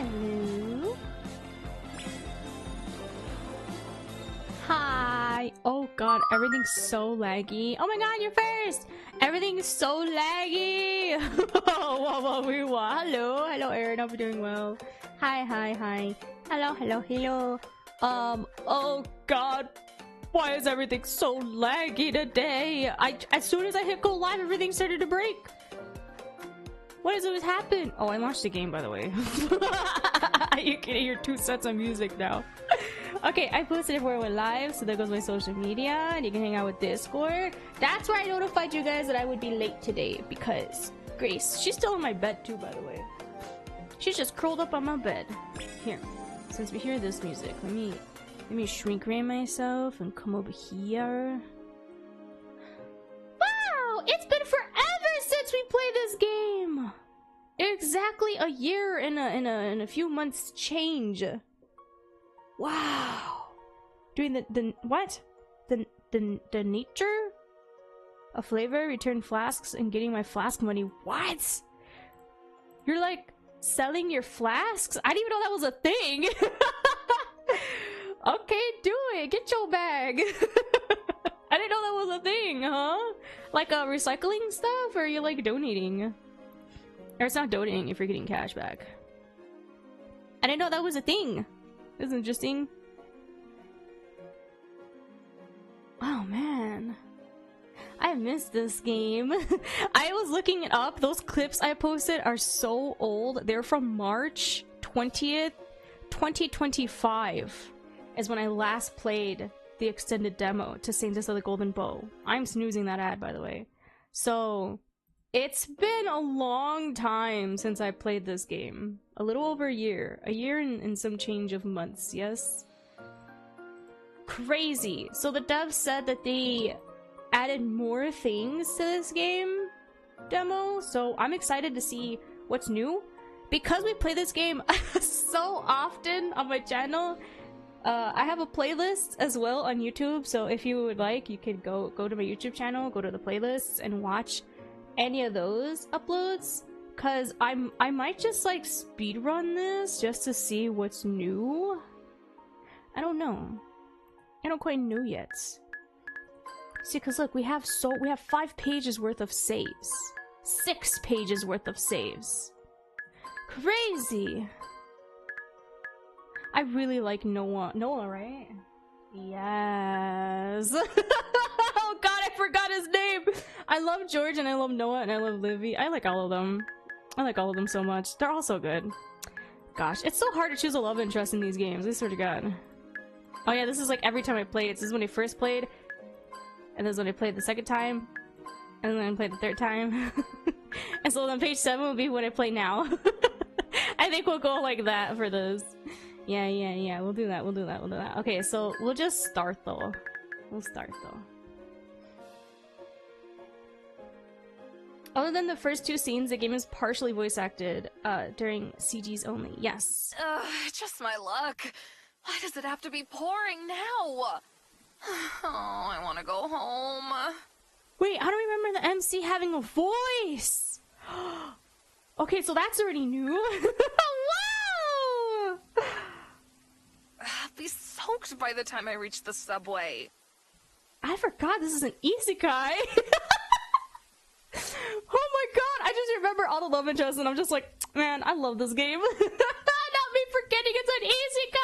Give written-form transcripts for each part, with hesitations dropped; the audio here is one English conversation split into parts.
Hello. Hi. Oh god, everything's so laggy. Oh my god, you're first. Everything's so laggy. Whoa, hello, Aaron. Hope you're doing well. Hi. Hello. Oh god. Why is everything so laggy today? As soon as I hit go live, everything started to break. What is it happen? Oh, I launched the game, by the way. You can hear 2 sets of music now. Okay, I posted it before I went live, so there goes my social media, and you can hang out with Discord. That's where I notified you guys that I would be late today, because Grace, she's still in my bed too, by the way. She's just curled up on my bed. Here, since we hear this music, let me shrink ray myself and come over here. Wow, it's been forever since we played this game. Exactly a year in a few months change. Wow. Doing the what? The nature of flavor, return flasks and getting my flask money. What? You're like selling your flasks? I didn't even know that was a thing. Okay, do it. Get your bag. I didn't know that was a thing, huh? Like recycling stuff, or are you like donating? Or it's not donating if you're getting cash back. I didn't know that was a thing. This is interesting. Oh man, I missed this game. I was looking it up. Those clips I posted are so old. They're from March 20th, 2025 is when I last played the extended demo to Saintess of the Golden Bow. I'm snoozing that ad, by the way. So it's been a long time since I played this game. A little over a year. A year and some change of months, yes? Crazy. So the devs said that they added more things to this game demo, so I'm excited to see what's new. Because we play this game so often on my channel, I have a playlist as well on YouTube, so if you would like, you could go to my YouTube channel, go to the playlists, and watch any of those uploads. Cause I might just like speedrun this just to see what's new. I don't know. I don't quite know yet. See, cause look, we have 5 pages worth of saves. 6 pages worth of saves. Crazy. I really like Noah, right? Yes. Oh god, I forgot his name. I love George and I love Noah and I love Livy. I like all of them. I like all of them so much. They're all so good. Gosh, it's so hard to choose a love interest in these games. I swear to god. Oh yeah, this is like every time I play it. This is when I first played. And this is when I played the second time. And then I played the third time. And so on page 7 will be when I play now. I think we'll go like that for this. Yeah. We'll do that. Okay, so we'll just start though. Other than the first 2 scenes, the game is partially voice acted during CGs only. Yes. Just my luck. Why does it have to be pouring now? Oh, I want to go home. Wait, I don't remember the MC having a voice. Okay, so that's already new. Wow! I'll be soaked by the time I reach the subway. I forgot this is an isekai. Oh my god, I just remember all the love interests and I'm just like, man, I love this game. Not me forgetting it's an isekai.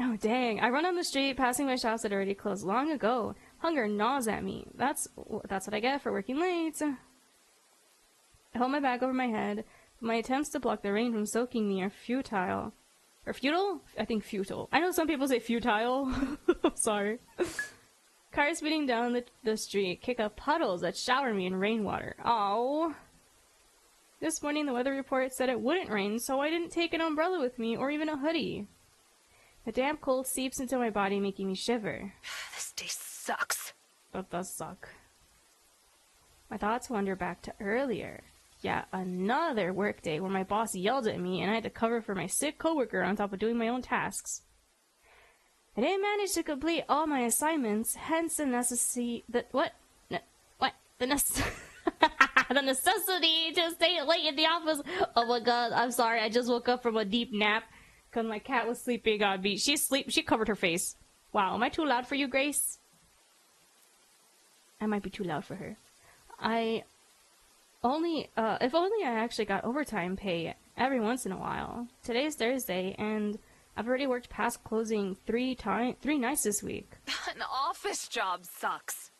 Oh dang, I run on the street passing my shops that already closed long ago. Hunger gnaws at me. That's what I get for working late. I hold my bag over my head. My attempts to block the rain from soaking me are futile. Or futile? I think futile. I know some people say futile. I'm sorry. Cars speeding down the street kick up puddles that shower me in rainwater. Oh. This morning the weather report said it wouldn't rain, so I didn't take an umbrella with me or even a hoodie. The damp cold seeps into my body, making me shiver. This day sucks. That does suck. My thoughts wander back to earlier. Yeah, another workday where my boss yelled at me and I had to cover for my sick coworker on top of doing my own tasks. I didn't manage to complete all my assignments, hence the necessity that what? The the necessity to stay late in the office. Oh my god, I'm sorry. I just woke up from a deep nap because my cat was sleeping on me. She covered her face. Wow, am I too loud for you, Grace? I might be too loud for her. If only I actually got overtime pay every once in a while. Today's Thursday, and I've already worked past closing 3 nights this week. An office job sucks.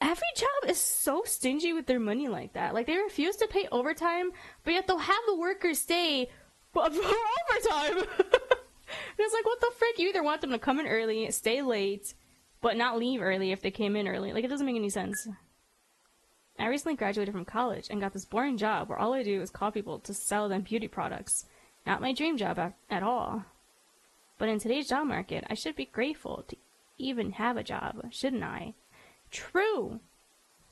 Every job is so stingy with their money like that. Like, they refuse to pay overtime, but yet they'll have the workers stay for overtime. It's like, what the frick? You either want them to come in early, stay late, but not leave early if they came in early. Like, it doesn't make any sense. I recently graduated from college and got this boring job where all I do is call people to sell them beauty products. Not my dream job at all. But in today's job market, I should be grateful to even have a job, shouldn't I? True.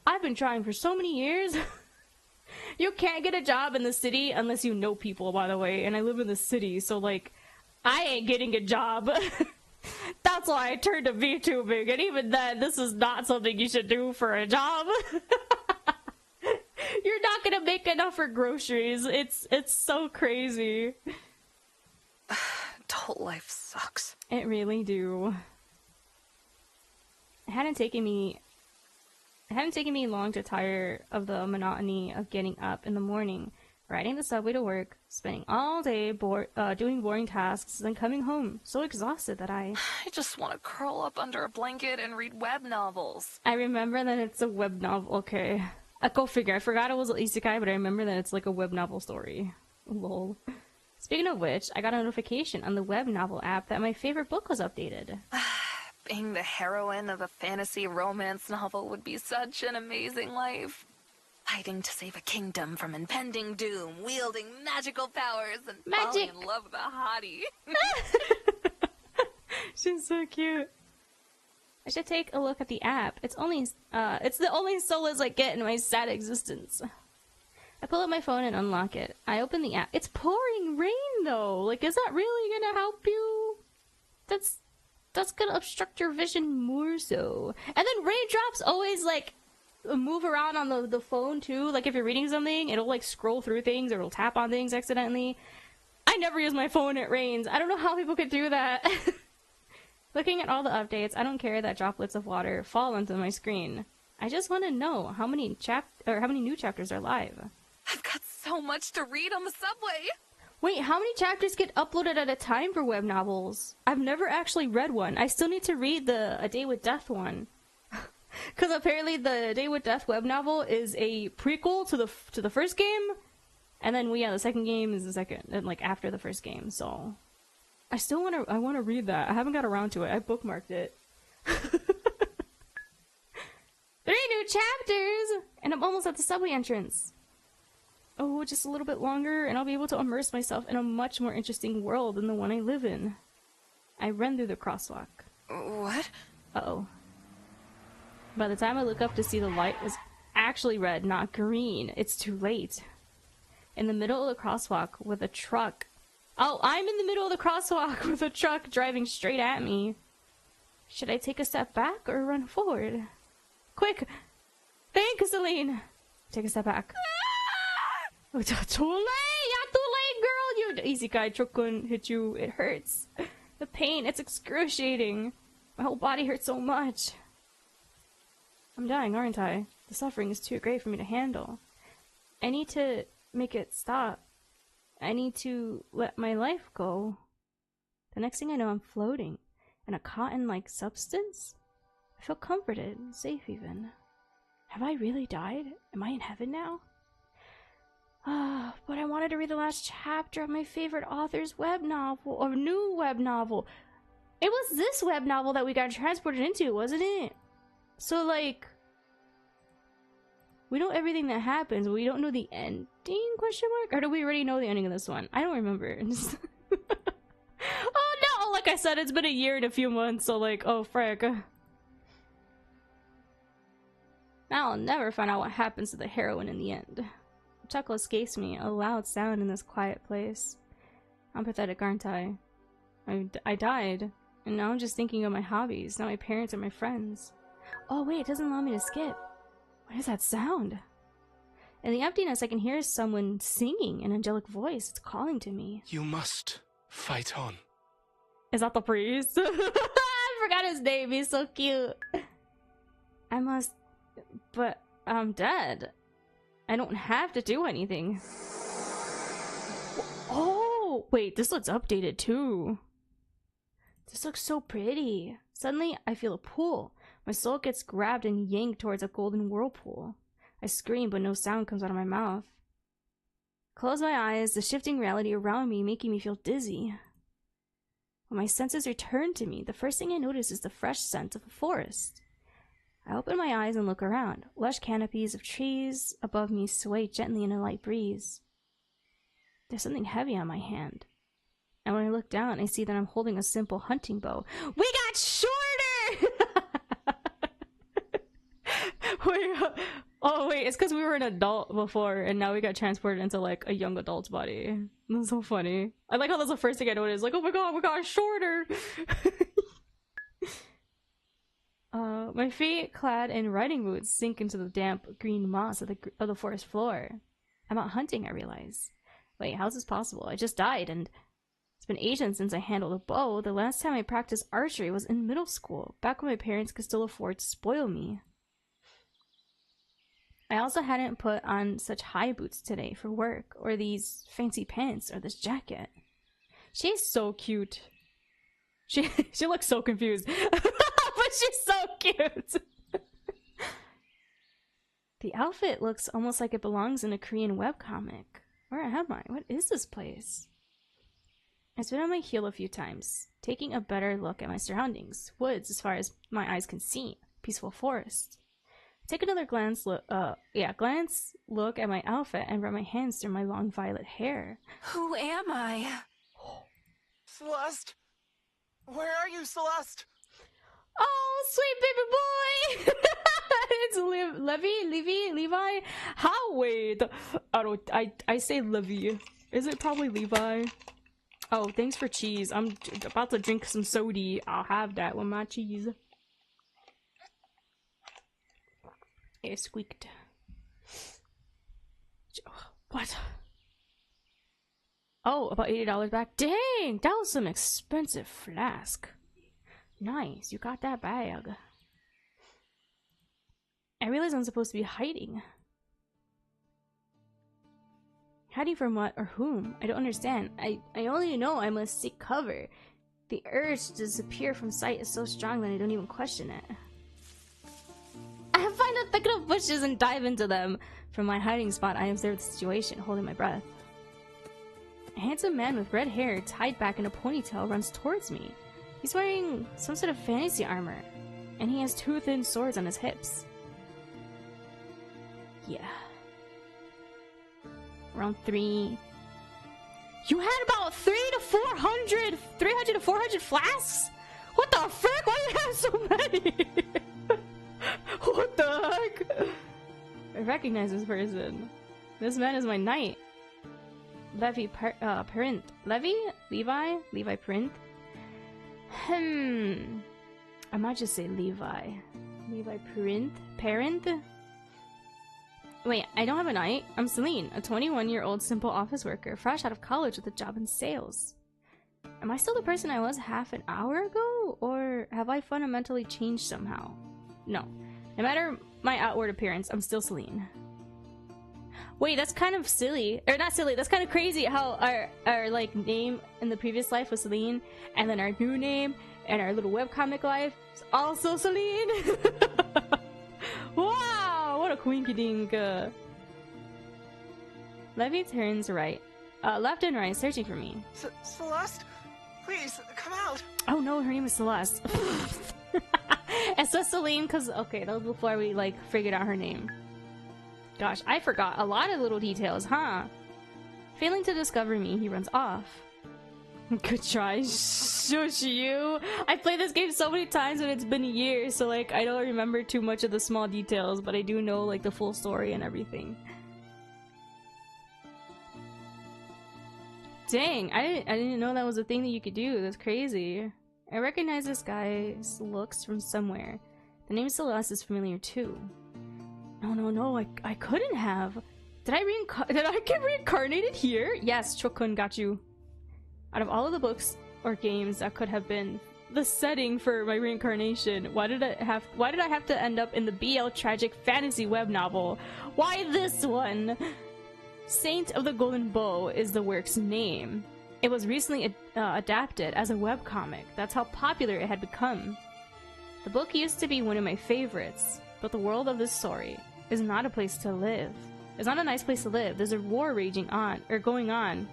I've been trying for so many years. You can't get a job in the city unless you know people, by the way, and I live in the city, so like, I ain't getting a job. That's why I turned to VTubing, and even then, this is not something you should do for a job. You're not gonna make enough for groceries. It's so crazy. Adult life sucks. It really do. It hadn't taken me long to tire of the monotony of getting up in the morning, riding the subway to work, spending all day doing boring tasks, then coming home so exhausted that I just want to curl up under a blanket and read web novels. I remember that it's a web novel. Okay. Go figure. I forgot it was an isekai, but I remember that it's like a web novel story. Lol. Speaking of which, I got a notification on the web novel app that my favorite book was updated. Being the heroine of a fantasy romance novel would be such an amazing life. Fighting to save a kingdom from impending doom, wielding magical powers, and falling in love with a hottie. She's so cute. I should take a look at the app. It's the only solace I get in my sad existence. I pull up my phone and unlock it. I open the app. It's pouring rain though. Like, is that really gonna help you? That's gonna obstruct your vision more so. And then raindrops always like move around on the phone too. Like, if you're reading something, it'll like scroll through things or it'll tap on things accidentally. I never use my phone when it rains. I don't know how people could do that. Looking at all the updates, I don't care that droplets of water fall onto my screen. I just want to know how many new chapters are live. I've got so much to read on the subway. Wait, how many chapters get uploaded at a time for web novels? I've never actually read one. I still need to read the A Day with Death one. Because apparently the A Day with Death web novel is a prequel to the first game. And then, the second game is the second, and like after the first game, so... I want to read that. I haven't got around to it. I bookmarked it. 3 new chapters! And I'm almost at the subway entrance. Oh, just a little bit longer, and I'll be able to immerse myself in a much more interesting world than the one I live in. I run through the crosswalk. What? Uh-oh. By the time I look up to see the light is actually red, not green, it's too late. In the middle of the crosswalk with a truck. Oh, I'm in the middle of the crosswalk with a truck driving straight at me. Should I take a step back or run forward? Quick! Think, Celine! Take a step back. Oh, too late! You're too late, girl! Your isekai truck couldn't hit you. It hurts. The pain, it's excruciating. My whole body hurts so much. I'm dying, aren't I? The suffering is too great for me to handle. I need to make it stop. I need to let my life go. The next thing I know, I'm floating in a cotton-like substance. I feel comforted, safe even. Have I really died? Am I in heaven now? Ah, but I wanted to read the last chapter of my favorite author's web novel, or new web novel. It was this web novel that we got transported into, wasn't it? So, like, we know everything that happens, but we don't know the ending, question mark? Or do we already know the ending of this one? I don't remember. Oh no! Like I said, it's been a year and a few months, so like, oh frick. Now I'll never find out what happens to the heroine in the end. A chuckle escapes me, a loud sound in this quiet place. I'm pathetic, aren't I? I died, and now I'm just thinking of my hobbies, not my parents or my friends. Oh wait, it doesn't allow me to skip. What is that sound? In the emptiness, I can hear someone singing an angelic voice. It's calling to me. You must fight on. Is that the priest? I forgot his name. He's so cute. I must... But I'm dead. I don't have to do anything. Oh! Wait, this looks updated too. This looks so pretty. Suddenly, I feel a pull. My soul gets grabbed and yanked towards a golden whirlpool. I scream, but no sound comes out of my mouth. Close my eyes, the shifting reality around me making me feel dizzy. When my senses return to me, the first thing I notice is the fresh scent of a forest. I open my eyes and look around. Lush canopies of trees above me sway gently in a light breeze. There's something heavy on my hand. And when I look down, I see that I'm holding a simple hunting bow. We got shorter! Wait, oh wait, it's because we were an adult before, and now we got transported into like a young adult's body. That's so funny. I like how that's the first thing I noticed. Like, oh my god, we got shorter! My feet, clad in riding boots, sink into the damp green moss of the forest floor. I'm out hunting, I realize. Wait, how's this possible? I just died, and it's been ages since I handled a bow. The last time I practiced archery was in middle school, back when my parents could still afford to spoil me. I also hadn't put on such high boots today for work, or these fancy pants, or this jacket. She's so cute. She looks so confused. But she's so cute! The outfit looks almost like it belongs in a Korean webcomic. Where am I? What is this place? I spin on my heel a few times, taking a better look at my surroundings. Woods as far as my eyes can see. Peaceful forest. Take another glance look at my outfit and run my hands through my long violet hair. Who am I? Celeste? Where are you, Celeste? Oh, sweet baby boy! It's Levi? How? Wait. I say Levi. Is it probably Levi? Oh, thanks for cheese. I'm about to drink some soda. I'll have that with my cheese. It squeaked. What? Oh, about $80 back. Dang, that was some expensive flask. Nice, you got that bag. I realize I'm supposed to be hiding. Hiding from what or whom? I don't understand. I only know I must seek cover. The urge to disappear from sight is so strong that I don't even question it. I find a thicket of bushes and dive into them. From my hiding spot, I observe the situation, holding my breath. A handsome man with red hair tied back in a ponytail runs towards me. He's wearing some sort of fantasy armor, and he has two thin swords on his hips. Yeah. Around 3... You had about 300 to 400 flasks? What the frick? Why do you have so many? What the heck? I recognize this person. This man is my knight. Levi Parent. Levi Parent. I might just say Levi. Levi Parent? Wait, I don't have a knight. I'm Celine, a 21-year-old simple office worker, fresh out of college with a job in sales. Am I still the person I was half an hour ago? Or have I fundamentally changed somehow? No. No matter my outward appearance, I'm still Celine. Wait, that's kind of silly. Or not silly, that's kind of crazy how our like name in the previous life was Celine, and then our new name and our little webcomic life is also Celine. Wow, what a quinky dink. Levi turns right. Left and right, searching for me. Celeste? Please, come out! Oh no, her name is Celeste. It's just Celine because, okay, that was before we like figured out her name. Gosh, I forgot a lot of little details, huh? Failing to discover me, he runs off. Good try. Shush you! I played this game so many times and it's been years, so like I don't remember too much of the small details, but I do know like the full story and everything. Dang, I didn't know that was a thing that you could do. That's crazy. I recognize this guy's looks from somewhere. The name Celeste is familiar too. No, I couldn't have. Did I get reincarnated here? Yes, Chokun got you. Out of all of the books or games that could have been the setting for my reincarnation, why did I have to end up in the BL tragic fantasy web novel? Why this one? Saint of the Golden Bow is the work's name. It was recently adapted as a webcomic. That's how popular it had become. The book used to be one of my favorites, but the world of this story is not a place to live. It's not a nice place to live. There's a war raging on, or going on.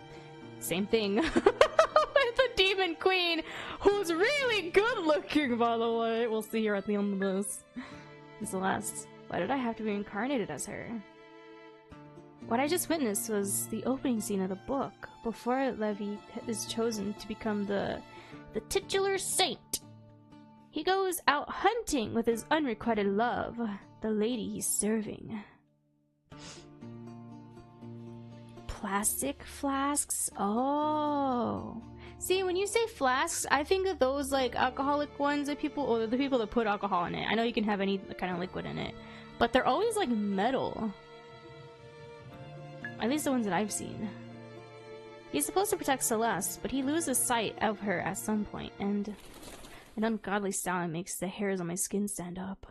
Same thing with the Demon Queen, who's really good looking, by the way. We'll see her at the end of this. Celeste, why did I have to be incarnated as her? What I just witnessed was the opening scene of the book, before Levi is chosen to become the titular saint. He goes out hunting with his unrequited love, the lady he's serving. Plastic flasks? Oh. See, when you say flasks, I think of those like alcoholic ones that people, or the people that put alcohol in it. I know you can have any kind of liquid in it, but they're always like metal. At least the ones that I've seen. He's supposed to protect Celeste, but he loses sight of her at some point, and an ungodly sound makes the hairs on my skin stand up.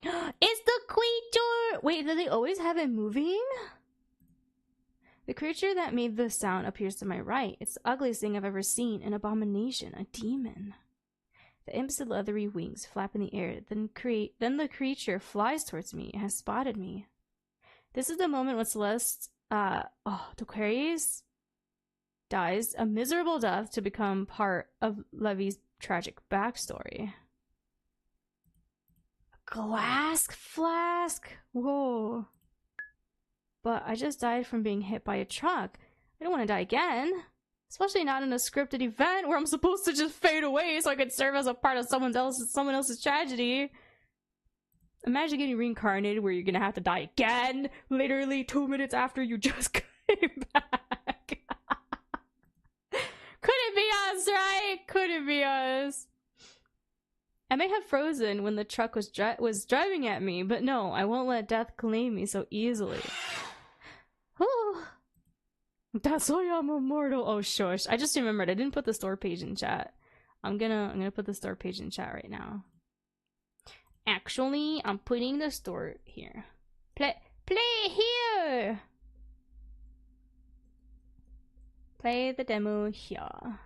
It's the creature! Wait, do they always have it moving? The creature that made the sound appears to my right. It's the ugliest thing I've ever seen, an abomination, a demon. The imp's leathery wings flap in the air, then the creature flies towards me. It has spotted me. This is the moment when Celeste, Aquarius dies a miserable death to become part of Levi's tragic backstory. A glass flask? Whoa. But I just died from being hit by a truck. I don't want to die again. Especially not in a scripted event where I'm supposed to just fade away so I could serve as a part of someone else's tragedy. Imagine getting reincarnated where you're gonna have to die again, literally 2 minutes after you just came back. Couldn't be us, right? Couldn't be us. I may have frozen when the truck was driving at me, but no, I won't let death claim me so easily. That's why I'm immortal. Oh shush! I just remembered I didn't put the store page in chat. I'm gonna put the store page in chat right now. Actually, I'm putting the store here. Play it here. Play the demo here.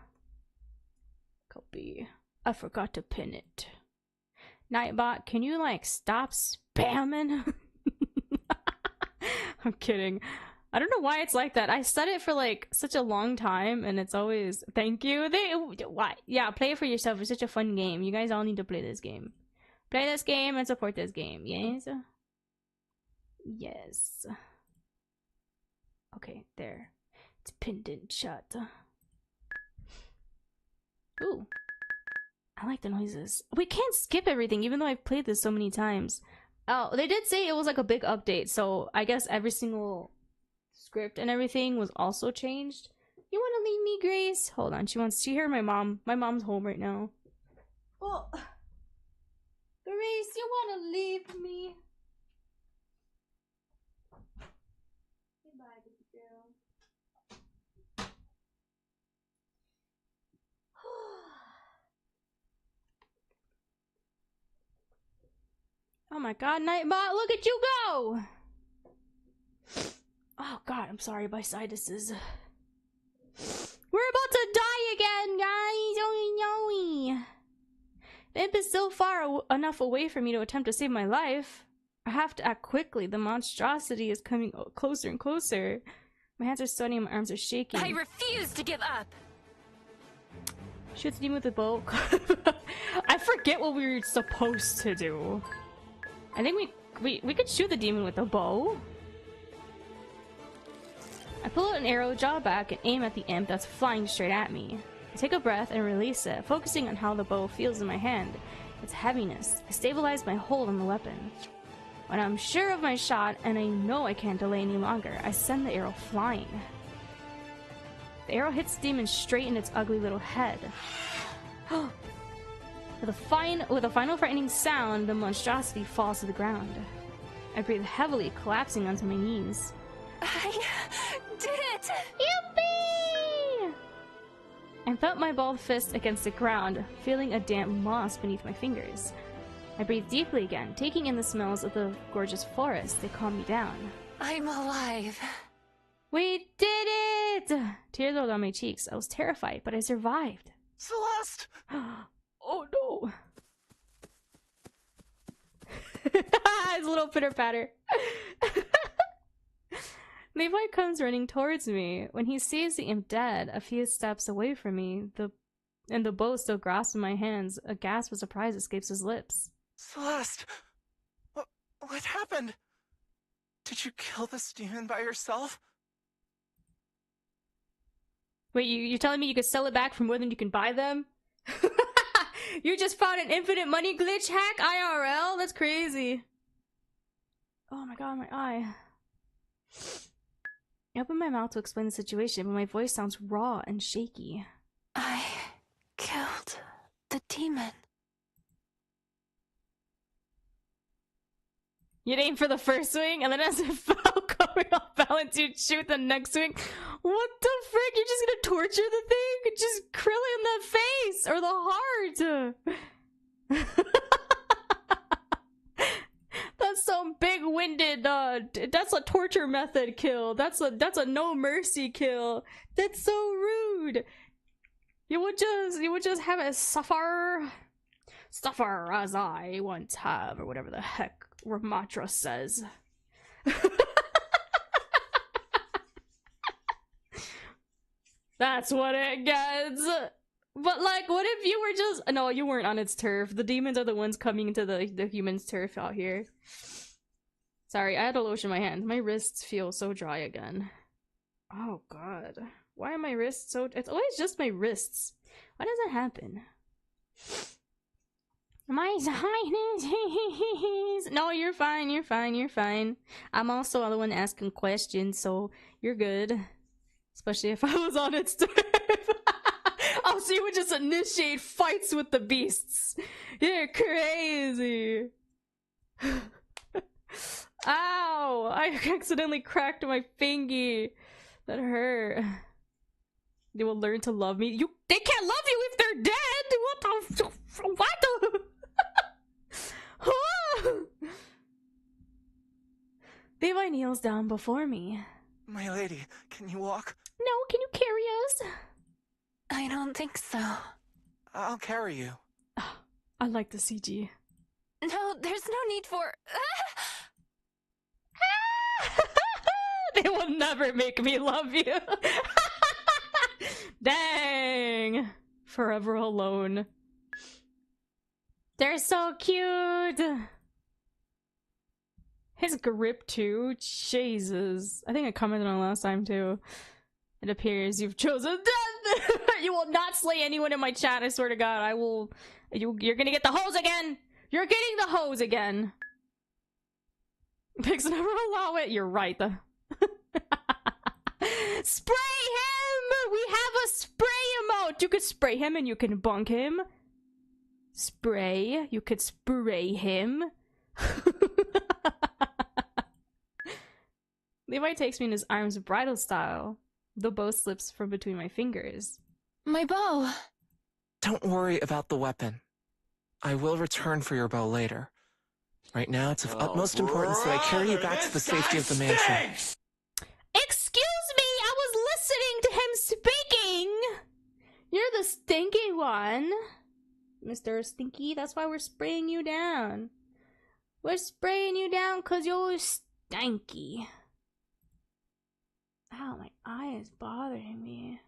Copy. I forgot to pin it. Nightbot, can you like stop spamming? I'm kidding. I don't know why it's like that. I said it for like such a long time and it's always thank you. Why? Yeah, play it for yourself. It's such a fun game. You guys all need to play this game. Play this game and support this game. Yes? Yes. Okay, there. It's pinned in shut. Ooh. I like the noises. We can't skip everything even though I've played this so many times. Oh, they did say it was like a big update, so I guess every single script and everything was also changed. You want to leave me, Grace? Hold on, she wants to hear my mom. My mom's home right now. Oh, Grace, you want to leave me? Goodbye, baby girl. Oh my god, Nightbot, look at you go! Oh god, I'm sorry, my sinuses. We're about to die again, guys! Oh no! The imp is still far enough away for me to attempt to save my life. I have to act quickly. The monstrosity is coming closer and closer. My hands are sweating and my arms are shaking. I refuse to give up! Shoot the demon with the bow. I forget what we were supposed to do. I think we could shoot the demon with a bow. I pull out an arrow, draw back, and aim at the imp that's flying straight at me. I take a breath and release it, focusing on how the bow feels in my hand. Its heaviness. I stabilize my hold on the weapon. When I'm sure of my shot, and I know I can't delay any longer, I send the arrow flying. The arrow hits the demon straight in its ugly little head. With a final frightening sound, the monstrosity falls to the ground. I breathe heavily, collapsing onto my knees. I did it! Yippee! I felt my balled fist against the ground, feeling a damp moss beneath my fingers. I breathed deeply again, taking in the smells of the gorgeous forest. They calmed me down. I'm alive. We did it! Tears rolled down my cheeks. I was terrified, but I survived. Celeste! Oh no! His little pitter-patter. Levi comes running towards me. When he sees the imp dead, a few steps away from me, the bow still grasps in my hands, a gasp of surprise escapes his lips. Celeste! What happened? Did you kill this demon by yourself? Wait, you're telling me you could sell it back for more than you can buy them? You just found an infinite money glitch hack IRL? That's crazy. Oh my god, my eye. I open my mouth to explain the situation, but my voice sounds raw and shaky. I killed the demon. You'd aim for the first swing, and then as it fell, coming off balance, you'd shoot the next swing. What the frick? You're just gonna torture the thing? Just krill it in the face or the heart. That's so big-winded. That's a torture method kill. That's a no mercy kill. That's so rude. You would just have it suffer as I once have, or whatever the heck Ramatra says. That's what it gets. But like, what if you were just— no, you weren't on its turf. The demons are the ones coming into the humans' turf out here. Sorry, I had to lotion my hand. My wrists feel so dry again. Oh god. Why are my wrists so— it's always just my wrists. Why does that happen? My sinus. No, you're fine, you're fine, you're fine. I'm also the one asking questions, so you're good. Especially if I was on its turf. Oh, so you would just initiate fights with the beasts. You're crazy. Ow! I accidentally cracked my fingy. That hurt. They will learn to love me. They can't love you if they're dead! What the? Levi kneels down before me. My lady, can you walk? No, can you carry us? I don't think so. I'll carry you. I like the CG. No, there's no need for— They will never make me love you. Dang. Forever alone. They're so cute. His grip too. Jesus. I think I commented on last time too. It appears you've chosen death. You will not slay anyone in my chat. I swear to God. I will. You're gonna get the hose again. You're getting the hose again. Pigs never allow it. You're right. Spray him! We have a spray emote! You could spray him and you can bunk him. Spray. You could spray him. Levi takes me in his arms bridal style. The bow slips from between my fingers. my bow. Don't worry about the weapon. I will return for your bow later. Right now, it's of utmost importance that I carry you back to the safety of the mansion. Excuse me! I was listening to him speaking! You're the stinky one. Mr. Stinky, that's why we're spraying you down. We're spraying you down because you're stanky. Ow, my eye is bothering me.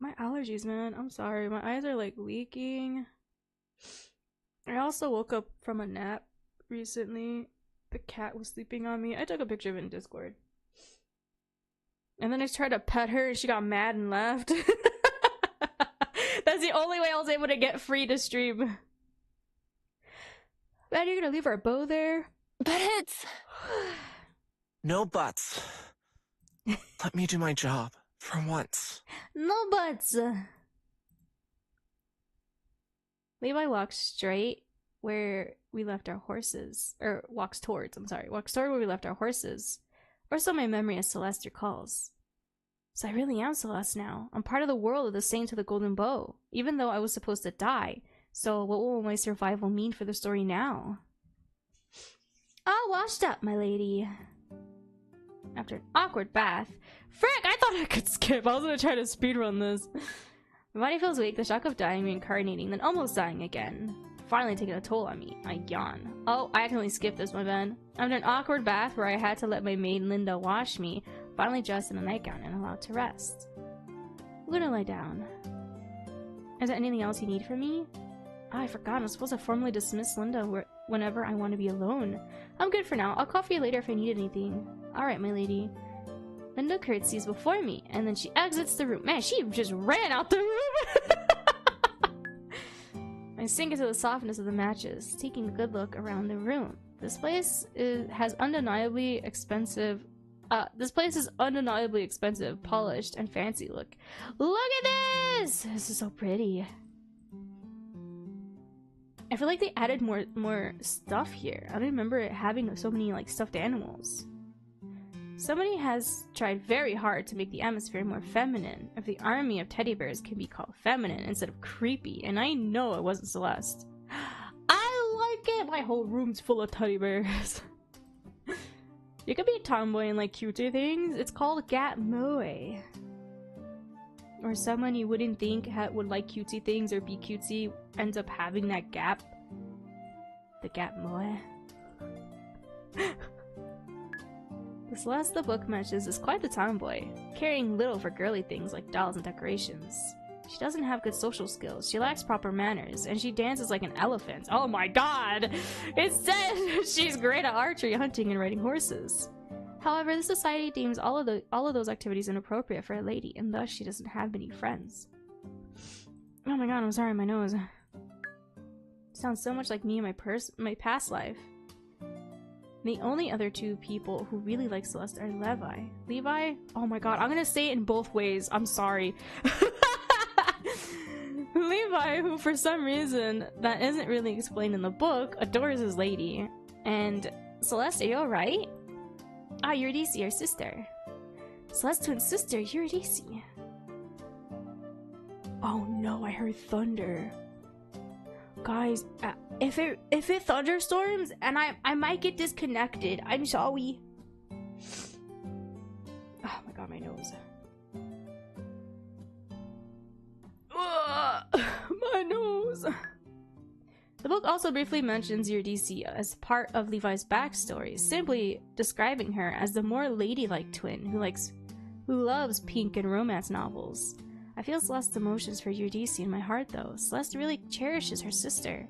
My allergies, man. I'm sorry. My eyes are like leaking. I also woke up from a nap recently. The cat was sleeping on me. I took a picture of it in Discord. And then I tried to pet her and she got mad and left. That's the only way I was able to get free to stream. Man, you're gonna leave our bow there? But it's— No buts. Let me do my job, for once. No buts. Levi walks straight where we left our horses. Or walks towards, I'm sorry. Walks toward where we left our horses. Or so my memory as Celeste recalls. So I really am Celeste now. I'm part of the world of the Saint of the Golden Bow, even though I was supposed to die. So what will my survival mean for the story now? All washed up, my lady. After an awkward bath. Frick, I thought I could skip. I was gonna try to speedrun this. My body feels weak, the shock of dying, reincarnating, then almost dying again. Finally taking a toll on me. I yawn. Oh, I accidentally skipped this, my bad. After an awkward bath where I had to let my maid Linda wash me, finally dressed in a nightgown and allowed to rest. I'm gonna lie down. Is there anything else you need from me? Oh, I forgot. I'm supposed to formally dismiss Linda whenever I want to be alone. I'm good for now. I'll call for you later if I need anything. Alright, my lady. Linda curtsies before me, and then she exits the room. Man, she just ran out the room! I sink into the softness of the matches, taking a good look around the room. This place is undeniably expensive, polished, and fancy look. Look at this! This is so pretty. I feel like they added more stuff here. I don't remember it having so many like stuffed animals. Somebody has tried very hard to make the atmosphere more feminine. If the army of teddy bears can be called feminine instead of creepy, and I know it wasn't Celeste. I like it! My whole room's full of teddy bears. You could be a tomboy and like cutesy things. It's called gat moe. Or someone you wouldn't think would like cutesy things or be cutesy ends up having that gap. The gap moe. The Celeste the book mentions is quite the tomboy, caring little for girly things like dolls and decorations. She doesn't have good social skills, she lacks proper manners, and she dances like an elephant. Oh my god! It says she's great at archery, hunting, and riding horses. However, the society deems all of those activities inappropriate for a lady, and thus she doesn't have many friends. Oh my god, I'm sorry, my nose. Sounds so much like me in my past life. The only other two people who really like Celeste are Levi. Levi? Oh my god, I'm gonna say it in both ways. I'm sorry. Levi, who for some reason that isn't really explained in the book, adores his lady. And Celeste, are you alright? Ah, Eurydice, your sister. Celeste's twin sister, Eurydice. Oh no, I heard thunder. Guys, if it thunderstorms and I might get disconnected, I'm sorry. Oh my god, my nose. My nose. The book also briefly mentions Eurydice as part of Levi's backstory, simply describing her as the more ladylike twin who loves pink and romance novels. I feel Celeste's emotions for Eurydice in my heart though. Celeste really cherishes her sister.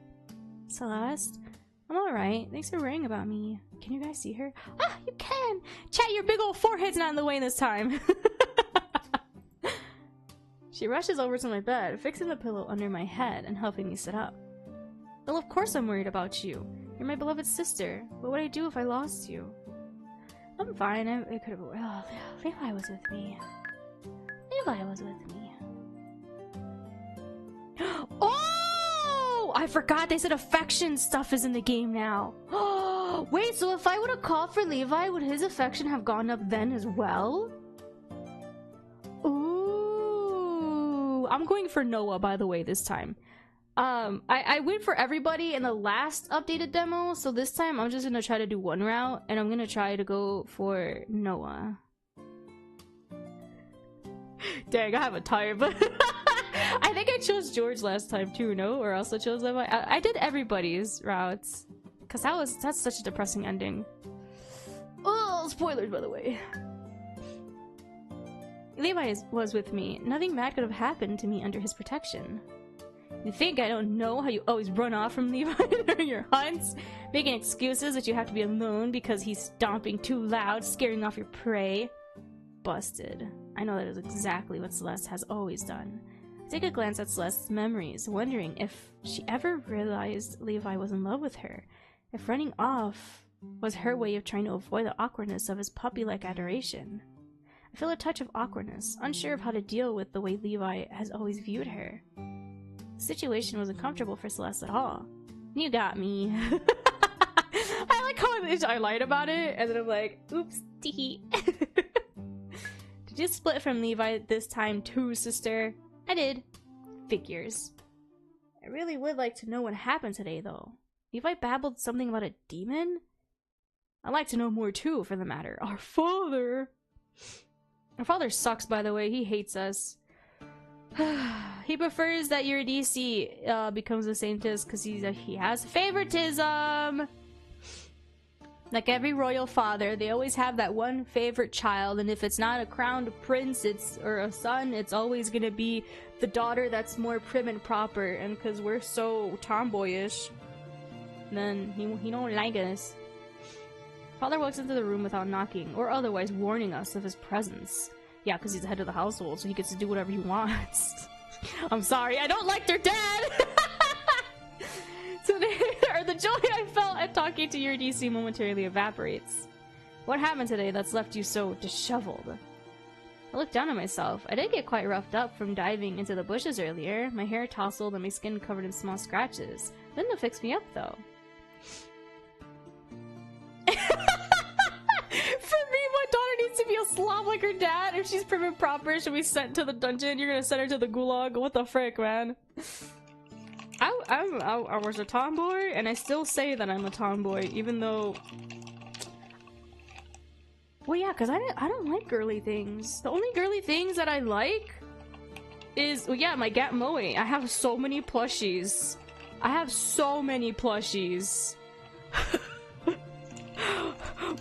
Celeste? I'm alright. Thanks for worrying about me. Can you guys see her? Ah, you can! Chat, your big old forehead's not in the way this time. She rushes over to my bed, fixing the pillow under my head and helping me sit up. Well, of course I'm worried about you. You're my beloved sister. What would I do if I lost you? I'm fine. I could have... Well, Levi was with me. Levi was with me. Oh! I forgot they said affection stuff is in the game now. Oh, wait, so if I would have called for Levi, would his affection have gone up then as well? Ooh. I'm going for Noah, by the way, this time. I went for everybody in the last updated demo, so this time I'm just gonna try to do one route, and I'm gonna try to go for Noah. Dang, I have a tired, but I think I chose George last time too, no? Or else I chose Levi. I did everybody's routes, cause that's such a depressing ending. Oh, spoilers, by the way. Levi was with me. Nothing bad could have happened to me under his protection. You think I don't know how you always run off from Levi during your hunts? Making excuses that you have to be alone because he's stomping too loud, scaring off your prey? Busted. I know that is exactly what Celeste has always done. I take a glance at Celeste's memories, wondering if she ever realized Levi was in love with her. If running off was her way of trying to avoid the awkwardness of his puppy-like adoration. I feel a touch of awkwardness, unsure of how to deal with the way Levi has always viewed her. The situation wasn't comfortable for Celeste at all. You got me. I like how I lied about it, and then I'm like, oops, tee. Did you split from Levi this time too, sister? I did. Figures. I really would like to know what happened today, though. Levi babbled something about a demon? I'd like to know more too, for the matter. Our father sucks, by the way. He hates us. He prefers that Eurydice becomes a Saintess because he has favoritism. Like every royal father, they always have that one favorite child, and if it's not a crowned prince, or a son, it's always gonna be the daughter that's more prim and proper. And because we're so tomboyish, then he don't like us. Father walks into the room without knocking, or otherwise warning us of his presence. Yeah, because he's the head of the household, so he gets to do whatever he wants. I'm sorry, I don't like their dad! The joy I felt at talking to Eurydice momentarily evaporates. What happened today that's left you so disheveled? I looked down at myself. I did get quite roughed up from diving into the bushes earlier. My hair tousled and my skin covered in small scratches. Linda fixed me up, though. For me, my daughter needs to be a slob like her dad. If she's prim and proper, she'll be sent to the dungeon. You're gonna send her to the gulag. What the frick, man? I was a tomboy, and I still say that I'm a tomboy, even though... Well, yeah, because I don't like girly things. The only girly things that I like is... Well, yeah, my Gat Moe. I have so many plushies.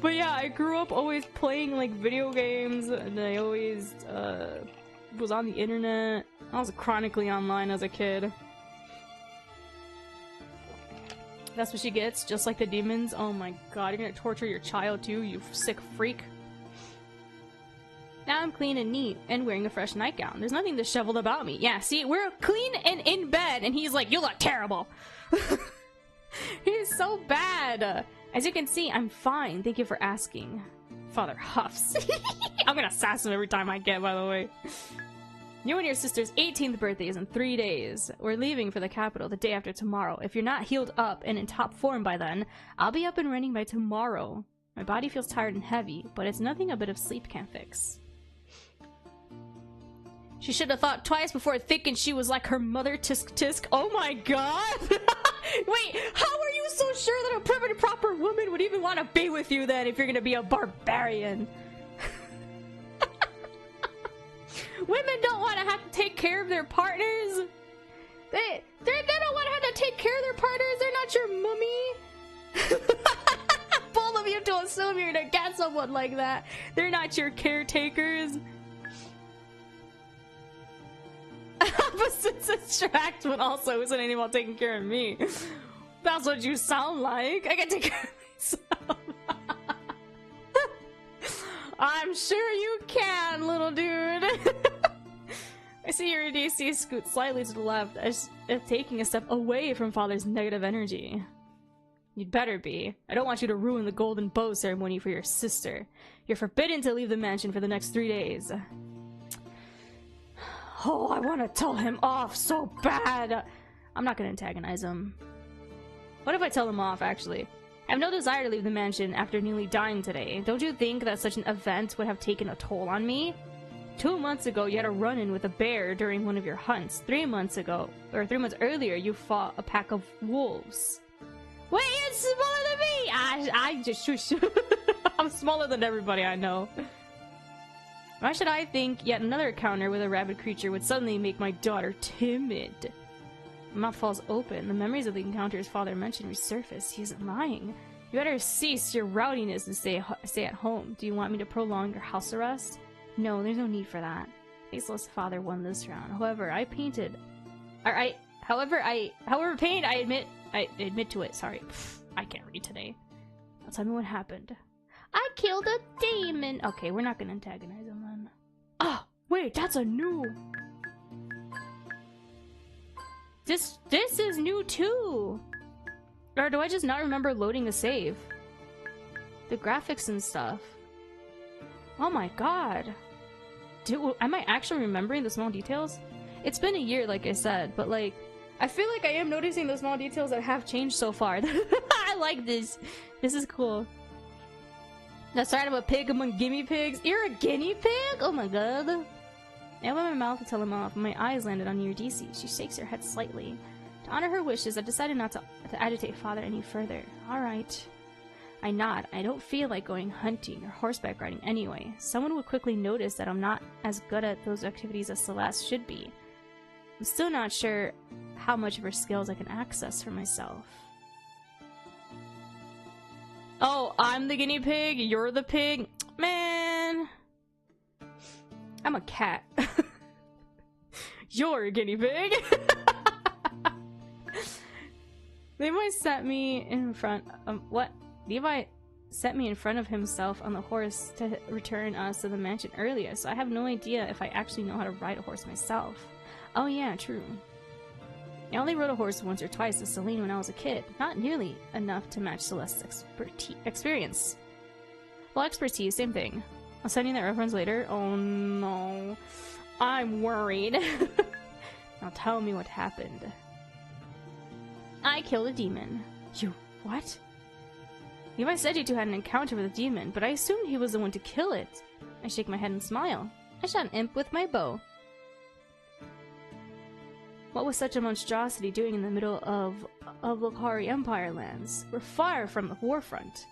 But yeah, I grew up always playing, like, video games, and I always, was on the internet. I was chronically online as a kid. That's what she gets, just like the demons. Oh my god, you're gonna torture your child too, you sick freak. Now I'm clean and neat, and wearing a fresh nightgown. There's nothing disheveled about me. Yeah, see, we're clean and in bed, and he's like, you look terrible. He's so bad. As you can see, I'm fine. Thank you for asking. Father huffs. I'm gonna sass him every time I get, by the way. You and your sister's 18th birthday is in 3 days. We're leaving for the capital the day after tomorrow. If you're not healed up and in top form by then, I'll be up and running by tomorrow. My body feels tired and heavy, but it's nothing a bit of sleep can't fix. She should have thought twice before thinking she was like her mother, tisk tisk. Oh my god! Wait, how are you so sure that a prim and proper woman would even want to be with you then if you're gonna be a barbarian? Women don't want to have to take care of their partners. They don't want to have to take care of their partners. They're not your mummy. Both of you to assume you're gonna get someone like that. They're not your caretakers. Opposites attract, but also isn't anyone about taking care of me. That's what you sound like. I can take care of myself. I'm sure you can, little dude. I see Eurydice scoot slightly to the left as if taking a step away from Father's negative energy. You'd better be. I don't want you to ruin the golden bow ceremony for your sister. You're forbidden to leave the mansion for the next 3 days. Oh, I want to tell him off so bad. I'm not gonna antagonize him. What if I tell him off, actually? I have no desire to leave the mansion after nearly dying today. Don't you think that such an event would have taken a toll on me? 2 months ago, you had a run-in with a bear during one of your hunts. 3 months earlier, you fought a pack of wolves. Wait, you're smaller than me! I just shush. I'm smaller than everybody I know. Why should I think yet another encounter with a rabid creature would suddenly make my daughter timid? My mouth falls open. The memories of the encounters Father mentioned resurface. He isn't lying. You better cease your rowdiness and stay at home. Do you want me to prolong your house arrest? No, there's no need for that. Faceless Father won this round. However pained I admit to it. Sorry. I can't read today. Now tell me what happened. I killed a demon. Okay, we're not gonna antagonize him then. Oh, wait, that's a new... This is new too! Or do I just not remember loading the save? The graphics and stuff. Oh my god. Dude, am I actually remembering the small details? It's been a year, like I said, but like, I feel like I am noticing the small details that have changed so far. I like this. This is cool. The sight of a pig among guinea pigs. You're a guinea pig? Oh my god. I opened my mouth to tell him off, and my eyes landed on Eurydice. She shakes her head slightly. To honor her wishes, I decided not to agitate father any further. Alright. I nod. I don't feel like going hunting or horseback riding anyway. Someone would quickly notice that I'm not as good at those activities as Celeste should be. I'm still not sure how much of her skills I can access for myself. Oh, I'm the guinea pig, you're the pig? Man! I'm a cat. You're a guinea pig! Levi set me in front of- what? Levi set me in front of himself on the horse to return us to the mansion earlier, so I have no idea if I actually know how to ride a horse myself. Oh yeah, true. I only rode a horse once or twice with Celine when I was a kid, not nearly enough to match Celeste's experience. Well, expertise, same thing. I'll send you that reference later. Oh no. I'm worried. Now tell me what happened. I killed a demon. You what? Levi said you two had an encounter with a demon, but I assumed he was the one to kill it. I shake my head and smile. I shot an imp with my bow. What was such a monstrosity doing in the middle of Lokari Empire lands? We're far from the warfront.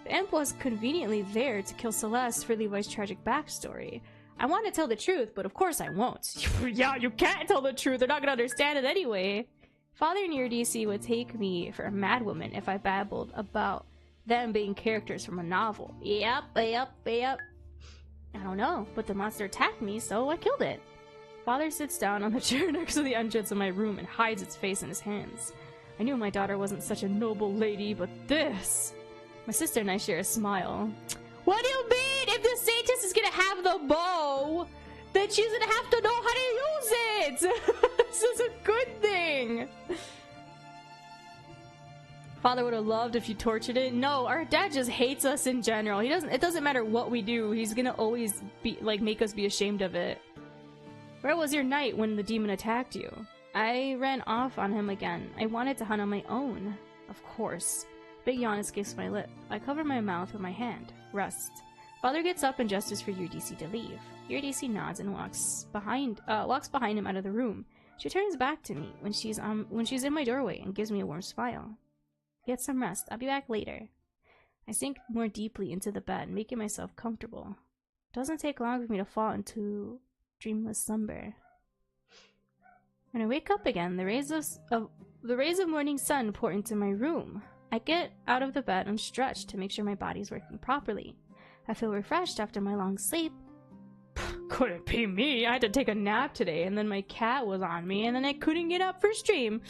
The imp was conveniently there to kill Celeste for Levi's tragic backstory. I want to tell the truth, but of course I won't. Yeah, you can't tell the truth. They're not gonna understand it anyway. Father and Eurydice would take me for a madwoman if I babbled about them being characters from a novel. Yep. I don't know, but the monster attacked me, so I killed it. Father sits down on the chair next to the entrance of my room and hides its face in his hands. I knew my daughter wasn't such a noble lady, but this... My sister and I share a smile. What do you mean? If the Saintess is gonna have the bow, then she's gonna have to know how to use it! This is a good thing! Father would have loved if you tortured it. No, our dad just hates us in general. It doesn't matter what we do, he's gonna always be, like, make us be ashamed of it. Where was your knight when the demon attacked you? I ran off on him again. I wanted to hunt on my own. Of course. Big yawn escapes my lip. I cover my mouth with my hand. Rest. Father gets up and gestures for Eurydice to leave. Eurydice nods and walks behind him out of the room. She turns back to me when she's in my doorway and gives me a warm smile. Get some rest. I'll be back later. I sink more deeply into the bed, making myself comfortable. It doesn't take long for me to fall into dreamless slumber. When I wake up again, the rays of morning sun pour into my room. I get out of the bed and stretch to make sure my body's working properly. I feel refreshed after my long sleep. Couldn't be me. I had to take a nap today, and then my cat was on me, and then I couldn't get up for stream.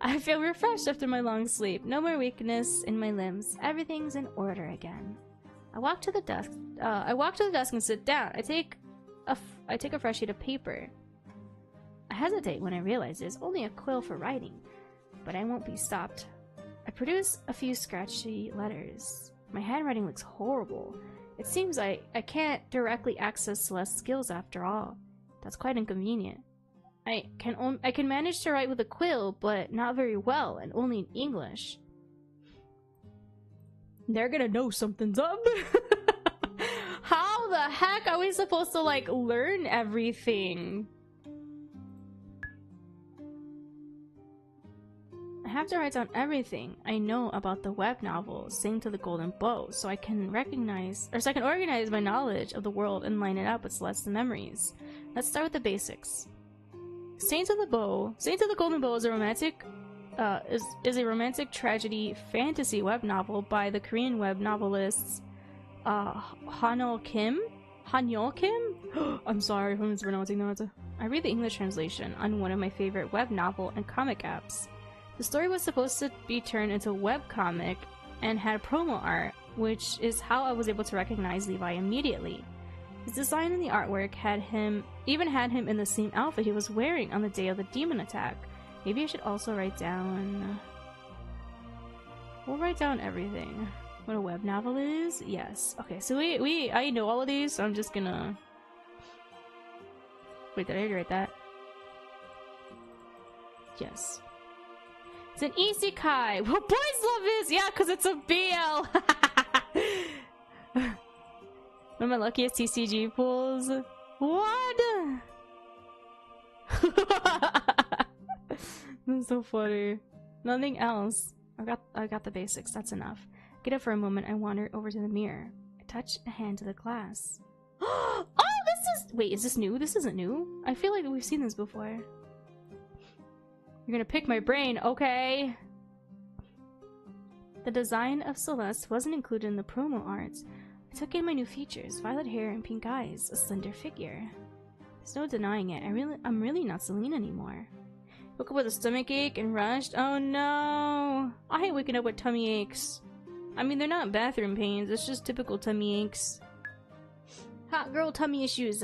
I feel refreshed after my long sleep. No more weakness in my limbs. Everything's in order again. I walk to the desk. And sit down. I take a fresh sheet of paper. I hesitate when I realize there's only a quill for writing, but I won't be stopped. I produce a few scratchy letters. My handwriting looks horrible. It seems I can't directly access Celeste's skills after all. That's quite inconvenient. I can manage to write with a quill, but not very well, and only in English. They're gonna know something's up. How the heck are we supposed to, like, learn everything? I have to write down everything I know about the web novel Saint of the Golden Bow, so I can organize my knowledge of the world and line it up with Celeste's memories. Let's start with the basics. Saint of the Golden Bow is a romantic tragedy fantasy web novel by the Korean web novelists Hanyeol Kim? I'm sorry if I'm mispronouncing that. I read the English translation on one of my favorite web novel and comic apps. The story was supposed to be turned into a webcomic and had promo art, which is how I was able to recognize Levi immediately. His design in the artwork had him in the same outfit he was wearing on the day of the demon attack. Maybe I should also write down... We'll write down everything. What a web novel is? Yes. Okay, so I know all of these, so I'm just gonna Wait, did I write that? Yes. It's an isekai. What boys love is? Yeah, because it's a BL. One of my luckiest TCG pulls. What? That's so funny. Nothing else. I got the basics. That's enough. Get up for a moment. I wander over to the mirror. I touch a hand to the glass. Oh, this is. Wait, is this new? This isn't new. I feel like we've seen this before. You're gonna pick my brain, okay? The design of Celeste wasn't included in the promo arts. I took in my new features: violet hair and pink eyes, a slender figure. There's no denying it. I'm really not Celine anymore. Woke up with a stomach ache and rushed. Oh no! I hate waking up with tummy aches. I mean, they're not bathroom pains. It's just typical tummy aches. Hot girl tummy issues.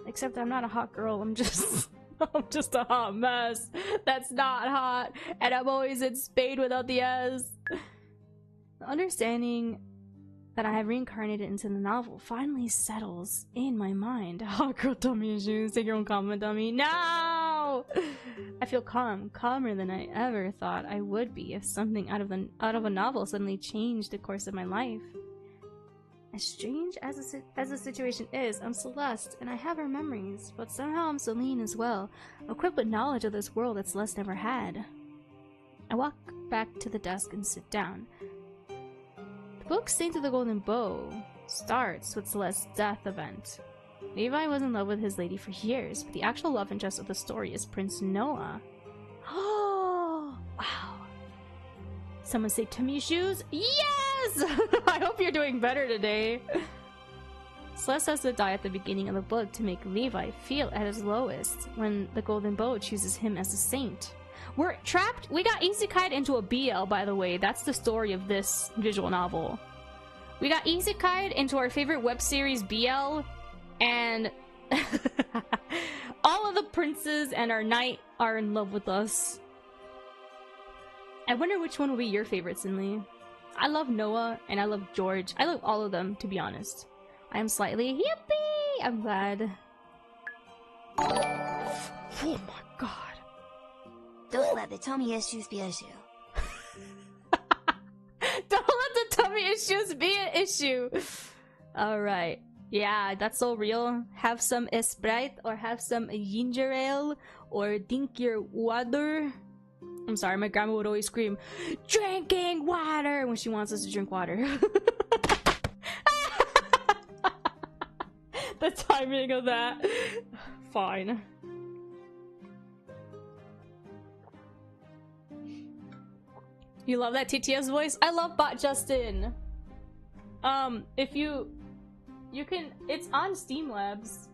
Except I'm not a hot girl. I'm just a hot mess. That's not hot. And I'm always in Spain without the S. The understanding that I have reincarnated into the novel finally settles in my mind. Hot girl tummy issues. Take your own comment on me. No! I feel calmer than I ever thought I would be if something out of a novel suddenly changed the course of my life. As strange as the situation is, I'm Celeste, and I have her memories, but somehow I'm Celine as well, equipped with knowledge of this world that Celeste never had. I walk back to the desk and sit down. The book Saint of the Golden Bow starts with Celeste's death event. Levi was in love with his lady for years, but the actual love interest of the story is Prince Noah. Oh, wow. Someone say tummy shoes? Yes! I hope you're doing better today. Celeste has to die at the beginning of the book to make Levi feel at his lowest when the Golden Bow chooses him as a saint. We're trapped. We got isekai'd into a BL, by the way. That's the story of this visual novel. We got isekai'd into our favorite web series BL, and all of the princes and our knight are in love with us. I wonder which one will be your favorite, Sinley. I love Noah and I love George. I love all of them, to be honest. I am slightly yippee! I'm glad. Oh my god. Don't let the tummy issues be an issue. Don't let the tummy issues be an issue. Alright. Yeah, that's so real. Have some Sprite or have some ginger ale or drink your water. I'm sorry, my grandma would always scream, "Drinking water!" when she wants us to drink water. The timing of that. Fine. You love that TTS voice? I love Bot Justin. If you can, it's on Steam Labs.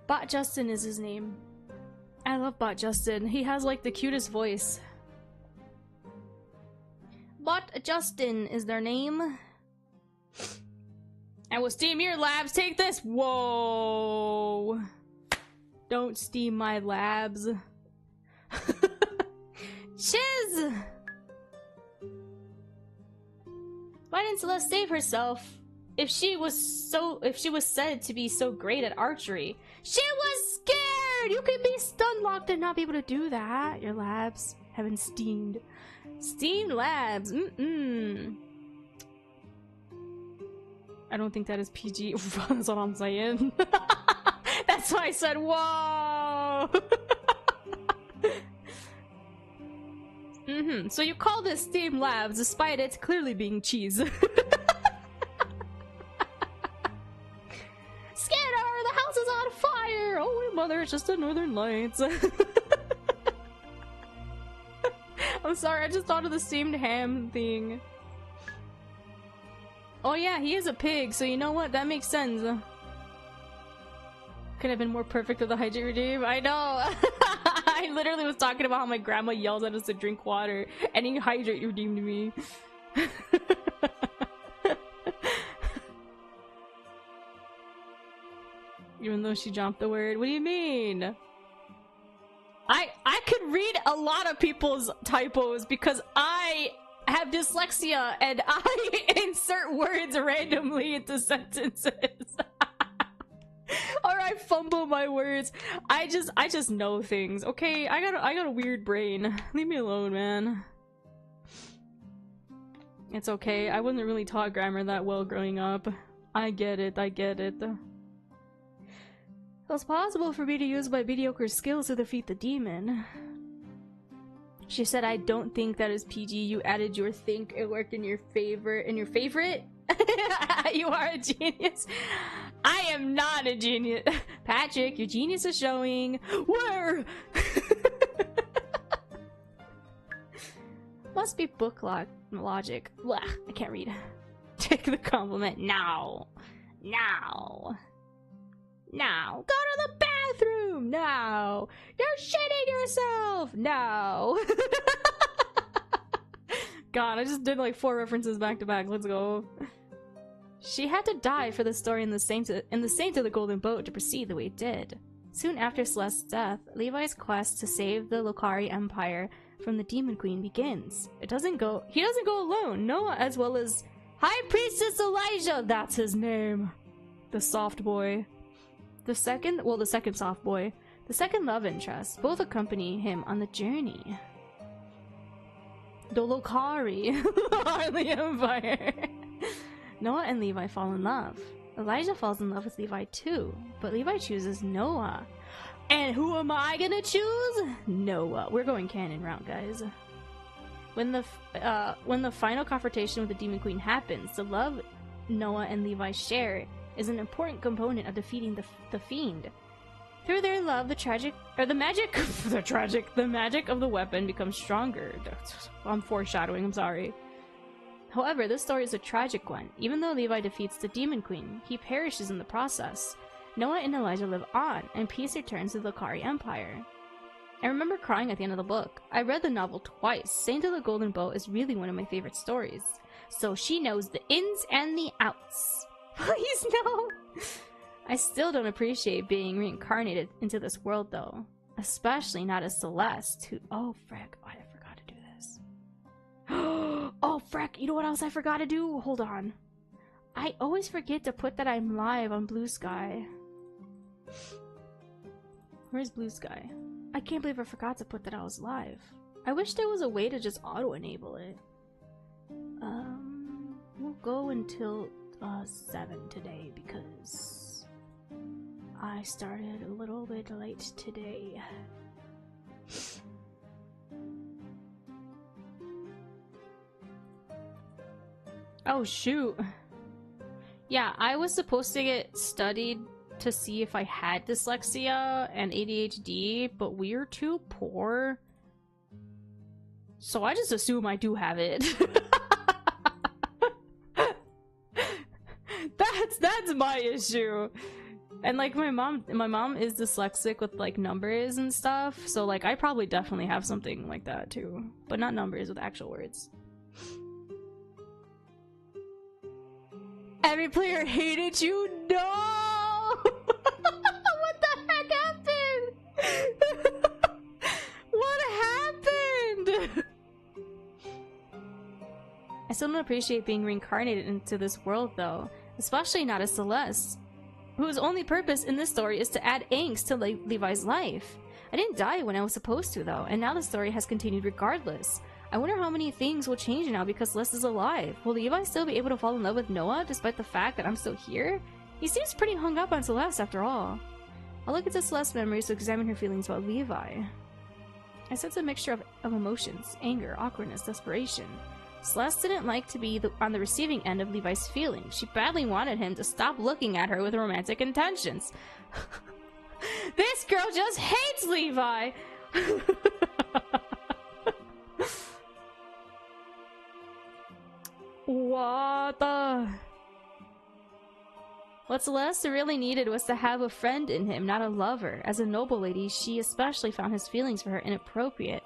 Bot Justin is his name. I love Bot Justin. He has like the cutest voice. Bot Justin is their name. And with Steam your labs, take this. Whoa. Don't steam my labs. Shiz! Why didn't Celeste save herself? If she was said to be so great at archery, she was scared! You can be stun locked and not be able to do that. Your labs have been steamed. Steamed labs. I don't think that is PG. That's what I'm saying. That's why I said, whoa! So you call this Steam Labs despite it clearly being cheese. Scanner! The house is on fire! Oh, mother, it's just the Northern Lights. I'm sorry, I just thought of the steamed ham thing. Oh yeah, he is a pig, so you know what? That makes sense. Could have been more perfect with the hydrate redeem. I know! I literally was talking about how my grandma yells at us to drink water, and he hydrate redeemed me. Even though she jumped the word. What do you mean? I could read a lot of people's typos because I have dyslexia and I insert words randomly into sentences. Or I fumble my words. I just know things. Okay, I got a weird brain. Leave me alone, man. It's okay. I wasn't really taught grammar that well growing up. I get it. I get it. It was possible for me to use my mediocre skills to defeat the demon. She said, I don't think that is PG. You added your think. It worked in your favor. In your favorite? You are a genius. I am not a genius. Patrick, your genius is showing. Where? Must be book logic. Blah, I can't read. Take the compliment now. Now. Now. Go to the bathroom. Now. You're shitting yourself. Now. God, I just did like 4 references back to back. Let's go. She had to die for the story in the Saint of the Golden Boat to proceed the way it did. Soon after Celeste's death, Levi's quest to save the Lokari Empire from the Demon Queen begins. He doesn't go alone. Noah, as well as High Priestess Elijah, that's his name. The soft boy. The second soft boy. The second love interest. Both accompany him on the journey. The Lokari are the Empire. Noah and Levi fall in love. Elijah falls in love with Levi too, but Levi chooses Noah. And who am I gonna choose? Noah. We're going canon route, guys. When the final confrontation with the Demon Queen happens, the love Noah and Levi share is an important component of defeating the fiend. Through their love, the magic of the weapon becomes stronger. I'm foreshadowing, I'm sorry. However, this story is a tragic one. Even though Levi defeats the Demon Queen, he perishes in the process. Noah and Elijah live on, and peace returns to the Lokari Empire. I remember crying at the end of the book. I read the novel twice. Saint of the Golden Boat is really one of my favorite stories. So she knows the ins and the outs. Please no! I still don't appreciate being reincarnated into this world though. Especially not as Celeste, who— oh frick, I forgot to do this. Oh frick, you know what else I forgot to do? Hold on. I always forget to put that I'm live on Blue Sky. Where's Blue Sky? I can't believe I forgot to put that I was live. I wish there was a way to just auto-enable it. We'll go until 7 today because I started a little bit late today. Oh shoot. Yeah, I was supposed to get studied to see if I had dyslexia and ADHD, but we're too poor. So I just assume I do have it. That's my issue. And like my mom is dyslexic with like numbers and stuff, so like I probably definitely have something like that too, but not numbers with actual words. Every player hated you? No! What the heck happened? What happened? I still don't appreciate being reincarnated into this world though, especially not as Celeste, whose only purpose in this story is to add angst to Levi's life. I didn't die when I was supposed to though, and now the story has continued regardless. I wonder how many things will change now because Celeste is alive. Will Levi still be able to fall in love with Noah despite the fact that I'm still here? He seems pretty hung up on Celeste after all. I'll look into Celeste's memories to examine her feelings about Levi. I sense a mixture of emotions: anger, awkwardness, desperation. Celeste didn't like to be on the receiving end of Levi's feelings. She badly wanted him to stop looking at her with romantic intentions. This girl just hates Levi! What the? What Celeste really needed was to have a friend in him, not a lover. As a noble lady, she especially found his feelings for her inappropriate.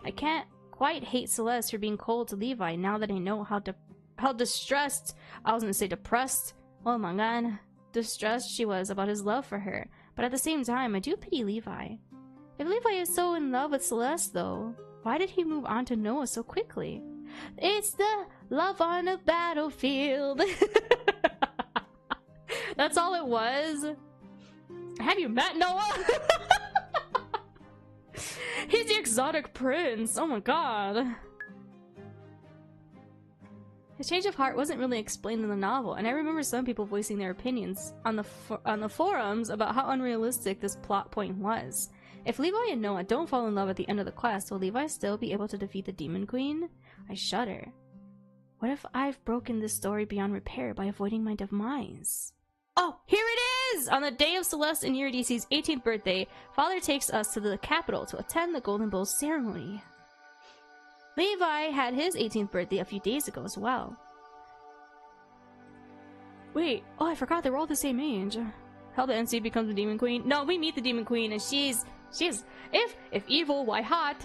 I can't quite hate Celeste for being cold to Levi now that I know how distressed— I was gonna say depressed— oh my god, distressed she was about his love for her. But at the same time, I do pity Levi. If Levi is so in love with Celeste though, why did he move on to Noah so quickly? It's the love on a battlefield. That's all it was. Have you met Noah? He's the exotic prince. Oh my god. His change of heart wasn't really explained in the novel, and I remember some people voicing their opinions on the forums about how unrealistic this plot point was. If Levi and Noah don't fall in love at the end of the quest, will Levi still be able to defeat the Demon Queen? I shudder. What if I've broken this story beyond repair by avoiding my demise? Oh, here it is! On the day of Celeste and Eurydice's 18th birthday, Father takes us to the capital to attend the Golden Bowl ceremony. Levi had his 18th birthday a few days ago as well. Wait, oh, I forgot they were all the same age. How the NC becomes the Demon Queen? No, we meet the Demon Queen and she's if evil, why hot?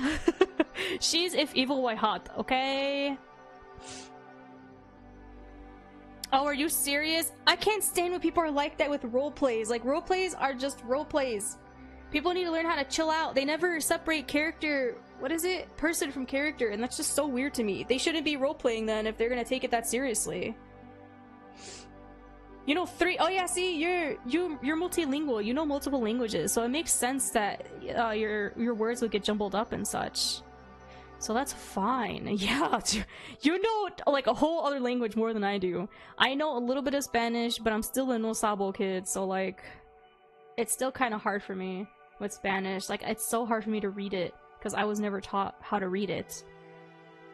She's if evil, why hot, okay? Oh, are you serious? I can't stand when people are like that with roleplays. Like, roleplays are just roleplays. People need to learn how to chill out. They never separate character, what is it? Person from character, and that's just so weird to me. They shouldn't be roleplaying then if they're gonna take it that seriously. You know, oh yeah, see, you're multilingual. You know multiple languages, so it makes sense that your words would get jumbled up and such. So that's fine. Yeah, you know like a whole other language more than I do. I know a little bit of Spanish, but I'm still a no sabo kid, so like, it's still kind of hard for me with Spanish. Like, it's so hard for me to read it because I was never taught how to read it.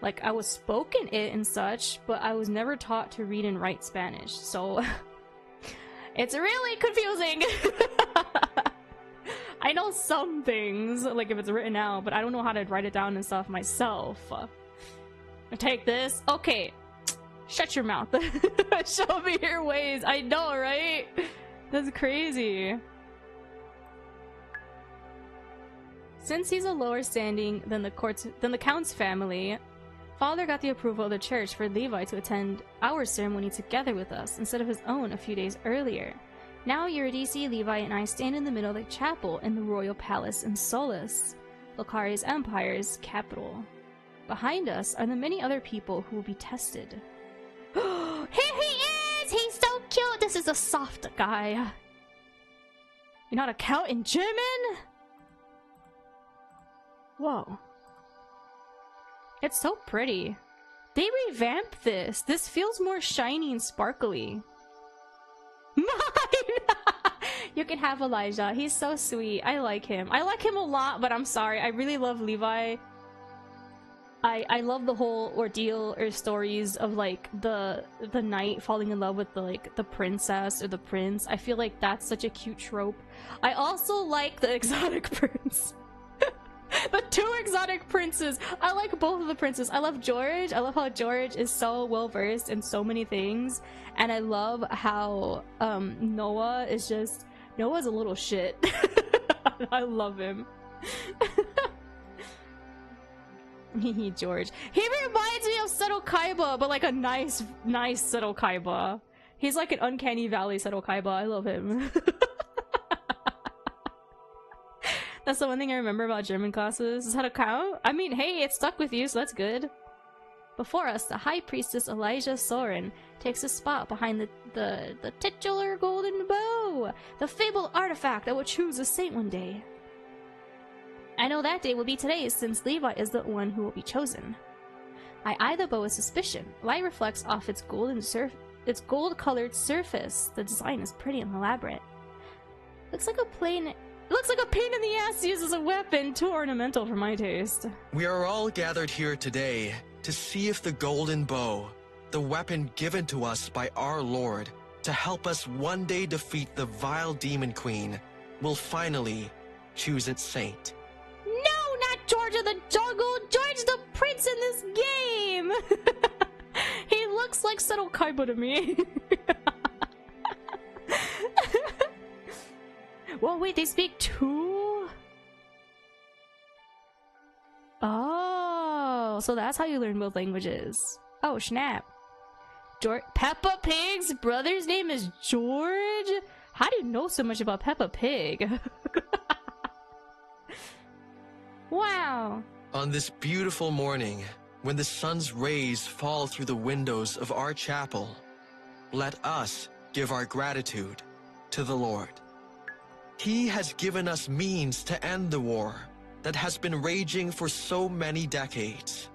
Like, I was spoken it and such, but I was never taught to read and write Spanish, so it's really confusing. I know some things, like if it's written out, but I don't know how to write it down and stuff myself. Take this. Okay. Shut your mouth. Show me your ways. I know, right? That's crazy. Since he's a lower standing than the Count's family, Father got the approval of the church for Levi to attend our ceremony together with us instead of his own a few days earlier. Now Eurydice, Levi, and I stand in the middle of the chapel in the royal palace in Solus, Lucari's empire's capital. Behind us are the many other people who will be tested. Here he is! He's so cute! This is a soft guy. You're not a count in German? Whoa. It's so pretty. They revamped this. This feels more shiny and sparkly. Mine! You can have Elijah. He's so sweet. I like him. I like him a lot, but I'm sorry. I really love Levi. I love the whole ordeal or stories of like the knight falling in love with the princess or the prince. I feel like that's such a cute trope. I also like the exotic prince. The two exotic princes. I like both of the princes. I love George. I love how George is so well versed in so many things, and I love how Noah is just Noah's a little shit. I love him. George. He reminds me of Seto Kaiba, but like a nice Seto Kaiba. He's like an uncanny valley Seto Kaiba. I love him. That's the one thing I remember about German classes, is how to count. I mean, hey, it stuck with you, so that's good. Before us, the High Priestess Elijah Soren takes a spot behind the titular golden bow, the fabled artifact that will choose a saint one day. I know that day will be today, since Levi is the one who will be chosen. I eye the bow with suspicion. Light reflects off its gold-colored surface. The design is pretty and elaborate. Looks like a pain in the ass to use as a weapon, too ornamental for my taste. We are all gathered here today to see if the golden bow, the weapon given to us by our Lord to help us one day defeat the vile Demon Queen, will finally choose its saint. No, not George of the Jungle! George the Prince in this game! He looks like Seto Kaiba to me. Well, wait, they speak two? Oh, so that's how you learn both languages. Oh, snap. Peppa Pig's brother's name is George? How do you know so much about Peppa Pig? Wow. On this beautiful morning, when the sun's rays fall through the windows of our chapel, let us give our gratitude to the Lord. He has given us means to end the war that has been raging for so many decades.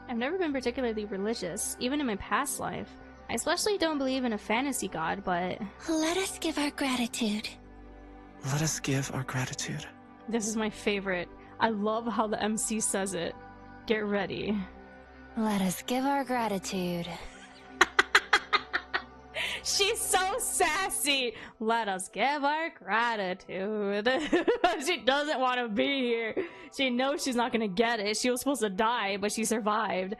I've never been particularly religious, even in my past life. I especially don't believe in a fantasy god, but... Let us give our gratitude. Let us give our gratitude. This is my favorite. I love how the MC says it. Get ready. Let us give our gratitude. She's so sassy. Let us give our gratitude. She doesn't want to be here. She knows she's not gonna get it. She was supposed to die, but she survived.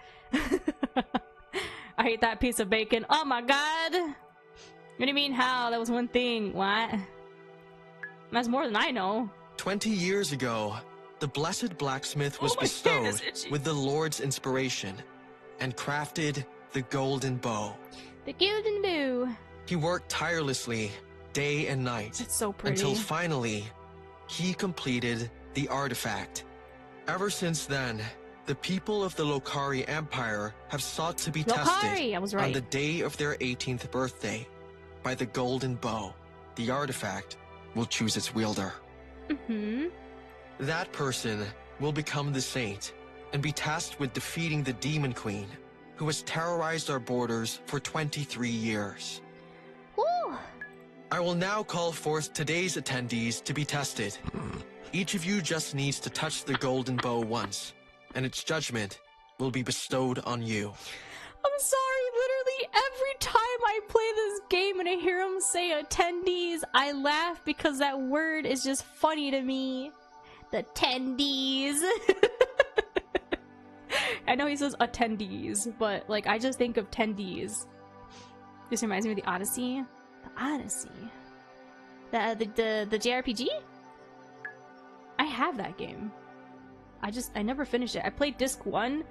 I hate that piece of bacon. Oh my god. What do you mean how? That was one thing. What? That's more than I know. 20 years ago, the blessed blacksmith was bestowed with the Lord's inspiration and crafted the golden bow. The golden bow. He worked tirelessly, day and night, It's so pretty. until finally, he completed the artifact. Ever since then, the people of the Lokari Empire have sought to be tested I was right. on the day of their 18th birthday by the golden bow. The artifact will choose its wielder. Mm-hmm. That person will become the saint and be tasked with defeating the Demon Queen, who has terrorized our borders for 23 years. Woo! I will now call forth today's attendees to be tested. Each of you just needs to touch the golden bow once, and its judgment will be bestowed on you. I'm sorry, literally every time I play this game and I hear him say attendees, I laugh because that word is just funny to me. The attendees. I know he says attendees, but like I just think of tendies. This reminds me of the Odyssey. The Odyssey. The JRPG? I have that game. I never finished it. I played disc 1,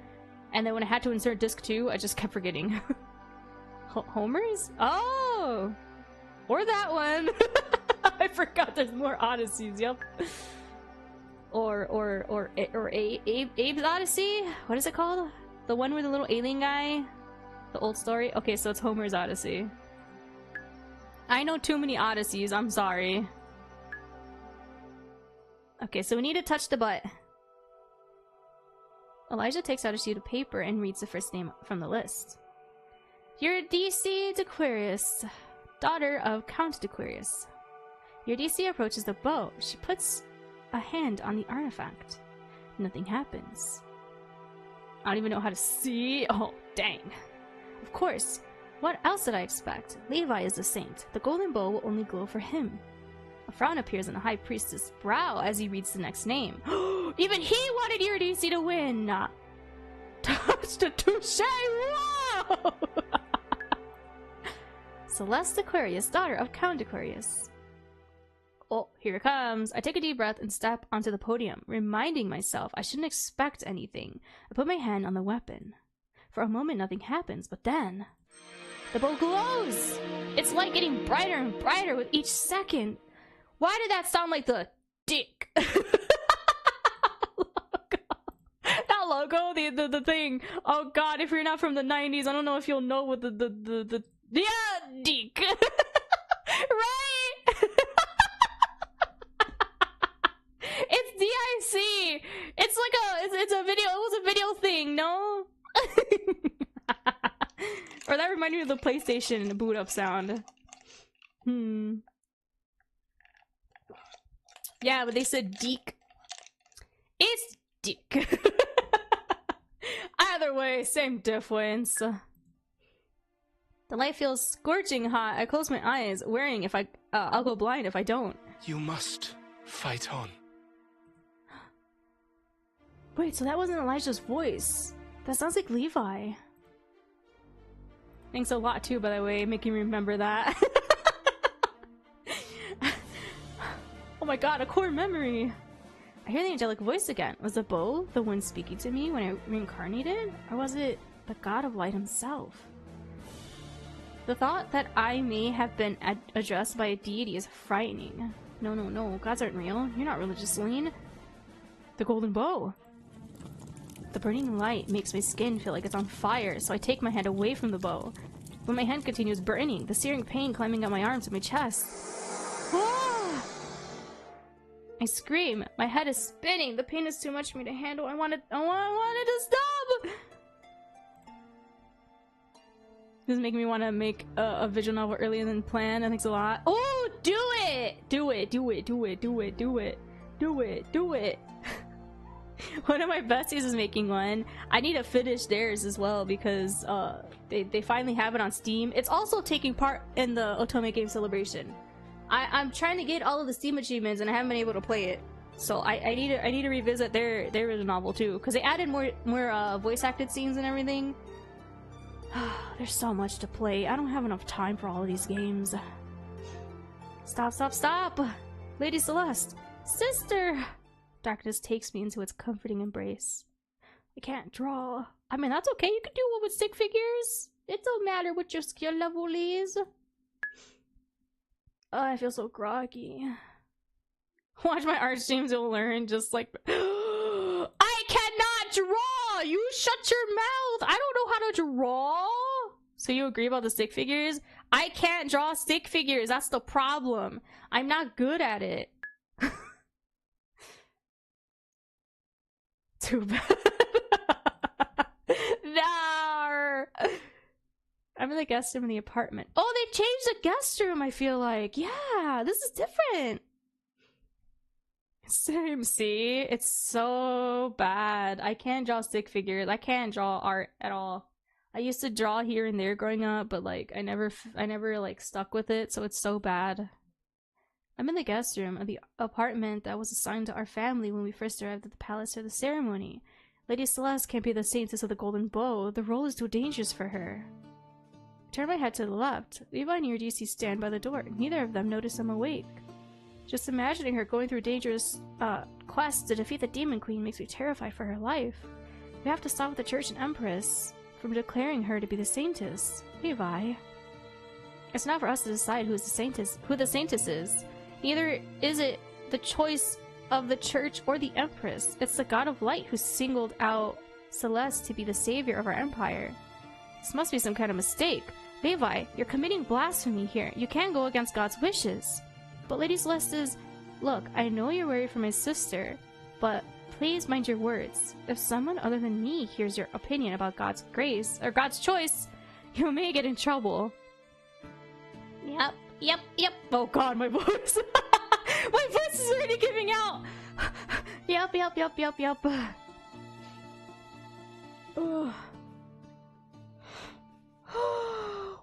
and then when I had to insert disc 2, I just kept forgetting. Homers? Oh! Or that one! I forgot there's more Odysseys, yep. Or Abe's Odyssey? What is it called? The one with the little alien guy? The old story? Okay, so it's Homer's Odyssey. I know too many Odysseys, I'm sorry. Okay, so we need to touch the butt. Elijah takes out a sheet of paper and reads the first name from the list. Eurydice d'Aquarius, daughter of Count d'Aquarius. Eurydice approaches the bow. She puts a hand on the artifact. Nothing happens. I don't even know how to see. Oh, dang. Of course. What else did I expect? Levi is the saint. The golden bow will only glow for him. A frown appears on the high priestess' brow as he reads the next name. Even he wanted Eurydice to win! Touch the touche! Whoa! Celeste Aquarius, daughter of Count Aquarius. Oh, here it comes. I take a deep breath and step onto the podium, reminding myself I shouldn't expect anything. I put my hand on the weapon. For a moment, nothing happens, but then... the bow glows! It's like getting brighter and brighter with each second. Why did that sound like the dick? Not logo, the thing. Oh god, if you're not from the 90s, I don't know if you'll know what the yeah, dick. Right? It's DIC. It's like it's a video. It was a video thing, no? Or that reminded me of the PlayStation boot up sound. Yeah, but they said deek. It's dick. Either way, same difference. The light feels scorching hot. I close my eyes, worrying if I'll go blind if I don't. You must fight on. Wait, so that wasn't Elijah's voice. That sounds like Levi. Thanks a lot too, by the way, making me remember that. Oh my god, a core memory! I hear the angelic voice again. Was the bow the one speaking to me when I reincarnated? Or was it the god of light himself? The thought that I may have been addressed by a deity is frightening. No, gods aren't real. You're not religious, Celine. The golden bow. The burning light makes my skin feel like it's on fire, so I take my hand away from the bow. But my hand continues burning, the searing pain climbing up my arms and my chest. I scream. My head is spinning. The pain is too much for me to handle. I want it to stop! This is making me want to make a visual novel earlier than planned. Thanks a lot. Oh, do it! Do it, do it, do it, do it, do it. Do it, do it. One of my besties is making one. I need to finish theirs as well because they finally have it on Steam. It's also taking part in the Otome game celebration. I'm trying to get all of the Steam achievements and I haven't been able to play it. So I need to revisit their visual novel too because they added more voice acted scenes and everything. There's so much to play. I don't have enough time for all of these games. Stop, stop, stop! Lady Celeste! Sister! Darkness takes me into its comforting embrace. I can't draw. I mean, that's okay. You can do one with stick figures. It don't matter what your skill level is. Oh, I feel so groggy. Watch my art streams, you'll learn just like... I cannot draw! You shut your mouth! I don't know how to draw! So you agree about the stick figures? I can't draw stick figures, that's the problem. I'm not good at it. Too bad. No! I'm in the guest room in the apartment. Oh, they changed the guest room, I feel like. Yeah, this is different. Same, see? It's so bad. I can't draw stick figures. I can't draw art at all. I used to draw here and there growing up, but like I never like stuck with it, so it's so bad. I'm in the guest room of the apartment that was assigned to our family when we first arrived at the palace for the ceremony. Lady Celeste can't be the Saintess of the Golden Bow. The role is too dangerous for her. I turn my head to the left. Levi and Eurydice stand by the door. Neither of them notice I'm awake. Just imagining her going through dangerous quests to defeat the Demon Queen makes me terrified for her life. We have to stop the Church and Empress from declaring her to be the Saintess. Levi. It's not for us to decide who the Saintess is. Neither is it the choice of the Church or the Empress. It's the God of Light who singled out Celeste to be the savior of our empire. This must be some kind of mistake. Levi, you're committing blasphemy here. You can't go against God's wishes. But Lady Celeste is... Look, I know you're worried for my sister, but please mind your words. If someone other than me hears your opinion about God's grace, or God's choice, you may get in trouble. Yep. Oh god, my voice. My voice is already giving out. Yep.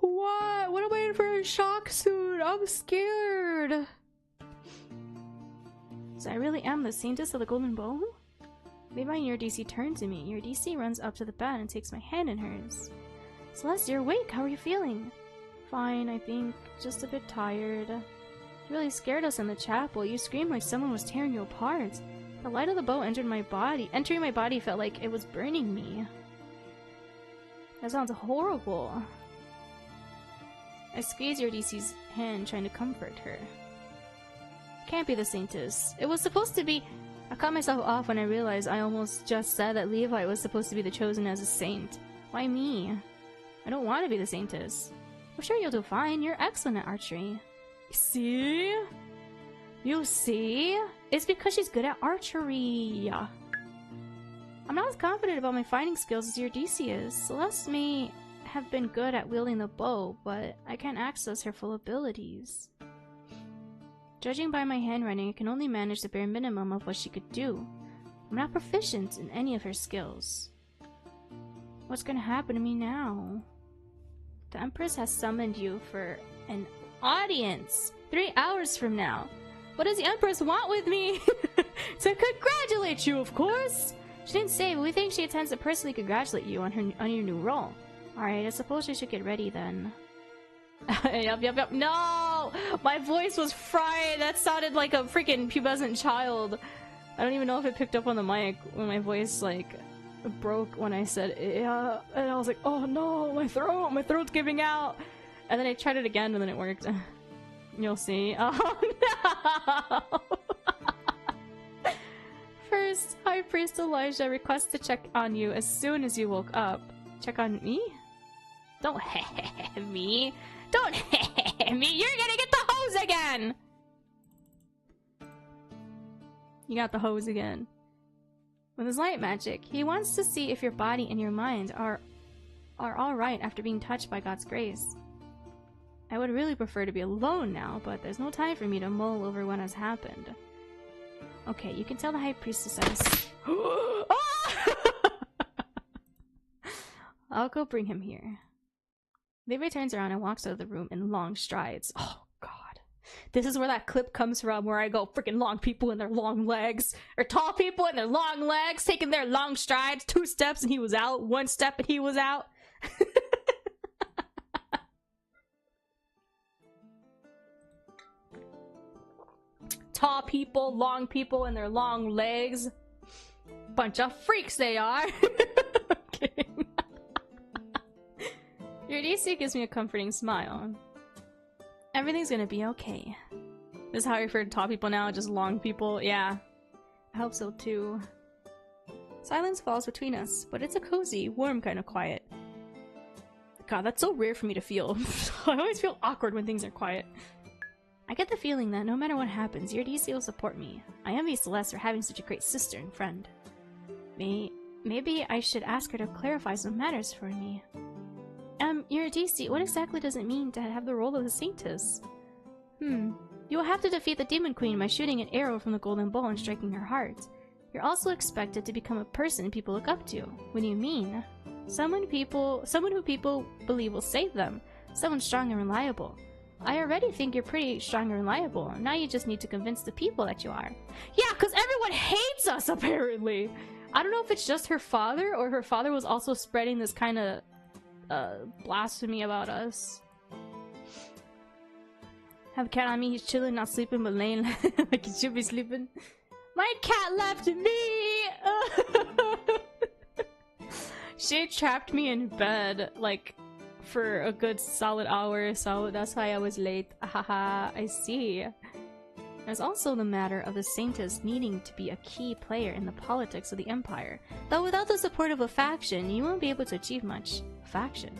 What? What am I in for a shock soon? I'm scared. So I really am the Saintess of the Golden Bow? Levi and Eurydice turn to me. Eurydice runs up to the bed and takes my hand in hers. Celeste, you're awake. How are you feeling? Fine, I think. Just a bit tired. You really scared us in the chapel. You screamed like someone was tearing you apart. The light of the bow entered my body. Entering my body felt like it was burning me. That sounds horrible. I squeeze Eurydice's hand, trying to comfort her. Can't be the Saintess. It was supposed to be... I cut myself off when I realized I almost just said that Levi was supposed to be the chosen as a saint. Why me? I don't want to be the Saintess. I'm sure you'll do fine. You're excellent at archery. See? You see? It's because she's good at archery. I'm not as confident about my fighting skills as Eurydice is. Celeste may have been good at wielding the bow, but I can't access her full abilities. Judging by my handwriting, I can only manage the bare minimum of what she could do. I'm not proficient in any of her skills. What's gonna happen to me now? The Empress has summoned you for an audience 3 hours from now. What does the Empress want with me? To congratulate you, of course! She didn't say, but we think she intends to personally congratulate you on your new role. Alright, I suppose I should get ready then. Yup. No! My voice was fried! That sounded like a freaking pubescent child. I don't even know if it picked up on the mic when my voice, like, broke when I said, yeah. And I was like, oh no, my throat's giving out! And then I tried it again and then it worked. You'll see. Oh no! First, High Priest Elijah requests to check on you as soon as you woke up. Check on me? Don't me. Don't me. You're gonna get the hose again! You got the hose again. With his light magic, he wants to see if your body and your mind are alright after being touched by God's grace. I would really prefer to be alone now, but there's no time for me to mull over what has happened. Okay, you can tell the High Priestess I'll go bring him here. Levi turns around and walks out of the room in long strides. Oh god. This is where that clip comes from, where I go freaking long people and their long legs. Or tall people and their long legs, taking their long strides. 2 steps and he was out. 1 step and he was out. Tall people, long people, and their long legs. Bunch of freaks they are. Okay. Your DC gives me a comforting smile. Everything's gonna be okay. This is how I refer to tall people now, just long people. Yeah. I hope so too. Silence falls between us, but it's a cozy, warm kind of quiet. God, that's so rare for me to feel. I always feel awkward when things are quiet. I get the feeling that no matter what happens, your DC will support me. I envy Celeste for having such a great sister and friend. Maybe I should ask her to clarify some matters for me. Your DC, what exactly does it mean to have the role of the Saintess? You will have to defeat the Demon Queen by shooting an arrow from the golden bowl and striking her heart. You're also expected to become a person people look up to. What do you mean? Someone who people believe will save them. Someone strong and reliable. I already think you're pretty strong and reliable. Now you just need to convince the people that you are. Yeah, because everyone hates us, apparently! I don't know if it's just her father, or her father was also spreading this kind of blasphemy about us. Have a cat on me, he's chilling, not sleeping, but laying like he should be sleeping. My cat left me! She trapped me in bed, like, for a good solid hour, so that's why I was late. Haha, I see. There's also the matter of the Saintess needing to be a key player in the politics of the Empire. Though without the support of a faction, you won't be able to achieve much. Faction?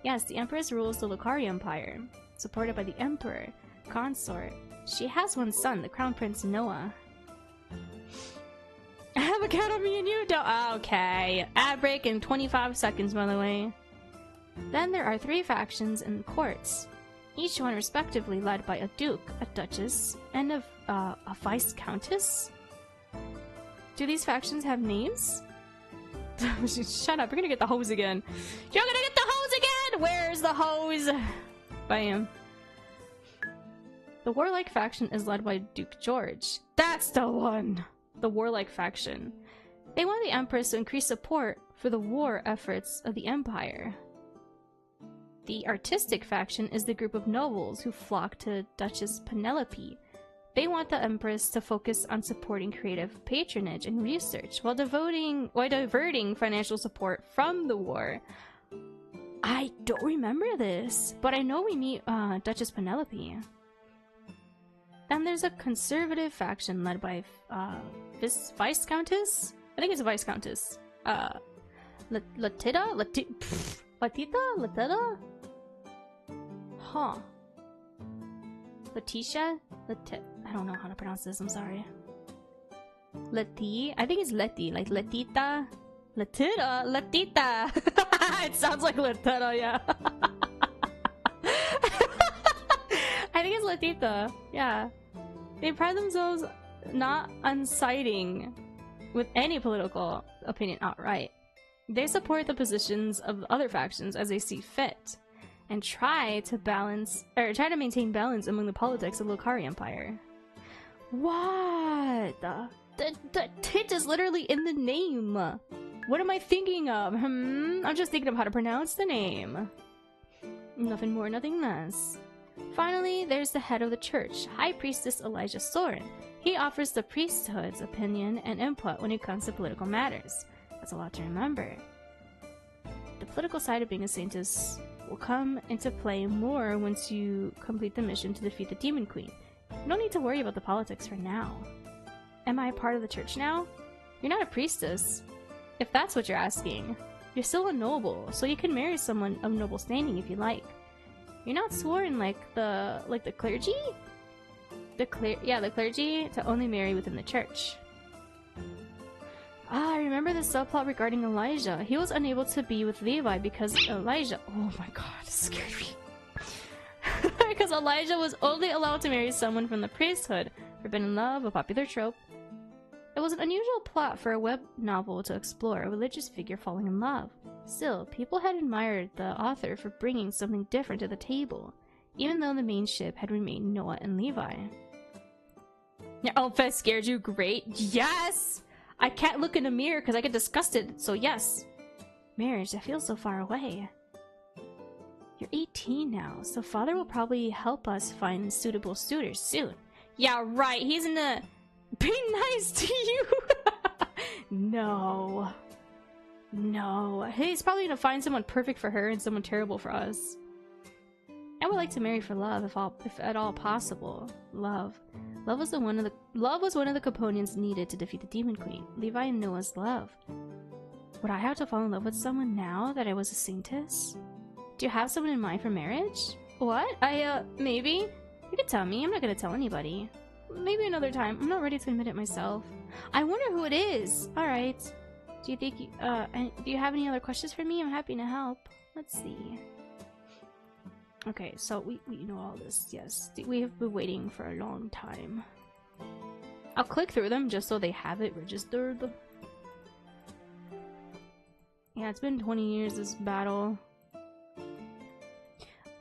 Yes, the Empress rules the Lucari Empire, supported by the Emperor, Consort. She has one son, the Crown Prince Noah. I have a cat on me and you don't- Okay. Ad break in 25 seconds, by the way. Then there are 3 factions in courts, each one respectively led by a duke, a duchess, and a vice-countess? Do these factions have names? Shut up, we're gonna get the hose again. You're gonna get the hose again! Where's the hose? Bam. The warlike faction is led by Duke George. That's the one! The warlike faction. They want the Empress to increase support for the war efforts of the Empire. The artistic faction is the group of nobles who flock to Duchess Penelope. They want the Empress to focus on supporting creative patronage and research while diverting financial support from the war. I don't remember this, but I know we meet Duchess Penelope. Then there's a conservative faction led by Vice-Countess? I think it's a Vice-Countess. Latita? Huh. Letitia? I don't know how to pronounce this, I'm sorry. I think it's Leti, like Letita. Letita! It sounds like Letita, yeah. I think it's Letita, yeah. They pride themselves not on siding with any political opinion outright. They support the positions of other factions as they see fit, and try to maintain balance among the politics of the Lucari Empire. What? The tit is literally in the name. What am I thinking of? I'm just thinking of how to pronounce the name. Nothing more, nothing less. Finally, there's the head of the church, High Priestess Elijah Soren. He offers the priesthood's opinion and input when it comes to political matters. That's a lot to remember. The political side of being a Saintess will come into play more once you complete the mission to defeat the Demon Queen. You don't need to worry about the politics for now. Am I a part of the church now? You're not a priestess, if that's what you're asking. You're still a noble, so you can marry someone of noble standing if you like. You're not sworn like the clergy? The clergy to only marry within the church. Ah, I remember the subplot regarding Elijah. He was unable to be with Levi because Elijah... Oh my god, this scared me. Because Elijah was only allowed to marry someone from the priesthood. Forbidden love, a popular trope. It was an unusual plot for a web novel to explore a religious figure falling in love. Still, people had admired the author for bringing something different to the table, even though the main ship had remained Noah and Levi. Your outfit scared you? Great. Yes! I can't look in a mirror because I get disgusted, so yes. Marriage, that feels so far away. You're 18 now, so father will probably help us find suitable suitors soon. Yeah, right, he's in the... Be nice to you! No. No. He's probably gonna find someone perfect for her and someone terrible for us. I would like to marry for love, if at all possible. Love. Love was one of the components needed to defeat the Demon Queen. Levi and Noah's love. Would I have to fall in love with someone now that I was a Saintess? Do you have someone in mind for marriage? What? Maybe? You could tell me. I'm not gonna tell anybody. Maybe another time. I'm not ready to admit it myself. I wonder who it is. Alright. Do you think do you have any other questions for me? I'm happy to help. Let's see. Okay, so we know all this, yes. We have been waiting for a long time. I'll click through them just so they have it registered. Yeah, it's been 20 years, this battle.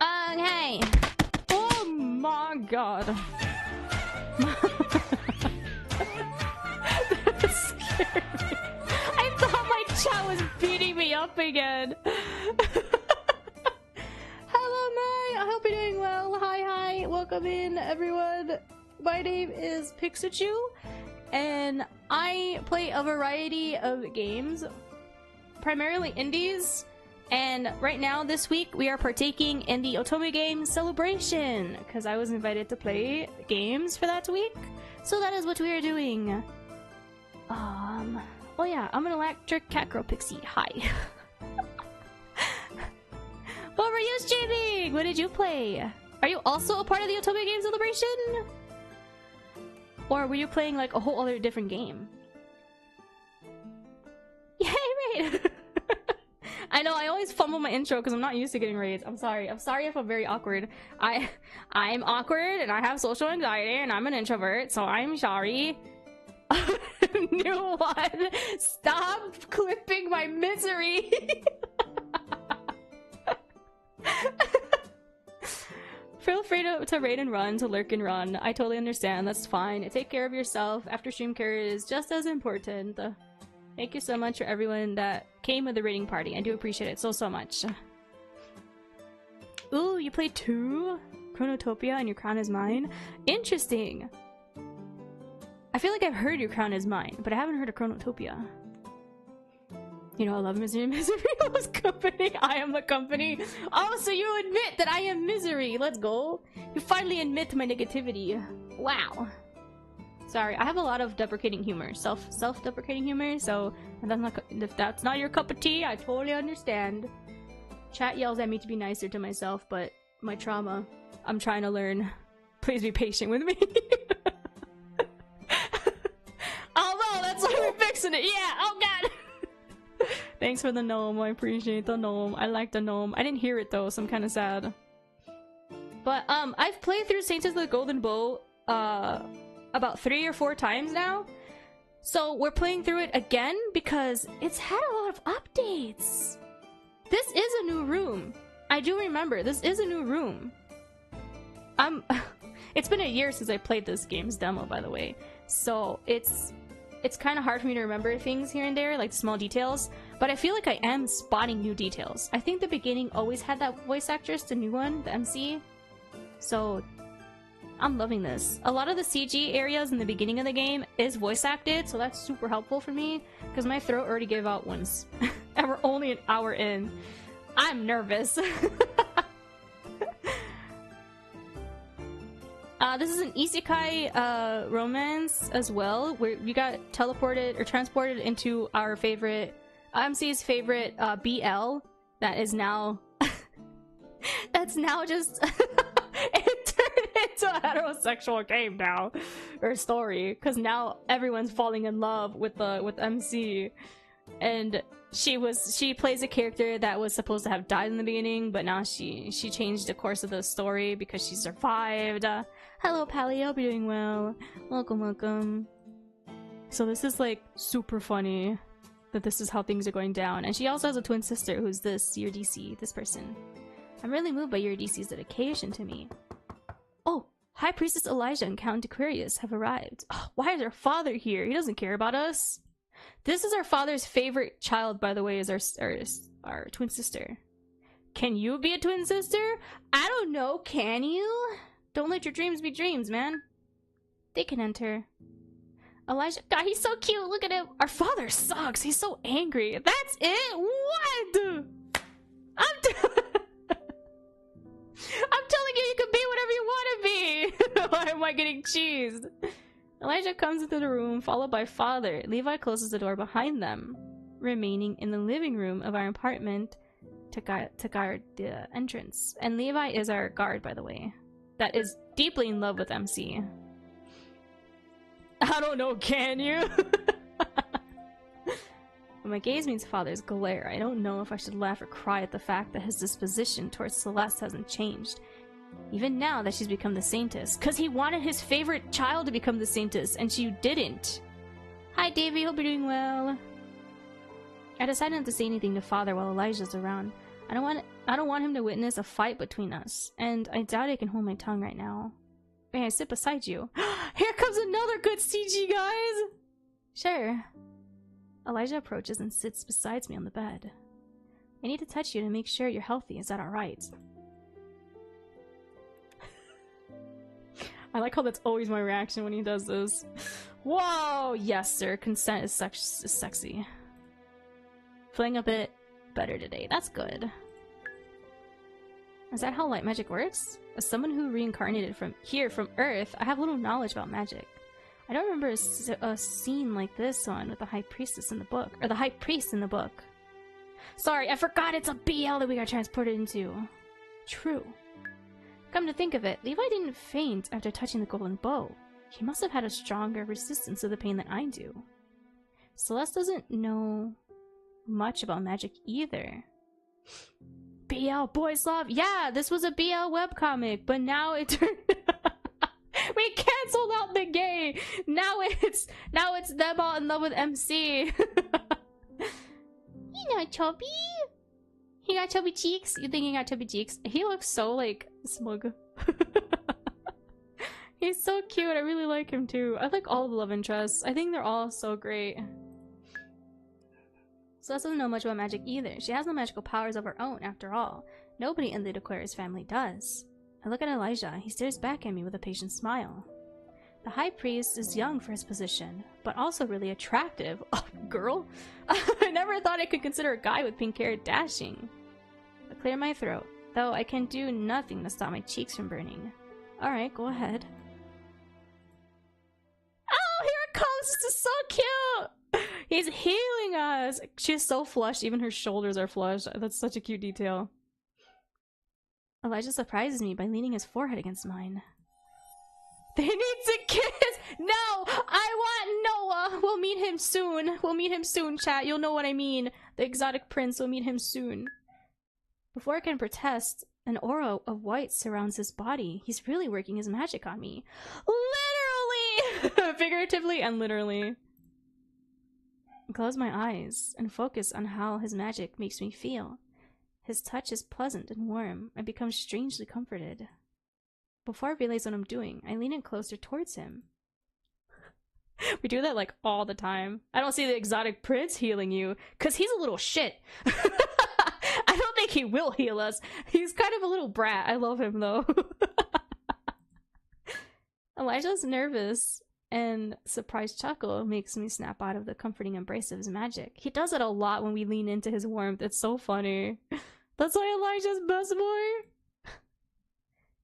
Okay! Oh my god! That scared me. I thought my chat was beating me up again. Hello, Mai. I hope you're doing well. Hi. Welcome in, everyone. My name is Pikachu, and I play a variety of games, primarily indies. And right now, this week, we are partaking in the Otome game Celebration, because I was invited to play games for that week. So that is what we are doing. Oh yeah, I'm an electric cat girl pixie. Hi. What were you streaming? What did you play? Are you also a part of the Otome game Celebration? Or were you playing like a whole other different game? Yay, right! I know, I always fumble my intro because I'm not used to getting raids. I'm sorry if I'm very awkward. I'm awkward and I have social anxiety and I'm an introvert, so I'm sorry. New one! Stop clipping my misery! Feel free to raid and run, to lurk and run. I totally understand, that's fine. Take care of yourself. After stream care is just as important. Thank you so much for everyone that came with the raiding party. I do appreciate it so much. Ooh, you played 2? Chronotopia and Your Crown Is Mine? Interesting! I feel like I've heard Your Crown Is Mine, but I haven't heard of Chronotopia. You know, I love misery. Misery loves company. I am the company. Oh, so you admit that I am misery. Let's go. You finally admit my negativity. Wow. Sorry, I have a lot of deprecating humor, self-deprecating humor, so if that's not your cup of tea, I totally understand. Chat yells at me to be nicer to myself, but my trauma, I'm trying to learn. Please be patient with me. Oh no, that's why we're fixing it, yeah, oh god! Thanks for the gnome, I appreciate the gnome, I like the gnome. I didn't hear it though, so I'm kinda sad. But, I've played through Saintess the Golden Bow, about 3 or 4 times now. So we're playing through it again because it's had a lot of updates. This is a new room. I do remember, this is a new room. It's been a year since I played this game's demo, by the way. So it's kind of hard for me to remember things here and there, like small details. But I feel like I am spotting new details. I think the beginning always had that voice actress, the new one, the MC. So I'm loving this. A lot of the CG areas in the beginning of the game is voice acted, so that's super helpful for me, because my throat already gave out once. And we're only an hour in. I'm nervous. This is an isekai romance as well, where we got teleported or transported into our favorite, MC's favorite BL, that is now... that's now just... it turned into a heterosexual game now, or story, because now everyone's falling in love with MC, and she plays a character that was supposed to have died in the beginning, but now she changed the course of the story because she survived. Hello, Pally, I hope you're doing well. Welcome, welcome. So this is like super funny that this is how things are going down, and she also has a twin sister who's this Eurydice, this person. I'm really moved by Eurydice's dedication to me. Oh, High Priestess Elijah and Count Aquarius have arrived. Oh, why is our father here? He doesn't care about us. This is our father's favorite child, by the way, is our twin sister. Can you be a twin sister? I don't know, can you? Don't let your dreams be dreams, man. They can enter. Elijah, God, he's so cute, look at him. Our father sucks, he's so angry. That's it? What? I'm telling you, you can be whatever you want to be! Why am I getting cheesed? Elijah comes into the room, followed by father. Levi closes the door behind them, remaining in the living room of our apartment to guard the entrance. And Levi is our guard, by the way, that is deeply in love with MC. I don't know, can you? When my gaze meets father's glare, I don't know if I should laugh or cry at the fact that his disposition towards Celeste hasn't changed. Even now that she's become the Saintess. Cause he wanted his favorite child to become the Saintess, and she didn't. Hi Davey, hope you're doing well. I decided not to say anything to father while Elijah's around. I don't want him to witness a fight between us, and I doubt I can hold my tongue right now. May I sit beside you? Here comes another good CG, guys! Sure. Elijah approaches and sits beside me on the bed. I need to touch you to make sure you're healthy. Is that alright? I like how that's always my reaction when he does this. Whoa! Yes, sir. Consent is sexy. Feeling a bit better today. That's good. Is that how light magic works? As someone who reincarnated from Earth, I have little knowledge about magic. I don't remember a scene like this one with the High Priestess in the book. Or the High Priest in the book. Sorry, I forgot it's a BL that we got transported into. True. Come to think of it, Levi didn't faint after touching the golden bow. He must have had a stronger resistance to the pain than I do. Celeste doesn't know much about magic either. BL Boys Love! Yeah, this was a BL webcomic, but now it turned... We canceled out the gay! Now it's them all in love with MC. You know, chubby. He got chubby cheeks? You think he got chubby cheeks? He looks so, like, smug. He's so cute. I really like him, too. I like all of the love interests. I think they're all so great. Celeste doesn't know much about magic either. She has no magical powers of her own, after all. Nobody in the Aquarius family does. I look at Elijah. He stares back at me with a patient smile. The High Priest is young for his position, but also really attractive. Oh, girl? I never thought I could consider a guy with pink hair dashing. I clear my throat, though I can do nothing to stop my cheeks from burning. Alright, go ahead. Oh, here it comes! This is so cute! He's healing us! She's so flushed, even her shoulders are flushed. That's such a cute detail. Elijah surprises me by leaning his forehead against mine. They need to kiss! No! I want Noah! We'll meet him soon. We'll meet him soon, chat. You'll know what I mean. The exotic prince will meet him soon. Before I can protest, an aura of white surrounds his body. He's really working his magic on me. Literally! Figuratively and literally. I close my eyes and focus on how his magic makes me feel. His touch is pleasant and warm. I become strangely comforted. Before I realize what I'm doing, I lean in closer towards him. We do that like all the time. I don't see the exotic prince healing you, cause he's a little shit. I don't think he will heal us. He's kind of a little brat. I love him though. Elijah's nervous and surprised chuckle makes me snap out of the comforting embrace of his magic. He does it a lot when we lean into his warmth. It's so funny. That's why Elijah's best boy.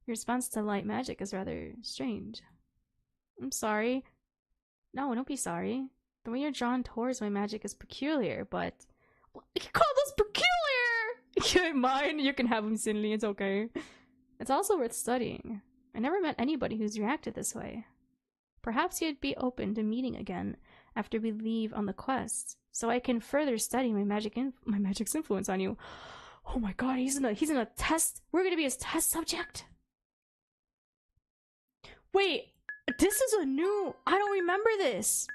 Your response to light magic is rather strange. I'm sorry. No, don't be sorry. The way you're drawn towards my magic is peculiar, but... You call this peculiar! You ain't mine. You can have him, Cindy. It's okay. It's also worth studying. I never met anybody who's reacted this way. Perhaps he'd be open to meeting again after we leave on the quest, so I can further study my magic's influence on you. Oh my god, he's in a test. We're gonna be his test subject. Wait, this is a new. I don't remember this.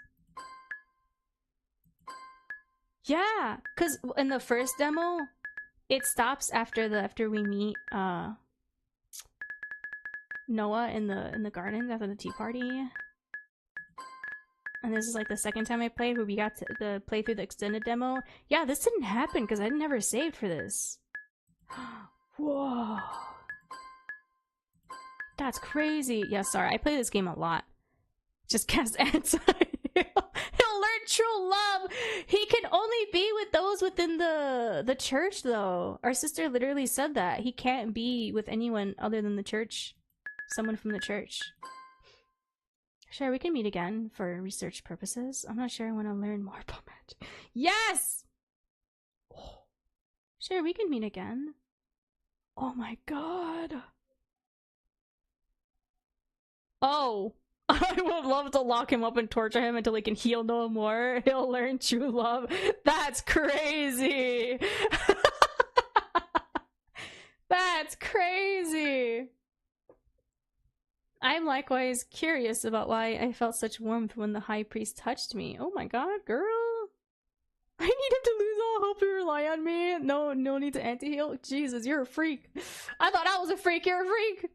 Yeah, cause in the first demo, it stops after we meet Noah in the garden after the tea party. And this is like the second time I played where we got to play through the extended demo. Yeah, this didn't happen because I never saved for this. Whoa. That's crazy. Yeah, sorry. I play this game a lot. Just cast answer. He'll learn true love. He can only be with those within the church, though. Our sister literally said that. He can't be with anyone other than the church. Someone from the church. Sure, we can meet again for research purposes. I'm not sure I want to learn more about magic. Yes! Oh. Sure, we can meet again. Oh my god. Oh. I would love to lock him up and torture him until he can heal no more. He'll learn true love. That's crazy. That's crazy. I'm likewise curious about why I felt such warmth when the high priest touched me. Oh my god, girl. I need him to lose all hope and rely on me. No need to anti-heal. Jesus, you're a freak. I thought I was a freak. You're a freak.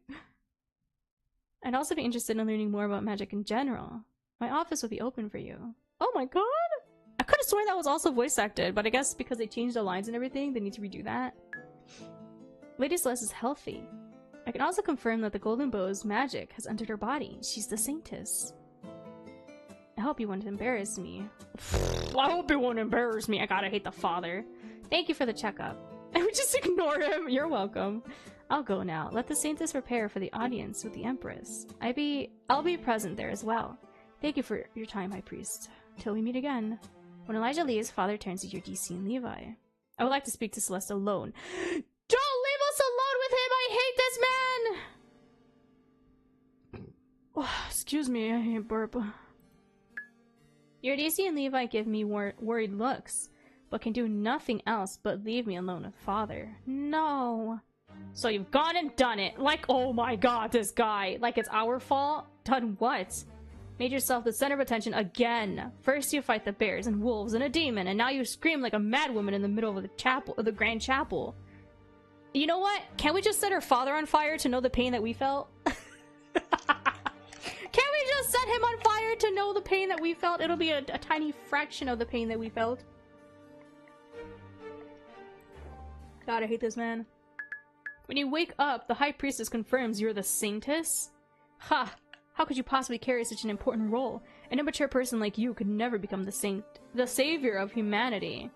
I'd also be interested in learning more about magic in general. My office will be open for you. Oh my god. I could have sworn that was also voice acted, but I guess because they changed the lines and everything, they need to redo that. Lady Celeste is healthy. I can also confirm that the golden bow's magic has entered her body. She's the Saintess. I hope you won't embarrass me. I hope you won't embarrass me. I gotta hate the father. Thank you for the checkup. I would just ignore him. You're welcome. I'll go now. Let the Saintess prepare for the audience with the Empress. I'll be present there as well. Thank you for your time, High Priest. Till we meet again. When Elijah leaves, Father turns to your DC and Levi. I would like to speak to Celeste alone. Don't leave us alone with him! I hate this man! Oh, excuse me, I burp. Your DC and Levi give me worried looks, but can do nothing else but leave me alone with Father. No. So you've gone and done it. Like, oh my god, this guy. Like it's our fault? Done what? Made yourself the center of attention again. First you fight the bears and wolves and a demon, and now you scream like a madwoman in the middle of the chapel, the grand chapel. You know what? Can't we just set her father on fire to know the pain that we felt? Can't we just set him on fire to know the pain that we felt? It'll be a tiny fraction of the pain that we felt. God, I hate this man. When you wake up, the High Priestess confirms you're the Saintess? Ha! How could you possibly carry such an important role? An immature person like you could never become the saint, the savior of humanity.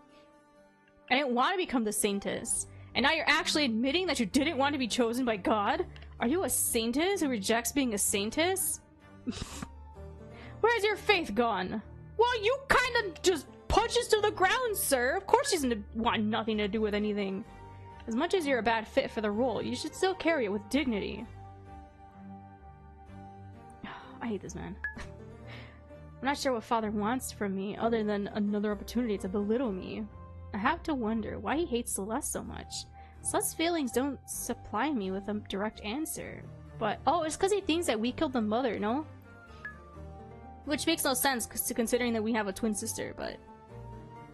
I didn't want to become the Saintess. And now you're actually admitting that you didn't want to be chosen by God? Are you a Saintess who rejects being a Saintess? Where's your faith gone? Well, you kind of just punches to the ground, sir. Of course she doesn't want nothing to do with anything. As much as you're a bad fit for the role, you should still carry it with dignity. I hate this man. I'm not sure what Father wants from me other than another opportunity to belittle me. I have to wonder why he hates Celeste so much. Celeste's feelings don't supply me with a direct answer. But, oh, it's because he thinks that we killed the mother, no? Which makes no sense considering that we have a twin sister, but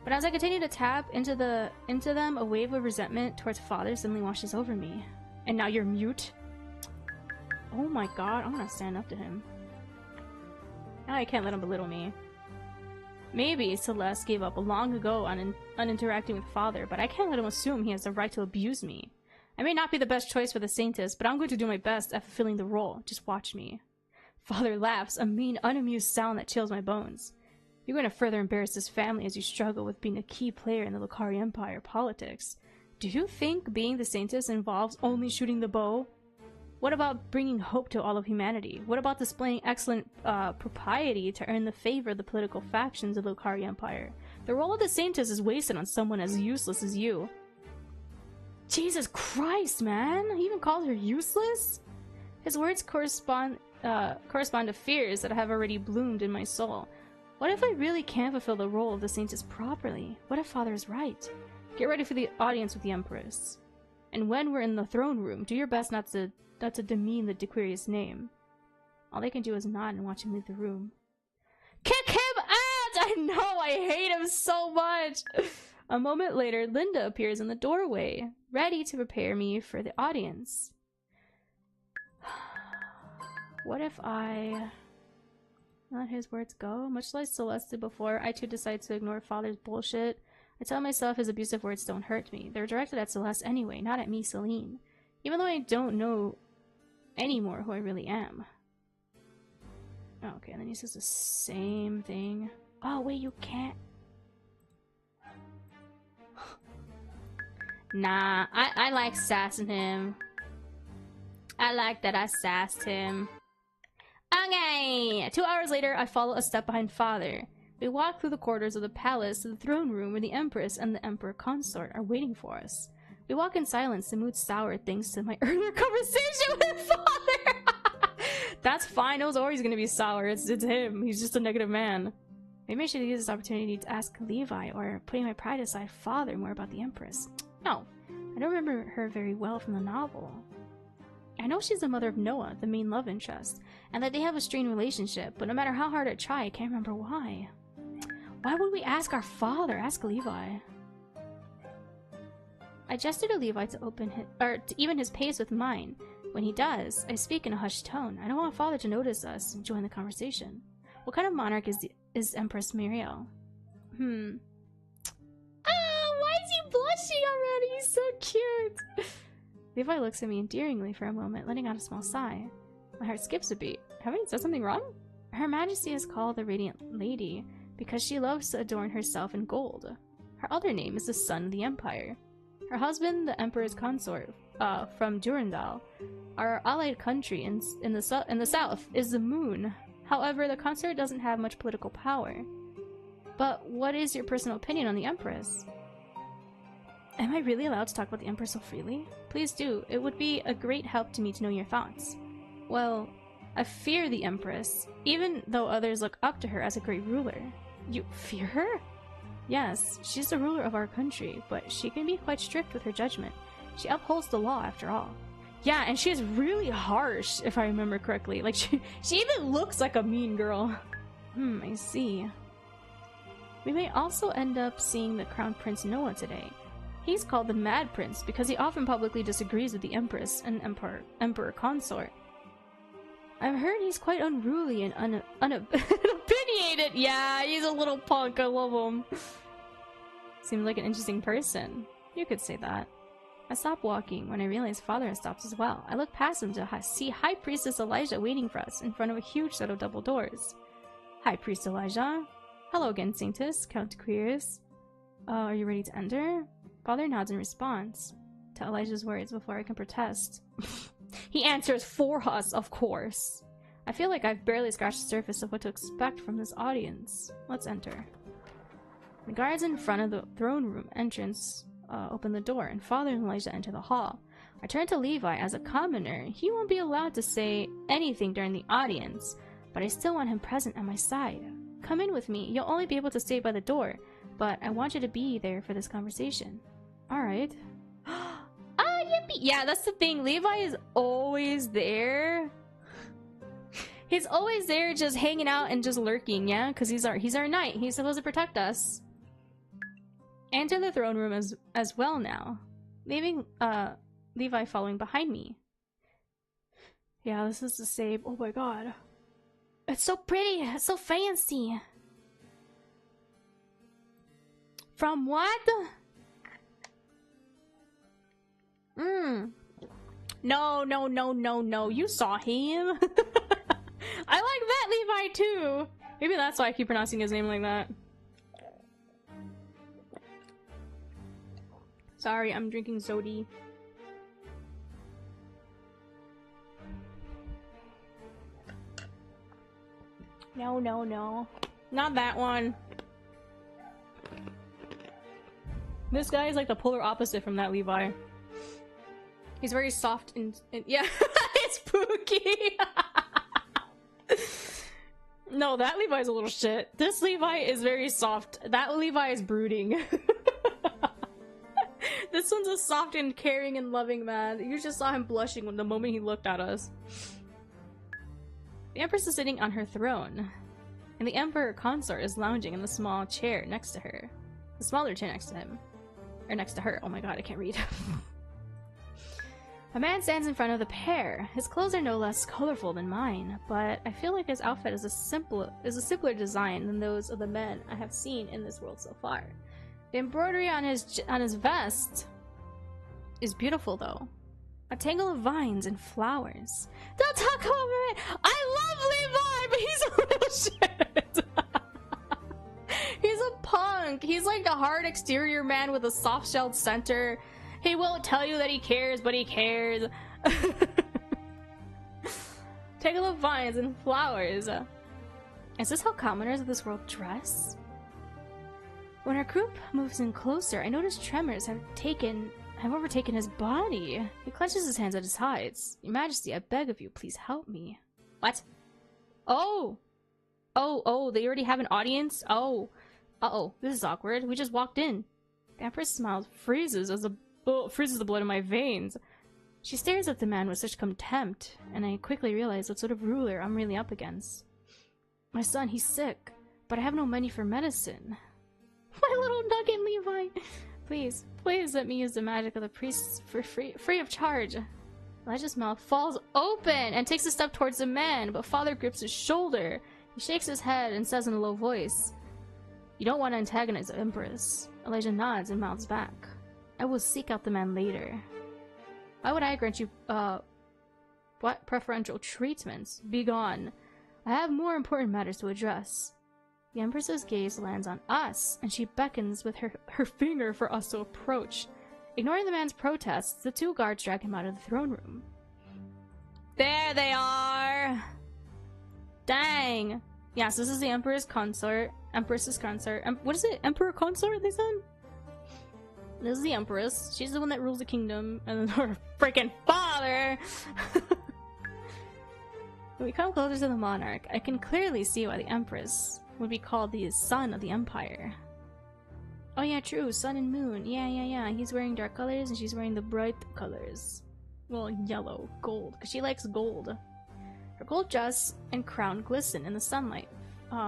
as I continue to tap into them, a wave of resentment towards Father suddenly washes over me. And now you're mute? Oh my god, I'm gonna stand up to him. Now I can't let him belittle me. Maybe Celeste gave up long ago on interacting with Father, but I can't let him assume he has the right to abuse me. I may not be the best choice for the Saintess, but I'm going to do my best at fulfilling the role. Just watch me. Father laughs, a mean, unamused sound that chills my bones. You're going to further embarrass this family as you struggle with being a key player in the Lucari Empire politics. Do you think being the Saintess involves only shooting the bow? What about bringing hope to all of humanity? What about displaying excellent propriety to earn the favor of the political factions of the Lucari Empire? The role of the Saintess is wasted on someone as useless as you. Jesus Christ, man! He even calls her useless? His words correspond to fears that have already bloomed in my soul. What if I really can't fulfill the role of the Saintess properly? What if Father is right? Get ready for the audience with the Empress. And when we're in the throne room, do your best not to demean the Dequirious name. All they can do is nod and watch him leave the room. Kick him out! I know, I hate him so much! A moment later, Linda appears in the doorway, ready to prepare me for the audience. What if I let his words go? Much like Celeste did before, I too decide to ignore Father's bullshit. I tell myself his abusive words don't hurt me. They're directed at Celeste anyway, not at me, Celine. Even though I don't know anymore who I really am. Oh, okay, and then he says the same thing. Oh, wait, you can't. Nah, I like sassing him. I like that I sassed him. Okay! 2 hours later, I follow a step behind Father. We walk through the corridors of the palace to the throne room where the Empress and the Emperor Consort are waiting for us. We walk in silence, the mood sour thanks to my earlier conversation with Father! That's fine, it was always gonna be sour. It's him. He's just a negative man. Maybe I should use this opportunity to ask Levi, or putting my pride aside, Father more about the Empress. No, I don't remember her very well from the novel. I know she's the mother of Noah, the main love interest, and that they have a strained relationship, but no matter how hard I try, I can't remember why. Why would we ask our father? Ask Levi. I gesture to Levi to open his, or to even his pace with mine. When he does, I speak in a hushed tone. I don't want Father to notice us and join the conversation. What kind of monarch is Empress Muriel? Why is he blushing already? He's so cute! Levi looks at me endearingly for a moment, letting out a small sigh. My heart skips a beat. Have I said something wrong? Her Majesty is called the Radiant Lady because she loves to adorn herself in gold. Her other name is the Sun of the Empire. Her husband, the Emperor's Consort, from Durandal, our allied country in the south, is the Moon. However, the consort doesn't have much political power. But what is your personal opinion on the Empress? Am I really allowed to talk about the Empress so freely? Please do. It would be a great help to me to know your thoughts. Well, I fear the Empress, even though others look up to her as a great ruler. You fear her? Yes, she's the ruler of our country, but she can be quite strict with her judgment. She upholds the law, after all. Yeah, and she is really harsh, if I remember correctly. Like, she even looks like a mean girl. I see. We may also end up seeing the Crown Prince Noah today. He's called the Mad Prince because he often publicly disagrees with the Empress and Emperor Consort. I've heard he's quite unruly and unopinionated. Yeah, he's a little punk. I love him. Seems like an interesting person. You could say that. I stop walking when I realize Father has stopped as well. I look past him to see High Priestess Elijah waiting for us in front of a huge set of double doors. High Priest Elijah. Hello again, Saintess. Count Queers. Are you ready to enter? Father nods in response to Elijah's words before I can protest. He answers for us, of course. I feel like I've barely scratched the surface of what to expect from this audience. Let's enter. The guards in front of the throne room entrance open the door, and Father and Elijah enter the hall. I turn to Levi. As a commoner, he won't be allowed to say anything during the audience, but I still want him present at my side. Come in with me. You'll only be able to stay by the door, but I want you to be there for this conversation. Alright. Yippee! Yeah, that's the thing. Levi is always there. He's always there just hanging out and just lurking, yeah? Because he's our knight. He's supposed to protect us. Enter the throne room as well now, leaving Levi following behind me. Yeah, this is the same. Oh my god. It's so pretty. It's so fancy. From what? No. You saw him. I like that Levi too. Maybe that's why I keep pronouncing his name like that. Sorry, I'm drinking sodi. No. Not that one. This guy is like the polar opposite from that Levi. He's very soft and yeah, spooky. No, that Levi's a little shit. This Levi is very soft. That Levi is brooding. This one's a soft and caring and loving man. You just saw him blushing when the moment he looked at us. The Empress is sitting on her throne, and the Emperor Consort is lounging in the small chair next to her. The smaller chair next to him. Or next to her. Oh my god, I can't read. A man stands in front of the pair. His clothes are no less colorful than mine, but I feel like his outfit is a simpler design than those of the men I have seen in this world so far. The embroidery on his vest is beautiful, though. A tangle of vines and flowers. Don't talk over it! I love Levi, but he's a little shit! He's a punk! He's like the hard exterior man with a soft-shelled center. He won't tell you that he cares, but he cares. Tangle of vines and flowers. Is this how commoners of this world dress? When our group moves in closer, I notice tremors have overtaken his body. He clenches his hands at his sides. Your Majesty, I beg of you, please help me. What? Oh! Oh, they already have an audience? Oh. Uh-oh, this is awkward. We just walked in. The Empress smiles, freezes the blood in my veins. She stares at the man with such contempt, and I quickly realize what sort of ruler I'm really up against. My son, he's sick, but I have no money for medicine. My little nugget, Levi! Please let me use the magic of the priests for free of charge. Elijah's mouth falls open and takes a step towards the man, but Father grips his shoulder. He shakes his head and says in a low voice, "You don't want to antagonize the Empress." Elijah nods and mouths back. "I will seek out the man later." Why would I grant you, what preferential treatments? Begone. I have more important matters to address. The Empress's gaze lands on us, and she beckons with her finger for us to approach. Ignoring the man's protests, the two guards drag him out of the throne room. There they are! Dang! Yes, this is the Emperor's consort. Empress's consort. What is it? Emperor consort, they said? This is the Empress. She's the one that rules the kingdom, and then her freaking father! When we come closer to the monarch, I can clearly see why the Empress would be called the son of the empire. Oh yeah, true, sun and moon. Yeah. He's wearing dark colors and she's wearing the bright colors. Well, yellow, gold, because she likes gold. Her gold dress and crown glisten in the sunlight,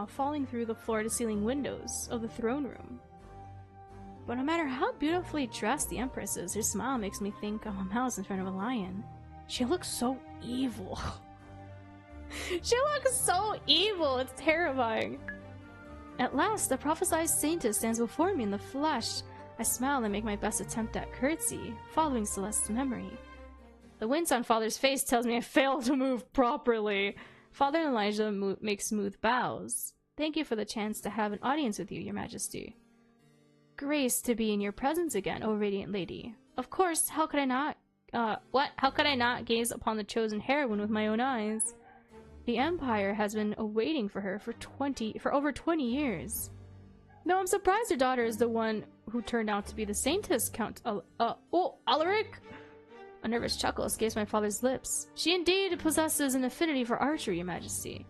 falling through the floor-to-ceiling windows of the throne room. But no matter how beautifully dressed the Empress is, her smile makes me think of a mouse in front of a lion. She looks so evil. She looks so evil, it's terrifying. At last, the prophesied Saintess stands before me in the flesh. I smile and make my best attempt at curtsy, following Celeste's memory. The wince on Father's face tells me I failed to move properly. Father and Elijah make smooth bows. Thank you for the chance to have an audience with you, Your Majesty. Grace to be in your presence again, O radiant lady. Of course, how could I not? How could I not gaze upon the chosen heroine with my own eyes? The Empire has been awaiting for her for over 20 years. No, I'm surprised her daughter is the one who turned out to be the Saintess, Count Alaric? A nervous chuckle escapes my father's lips. She indeed possesses an affinity for archery, Your Majesty.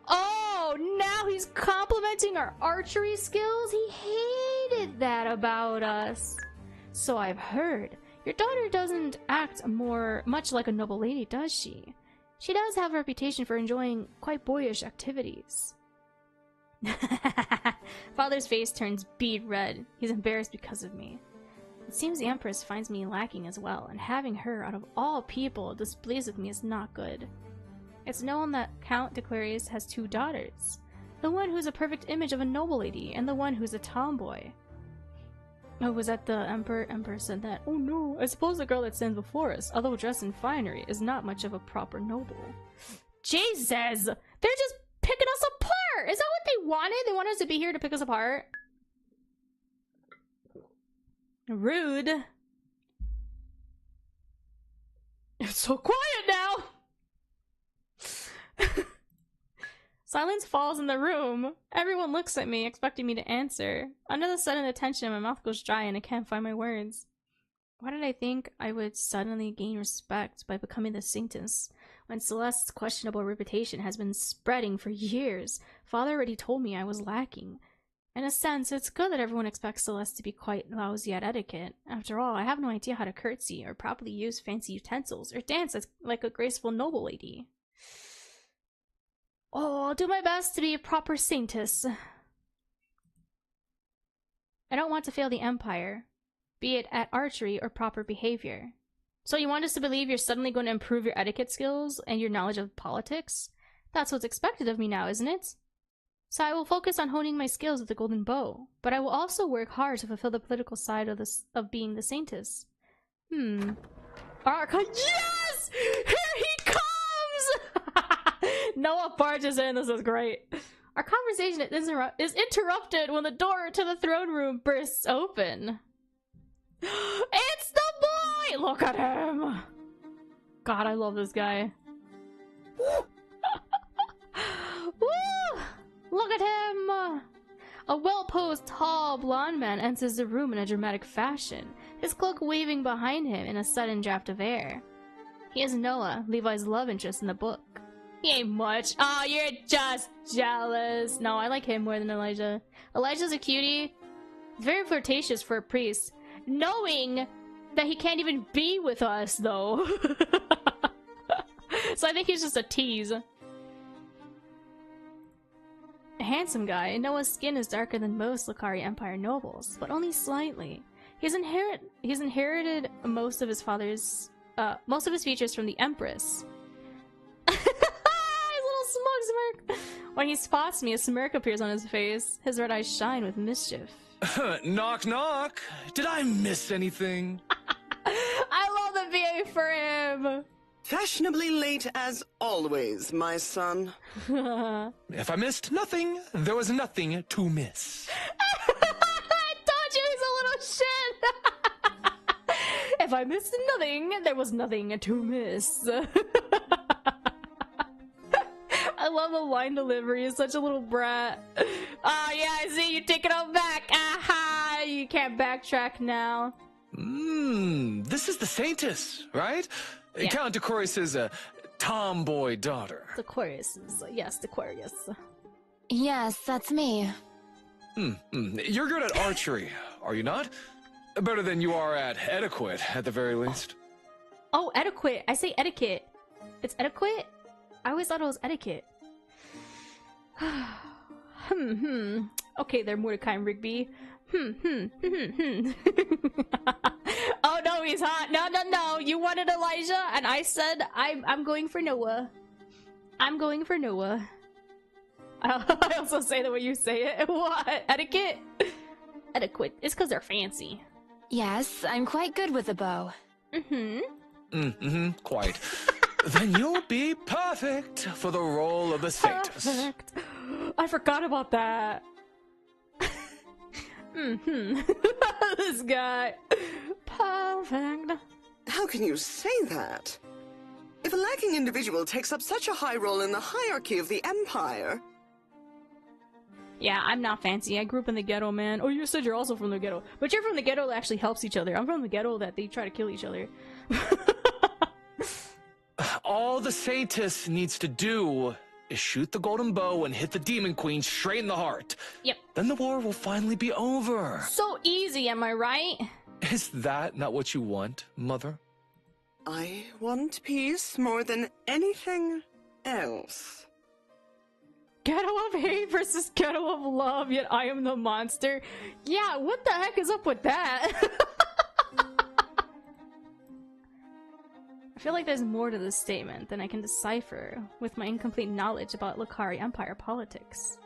Oh, now he's complimenting our archery skills? He hated that about us. So I've heard. Your daughter doesn't act much like a noble lady, does she? She does have a reputation for enjoying quite boyish activities. Father's face turns bead red. He's embarrassed because of me. It seems the Empress finds me lacking as well, and having her, out of all people, displeased with me is not good. It's known that Count de Clarius has two daughters. The one who's a perfect image of a noble lady, and the one who's a tomboy. Oh, was that the Emperor? Emperor said that. Oh no, I suppose the girl that stands before us, although dressed in finery, is not much of a proper noble. Jesus! They're just picking us apart! Is that what they wanted? They wanted us to be here to pick us apart? Rude. It's so quiet now! Silence falls in the room. Everyone looks at me, expecting me to answer. Under the sudden attention, my mouth goes dry and I can't find my words. Why did I think I would suddenly gain respect by becoming the Saintess, when Celeste's questionable reputation has been spreading for years. Father already told me I was lacking. In a sense, it's good that everyone expects Celeste to be quite lousy at etiquette. After all, I have no idea how to curtsy, or properly use fancy utensils, or dance like a graceful noble lady. Oh, I'll do my best to be a proper Saintess. I don't want to fail the Empire, be it at archery or proper behavior. So you want us to believe you're suddenly going to improve your etiquette skills and your knowledge of politics? That's what's expected of me now, isn't it? So I will focus on honing my skills with the golden bow, but I will also work hard to fulfill the political side of being the Saintess. Yes! Here he comes! Noah barges in. This is great. Our conversation is interrupted when the door to the throne room bursts open. It's the boy! Look at him! God, I love this guy. Woo! Look at him! A well-posed, tall, blonde man enters the room in a dramatic fashion, his cloak waving behind him in a sudden draft of air. He is Noah, Levi's love interest in the book. He ain't much. Oh, you're just jealous. No, I like him more than Elijah. Elijah's a cutie. Very flirtatious for a priest. Knowing that he can't even be with us, though. So I think he's just a tease. A handsome guy. Noah's skin is darker than most Lucari Empire nobles, but only slightly. He's inherited most of his features from the Empress. Smirk. When he spots me, a smirk appears on his face. His red eyes shine with mischief. Knock, knock. Did I miss anything? I love the VA for him. Fashionably late as always, my son. If I missed nothing, there was nothing to miss. I told you he's a little shit. If I missed nothing, there was nothing to miss. I love the line delivery. He's such a little brat. Oh, yeah, I see you take it all back. Aha! You can't backtrack now. This is the Saintess, right? Yeah. Count Aquarius' tomboy daughter. The Aquarius. Yes, the Aquarius. Yes, that's me. You're good at archery, are you not? Better than you are at etiquette, at the very least. Oh, etiquette. I say etiquette. It's etiquette? I always thought it was etiquette. Okay there, Mordecai and Rigby. Oh no, he's hot. No. You wanted Elijah, and I said I'm going for Noah. I'm going for Noah. I also say the way you say it. What? Etiquette? Etiquette. It's because they're fancy. Yes, I'm quite good with a bow. Quite. Then you'll be perfect for the role of the Saintess. Perfect. I forgot about that. This guy. Perfect. How can you say that? If a lacking individual takes up such a high role in the hierarchy of the Empire... Yeah, I'm not fancy. I grew up in the ghetto, man. Oh, you said you're also from the ghetto. But you're from the ghetto that actually helps each other. I'm from the ghetto that they try to kill each other. All the Saintess needs to do is shoot the golden bow and hit the Demon Queen straight in the heart. Yep. Then the war will finally be over. So easy, am I right? Is that not what you want, Mother? I want peace more than anything else. Ghetto of hate versus ghetto of love, yet I am the monster. Yeah, what the heck is up with that? I feel like there's more to this statement than I can decipher with my incomplete knowledge about Lucari Empire politics.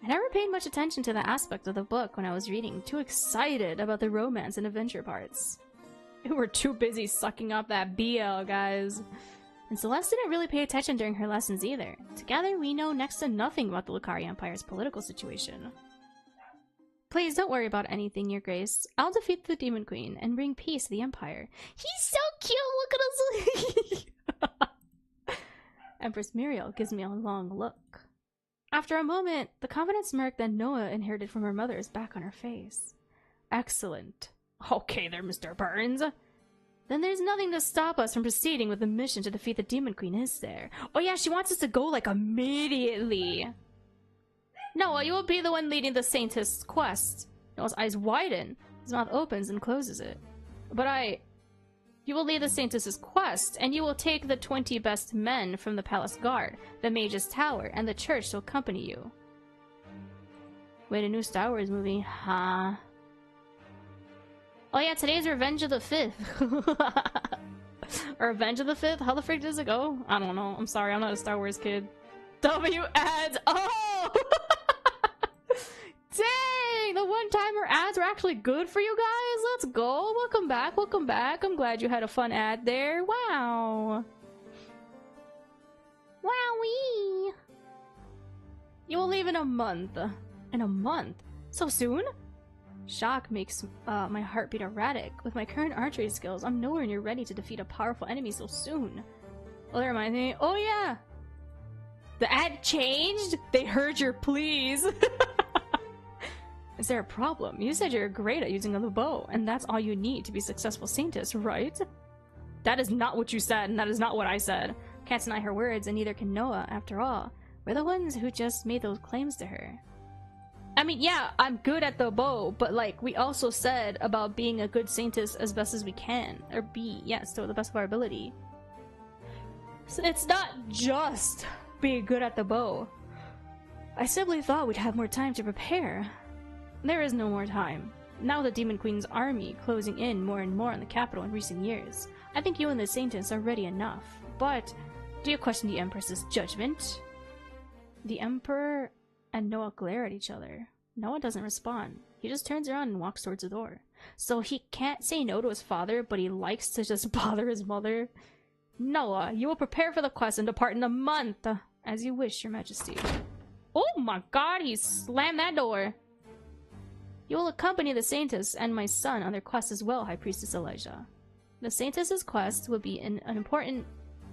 I never paid much attention to the aspect of the book when I was reading, too excited about the romance and adventure parts. We were too busy sucking up that BL, guys. And Celeste didn't really pay attention during her lessons either. Together, we know next to nothing about the Lucari Empire's political situation. Please don't worry about anything, Your Grace. I'll defeat the Demon Queen and bring peace to the Empire. He's so cute! Look at us! Empress Muriel gives me a long look. After a moment, the confident smirk that Noah inherited from her mother is back on her face. Excellent. Okay there, Mr. Burns. then there's nothing to stop us from proceeding with the mission to defeat the Demon Queen, is there? Oh yeah, she wants us to go, like, immediately. Noah, you will be the one leading the Saintess quest. Noah's eyes widen. His mouth opens and closes it. But you will lead the Saintess's quest, and you will take the 20 best men from the palace guard, the mage's tower, and the church to accompany you. Wait, a new Star Wars movie? Huh? Oh yeah, today's Revenge of the 5th. Or Revenge of the 5th? How the frick does it go? I don't know. I'm sorry, I'm not a Star Wars kid. W ads! Oh! Dang! The one-timer ads were actually good for you guys? Let's go! Welcome back, welcome back. I'm glad you had a fun ad there. Wow! Wowee! You will leave in a month. In a month? So soon? Shock makes my heart beat erratic. With my current archery skills, I'm nowhere near ready to defeat a powerful enemy so soon. Well, that reminds me. Oh yeah! The ad changed? They heard your pleas. Is there a problem? You said you're great at using the bow, and that's all you need to be successful Saintess, right? That is not what you said, and that is not what I said. Can't deny her words, and neither can Noah, after all. We're the ones who just made those claims to her. I mean, yeah, I'm good at the bow, but like, we also said about being a good Saintess as best as we can. Or be, yes, to the best of our ability. So it's not just being good at the bow. I simply thought we'd have more time to prepare. There is no more time. Now the Demon Queen's army closing in more and more on the capital in recent years. I think you and the Saintess are ready enough. But, do you question the Empress's judgment? The Emperor and Noah glare at each other. Noah doesn't respond. He just turns around and walks towards the door. So he can't say no to his father, but he likes to just bother his mother. Noah, you will prepare for the quest and depart in a month. As you wish, your majesty. Oh my god, he slammed that door. You will accompany the Saintess and my son on their quest as well, High Priestess Elijah. The Saintess's quest will be an important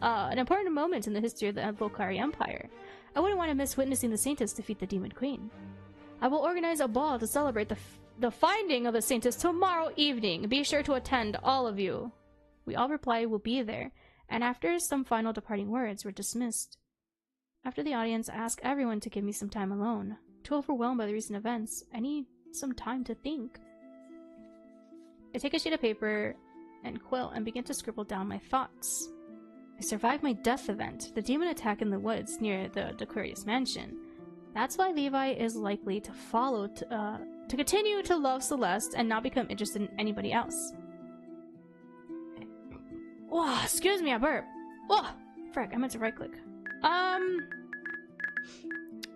moment in the history of the Volcari Empire. I wouldn't want to miss witnessing the Saintess defeat the Demon Queen. I will organize a ball to celebrate the finding of the Saintess tomorrow evening. Be sure to attend, all of you. We all reply we'll be there, and after some final departing words, we're dismissed. After the audience, I ask everyone to give me some time alone. Too overwhelmed by the recent events, I need some time to think. I take a sheet of paper and quill and begin to scribble down my thoughts. I survived my death event, the demon attack in the woods near the Aquarius mansion. That's why Levi is likely to follow to continue to love Celeste and not become interested in anybody else. Whoa, excuse me, I burped. Whoa, frick, I meant to right click.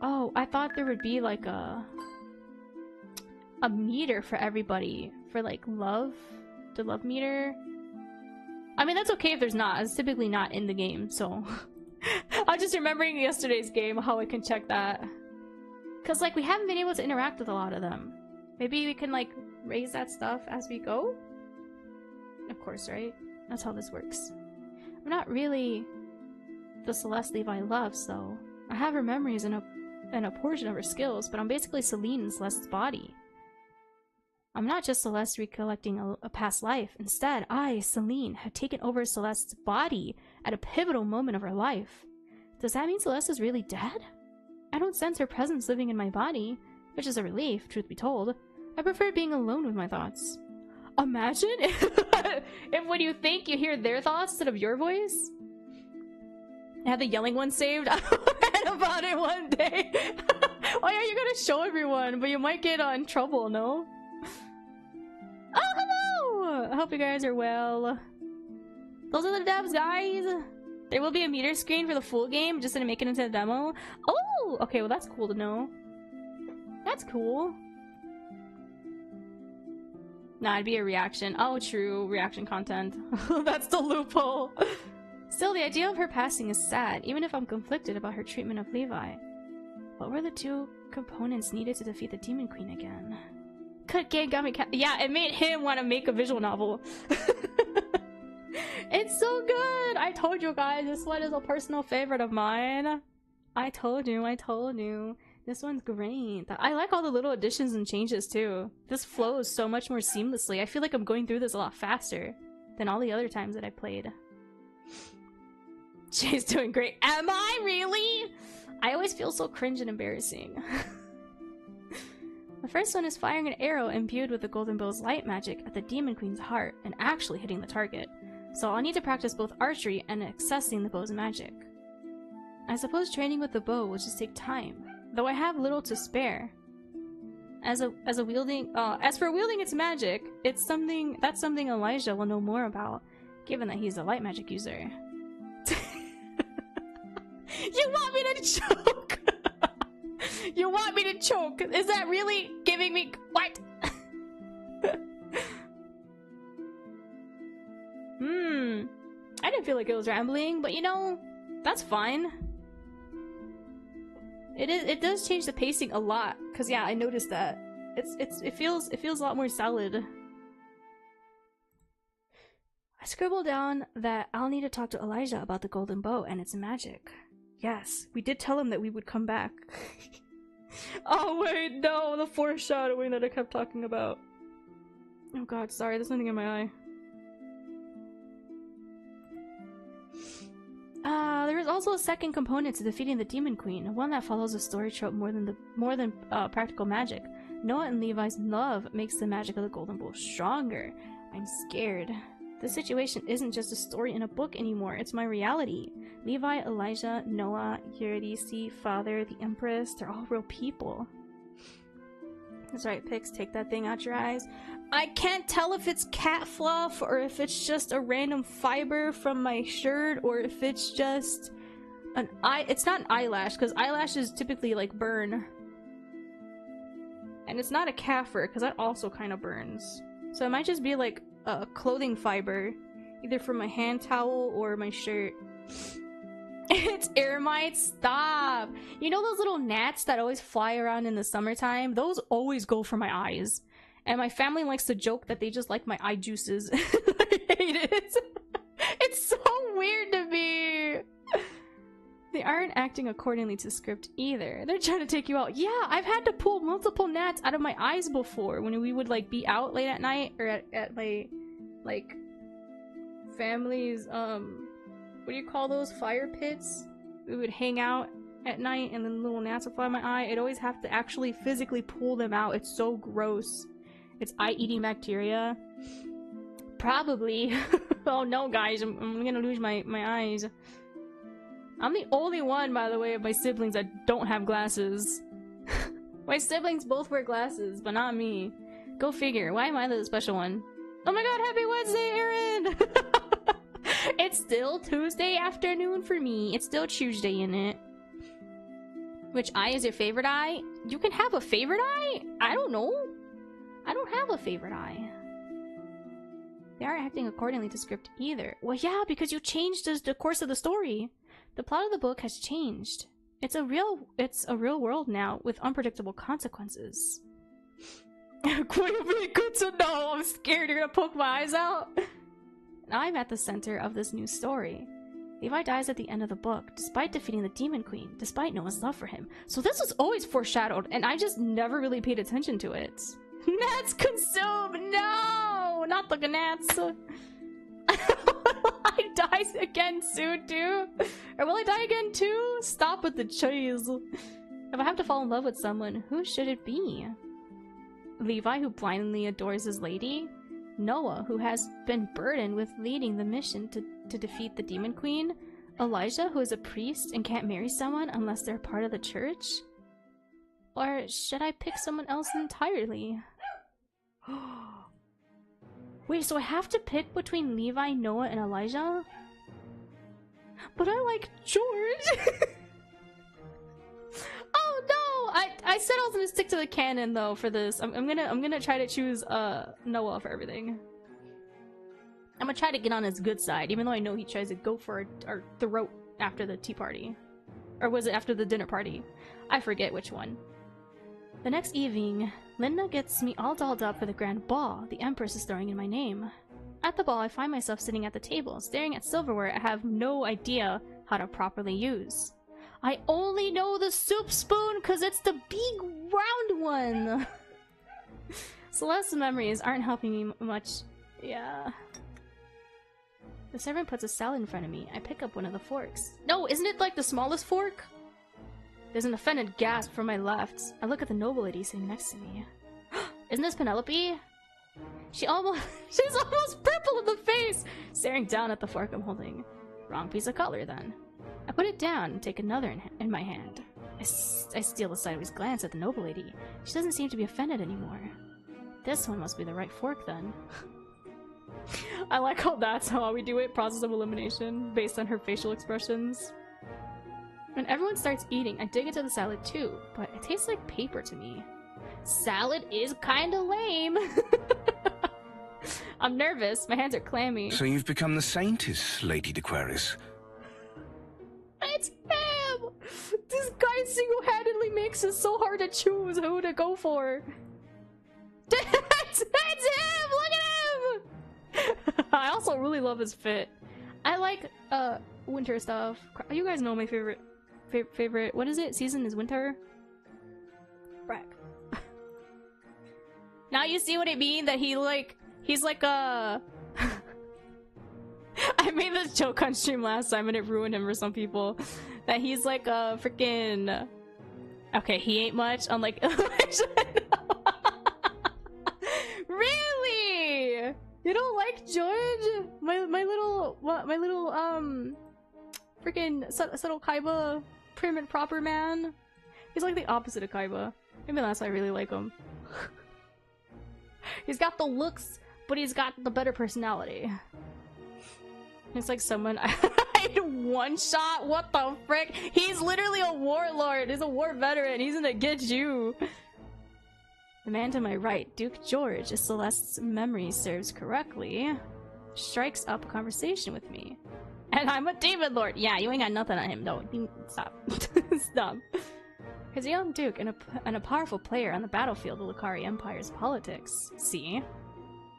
Oh, I thought there would be like a meter for everybody for like love, the love meter. I mean, that's okay if there's not. It's typically not in the game, so I'm just remembering yesterday's game how I can check that. Cause like we haven't been able to interact with a lot of them. Maybe we can like raise that stuff as we go? Of course, right? That's how this works. I'm not really the Celeste Levi loves, though. I have her memories and a portion of her skills, but I'm basically Celine in Celeste's body. I'm not just Celeste recollecting a past life. Instead, I, Celine, have taken over Celeste's body at a pivotal moment of her life. Does that mean Celeste is really dead? I don't sense her presence living in my body, which is a relief, truth be told. I prefer being alone with my thoughts. Imagine if when you think you hear their thoughts instead of your voice. I had the yelling one saved. I read about it one day. Oh yeah, you're gonna show everyone, but you might get in trouble, no? Oh, hello! I hope you guys are well. Those are the devs, guys! There will be a meter screen for the full game, just didn't make it into the demo. Oh! Okay, well that's cool to know. That's cool. Nah, it'd be a reaction. Oh, true. Reaction content. That's the loophole. Still, the idea of her passing is sad, even if I'm conflicted about her treatment of Levi. What were the two components needed to defeat the Demon Queen again? Cut game got me yeah, it made him want to make a visual novel. It's so good! I told you guys, this one is a personal favorite of mine. I told you. This one's great. I like all the little additions and changes too. This flows so much more seamlessly. I feel like I'm going through this a lot faster. than all the other times that I played. She's doing great. Am I really? I always feel so cringe and embarrassing. The first one is firing an arrow imbued with the Golden Bow's light magic at the Demon Queen's heart and actually hitting the target. So I'll need to practice both archery and accessing the bow's magic. I suppose training with the bow will just take time, though I have little to spare. As for wielding its magic, that's something Elijah will know more about, given that he's a light magic user. You want me to choke? You want me to choke? Is that really giving me what? I didn't feel like it was rambling, but you know, that's fine. It does change the pacing a lot, cause yeah, I noticed that. It feels a lot more solid. I scribbled down that I'll need to talk to Elijah about the golden bow and its magic. Yes, we did tell him that we would come back. Oh wait, no, the foreshadowing that I kept talking about. Oh god, sorry, there's something in my eye. There is also a second component to defeating the Demon Queen, one that follows a story trope more than practical magic. Noah and Levi's love makes the magic of the Golden Bowl stronger. I'm scared. The situation isn't just a story in a book anymore, it's my reality. Levi, Elijah, Noah, Eurydice, Father, the Empress, they're all real people. That's right, Pix, take that thing out your eyes. I can't tell if it's cat fluff or if it's just a random fiber from my shirt or if it's just an eye. It's not an eyelash because eyelashes typically like burn. And it's not a cat fur because that also kind of burns. So it might just be like a clothing fiber, either from my hand towel or my shirt. It's air mites. Stop. You know those little gnats that always fly around in the summertime? Those always go for my eyes. And my family likes to joke that they just like my eye juices. I hate it. It's so weird to me. They aren't acting accordingly to script either. They're trying to take you out. Yeah, I've had to pull multiple gnats out of my eyes before when we would like be out late at night or at my like family's what do you call those, fire pits? We would hang out at night and then little gnats would fly in my eye. I'd always have to actually physically pull them out. It's so gross. It's eye-eating bacteria. Probably. Oh no, guys, I'm gonna lose my eyes. I'm the only one, by the way, of my siblings that don't have glasses. My siblings both wear glasses, but not me. Go figure. Why am I the special one? Oh my god, happy Wednesday, Aaron! It's still Tuesday afternoon for me. It's still Tuesday in it. Which eye is your favorite eye? You can have a favorite eye? I don't know. I don't have a favorite eye. They aren't acting accordingly to script either. Well, yeah, because you changed the course of the story. The plot of the book has changed. It's a real world now with unpredictable consequences. Quite good to know. I'm scared you're gonna poke my eyes out. I'm at the center of this new story. Levi dies at the end of the book, despite defeating the Demon Queen, despite Noah's love for him. So this was always foreshadowed, and I just never really paid attention to it. Gnats consume! No! Not the gnats! I die again soon, too? Or will I die again, too? Stop with the chase. If I have to fall in love with someone, who should it be? Levi, who blindly adores his lady? Noah, who has been burdened with leading the mission to defeat the Demon Queen? Elijah, who is a priest and can't marry someone unless they're part of the church? Or should I pick someone else entirely? Wait, so I have to pick between Levi, Noah, and Elijah? But I like George! Oh no! I said I was gonna stick to the canon though for this. I'm gonna try to choose Noah for everything. I'm gonna try to get on his good side, even though I know he tries to go for our throat after the tea party. Or was it after the dinner party? I forget which one. The next evening, Linda gets me all dolled up for the grand ball the Empress is throwing in my name. At the ball, I find myself sitting at the table, staring at silverware I have no idea how to properly use. I only know the soup spoon because it's the big round one! Celeste's memories aren't helping me much. Yeah. The servant puts a salad in front of me. I pick up one of the forks. No, isn't it like the smallest fork? There's an offended gasp from my left. I look at the noble lady sitting next to me. Isn't this Penelope? She's almost purple in the face, staring down at the fork I'm holding. Wrong piece of color, then. I put it down and take another in my hand. I steal a sideways glance at the noble lady. She doesn't seem to be offended anymore. This one must be the right fork, then. I like how that's how we do it, process of elimination, based on her facial expressions. When everyone starts eating, I dig into the salad too, but it tastes like paper to me. Salad is kinda lame. I'm nervous, my hands are clammy. So you've become the Saintess, Lady D'Aquarius. It's him! This guy single-handedly makes it so hard to choose who to go for. That's him! Look at him! I also really love his fit. I like winter stuff. You guys know my favorite what is it? Season is winter? Frack. Now you see what I mean? That he's like a I made this joke on stream last time and it ruined him for some people. That he's like a freaking... Okay, he ain't much, unlike Really? You don't like George? My little freaking subtle Kaiba prim and proper man? He's like the opposite of Kaiba. Maybe that's why I really like him. He's got the looks, but he's got the better personality. It's like someone I one shot. What the frick? He's literally a warlord. He's a war veteran. He's gonna get you. The man to my right, Duke George, if Celeste's memory serves correctly, strikes up a conversation with me. And I'm a demon lord. Yeah, you ain't got nothing on him. No, stop. Stop. He's a young duke and a powerful player on the battlefield of the Lucari Empire's politics. See?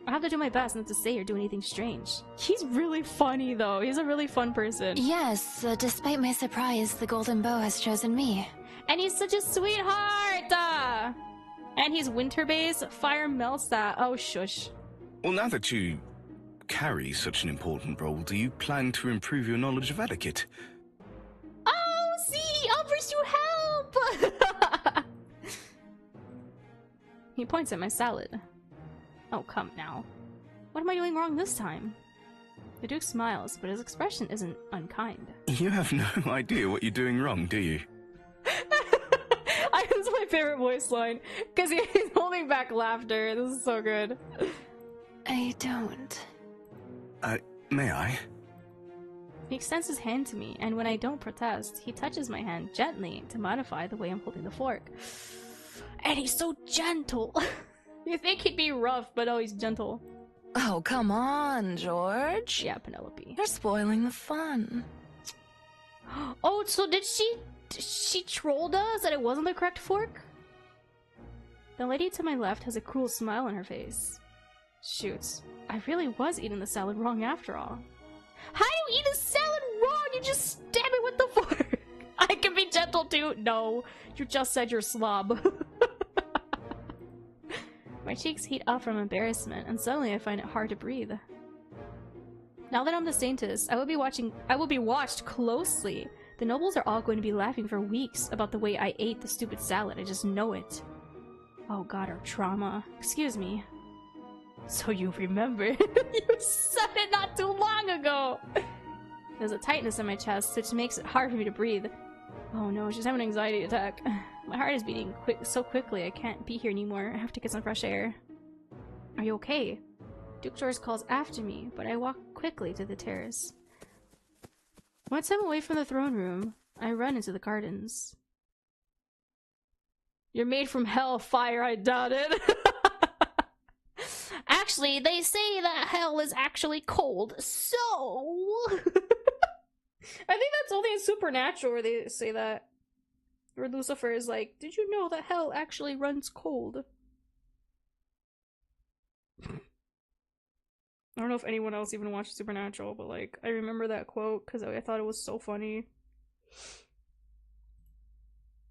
I have to do my best not to say or do anything strange. He's really funny, though. He's a really fun person. Yes, despite my surprise, the Golden Bow has chosen me. And he's such a sweetheart! And he's winter-based. Fire melts that. Oh, shush. Well, now that you carry such an important role, do you plan to improve your knowledge of etiquette? Oh, see! Offers you help! He points at my salad. Oh, come now. What am I doing wrong this time? The Duke smiles, but his expression isn't unkind. You have no idea what you're doing wrong, do you? This is my favorite voice line, because he's holding back laughter. This is so good. I don't. May I? He extends his hand to me, and when I don't protest, he touches my hand gently to modify the way I'm holding the fork. And he's so gentle. You think he'd be rough, but oh, he's gentle. Oh, come on, George. Yeah, Penelope. You're spoiling the fun. Oh, so did she trolled us that it wasn't the correct fork? The lady to my left has a cruel smile on her face. Shoots, I really was eating the salad wrong after all. How do you eat a salad wrong? You just stab it with the fork. I can be gentle too. No, you just said you're slob. My cheeks heat up from embarrassment, and suddenly I find it hard to breathe. Now that I'm the Saintess, I will be watched closely. The nobles are all going to be laughing for weeks about the way I ate the stupid salad. I just know it. Oh god, our trauma. Excuse me. So you remember? You said it not too long ago! There's a tightness in my chest, which makes it hard for me to breathe. Oh no, she's having an anxiety attack. My heart is beating so quickly I can't be here anymore. I have to get some fresh air. Are you okay? Duke George calls after me, but I walk quickly to the terrace. Once I'm away from the throne room, I run into the gardens. You're made from hell, fire, I doubt it. Actually, they say that hell is actually cold, so... I think that's only in Supernatural where they say that. Where Lucifer is like, did you know that hell actually runs cold? I don't know if anyone else even watched Supernatural, but like, I remember that quote because I thought it was so funny.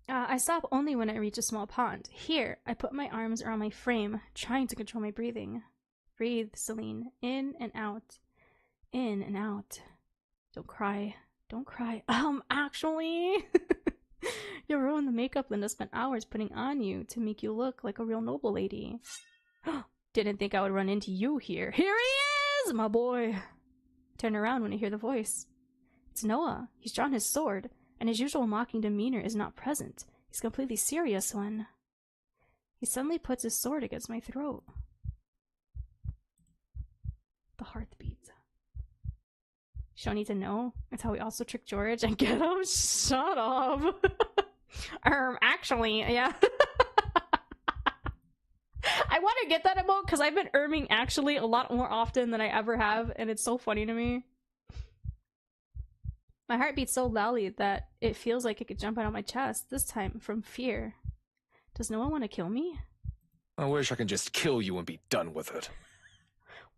I stop only when I reach a small pond. Here, I put my arms around my frame, trying to control my breathing. Breathe, Celine, in and out. in and out. Don't cry. Don't cry. Actually, you ruined the makeup Linda spent hours putting on you to make you look like a real noble lady. Didn't think I would run into you here. Here he is, my boy! Turn around when you hear the voice. It's Noah. He's drawn his sword, and his usual mocking demeanor is not present. He's completely serious when... He suddenly puts his sword against my throat. The heartbeat. You don't need to know. That's how we also trick George and get him. Shut up. Actually, yeah. I want to get that emote because I've been actually a lot more often than I ever have, and it's so funny to me. My heart beats so loudly that it feels like it could jump out of my chest, this time from fear. Does no one want to kill me? I wish I could just kill you and be done with it.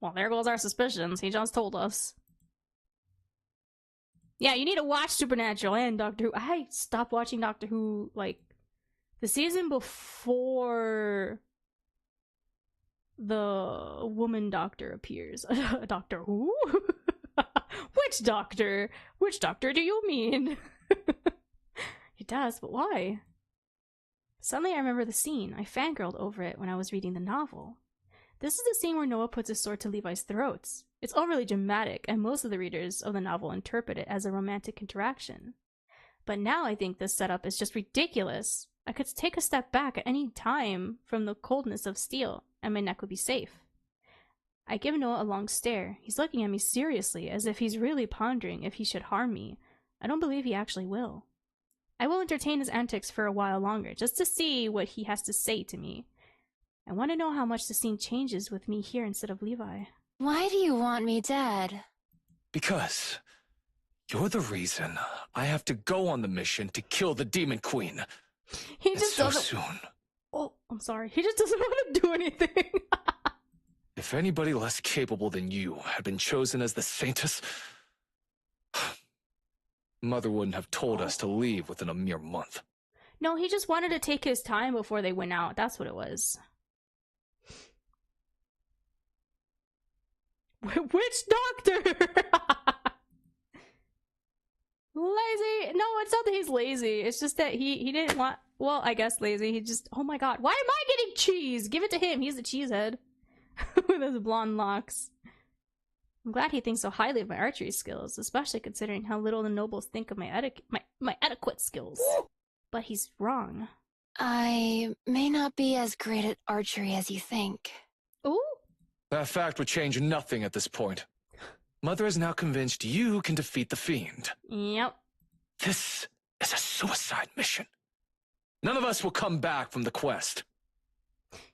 Well, there goes our suspicions. He just told us. Yeah, you need to watch Supernatural and Doctor Who. I stopped watching Doctor Who, like, the season before the woman doctor appears. Doctor Who? Which doctor? Which doctor do you mean? It does, but why? Suddenly I remember the scene. I fangirled over it when I was reading the novel. This is the scene where Noah puts his sword to Levi's throats. It's overly dramatic, and most of the readers of the novel interpret it as a romantic interaction. But now I think this setup is just ridiculous. I could take a step back at any time from the coldness of steel, and my neck would be safe. I give Noah a long stare. He's looking at me seriously, as if he's really pondering if he should harm me. I don't believe he actually will. I will entertain his antics for a while longer, just to see what he has to say to me. I want to know how much the scene changes with me here instead of Levi. Why do you want me dead? Because you're the reason I have to go on the mission to kill the Demon Queen. He just so doesn't... soon. Oh, I'm sorry. He just doesn't want to do anything. If anybody less capable than you had been chosen as the Saintess, Mother wouldn't have told us to leave within a mere month. No, he just wanted to take his time before they went out. That's what it was. Which doctor? Lazy? No, it's not that he's lazy. It's just that he didn't want... Well, I guess lazy. He just... Oh my god. Why am I getting cheese? Give it to him. He's the cheesehead. With his blonde locks. I'm glad he thinks so highly of my archery skills, especially considering how little the nobles think of my etiquette skills. But he's wrong. I may not be as great at archery as you think. Ooh? That fact would change nothing at this point. Mother is now convinced you can defeat the fiend. Yep. This is a suicide mission. None of us will come back from the quest.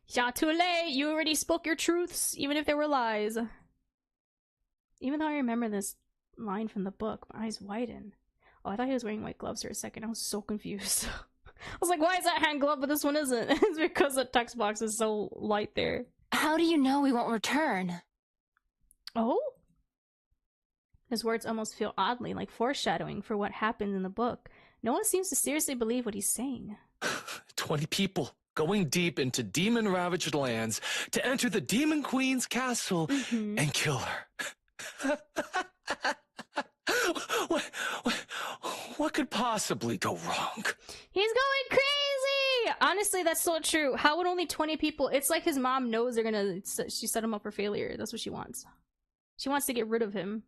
Ja, too late. You already spoke your truths, even if they were lies. Even though I remember this line from the book, my eyes widen. Oh, I thought he was wearing white gloves for a second. I was so confused. I was like, why is that hand glove, but this one isn't? It's because the text box is so light there. How do you know we won't return? Oh? His words almost feel oddly like foreshadowing for what happened in the book. No one seems to seriously believe what he's saying. 20 people going deep into demon-ravaged lands to enter the Demon Queen's castle and kill her. What could possibly go wrong? He's going crazy! Honestly, that's so true. How would only 20 people... It's like his mom knows they're gonna... She set him up for failure. That's what she wants. She wants to get rid of him.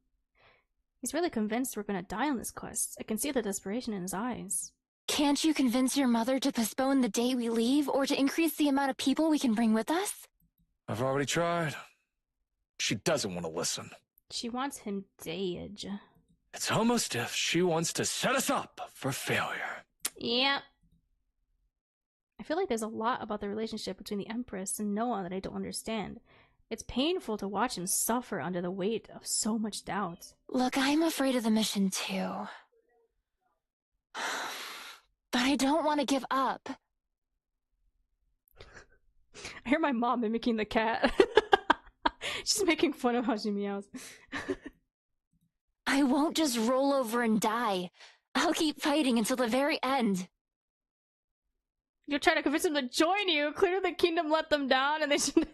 He's really convinced we're gonna die on this quest. I can see the desperation in his eyes. Can't you convince your mother to postpone the day we leave, or to increase the amount of people we can bring with us? I've already tried. She doesn't want to listen. She wants him dead. It's almost if she wants to set us up for failure. Yep. I feel like there's a lot about the relationship between the Empress and Noah that I don't understand. It's painful to watch him suffer under the weight of so much doubt. Look, I'm afraid of the mission too. But I don't want to give up. I hear my mom mimicking the cat. She's making fun of how she meows. I won't just roll over and die. I'll keep fighting until the very end. You're trying to convince him to join you. Clearly the kingdom let them down and they should...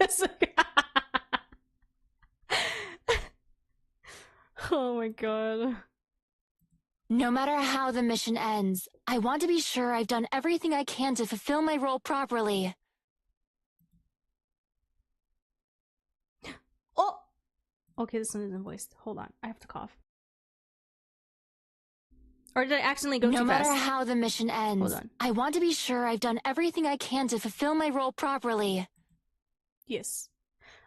my god. No matter how the mission ends, I want to be sure I've done everything I can to fulfill my role properly. Oh! Okay, this one isn't voiced. Hold on, I have to cough. Or did I accidentally go too fast? No matter how the mission ends, Hold on. I want to be sure I've done everything I can to fulfill my role properly. Yes.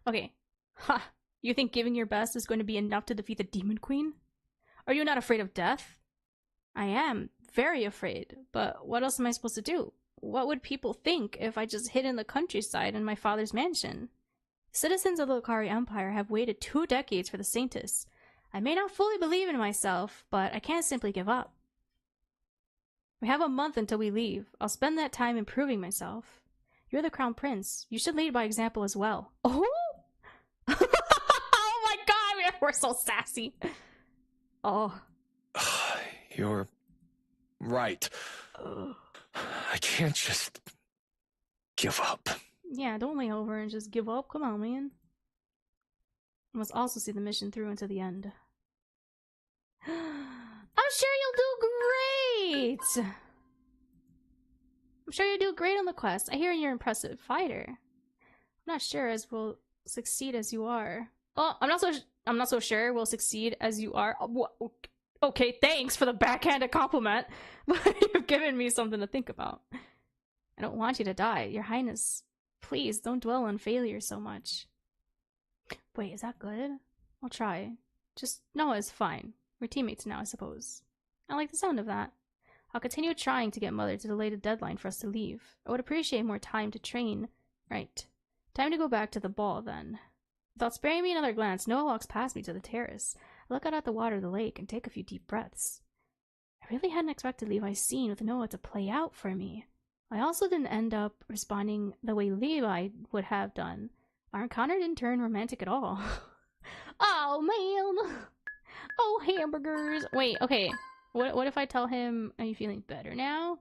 Okay. Ha! You think giving your best is going to be enough to defeat the Demon Queen? Are you not afraid of death? I am. Very afraid. But what else am I supposed to do? What would people think if I just hid in the countryside in my father's mansion? Citizens of the Lokari Empire have waited 2 decades for the Saintess. I may not fully believe in myself, but I can't simply give up. We have a month until we leave. I'll spend that time improving myself. You're the Crown Prince. You should lead by example as well. Oh! Oh my god, we're so sassy. Oh. You're right. I can't just give up. Yeah, don't lay over and just give up. Come on, man. I must also see the mission through until the end. I'm sure you'll do great! I'm sure you'll do great on the quest. I hear you're an impressive fighter. I'm not sure as we'll succeed as you are. Oh, I'm not so sure we'll succeed as you are. Okay, thanks for the backhanded compliment, but you've given me something to think about. I don't want you to die, Your Highness. Please don't dwell on failure so much. Wait, is that good? I'll try. Just Noah is fine. We're teammates now, I suppose. I like the sound of that. I'll continue trying to get Mother to delay the deadline for us to leave. I would appreciate more time to train. Right. Time to go back to the ball, then. Without sparing me another glance, Noah walks past me to the terrace. I look out at the water of the lake and take a few deep breaths. I really hadn't expected Levi's scene with Noah to play out for me. I also didn't end up responding the way Levi would have done. Our encounter didn't turn romantic at all. Oh, man! Oh, hamburgers! Wait, okay. What if I tell him, are you feeling better now?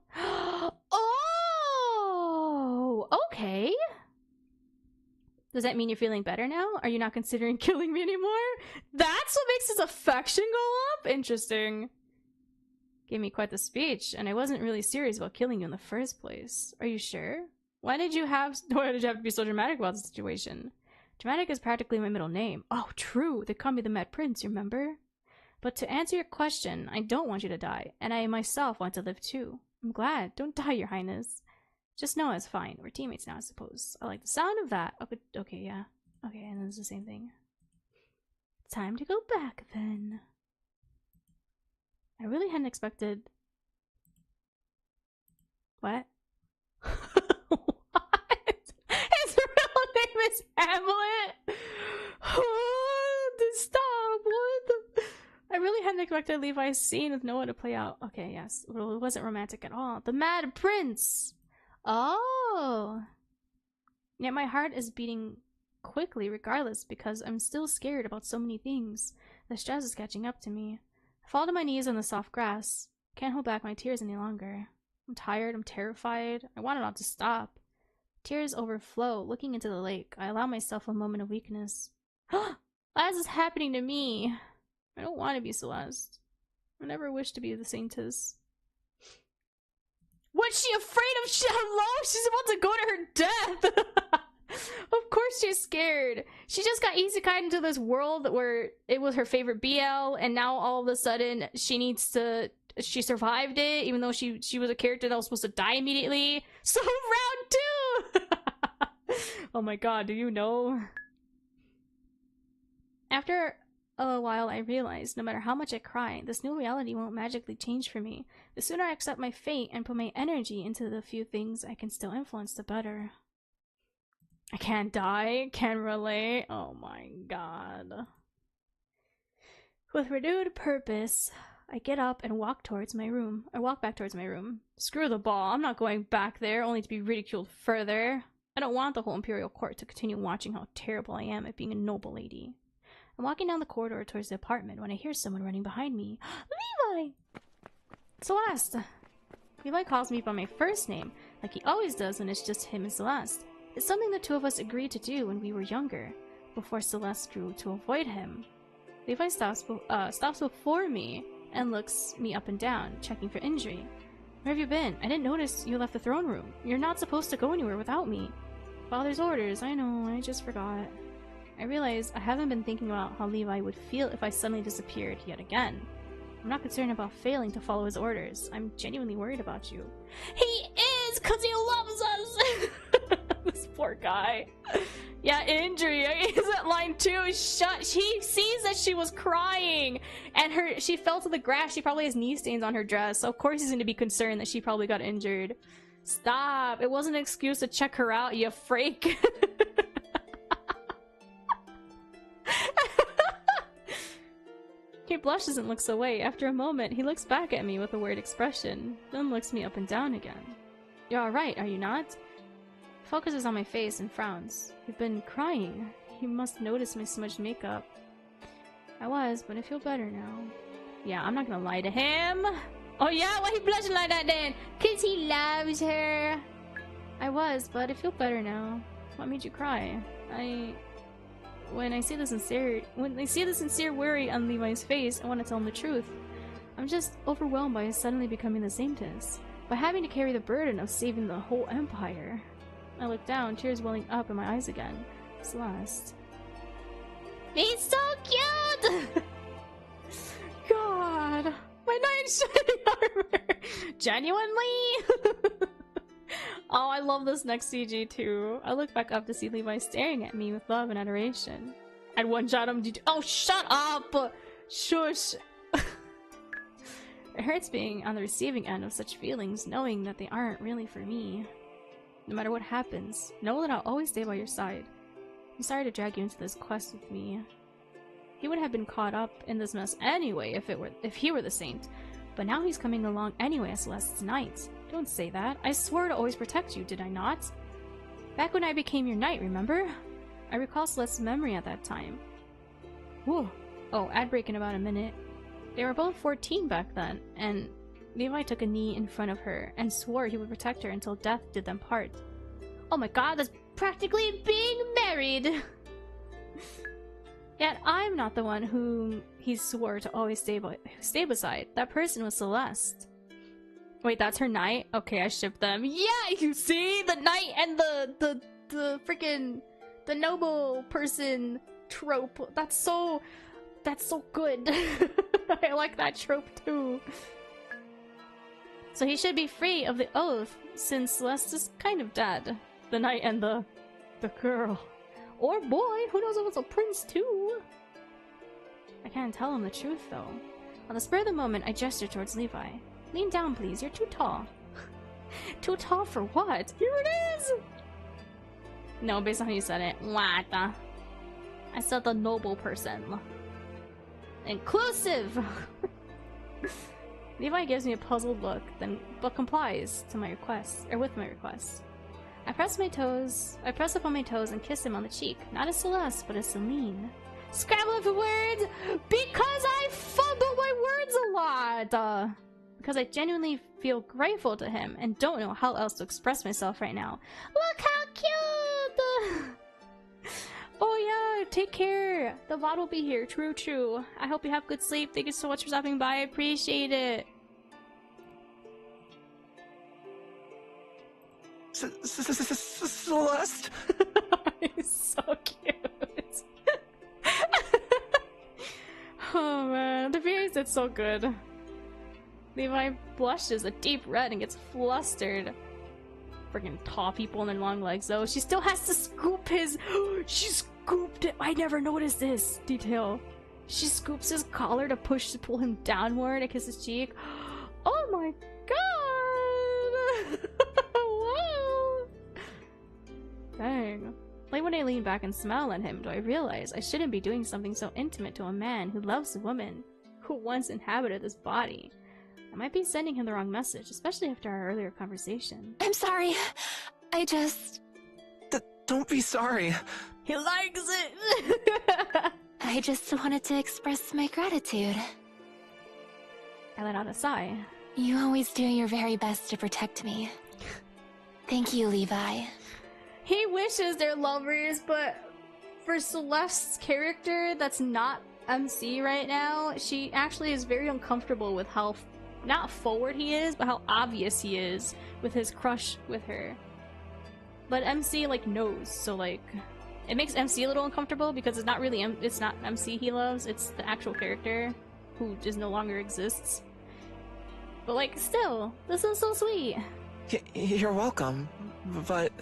Oh! Okay! Does that mean you're feeling better now? Are you not considering killing me anymore? That's what makes his affection go up? Interesting. Gave me quite the speech, and I wasn't really serious about killing you in the first place. Are you sure? Why did you have to be so dramatic about the situation? Dramatic is practically my middle name. Oh, true. They call me the Mad Prince, you remember? But to answer your question, I don't want you to die, and I myself want to live too. I'm glad. Don't die, Your Highness. Just know it's fine. We're teammates now, I suppose. I like the sound of that. Okay, yeah. Okay, and then it's the same thing. Time to go back, then. I really hadn't expected... What? What? His real name is Hamlet? Stop! What the... I really hadn't expected Levi's scene with Noah to play out. Okay, yes. Well, it wasn't romantic at all. The Mad Prince! Oh! Yet my heart is beating quickly regardless because I'm still scared about so many things. The stress is catching up to me. I fall to my knees on the soft grass. Can't hold back my tears any longer. I'm tired, I'm terrified. I want it all to stop. Tears overflow. Looking into the lake, I allow myself a moment of weakness. Why is this happening to me? I don't want to be Celeste. I never wished to be the Saintess. What's she afraid of? Hello? She's about to go to her death! Of course she's scared. She just got isekai'd into this world where it was her favorite BL, and now all of a sudden she needs to... She survived it, even though she was a character that was supposed to die immediately. So round 2! Oh my god, do you know? After a while, I realized no matter how much I cry, this new reality won't magically change for me. The sooner I accept my fate and put my energy into the few things I can still influence, the better. I can't die, can relate. Oh my god. With renewed purpose, I get up and walk towards my room. I walk back towards my room. Screw the ball, I'm not going back there only to be ridiculed further. I don't want the whole Imperial Court to continue watching how terrible I am at being a noble lady. I'm walking down the corridor towards the apartment when I hear someone running behind me. Levi! Celeste! Levi calls me by my first name, like he always does when it's just him and Celeste. It's something the two of us agreed to do when we were younger, before Celeste grew to avoid him. Levi stops before me and looks me up and down, checking for injury. Where have you been? I didn't notice you left the throne room. You're not supposed to go anywhere without me. Father's orders, I know, I just forgot. I realize I haven't been thinking about how Levi would feel if I suddenly disappeared yet again. I'm not concerned about failing to follow his orders. I'm genuinely worried about you. He is, cause he loves us! This poor guy. Yeah, injury. Is that line 2? Shut. She sees that she was crying and she fell to the grass. She probably has knee stains on her dress. So of course he's going to be concerned that she probably got injured. Stop. It wasn't an excuse to check her out, you freak. He blushes and looks away. After a moment, he looks back at me with a worried expression, then looks me up and down again. You're alright, are you not? Focuses on my face and frowns. You've been crying. You must notice my smudged makeup. I was, but I feel better now. Yeah, I'm not gonna lie to him. Oh yeah? Why he blushing like that then? Cause he loves her. I was, but I feel better now. What made you cry? When I see the sincere worry on Levi's face, I want to tell him the truth. I'm just overwhelmed by suddenly becoming the Saintess, by having to carry the burden of saving the whole empire. I look down, tears welling up in my eyes again. Celeste. He's so cute! God! My knight in shining armor! Genuinely? Oh, I love this next CG too. I look back up to see Levi staring at me with love and adoration. I'd one-shot him. Oh, shut up! Shush! It hurts being on the receiving end of such feelings, knowing that they aren't really for me. No matter what happens, know that I'll always stay by your side. I'm sorry to drag you into this quest with me. He would have been caught up in this mess anyway if he were the saint, but now he's coming along anyway as Celeste's knight. Don't say that. I swore to always protect you, did I not? Back when I became your knight, remember? I recall Celeste's memory at that time. Whoa. Oh, ad break in about a minute. They were both 14 back then, and Levi took a knee in front of her and swore he would protect her until death did them part. Oh my god, that's practically being married! Yet I'm not the one whom he swore to always stay beside. That person was Celeste. Wait, that's her knight? Okay, I ship them. Yeah, you see? The knight and the freaking the noble person trope. That's so good. I like that trope too. So he should be free of the oath since Celeste is kind of dead. The knight and the girl. Or boy, who knows if it's a prince too? I can't tell him the truth though. On the spur of the moment, I gesture towards Levi. Lean down, please. You're too tall. Too tall for what? Here it is! No, based on how you said it. What? I said the noble person. Inclusive! Levi gives me a puzzled look, but complies to my request, or with my request. I press up on my toes and kiss him on the cheek. Not as Celeste, but as Celine. Scrabble for words! Because I fumble my words a lot! Because I genuinely feel grateful to him and don't know how else to express myself right now. Look how cute! Oh yeah, take care. The VOD will be here. True, true. I hope you have good sleep. Thank you so much for stopping by. I appreciate it. Celeste? He's so cute. Oh man, the face is so good. Levi blushes a deep red and gets flustered. Freaking tall people and their long legs though. She still has to scoop his... She scooped it. I never noticed this detail. She scoops his collar to pull him downward and kiss his cheek. Oh my god! Whoa! Dang. Like when I lean back and smile at him, do I realize I shouldn't be doing something so intimate to a man who loves a woman who once inhabited this body. I might be sending him the wrong message, especially after our earlier conversation. I'm sorry. I just... Don't be sorry. He likes it! I just wanted to express my gratitude. I let out a sigh. You always do your very best to protect me. Thank you, Levi. He wishes they're lovers, but for Celeste's character, that's not MC right now, she actually is very uncomfortable with how, not forward he is, but how obvious he is with his crush with her. But MC, like, knows, so, like, it makes MC a little uncomfortable because it's not really, it's not MC he loves, it's the actual character who just no longer exists. But, like, still, this is so sweet. You're welcome, but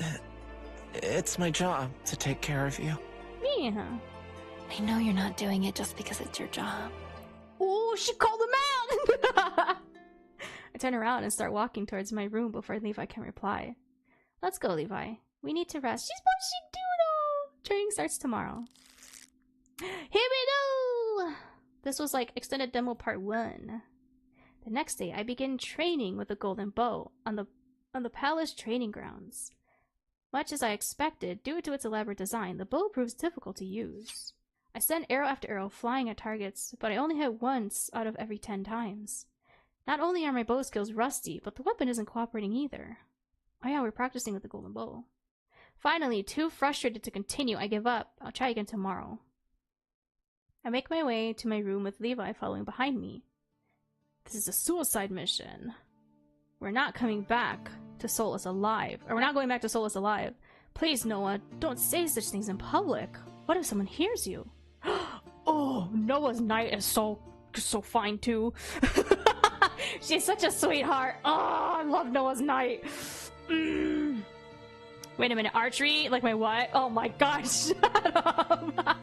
it's my job to take care of you. Yeah. I know you're not doing it just because it's your job. Oh, she called him out! I turn around and start walking towards my room before Levi can reply. Let's go, Levi. We need to rest. She's what she do, though! Training starts tomorrow. Here we go! This was like extended demo part 1. The next day, I begin training with the golden bow on the palace training grounds. Much as I expected, due to its elaborate design, the bow proves difficult to use. I send arrow after arrow flying at targets, but I only hit once out of every 10 times. Not only are my bow skills rusty, but the weapon isn't cooperating either. Oh yeah, we're practicing with the golden bow. Finally, too frustrated to continue, I give up. I'll try again tomorrow. I make my way to my room with Levi following behind me. This is a suicide mission. We're not coming back to Solus alive. Or we're not going back to Solus alive. Please, Noah, don't say such things in public. What if someone hears you? Oh, Noah's night is so fine too. She's such a sweetheart. Oh, I love Noah's night. Wait a minute, archery? Like my what? Oh my god, shut up.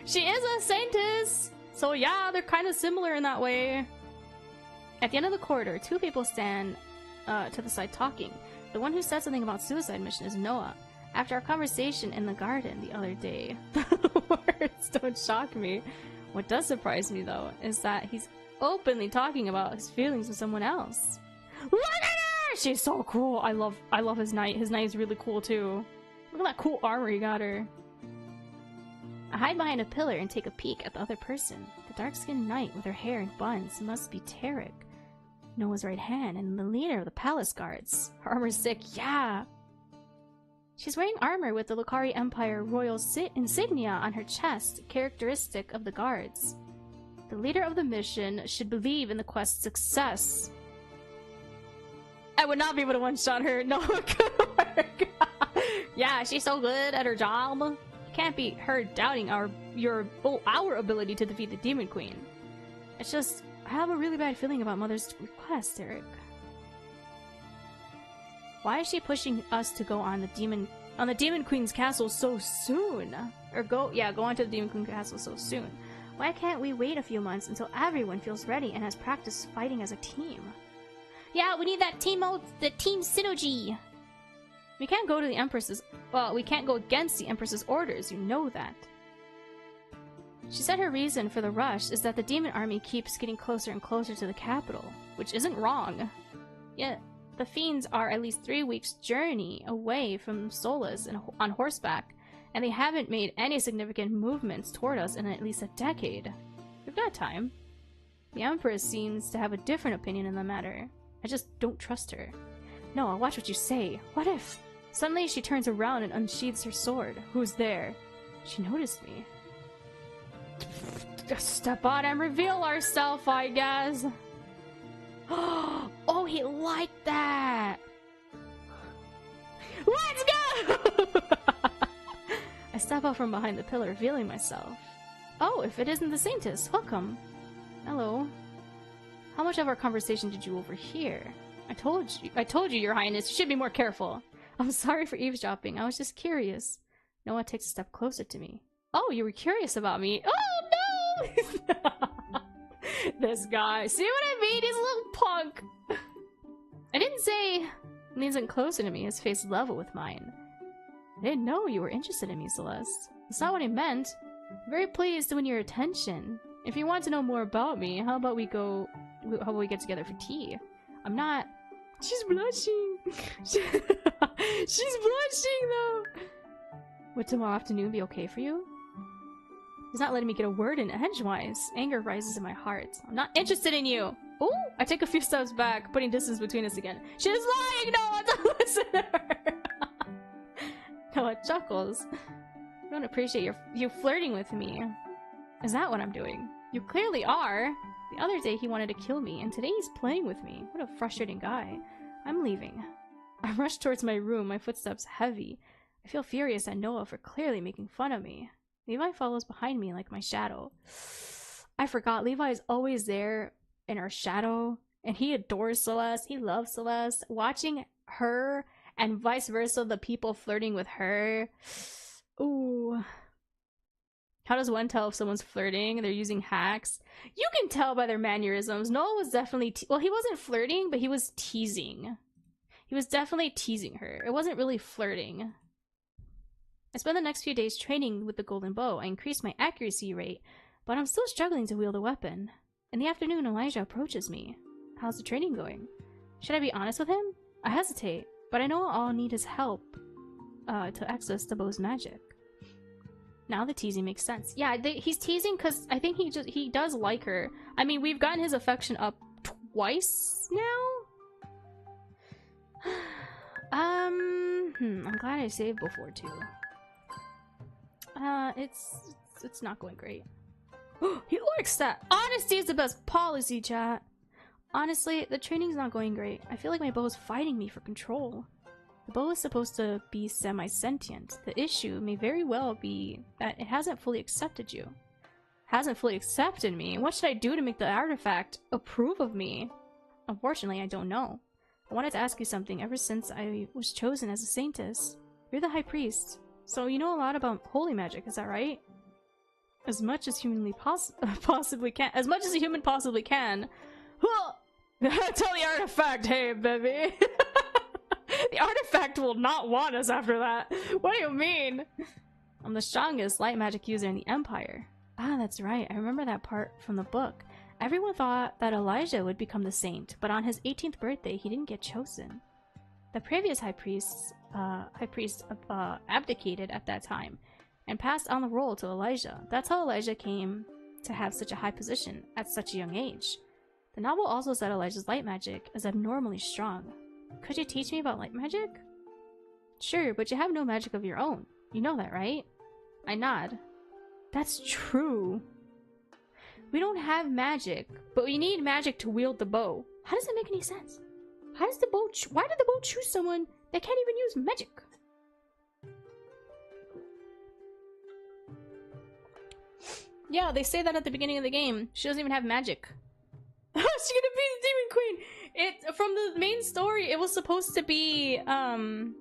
She is a Saintess. So yeah, they're kind of similar in that way. At the end of the corridor, 2 people stand to the side talking. The one who said something about suicide mission is Noah. After our conversation in the garden the other day, the words don't shock me. What does surprise me, though, is that he's openly talking about his feelings with someone else. Look at her! She's so cool. I love his knight. His knight is really cool, too. Look at that cool armor he got her. I hide behind a pillar and take a peek at the other person. The dark-skinned knight with her hair in buns must be Tarek, Noah's right hand, and the leader of the palace guards. Her armor's sick, yeah! She's wearing armor with the Lucari Empire royal insignia on her chest, characteristic of the guards. The leader of the mission should believe in the quest's success. I would not be able to one-shot her. No, it could work. Yeah, she's so good at her job. It can't be her doubting our ability to defeat the Demon Queen. It's just, I have a really bad feeling about Mother's request, Eric. Why is she pushing us to go on the Demon Queen's castle so soon? Or go on to the Demon Queen's castle so soon? Why can't we wait a few months until everyone feels ready and has practiced fighting as a team? Yeah, we need that team synergy. We can't go to the Empress's, well, we can't go against the Empress's orders, you know that. She said her reason for the rush is that the demon army keeps getting closer and closer to the capital, which isn't wrong. Yet, the fiends are at least 3 weeks' journey away from Solus on horseback, and they haven't made any significant movements toward us in at least a decade. We've got time. The Empress seems to have a different opinion in the matter. I just don't trust her. No, I'll watch what you say. What if? Suddenly she turns around and unsheathes her sword. Who's there? She noticed me. Step on and reveal ourselves, I guess. Oh, he liked that. Let's go! I step out from behind the pillar, revealing myself. Oh, if it isn't the Saintess, welcome. Hello. How much of our conversation did you overhear? I told you, Your Highness, you should be more careful. I'm sorry for eavesdropping. I was just curious. Noah takes a step closer to me. Oh, you were curious about me. Oh, no! This guy. See what I mean? He's a little punk. I didn't say... He isn't closer to me, his face level with mine. I didn't know you were interested in me, Celeste. That's not what I meant. I'm very pleased to win your attention. If you want to know more about me, how about we get together for tea? I'm not... She's blushing. She's blushing, though. Would tomorrow afternoon be okay for you? He's not letting me get a word in edgewise. Anger rises in my heart. I'm not interested in you. Ooh, I take a few steps back, putting distance between us again. She's lying! No, don't listen to her! Noah chuckles. I don't appreciate you flirting with me. Is that what I'm doing? You clearly are. The other day he wanted to kill me, and today he's playing with me. What a frustrating guy. I'm leaving. I rush towards my room, my footsteps heavy. I feel furious at Noah for clearly making fun of me. Levi follows behind me like my shadow. I forgot Levi is always there in our shadow, and he adores Celeste. He loves Celeste. Watching her and vice versa, the people flirting with her. Ooh. How does one tell if someone's flirting? They're using hacks. You can tell by their mannerisms. Noah was definitely well, he wasn't flirting, but he was teasing. He was definitely teasing her. It wasn't really flirting. I spent the next few days training with the golden bow. I increased my accuracy rate, but I'm still struggling to wield a weapon. In the afternoon, Elijah approaches me. How's the training going? Should I be honest with him? I hesitate, but I know I'll need his help to access the bow's magic. Now the teasing makes sense. Yeah, he's teasing because I think he does like her. I mean, we've gotten his affection up twice now. I'm glad I saved before too. It's not going great. He likes that. Honesty is the best policy, chat. Honestly, the training's not going great. I feel like my bow is fighting me for control. The bow is supposed to be semi-sentient. The issue may very well be that it hasn't fully accepted you. Hasn't fully accepted me? What should I do to make the artifact approve of me? Unfortunately, I don't know. I wanted to ask you something ever since I was chosen as a Saintess. You're the High Priest, so you know a lot about holy magic, is that right? As much as humanly possibly can. As much as a human possibly can. Tell the artifact, hey, baby. The artifact will not want us after that. What do you mean? I'm the strongest light magic user in the Empire. Ah, that's right. I remember that part from the book. Everyone thought that Elijah would become the saint, but on his 18th birthday, he didn't get chosen. The previous high priest abdicated at that time and passed on the role to Elijah. That's how Elijah came to have such a high position at such a young age. The novel also said Elijah's light magic is abnormally strong. Could you teach me about light magic? Sure, but you have no magic of your own. You know that, right? I nod. That's true. We don't have magic, but we need magic to wield the bow. How does that make any sense? How does the bow why did the bow choose someone that can't even use magic? Yeah, they say that at the beginning of the game. She doesn't even have magic. She's gonna be the Demon Queen! From the main story, it was supposed to be, the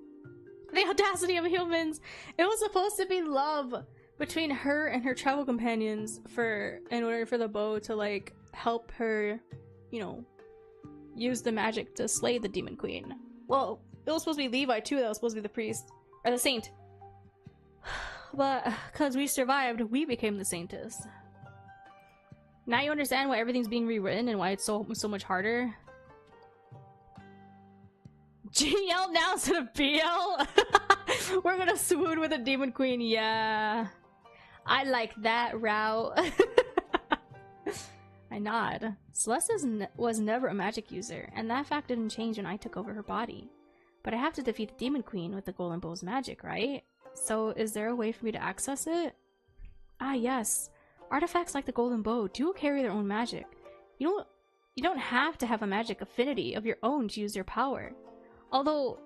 audacity of humans. It was supposed to be love between her and her travel companions in order for the bow to, like, help her, you know, use the magic to slay the Demon Queen. Well, it was supposed to be Levi, too, that was supposed to be the priest. Or the saint. But, because we survived, we became the Saintess. Now you understand why everything's being rewritten and why it's so much harder? GL now instead of BL? We're gonna swoon with a Demon Queen, yeah. I like that route. I nod. Celeste was never a magic user, and that fact didn't change when I took over her body. But I have to defeat the Demon Queen with the Golden Bow's magic, right? So is there a way for me to access it? Ah, yes. Artifacts like the Golden Bow do carry their own magic. You don't have to have a magic affinity of your own to use their power. Although,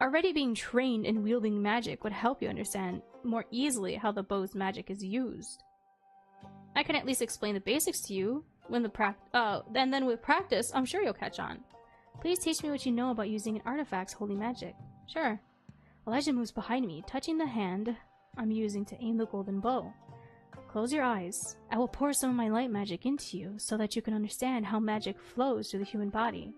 already being trained in wielding magic would help you understand more easily how the bow's magic is used. I can at least explain the basics to you and then with practice, I'm sure you'll catch on. Please teach me what you know about using an artifact's holy magic. Sure. Elijah moves behind me, touching the hand I'm using to aim the golden bow. Close your eyes. I will pour some of my light magic into you so that you can understand how magic flows through the human body.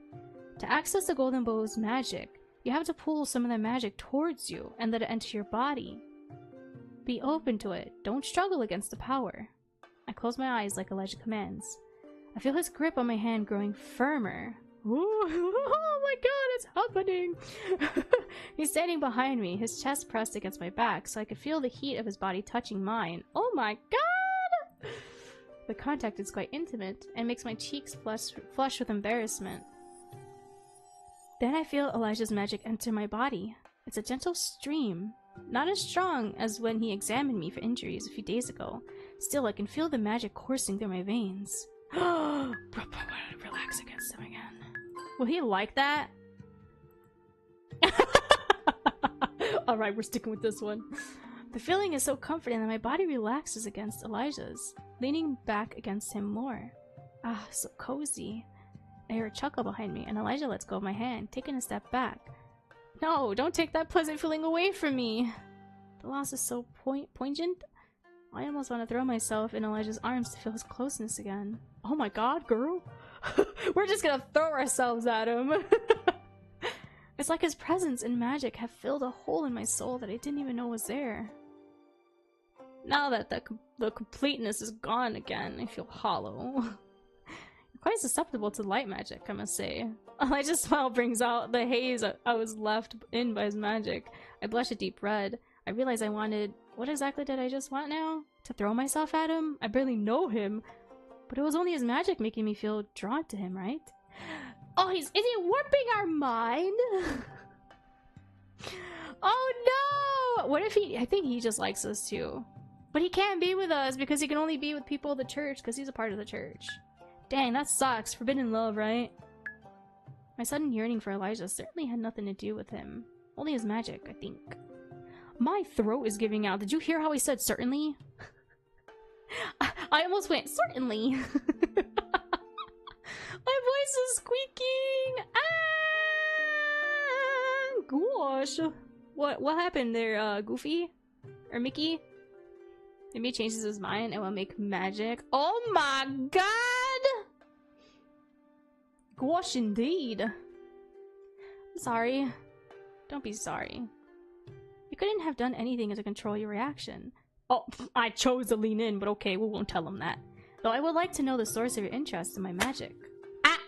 To access the golden bow's magic, you have to pull some of the magic towards you and let it enter your body. Be open to it. Don't struggle against the power. I close my eyes like Elijah commands. I feel his grip on my hand growing firmer. Ooh, oh my god, it's happening! He's standing behind me, his chest pressed against my back, so I could feel the heat of his body touching mine. Oh my god! The contact is quite intimate, and makes my cheeks flush with embarrassment. Then I feel Elijah's magic enter my body. It's a gentle stream, Not as strong as when he examined me for injuries a few days ago. Still, I can feel the magic coursing through my veins. Relax against him again. Will he like that? Alright, we're sticking with this one. The feeling is so comforting that my body relaxes against Elijah's, leaning back against him more. Ah, so cozy. I hear a chuckle behind me, and Elijah lets go of my hand, taking a step back. No, don't take that pleasant feeling away from me. The loss is so poignant. I almost want to throw myself in Elijah's arms to feel his closeness again. Oh my god, girl. We're just gonna throw ourselves at him. It's like his presence and magic have filled a hole in my soul that I didn't even know was there. Now that the completeness is gone again, I feel hollow. You're quite susceptible to light magic, I must say. Elijah's smile brings out the haze I was left in by his magic. I blush a deep red. I realize I wanted... What exactly did I just want now? To throw myself at him? I barely know him. But it was only his magic making me feel drawn to him, right? Oh, is he warping our mind? Oh no! What if he... I think he just likes us too. But he can't be with us because he can only be with people of the church because he's a part of the church. Dang, that sucks. Forbidden love, right? My sudden yearning for Elijah certainly had nothing to do with him. Only his magic, I think. My throat is giving out. Did you hear how he said certainly? I almost went, certainly. My voice is squeaking. Ah! Gosh. What happened there, Goofy? Or Mickey? Maybe he changes his mind and will make magic. Oh my god! Gosh, indeed. I'm sorry. Don't be sorry. You couldn't have done anything to control your reaction. Oh, I chose to lean in, but okay, we won't tell him that. Though I would like to know the source of your interest in my magic. Ah!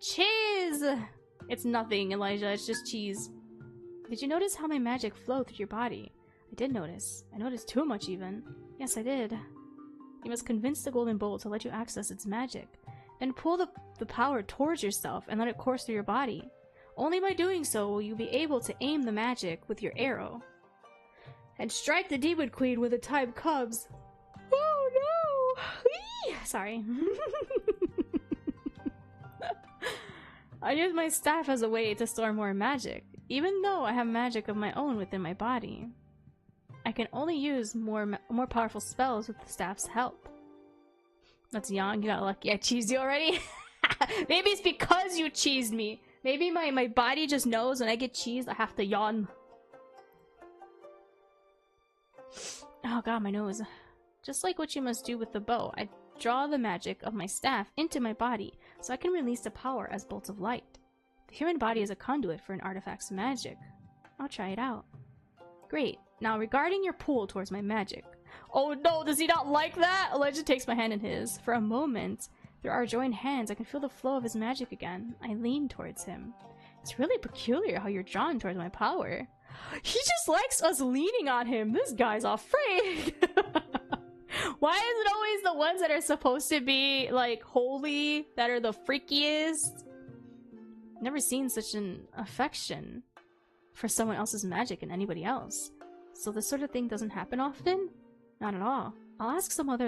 Cheese! It's nothing, Elijah, it's just cheese. Did you notice how my magic flowed through your body? I did notice. I noticed too much, even. Yes, I did. You must convince the golden bowl to let you access its magic. Then pull the power towards yourself and let it course through your body. Only by doing so will you be able to aim the magic with your arrow. And strike the demon queen with the time cubs. Oh no! Whee! Sorry. I use my staff as a way to store more magic, even though I have magic of my own within my body. I can only use more powerful spells with the staff's help. That's young, you got lucky I cheesed you already. Maybe it's because you cheesed me. Maybe my body just knows when I get cheesed I have to yawn. Oh god, my nose. Just like what you must do with the bow, I draw the magic of my staff into my body so I can release the power as bolts of light. The human body is a conduit for an artifact's magic. I'll try it out. Great. Now regarding your pull towards my magic. Oh no, does he not like that? Elijah takes my hand in his. For a moment, through our joined hands, I can feel the flow of his magic again. I lean towards him. It's really peculiar how you're drawn towards my power. He just likes us leaning on him. This guy's afraid. Why is it always the ones that are supposed to be, like, holy that are the freakiest? Never seen such an affection for someone else's magic in anybody else. So this sort of thing doesn't happen often? Not at all. I'll ask some of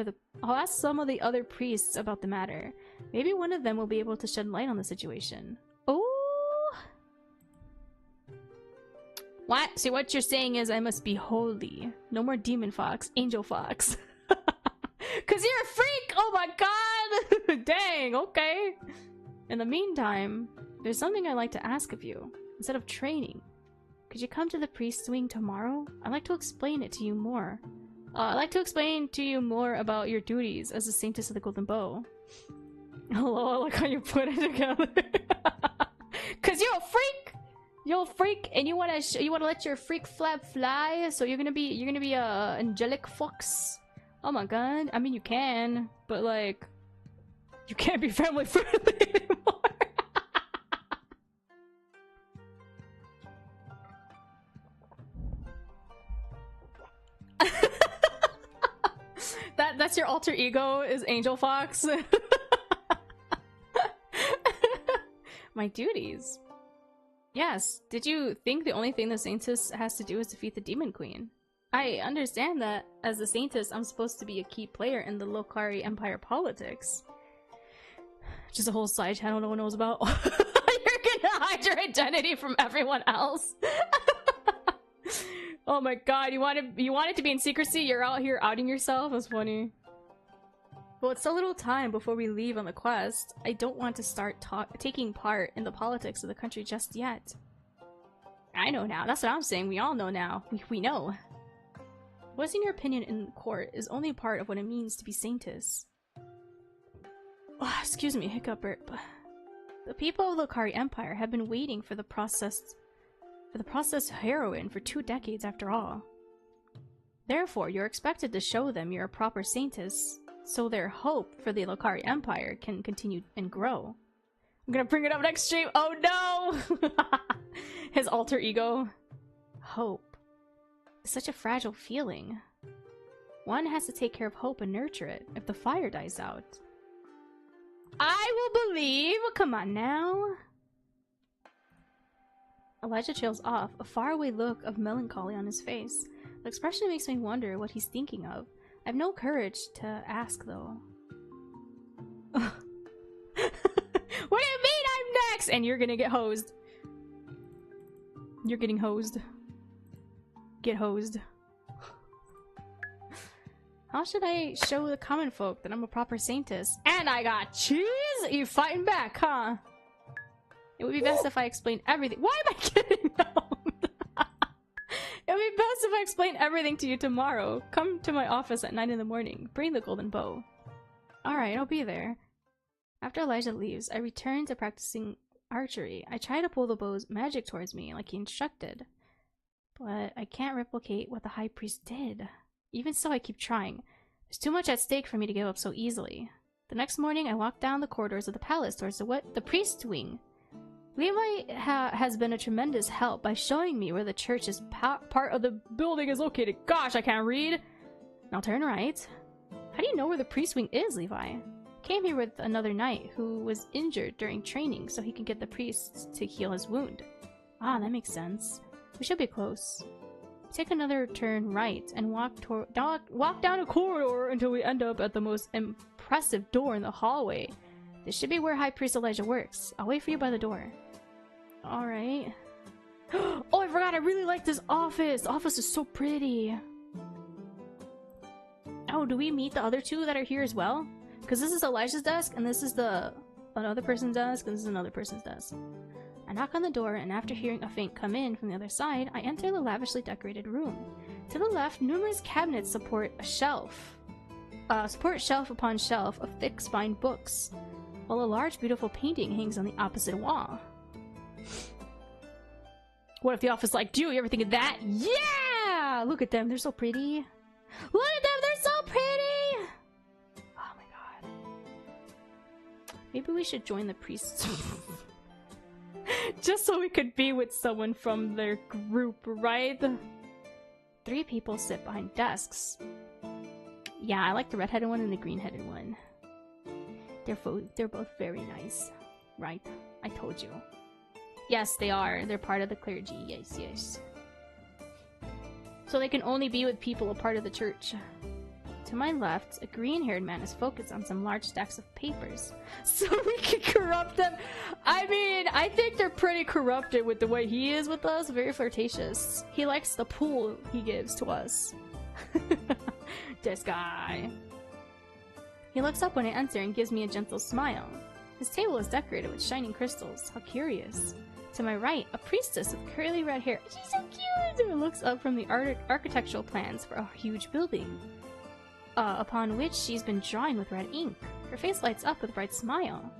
the other priests about the matter. Maybe one of them will be able to shed light on the situation. Oh! What? So what you're saying is I must be holy. No more demon fox, angel fox. Cause you're a freak! Oh my god! Dang, okay. In the meantime, there's something I'd like to ask of you. Instead of training, could you come to the priest's wing tomorrow? I'd like to explain it to you more. I'd like to explain to you more about your duties as the Saintess of the Golden Bow. Hello, I like how you put it together. Cause you're a freak! You're a freak and you wanna let your freak flap fly, so you're gonna be a angelic fox. Oh my god. I mean you can, but like you can't be family friendly anymore. That's your alter ego is Angel Fox. My duties. Yes, did you think the only thing the Saintess has to do is defeat the Demon Queen? I understand that as the Saintess, I'm supposed to be a key player in the Lokari Empire politics. Just a whole side channel no one knows about. You're gonna hide your identity from everyone else. Oh my god, you want it to be in secrecy? You're out here outing yourself? That's funny. Well, it's a little time before we leave on the quest. I don't want to start taking part in the politics of the country just yet. I know now. That's what I'm saying. We all know now. We know. Voicing your opinion in court is only part of what it means to be Saintess. Oh, excuse me, hiccup burp. The people of the Lokari Empire have been waiting for the processed heroine for 2 decades after all. Therefore, you're expected to show them you're a proper Saintess, so their hope for the Lokari Empire can continue and grow. I'm gonna bring it up next stream. Oh no! His alter ego. Hope. It's such a fragile feeling. One has to take care of hope and nurture it if the fire dies out. I will believe! Come on now. Elijah trails off, a faraway look of melancholy on his face. The expression makes me wonder what he's thinking of. I have no courage to ask, though. What do you mean I'm next? And you're gonna get hosed. You're getting hosed. Get hosed. How should I show the common folk that I'm a proper Saintess? And I got cheese? You fighting back, huh? It would be best if I explained everything. Why am I getting hosed? It would be best if I explained everything to you tomorrow. Come to my office at 9 in the morning. Bring the golden bow. Alright, I'll be there. After Elijah leaves, I return to practicing archery. I try to pull the bow's magic towards me like he instructed. But I can't replicate what the high priest did. Even so, I keep trying. There's too much at stake for me to give up so easily. The next morning, I walk down the corridors of the palace towards the priest's wing. Levi has been a tremendous help by showing me where the church's part of the building is located. Gosh, I can't read! Now turn right. How do you know where the priest wing is, Levi? Came here with another knight who was injured during training so he can get the priest to heal his wound. Ah, that makes sense. We should be close. Take another turn right and walk down a corridor until we end up at the most impressive door in the hallway. This should be where High Priest Elijah works. I'll wait for you by the door. Alright. Oh, I forgot, I really like this office! The office is so pretty. Oh, do we meet the other two that are here as well? Because this is Elijah's desk, and this is another person's desk, and this is another person's desk. I knock on the door, and after hearing a faint come in from the other side, I enter the lavishly decorated room. To the left, numerous cabinets support a shelf. Shelf upon shelf of thick-spined books, while a large, beautiful painting hangs on the opposite wall. What if the office liked you? You ever think of that? Yeah! Look at them, they're so pretty. Look at them, they're so pretty! Oh my god. Maybe we should join the priests. Just so we could be with someone from their group, right? 3 people sit behind desks. Yeah, I like the red-headed one and the green-headed one. They're both very nice. Right? I told you. Yes, they are. They're part of the clergy. Yes, yes. So they can only be with people a part of the church. To my left, a green-haired man is focused on some large stacks of papers. So we can corrupt them. I mean, I think they're pretty corrupted with the way he is with us. Very flirtatious. He likes the pull he gives to us. This guy. He looks up when I enter and gives me a gentle smile. His table is decorated with shining crystals. How curious. To my right, a priestess with curly red hair. She's so cute! Who looks up from the architectural plans for a huge building, upon which she's been drawing with red ink. Her face lights up with a bright smile.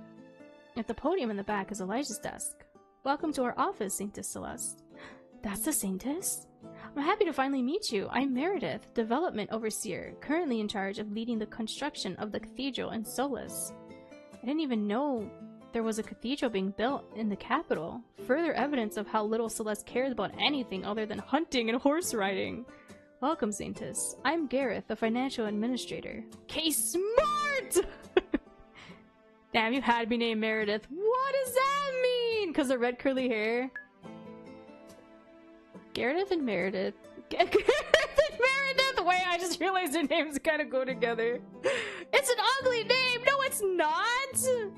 At the podium in the back is Elijah's desk. Welcome to our office, Saintess Celeste. That's the Saintess? I'm happy to finally meet you. I'm Meredith, Development Overseer, currently in charge of leading the construction of the cathedral in Solus. I didn't even know there was a cathedral being built in the capital. Further evidence of how little Celeste cares about anything other than hunting and horse riding. Welcome, Saintess. I'm Gareth, the financial administrator. K-Smart! Damn, you had me named Meredith. What does that mean? Because of red curly hair? Gareth and Meredith. Gareth and Meredith! Wait, I just realized their names kind of go together. It's an ugly name! No, it's not!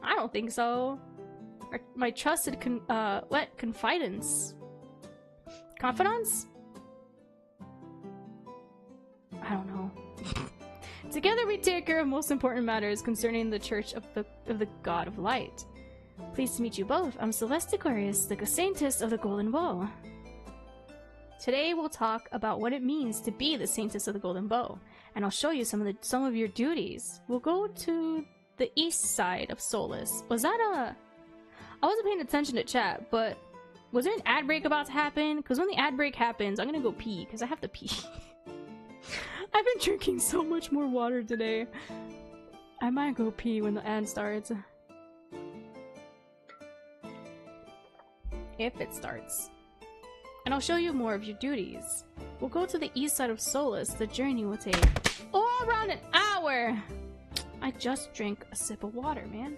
I don't think so. My trusted confidants. Confidants? I don't know. Together we take care of most important matters concerning the Church of the God of Light. Pleased to meet you both. I'm Celeste Aquarius, the Saintess of the Golden Bow. Today we'll talk about what it means to be the Saintess of the Golden Bow, and I'll show you some of your duties. We'll go to the east side of Solus. Was that a... I wasn't paying attention to chat, but was there an ad break about to happen? Because when the ad break happens, I'm gonna go pee, because I have to pee. I've been drinking so much more water today. I might go pee when the ad starts. If it starts. And I'll show you more of your duties. We'll go to the east side of Solus. The journey will take around an hour. I just drank a sip of water, man.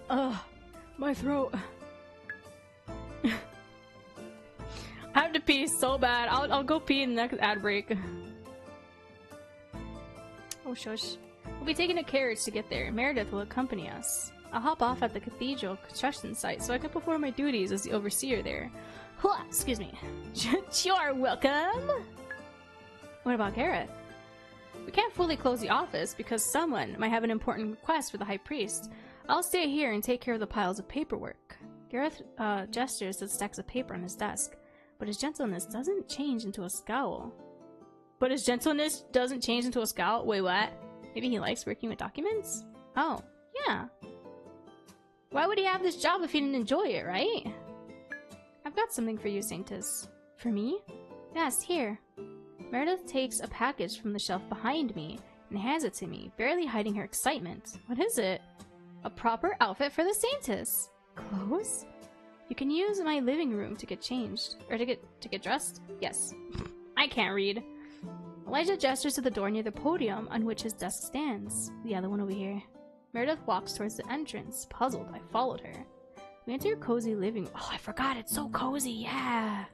Ugh, my throat. I have to pee so bad. I'll go pee in the next ad break. Oh shush. We'll be taking a carriage to get there. Meredith will accompany us. I'll hop off at the cathedral construction site so I can perform my duties as the overseer there. Excuse me. You're welcome! What about Gareth? We can't fully close the office because someone might have an important request for the High Priest. I'll stay here and take care of the piles of paperwork. Gareth gestures at stacks of paper on his desk, but his gentleness doesn't change into a scowl. But his gentleness doesn't change into a scowl? Wait, what? Maybe he likes working with documents? Oh, yeah. Why would he have this job if he didn't enjoy it, right? I've got something for you, Saintess. For me? Yes, here. Meredith takes a package from the shelf behind me and hands it to me, barely hiding her excitement. What is it? A proper outfit for the Saintess. Clothes? You can use my living room to get changed. Or to get dressed? Yes. I can't read. Elijah gestures to the door near the podium on which his desk stands. The other one over here. Meredith walks towards the entrance. Puzzled, I followed her. We enter your cozy living room. Oh, I forgot, it's so cozy, yeah!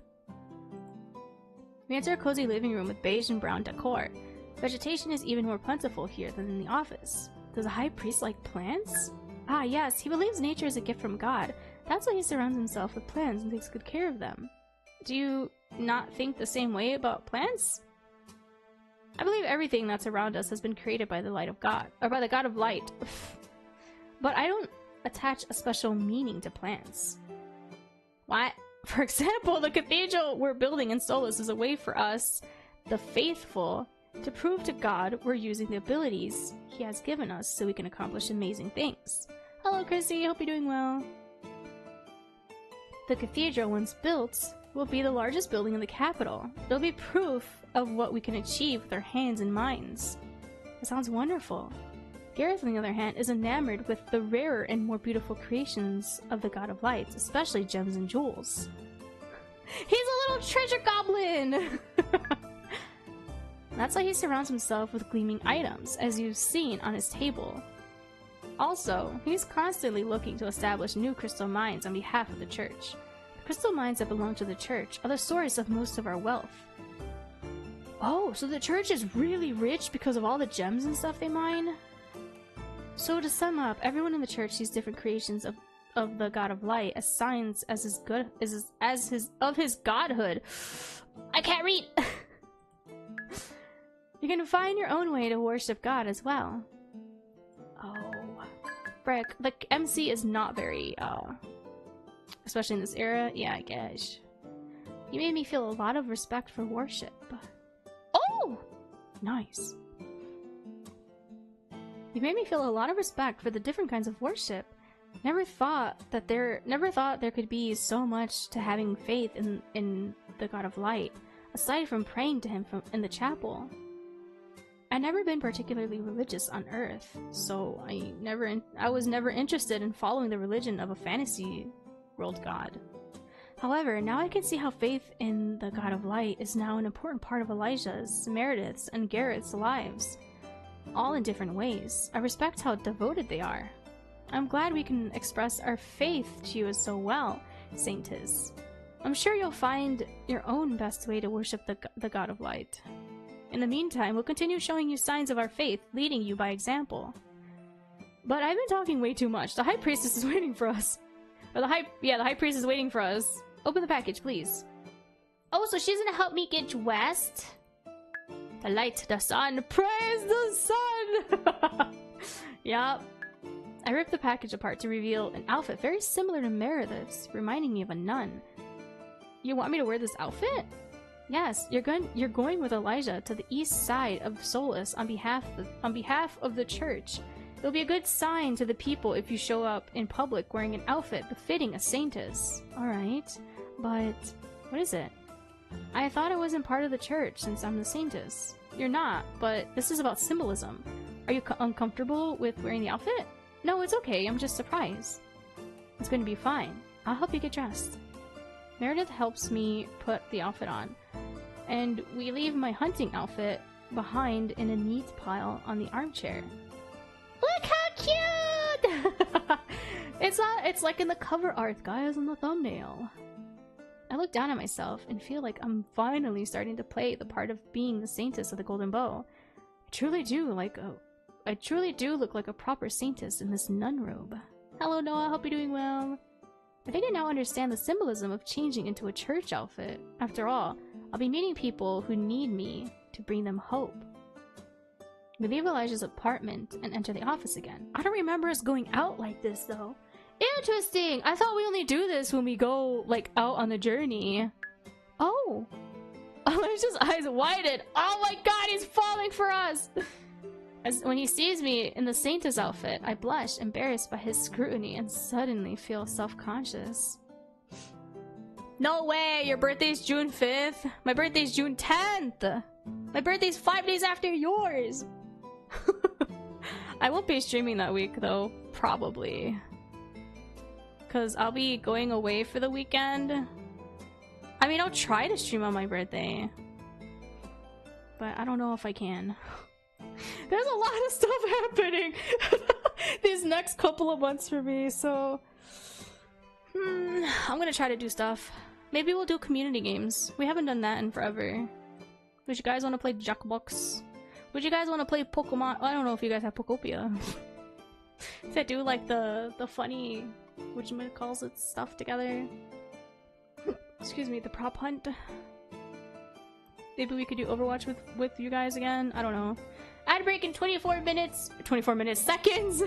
We enter a cozy living room with beige and brown decor. Vegetation is even more plentiful here than in the office. Does the High Priest like plants? Ah, yes, he believes nature is a gift from God. That's why he surrounds himself with plants and takes good care of them. Do you not think the same way about plants? I believe everything that's around us has been created by the light of God, or by the God of Light. But I don't attach a special meaning to plants. What? For example, the cathedral we're building in Solus is a way for us, the faithful, to prove to God we're using the abilities he has given us so we can accomplish amazing things. Hello, Chrissy. Hope you're doing well. The cathedral, once built, will be the largest building in the capital. It'll be proof of what we can achieve with our hands and minds. It sounds wonderful. Gareth, on the other hand, is enamored with the rarer and more beautiful creations of the God of Light, especially gems and jewels. He's a little treasure goblin! That's why he surrounds himself with gleaming items, as you've seen on his table. Also, he's constantly looking to establish new crystal mines on behalf of the church. The crystal mines that belong to the church are the source of most of our wealth. Oh, so the church is really rich because of all the gems and stuff they mine? So to sum up, everyone in the church sees different creations of the God of Light as signs of his godhood. I can't read! You can find your own way to worship God as well. Oh, frick. The MC is not very, especially in this era. Yeah, I guess. You made me feel a lot of respect for worship. Oh! Nice. You made me feel a lot of respect for the different kinds of worship. Never thought there could be so much to having faith in the God of Light, aside from praying to him in the chapel. I'd never been particularly religious on Earth, so I was never interested in following the religion of a fantasy world god. However, now I can see how faith in the God of Light is now an important part of Elijah's, Meredith's, and Garrett's lives, all in different ways. I respect how devoted they are. I'm glad we can express our faith to you so well, Saintess. I'm sure you'll find your own best way to worship the God of Light. In the meantime, we'll continue showing you signs of our faith, leading you by example. But I've been talking way too much. The High Priestess is waiting for us. Or the High Priest is waiting for us. Open the package, please. Oh, so she's gonna help me get dressed? The light, the sun, praise the sun! Yup. I ripped the package apart to reveal an outfit very similar to Meredith's, reminding me of a nun. You want me to wear this outfit? Yes, you're going with Elijah to the east side of Solus on behalf of the church. It'll be a good sign to the people if you show up in public wearing an outfit befitting a saintess. Alright, but what is it? I thought I wasn't part of the church since I'm the saintess. You're not, but this is about symbolism. Are you uncomfortable with wearing the outfit? No, it's okay, I'm just surprised. It's gonna be fine. I'll help you get dressed. Meredith helps me put the outfit on, and we leave my hunting outfit behind in a neat pile on the armchair. Look how cute! It's like in the cover art, guys, on the thumbnail. I look down at myself and feel like I'm finally starting to play the part of being the Saintess of the Golden Bow. I truly do look like a proper Saintess in this nun robe. Hello, Noah. Hope you're doing well. I think I now understand the symbolism of changing into a church outfit. After all, I'll be meeting people who need me to bring them hope. We leave Elijah's apartment and enter the office again. I don't remember us going out like this, though. Interesting! I thought we only do this when we go, like, out on the journey. Oh! Elijah's eyes widened. Oh my god, he's falling for us! When he sees me in the Saintess outfit, I blush, embarrassed by his scrutiny, and suddenly feel self-conscious. No way! Your birthday's June 5th? My birthday's June 10th! My birthday's 5 days after yours! I won't be streaming that week, though. Probably. Because I'll be going away for the weekend. I mean, I'll try to stream on my birthday. But I don't know if I can. There's a lot of stuff happening these next couple of months for me, so... I'm gonna try to do stuff. Maybe we'll do community games. We haven't done that in forever. Would you guys want to play Jackbox? Would you guys want to play Pokemon? I don't know if you guys have Pokopia. To do like the funny, whatchamacallit stuff together. Excuse me, the prop hunt. Maybe we could do Overwatch with you guys again. I don't know. Ad break in 24 minutes. 24 minutes. Seconds!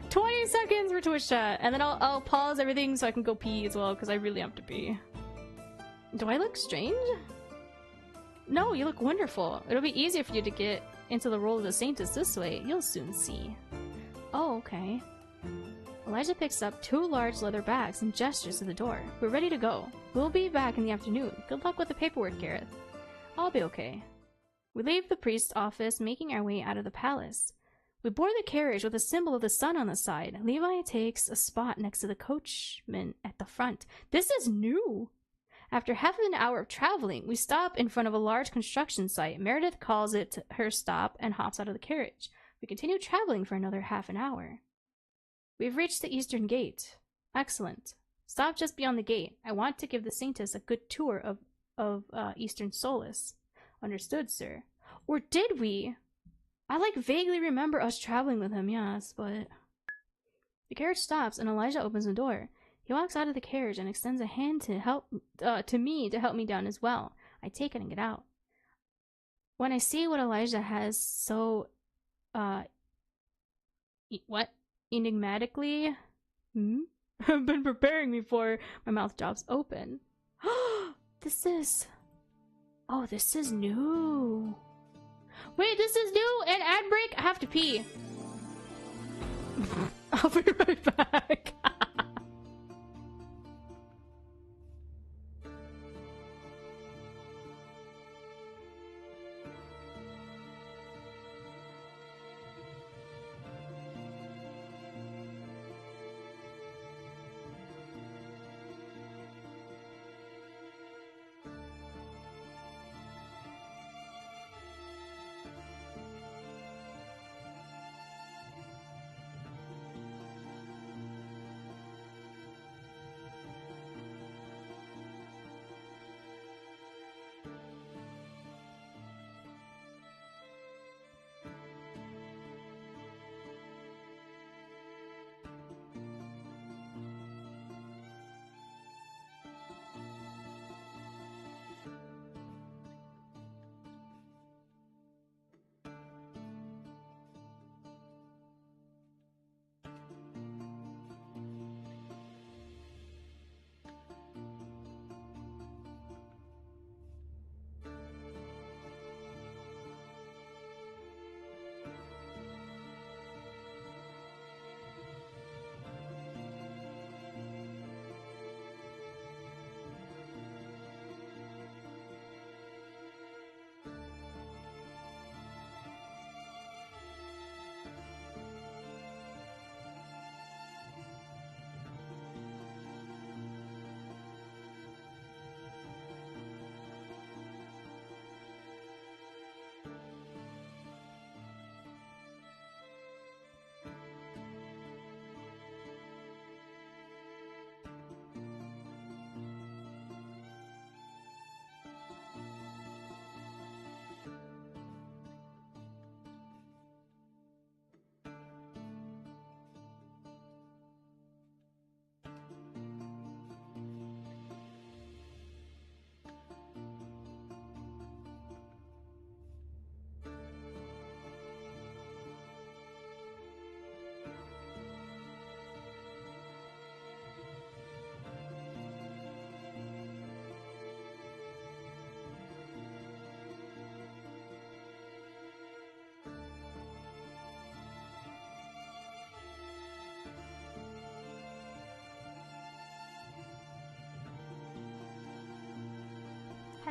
20 seconds for Twitch chat. And then I'll pause everything so I can go pee as well, because I really have to pee. Do I look strange? No, you look wonderful. It'll be easier for you to get into the role of the Saintess this way. You'll soon see. Oh, okay. Elijah picks up 2 large leather bags and gestures to the door. We're ready to go. We'll be back in the afternoon. Good luck with the paperwork, Gareth. I'll be okay. We leave the priest's office, making our way out of the palace. We board the carriage with a symbol of the sun on the side. Levi takes a spot next to the coachman at the front. This is new! After half an hour of traveling, we stop in front of a large construction site. Meredith calls it her stop and hops out of the carriage. We continue traveling for another half an hour. We've reached the eastern gate. Excellent. Stop just beyond the gate. I want to give the Saintess a good tour of Eastern Solus. Understood, sir. Or did we? I vaguely remember us traveling with him, yes, but... The carriage stops and Elijah opens the door. He walks out of the carriage and extends a hand to me to help me down as well. I take it and get out. When I see what Elijah has so, enigmatically, I've been preparing me for, my mouth drops open. This is new. Wait, this is new? An ad break? I have to pee. I'll be right back.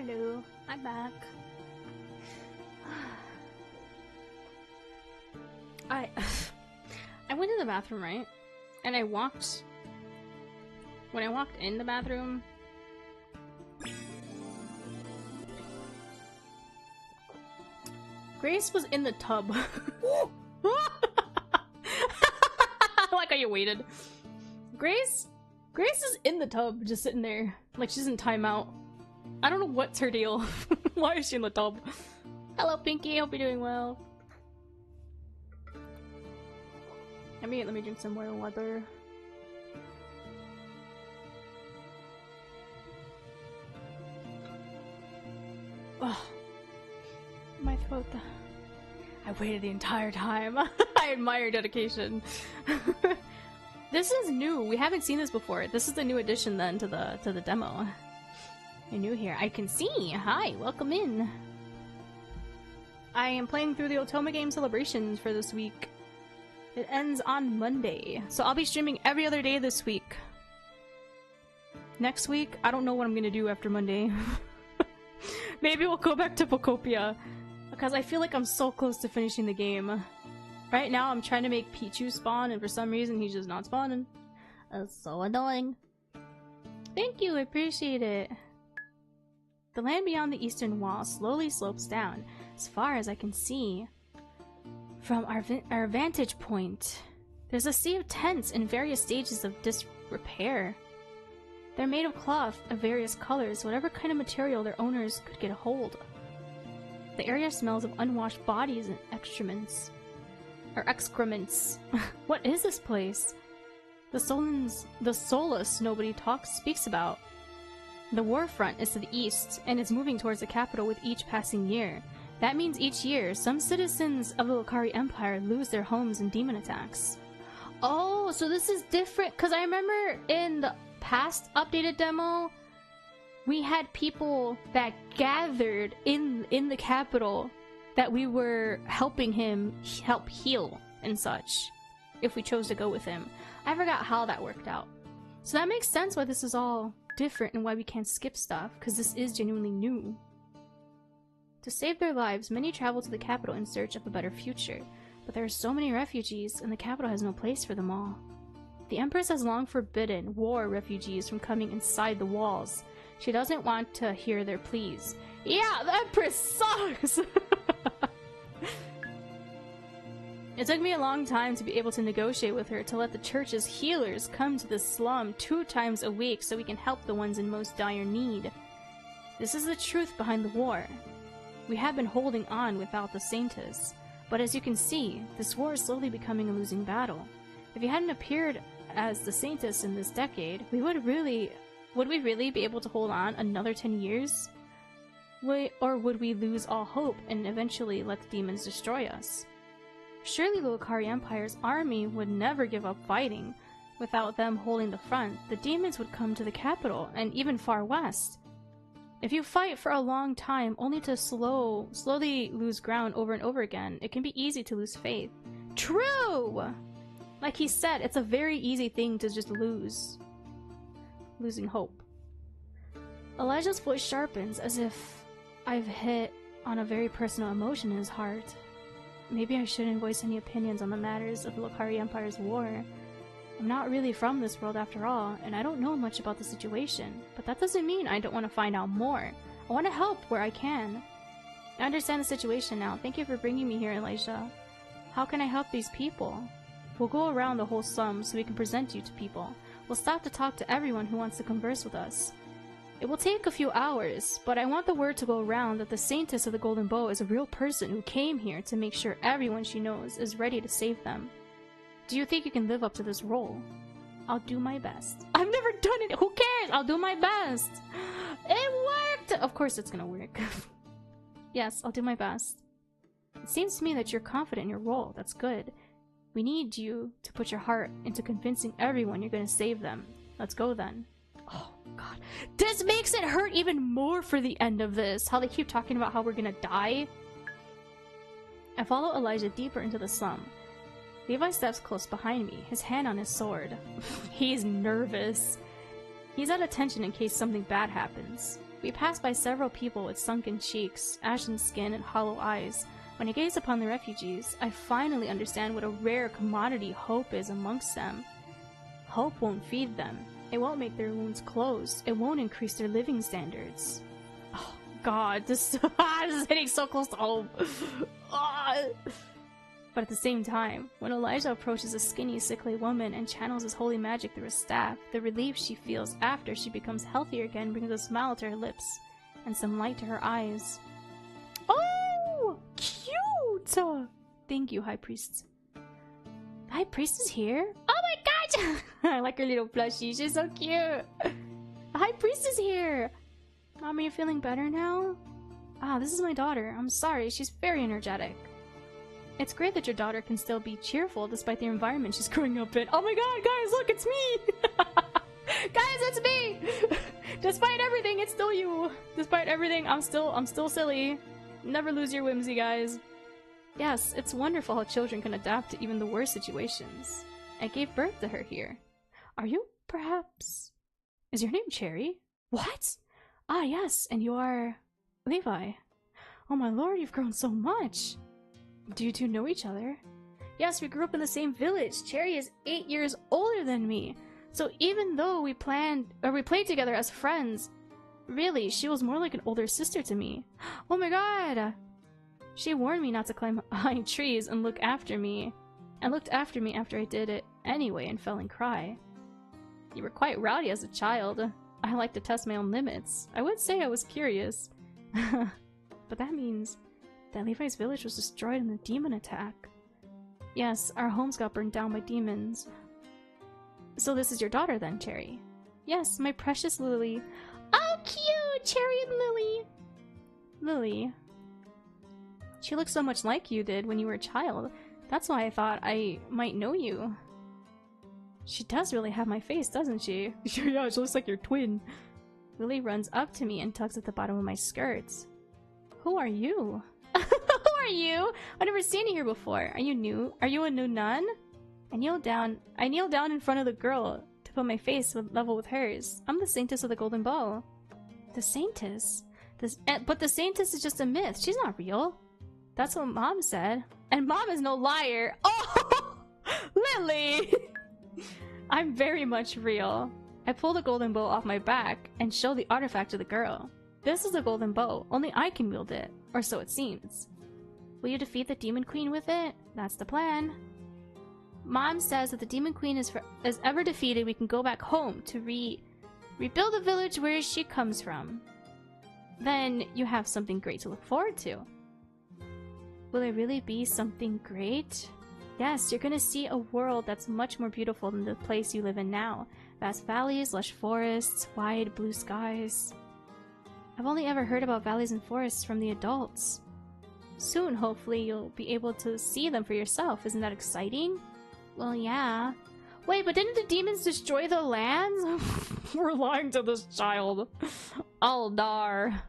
Hello, I'm back. I went to the bathroom, right? And I walked... When I walked in the bathroom... Grace was in the tub. I like how you waited. Grace is in the tub, just sitting there. Like she's in timeout. I don't know what's her deal. Why is she in the tub? Hello, Pinky. Hope you're doing well. Let me drink some more water. Oh, my throat. I waited the entire time. I admire your dedication. This is new. We haven't seen this before. This is the new addition then to the demo. You're new here. I can see. Hi, welcome in. I am playing through the Otome game celebrations for this week. It ends on Monday, so I'll be streaming every other day this week. Next week, I don't know what I'm gonna do after Monday. Maybe we'll go back to Pocopia, because I feel like I'm so close to finishing the game. Right now, I'm trying to make Pichu spawn, and for some reason, he's just not spawning. That's so annoying. Thank you, I appreciate it. The land beyond the eastern wall slowly slopes down, as far as I can see. From our vantage point, there's a sea of tents in various stages of disrepair. They're made of cloth of various colors, whatever kind of material their owners could get a hold of. The area smells of unwashed bodies and excrements. What is this place? The Solus nobody speaks about. The war front is to the east, and is moving towards the capital with each passing year. That means each year, some citizens of the Lucari Empire lose their homes in demon attacks. Oh, so this is different, because I remember in the past updated demo, we had people that gathered in the capital that we were helping him help heal and such, if we chose to go with him. I forgot how that worked out. So that makes sense why this is all different and why we can't skip stuff, because this is genuinely new. To save their lives, many travel to the capital in search of a better future, but there are so many refugees, and the capital has no place for them all. The Empress has long forbidden war refugees from coming inside the walls. She doesn't want to hear their pleas. Yeah, the Empress sucks! It took me a long time to be able to negotiate with her to let the church's healers come to the slum 2 times a week so we can help the ones in most dire need. This is the truth behind the war. We have been holding on without the Saintess, but as you can see, this war is slowly becoming a losing battle. If you hadn't appeared as the Saintess in this decade, would we really be able to hold on another 10 years? Or would we lose all hope and eventually let the demons destroy us? Surely the Lucari Empire's army would never give up fighting. Without them holding the front, the demons would come to the capital and even far west. If you fight for a long time only to slowly lose ground over and over again, it can be easy to lose faith. True! Like he said, it's a very easy thing to just losing hope. Elijah's voice sharpens as if I've hit on a very personal emotion in his heart. Maybe I shouldn't voice any opinions on the matters of the Lucari Empire's war. I'm not really from this world after all, and I don't know much about the situation, but that doesn't mean I don't want to find out more. I want to help where I can. I understand the situation now. Thank you for bringing me here, Elijah. How can I help these people? We'll go around the whole slum so we can present you to people. We'll stop to talk to everyone who wants to converse with us. It will take a few hours, but I want the word to go around that the Saintess of the Golden Bow is a real person who came here to make sure everyone she knows is ready to save them. Do you think you can live up to this role? I'll do my best. I've never done it! Who cares? I'll do my best! It worked! Of course it's gonna work. Yes, I'll do my best. It seems to me that you're confident in your role. That's good. We need you to put your heart into convincing everyone you're gonna save them. Let's go then. Oh god. This makes it hurt even more for the end of this. How they keep talking about how we're gonna die. I follow Elijah deeper into the slum. Levi steps close behind me, his hand on his sword. He's nervous. He's at attention in case something bad happens. We passed by several people with sunken cheeks, ashen skin, and hollow eyes. When I gaze upon the refugees, I finally understand what a rare commodity hope is amongst them. Hope won't feed them. It won't make their wounds close. It won't increase their living standards. Oh, God, this is hitting so close to home. But at the same time, when Elijah approaches a skinny, sickly woman and channels his holy magic through a staff, the relief she feels after she becomes healthier again brings a smile to her lips and some light to her eyes. Oh, cute! Thank you, High Priest. The High Priest is here? Oh my God! I like her little plushie. She's so cute. The High Priest is here. Mom, are you feeling better now? Ah, this is my daughter. I'm sorry. She's very energetic. It's great that your daughter can still be cheerful despite the environment she's growing up in. Oh my God, guys, look, it's me! Guys, it's me! Despite everything, it's still you. Despite everything, I'm still silly. Never lose your whimsy, guys. Yes, it's wonderful how children can adapt to even the worst situations. I gave birth to her here. Are you, perhaps... Is your name Cherry? What? Ah, yes, and you are... Levi. Oh my lord, you've grown so much. Do you two know each other? Yes, we grew up in the same village. Cherry is 8 years older than me. So even though we played together as friends, really, she was more like an older sister to me. Oh my god! She warned me not to climb high trees and looked after me after I did it anyway and fell and cry. You were quite rowdy as a child. I like to test my own limits. I would say I was curious. But that means that Levi's village was destroyed in a demon attack. Yes, our homes got burned down by demons. So this is your daughter then, Cherry? Yes, my precious Lily. Oh, cute! Cherry and Lily! Lily. She looks so much like you did when you were a child. That's why I thought I might know you. She does really have my face, doesn't she? Yeah, she looks like your twin. Lily runs up to me and tugs at the bottom of my skirts. Who are you? Who are you? I've never seen you here before. Are you new? Are you a new nun? I kneel down in front of the girl to put my face level with hers. I'm the Saintess of the Golden Bow. The Saintess? But the Saintess is just a myth. She's not real. That's what Mom said. And Mom is no liar. Oh! Lily! I'm very much real. I pull the golden bow off my back and show the artifact to the girl. This is a golden bow. Only I can wield it. Or so it seems. Will you defeat the Demon Queen with it? That's the plan. Mom says that the Demon Queen is ever defeated, we can go back home to rebuild the village where she comes from. Then you have something great to look forward to. Will it really be something great? Yes, you're gonna see a world that's much more beautiful than the place you live in now. Vast valleys, lush forests, wide blue skies. I've only ever heard about valleys and forests from the adults. Soon, hopefully, you'll be able to see them for yourself. Isn't that exciting? Well, yeah. Wait, but didn't the demons destroy the lands? We're lying to this child. Aldar.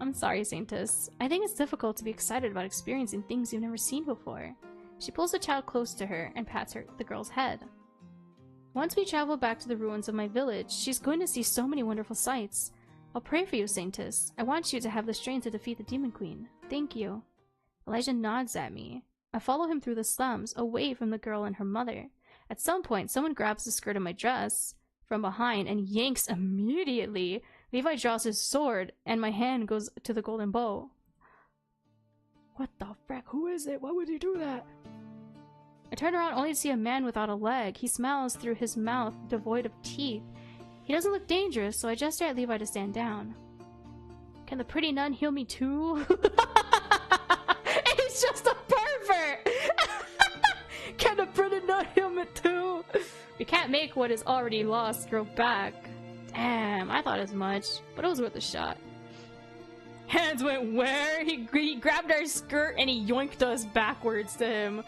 I'm sorry, Saintess. I think it's difficult to be excited about experiencing things you've never seen before. She pulls the child close to her and pats the girl's head. Once we travel back to the ruins of my village, she's going to see so many wonderful sights. I'll pray for you, Saintess. I want you to have the strength to defeat the Demon Queen. Thank you. Elijah nods at me. I follow him through the slums, away from the girl and her mother. At some point, someone grabs the skirt of my dress from behind and yanks immediately. Levi draws his sword, and my hand goes to the golden bow. What the frick? Who is it? Why would he do that? I turn around only to see a man without a leg. He smiles through his mouth, devoid of teeth. He doesn't look dangerous, so I gesture at Levi to stand down. Can the pretty nun heal me too? He's just a pervert! Can the pretty nun heal me too? We can't make what is already lost grow back. Damn, I thought as much, but it was worth a shot. Hands went where? He grabbed our skirt and he yoinked us backwards to him.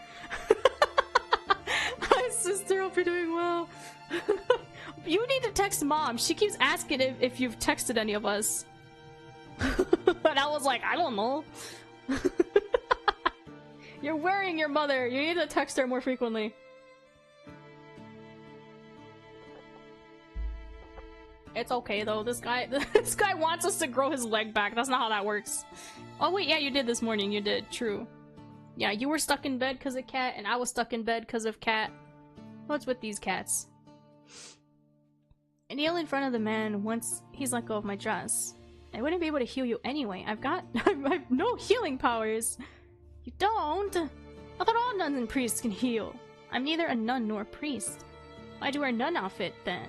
Hi sister, hope you're doing well. You need to text Mom. She keeps asking if you've texted any of us. And I was like, I don't know. You're worrying your mother. You need to text her more frequently. It's okay though. This guy wants us to grow his leg back. That's not how that works. Oh wait, yeah, you did this morning. You did. True. Yeah, you were stuck in bed because of cat, and I was stuck in bed because of cat. What's with these cats? I kneel in front of the man once he's let go of my dress. I wouldn't be able to heal you anyway. I have no healing powers. You don't? I thought all nuns and priests can heal. I'm neither a nun nor a priest. Why'd you wear a nun outfit then?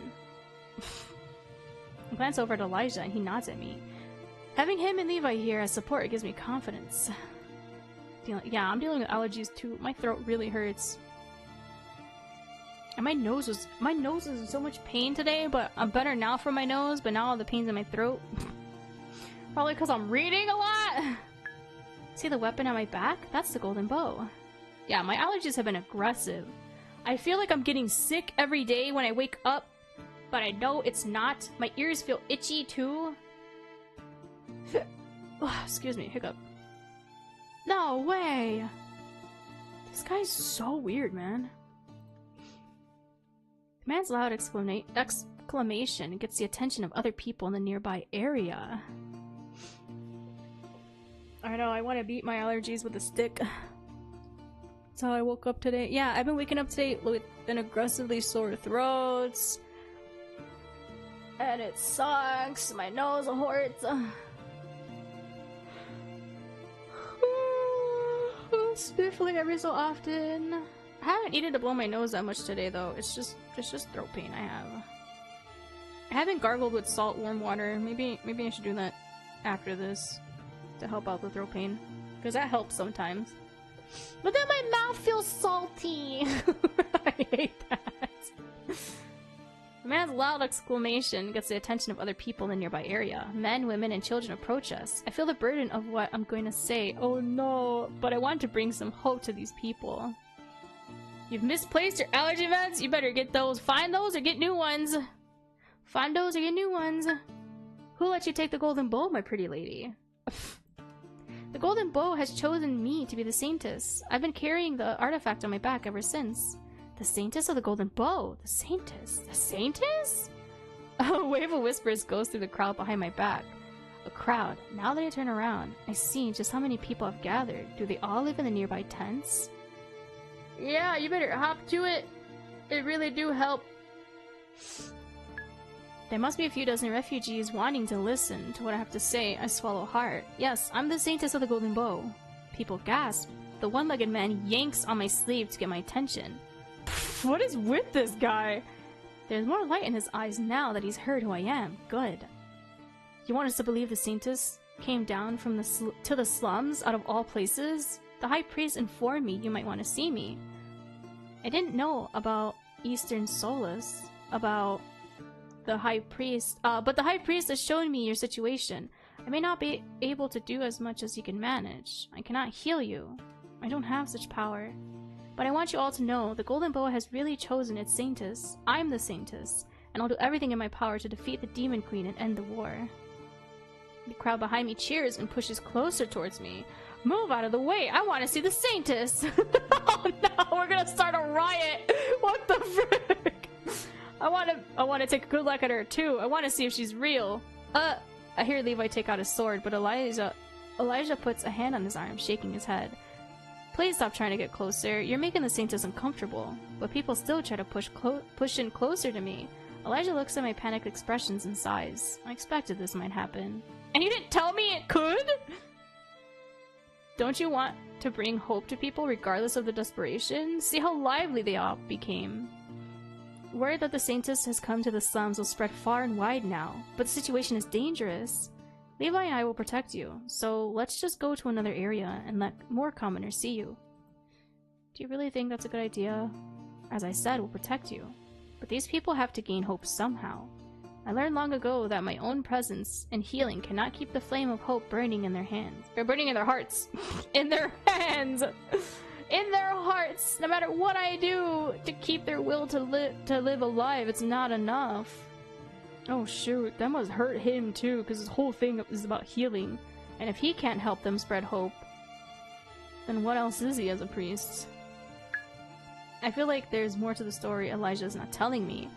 I glance over at Elijah and he nods at me. Having him and Levi here as support gives me confidence. Yeah, I'm dealing with allergies too. My throat really hurts. And my nose was in so much pain today, but I'm better now for my nose, but now all the pain's in my throat. Probably because I'm reading a lot. See the weapon on my back? That's the golden bow. Yeah, my allergies have been aggressive. I feel like I'm getting sick every day when I wake up, but I know it's not. My ears feel itchy too. Oh, excuse me, hiccup. No way! This guy's so weird, man. The man's loud exclamation gets the attention of other people in the nearby area. I know, I want to beat my allergies with a stick. That's how I woke up today. Yeah, I've been waking up today with an aggressively sore throat. And it sucks. My nose hurts. Sniffling every so often. I haven't needed to blow my nose that much today though. It's just throat pain I have. I haven't gargled with salt warm water. Maybe I should do that after this to help out the throat pain. Because that helps sometimes. But then my mouth feels salty. I hate that. The man's loud exclamation gets the attention of other people in the nearby area. Men, women, and children approach us. I feel the burden of what I'm going to say. Oh no, but I want to bring some hope to these people. You've misplaced your allergy meds? You better get those. Find those or get new ones. Find those or get new ones. Who let you take the golden bow, my pretty lady? The golden bow has chosen me to be the Saintess. I've been carrying the artifact on my back ever since. The Saintess of the golden bow. The Saintess. The Saintess? A wave of whispers goes through the crowd behind my back. A crowd. Now that I turn around, I see just how many people have gathered. Do they all live in the nearby tents? Yeah, you better hop to it. It really do help. There must be a few dozen refugees wanting to listen to what I have to say. I swallow hard. Yes, I'm the Saintess of the golden bow. People gasp. The one-legged man yanks on my sleeve to get my attention. What is with this guy? There's more light in his eyes now that he's heard who I am. Good. You want us to believe the Saintess came down from to the slums out of all places? The High Priest informed me you might want to see me. I didn't know about Eastern Solace, about the High Priest, but the High Priest has shown me your situation. I may not be able to do as much as you can manage. I cannot heal you. I don't have such power. But I want you all to know the Golden Boa has really chosen its Saintess. I'm the Saintess, and I'll do everything in my power to defeat the Demon Queen and end the war. The crowd behind me cheers and pushes closer towards me. Move out of the way! I want to see the Saintess! Oh no, we're gonna start a riot! What the frick? I want to take a good look at her too. I want to see if she's real. I hear Levi take out his sword, but Elijah puts a hand on his arm, shaking his head. Please stop trying to get closer. You're making the Saintess uncomfortable. But people still try to push in closer to me. Elijah looks at my panicked expressions and sighs. I expected this might happen. And you didn't tell me it could? Don't you want to bring hope to people regardless of the desperation? See how lively they all became. Word that the Saintess has come to the slums will spread far and wide now, but the situation is dangerous. Levi and I will protect you, so let's just go to another area and let more commoners see you. Do you really think that's a good idea? As I said, we'll protect you. But these people have to gain hope somehow. I learned long ago that my own presence and healing cannot keep the flame of hope burning in their hands. Or burning in their hearts. In their hands! In their hearts! No matter what I do to keep their will to live alive, it's not enough. Oh shoot, that must hurt him too, because his whole thing is about healing. And if he can't help them spread hope, then what else is he as a priest? I feel like there's more to the story Elijah's not telling me.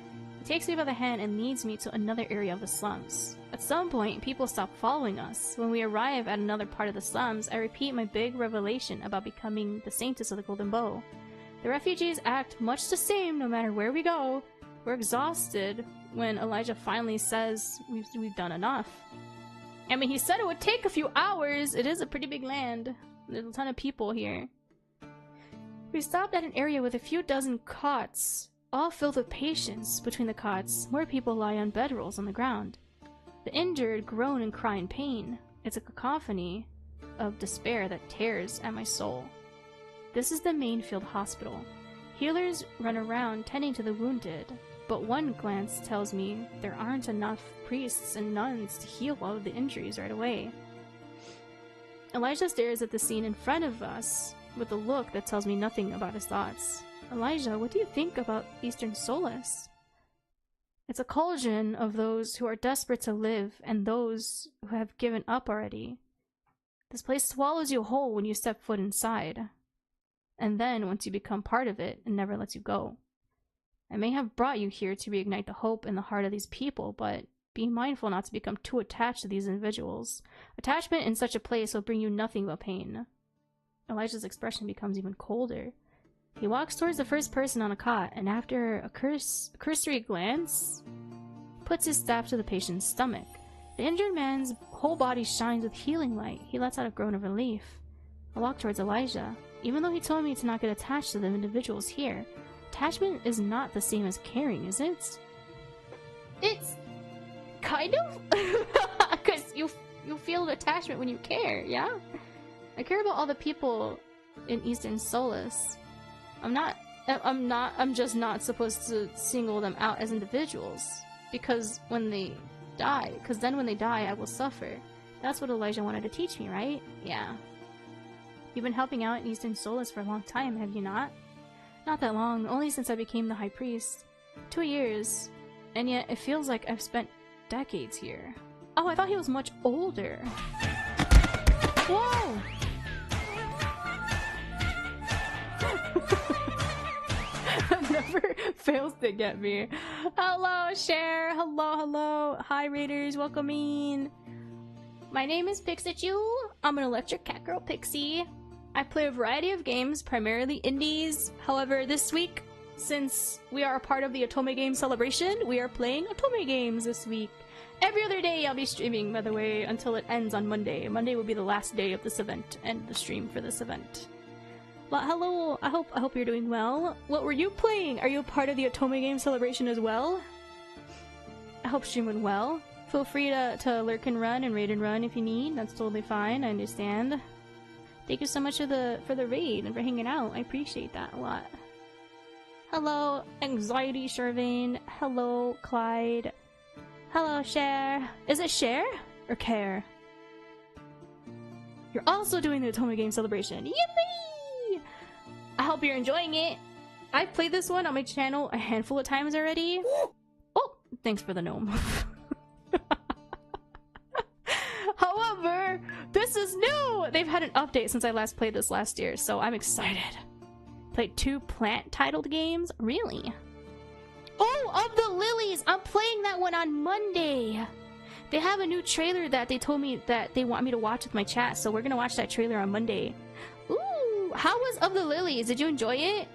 He takes me by the hand and leads me to another area of the slums. At some point, people stop following us. When we arrive at another part of the slums, I repeat my big revelation about becoming the Saintess of the Golden Bow. The refugees act much the same no matter where we go. We're exhausted when Elijah finally says we've done enough. I mean, he said it would take a few hours. It is a pretty big land. There's a ton of people here. We stopped at an area with a few dozen cots, all filled with patients. Between the cots, more people lie on bedrolls on the ground. The injured groan and cry in pain. It's a cacophony of despair that tears at my soul. This is the main field hospital. Healers run around tending to the wounded, but one glance tells me there aren't enough priests and nuns to heal all of the injuries right away. Elijah stares at the scene in front of us with a look that tells me nothing about his thoughts. Elijah, what do you think about Eastern Solace? It's a cauldron of those who are desperate to live and those who have given up already. This place swallows you whole when you step foot inside. And then, once you become part of it, it never lets you go. I may have brought you here to reignite the hope in the heart of these people, but be mindful not to become too attached to these individuals. Attachment in such a place will bring you nothing but pain. Elijah's expression becomes even colder. He walks towards the first person on a cot, and after a cursory glance, puts his staff to the patient's stomach. The injured man's whole body shines with healing light. He lets out a groan of relief. I walk towards Elijah. Even though he told me to not get attached to the individuals here, attachment is not the same as caring, is it? It's kind of, because you feel attachment when you care, yeah? I care about all the people in Eastern Solace. I'm just not supposed to single them out as individuals, because when they die, I will suffer. That's what Elijah wanted to teach me, right? Yeah. You've been helping out in Eastern Solace for a long time, have you not? Not that long, only since I became the High Priest. 2 years. And yet, it feels like I've spent decades here. Oh, I thought he was much older. Whoa! Never fails to get me. Hello, Cher! Hello! Hi, Raiders, welcome in! My name is Pixachu. I'm an electric cat girl pixie. I play a variety of games, primarily indies. However, this week, since we are a part of the Otome game celebration, we are playing Otome games this week. Every other day I'll be streaming, by the way, until it ends on Monday. Monday will be the last day of this event and the stream for this event. Well, hello, I hope you're doing well. What were you playing? Are you a part of the Otome game celebration as well? I hope stream went well. Feel free to lurk and run and raid and run if you need. That's totally fine, I understand. Thank you so much for the raid and for hanging out. I appreciate that a lot. Hello, Anxiety Shervane. Hello, Clyde. Hello, Cher. Is it Cher or Care? You're also doing the Otome game celebration. Yippee! I hope you're enjoying it. I've played this one on my channel a handful of times already. Oh, thanks for the gnome. However, this is new! They've had an update since I last played this last year, so I'm excited. Played 2 plant-titled games? Really? Oh, Of the Lilies! I'm playing that one on Monday! They have a new trailer that they told me that they want me to watch with my chat, so we're gonna watch that trailer on Monday. Ooh! How was Of the Lilies? Did you enjoy it?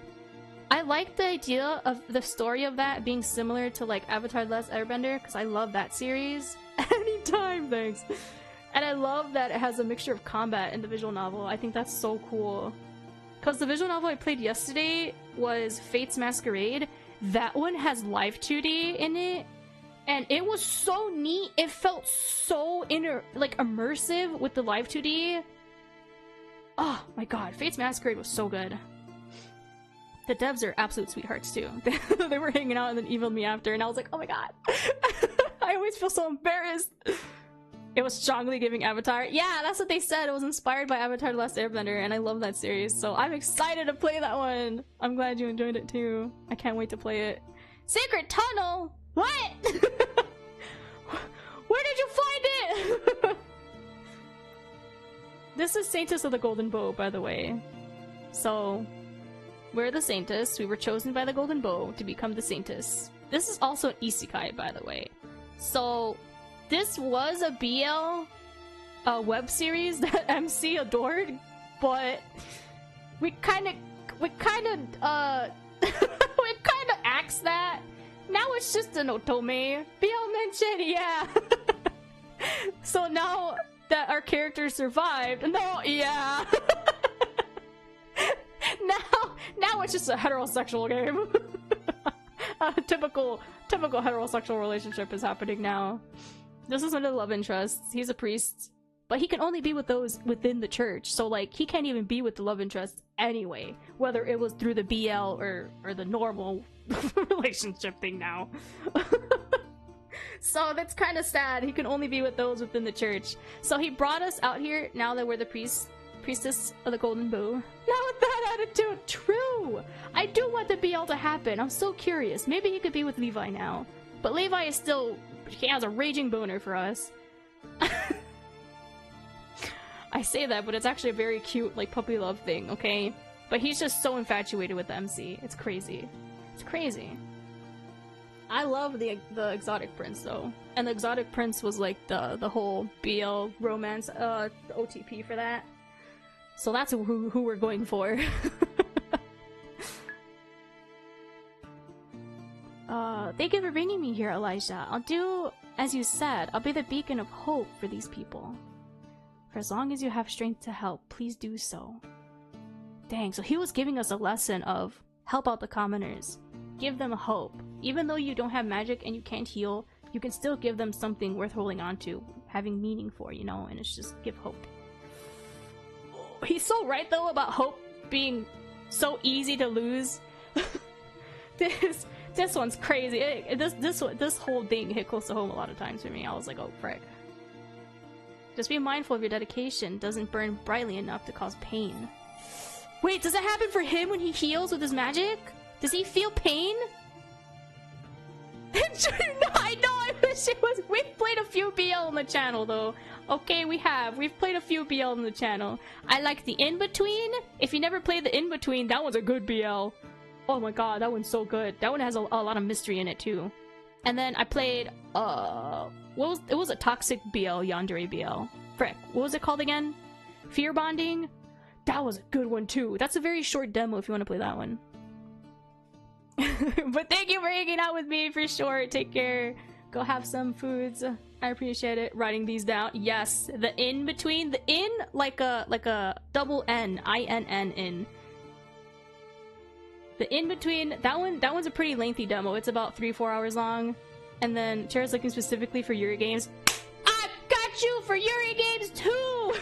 I like the idea of the story of that being similar to, like, Avatar The Last Airbender, because I love that series. Anytime, thanks! And I love that it has a mixture of combat in the visual novel. I think that's so cool. Because the visual novel I played yesterday was Fate's Masquerade. That one has live 2D in it. And it was so neat. It felt so immersive with the live 2D. Oh my god, Fate's Masquerade was so good. The devs are absolute sweethearts too. They were hanging out and then emailed me after, and I was like, oh my god. I always feel so embarrassed. It was strongly giving Avatar. Yeah, that's what they said. It was inspired by Avatar The Last Airbender, and I love that series, so I'm excited to play that one. I'm glad you enjoyed it too. I can't wait to play it. Sacred Tunnel? What? Where did you find it? This is Saintess of the Golden Bow, by the way. So, we're the Saintess. We were chosen by the Golden Bow to become the Saintess. this is also an isekai, by the way. So this was a BL web series that MC adored, but we kind of we kind of axed that. Now it's just an Otome BL mention, yeah. So now that our character survived, no, yeah. now it's just a heterosexual game. A typical heterosexual relationship is happening now. This is one of the love interests. He's a priest, but he can only be with those within the church. So like he can't even be with the love interest anyway, whether it was through the BL or the normal relationship thing now. So that's kind of sad. He can only be with those within the church. So he brought us out here now that we're the priestess of the Golden Bow. Now with that attitude, true! I do want the BL to happen. I'm so curious. Maybe he could be with Levi now. But Levi is still... he has a raging boner for us. I say that, but it's actually a very cute, like, puppy love thing, okay? But he's just so infatuated with the MC. It's crazy. It's crazy. I love the Exotic Prince, though. And the Exotic Prince was, like, the whole BL romance, the OTP for that. So that's who we're going for. Thank you for bringing me here, Elijah. I'll do as you said. I'll be the beacon of hope for these people. For as long as you have strength to help, please do so. Dang, so he was giving us a lesson of help out the commoners. Give them hope. Even though you don't have magic and you can't heal, you can still give them something worth holding on to, having meaning for, you know, and it's just give hope. He's so right, though, about hope being so easy to lose. This one's crazy. This whole thing hit close to home a lot of times for me. I was like, oh, frick. Just be mindful of your dedication. Doesn't burn brightly enough to cause pain. Wait, does that happen for him when he heals with his magic? Does he feel pain? No, I know, I wish it was. We've played a few BL on the channel, though. Okay, we have. We've played a few BL on the channel. I like the In-Between. If you never played the In-Between, that one's a good BL. Oh my god, that one's so good. That one has a lot of mystery in it, too. And then I played, it was a toxic BL, Yandere BL. Frick, what was it called again? Fear Bonding? That was a good one, too. That's a very short demo if you want to play that one. But thank you for hanging out with me, for sure. Take care. Go have some foods. I appreciate it. Writing these down. Yes, the In-Between. The in, like a double N. I-N-N in. The In-Between, that one's a pretty lengthy demo. It's about 3-4 hours long. And then Chara's looking specifically for Yuri games. I've got you for Yuri games too!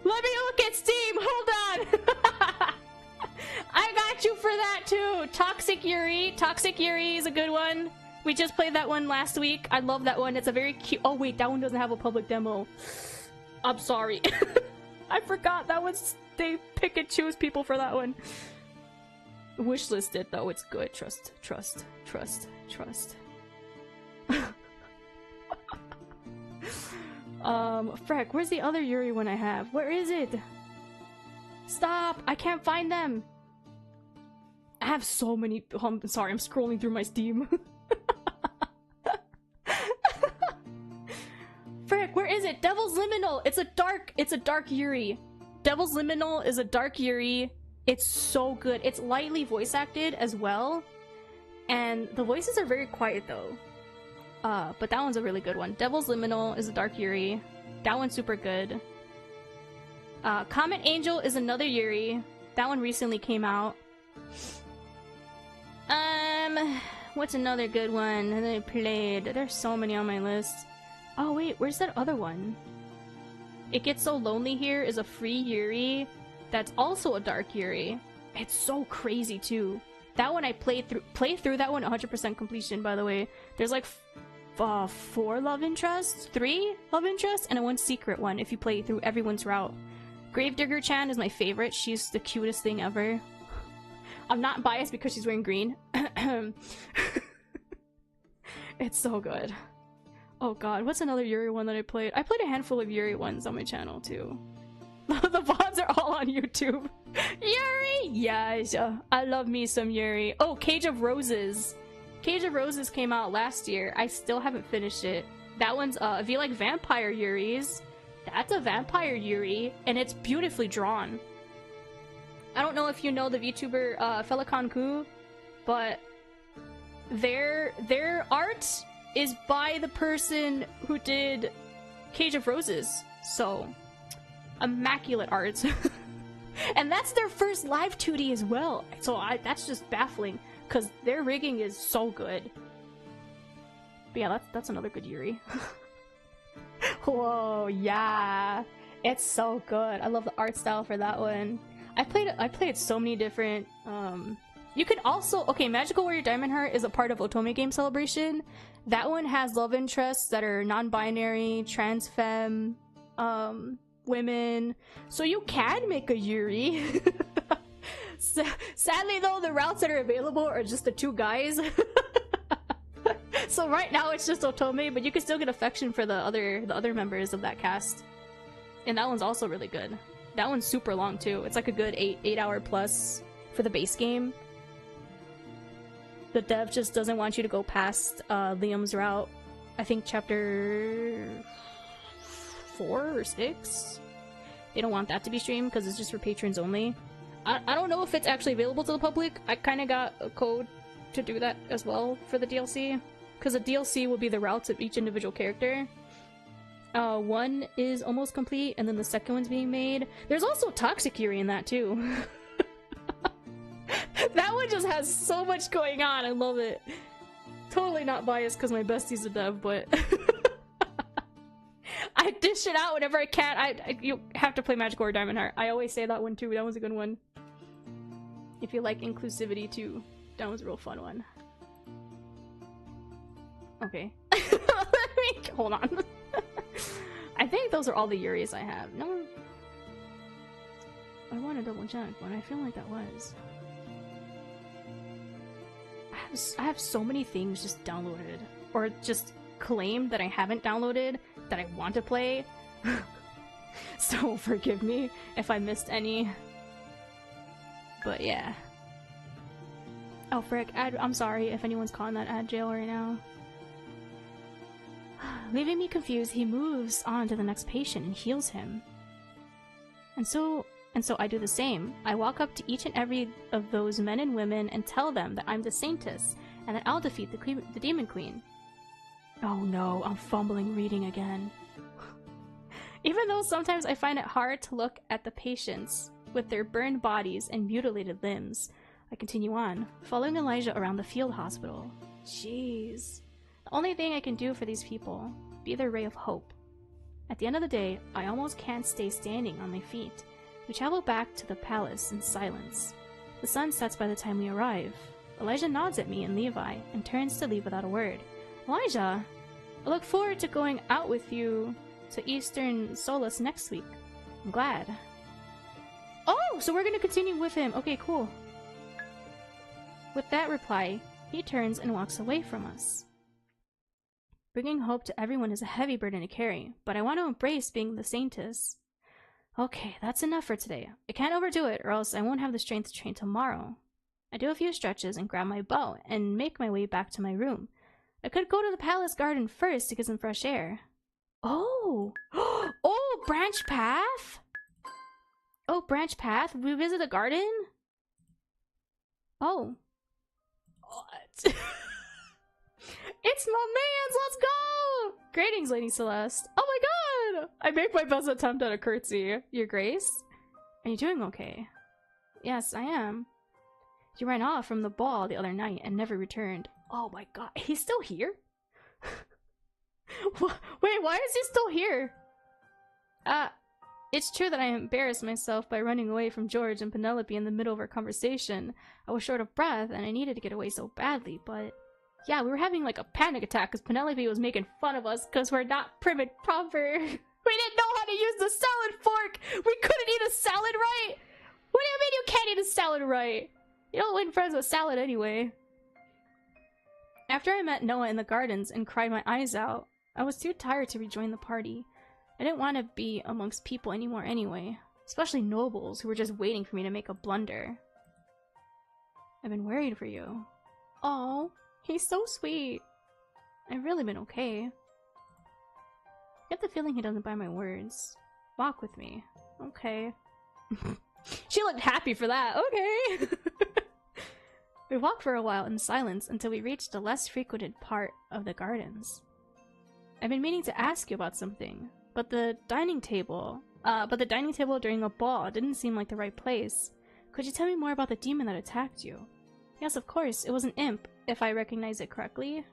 Let me look at Steam, hold on! I got you for that too! Toxic Yuri. Toxic Yuri is a good one. We just played that one last week. I love that one. It's a very cute... Oh wait, that one doesn't have a public demo. I'm sorry. I forgot that one's... They pick and choose people for that one. Wishlist it though, it's good. Trust, trust, trust, trust. Frick, where's the other Yuri one I have? Where is it? Stop! I can't find them! I have so many... I'm sorry, I'm scrolling through my Steam. Frick, where is it? Devil's Liminal! It's a dark Yuri. Devil's Liminal is a dark Yuri. It's so good. It's lightly voice acted as well. And the voices are very quiet though. But that one's a really good one. Devil's Liminal is a dark Yuri. That one's super good. Comet Angel is another Yuri. That one recently came out. What's another good one that I played? There's so many on my list. Oh wait, where's that other one? It Gets So Lonely Here is a free Yuri. That's also a dark Yuri. It's so crazy too. That one I played through that one 100% completion, by the way. There's like 4 love interests, 3 love interests, and 1 secret one if you play through everyone's route. Gravedigger-chan is my favorite. She's the cutest thing ever. I'm not biased because she's wearing green. It's so good. Oh god, what's another Yuri one that I played? I played a handful of Yuri ones on my channel too. The VODs are all on YouTube. Yuri! Yes, I love me some Yuri. Oh, Cage of Roses Cage of Roses came out last year. I still haven't finished it. That one's, if you like vampire Yuris, that's a vampire Yuri, and it's beautifully drawn. I don't know if you know the VTuber, Feliconku, but their art is by the person who did Cage of Roses. So, immaculate art. And that's their first live 2D as well. So that's just baffling, because their rigging is so good. But yeah, that's another good Yuri. Whoa, yeah. It's so good. I love the art style for that one. I played so many different, you can also, okay, Magical Warrior Diamond Heart is a part of Otome Game Celebration. That one has love interests that are non-binary, trans femme, women. So you can make a Yuri. Sadly though, the routes that are available are just the two guys. So right now it's just Otome, but you can still get affection for the other members of that cast. And that one's also really good. That one's super long too. It's like a good 8 hour plus for the base game. The dev just doesn't want you to go past Liam's route. I think chapter 4 or 6. They don't want that to be streamed because it's just for patrons only. I don't know if it's actually available to the public. I kind of got a code to do that as well for the DLC. Because the DLC will be the routes of each individual character. One is almost complete, and then the second one's being made. There's also Toxic Yuri in that too. That one just has so much going on. I love it. Totally not biased because my bestie's a dev, but I dish it out whenever I can. You have to play Magic Warrior Diamond Heart. I always say that one too. That one's a good one. If you like inclusivity too, that was a real fun one. Okay. Hold on. I think those are all the Yuris I have. No, I want to double check, but I feel like that was. I have so many things just downloaded or just claimed that I haven't downloaded that I want to play. So forgive me if I missed any. But yeah. Oh frick, I'm sorry if anyone's calling that ad jail right now. Leaving me confused, he moves on to the next patient and heals him. And so I do the same. I walk up to each and every of those men and women and tell them that I'm the Saintess and that I'll defeat the Demon Queen. Oh no, I'm fumbling reading again. Even though sometimes I find it hard to look at the patients with their burned bodies and mutilated limbs, I continue on, following Elijah around the field hospital. Jeez. The only thing I can do for these people, be their ray of hope. At the end of the day, I almost can't stay standing on my feet. We travel back to the palace in silence. The sun sets by the time we arrive. Elijah nods at me and Levi and turns to leave without a word. Elijah, I look forward to going out with you to Eastern Solace next week. I'm glad. Oh, so we're gonna continue with him. Okay, cool. With that reply, he turns and walks away from us. Bringing hope to everyone is a heavy burden to carry, but I want to embrace being the Saintess. Okay, that's enough for today. I can't overdo it, or else I won't have the strength to train tomorrow. I do a few stretches and grab my bow and make my way back to my room. I could go to the palace garden first to get some fresh air. Oh! Oh, branch path? Oh, branch path? We visit the garden? Oh. What? It's my man's! Let's go! Greetings, Lady Celeste. Oh my god! I make my best attempt at a curtsy. Your Grace? Are you doing okay? Yes, I am. You ran off from the ball the other night and never returned. Oh my god, he's still here? Wait, why is he still here? It's true that I embarrassed myself by running away from George and Penelope in the middle of our conversation. I was short of breath and I needed to get away so badly, but... yeah, we were having like a panic attack because Penelope was making fun of us because we're not prim and proper. We didn't know how to use the salad fork! We couldn't eat a salad right! What do you mean you can't eat a salad right? You don't win friends with salad anyway. After I met Noah in the gardens and cried my eyes out, I was too tired to rejoin the party. I didn't want to be amongst people anymore anyway, especially nobles who were just waiting for me to make a blunder. I've been worried for you. Oh, He's so sweet. I've really been okay. I get the feeling he doesn't buy my words. Walk with me. Okay. She looked happy for that. Okay. We walked for a while in silence until we reached a less frequented part of the gardens. I've been meaning to ask you about something, but the dining table during a ball didn't seem like the right place. Could you tell me more about the demon that attacked you? Yes, of course. It was an imp, if I recognize it correctly.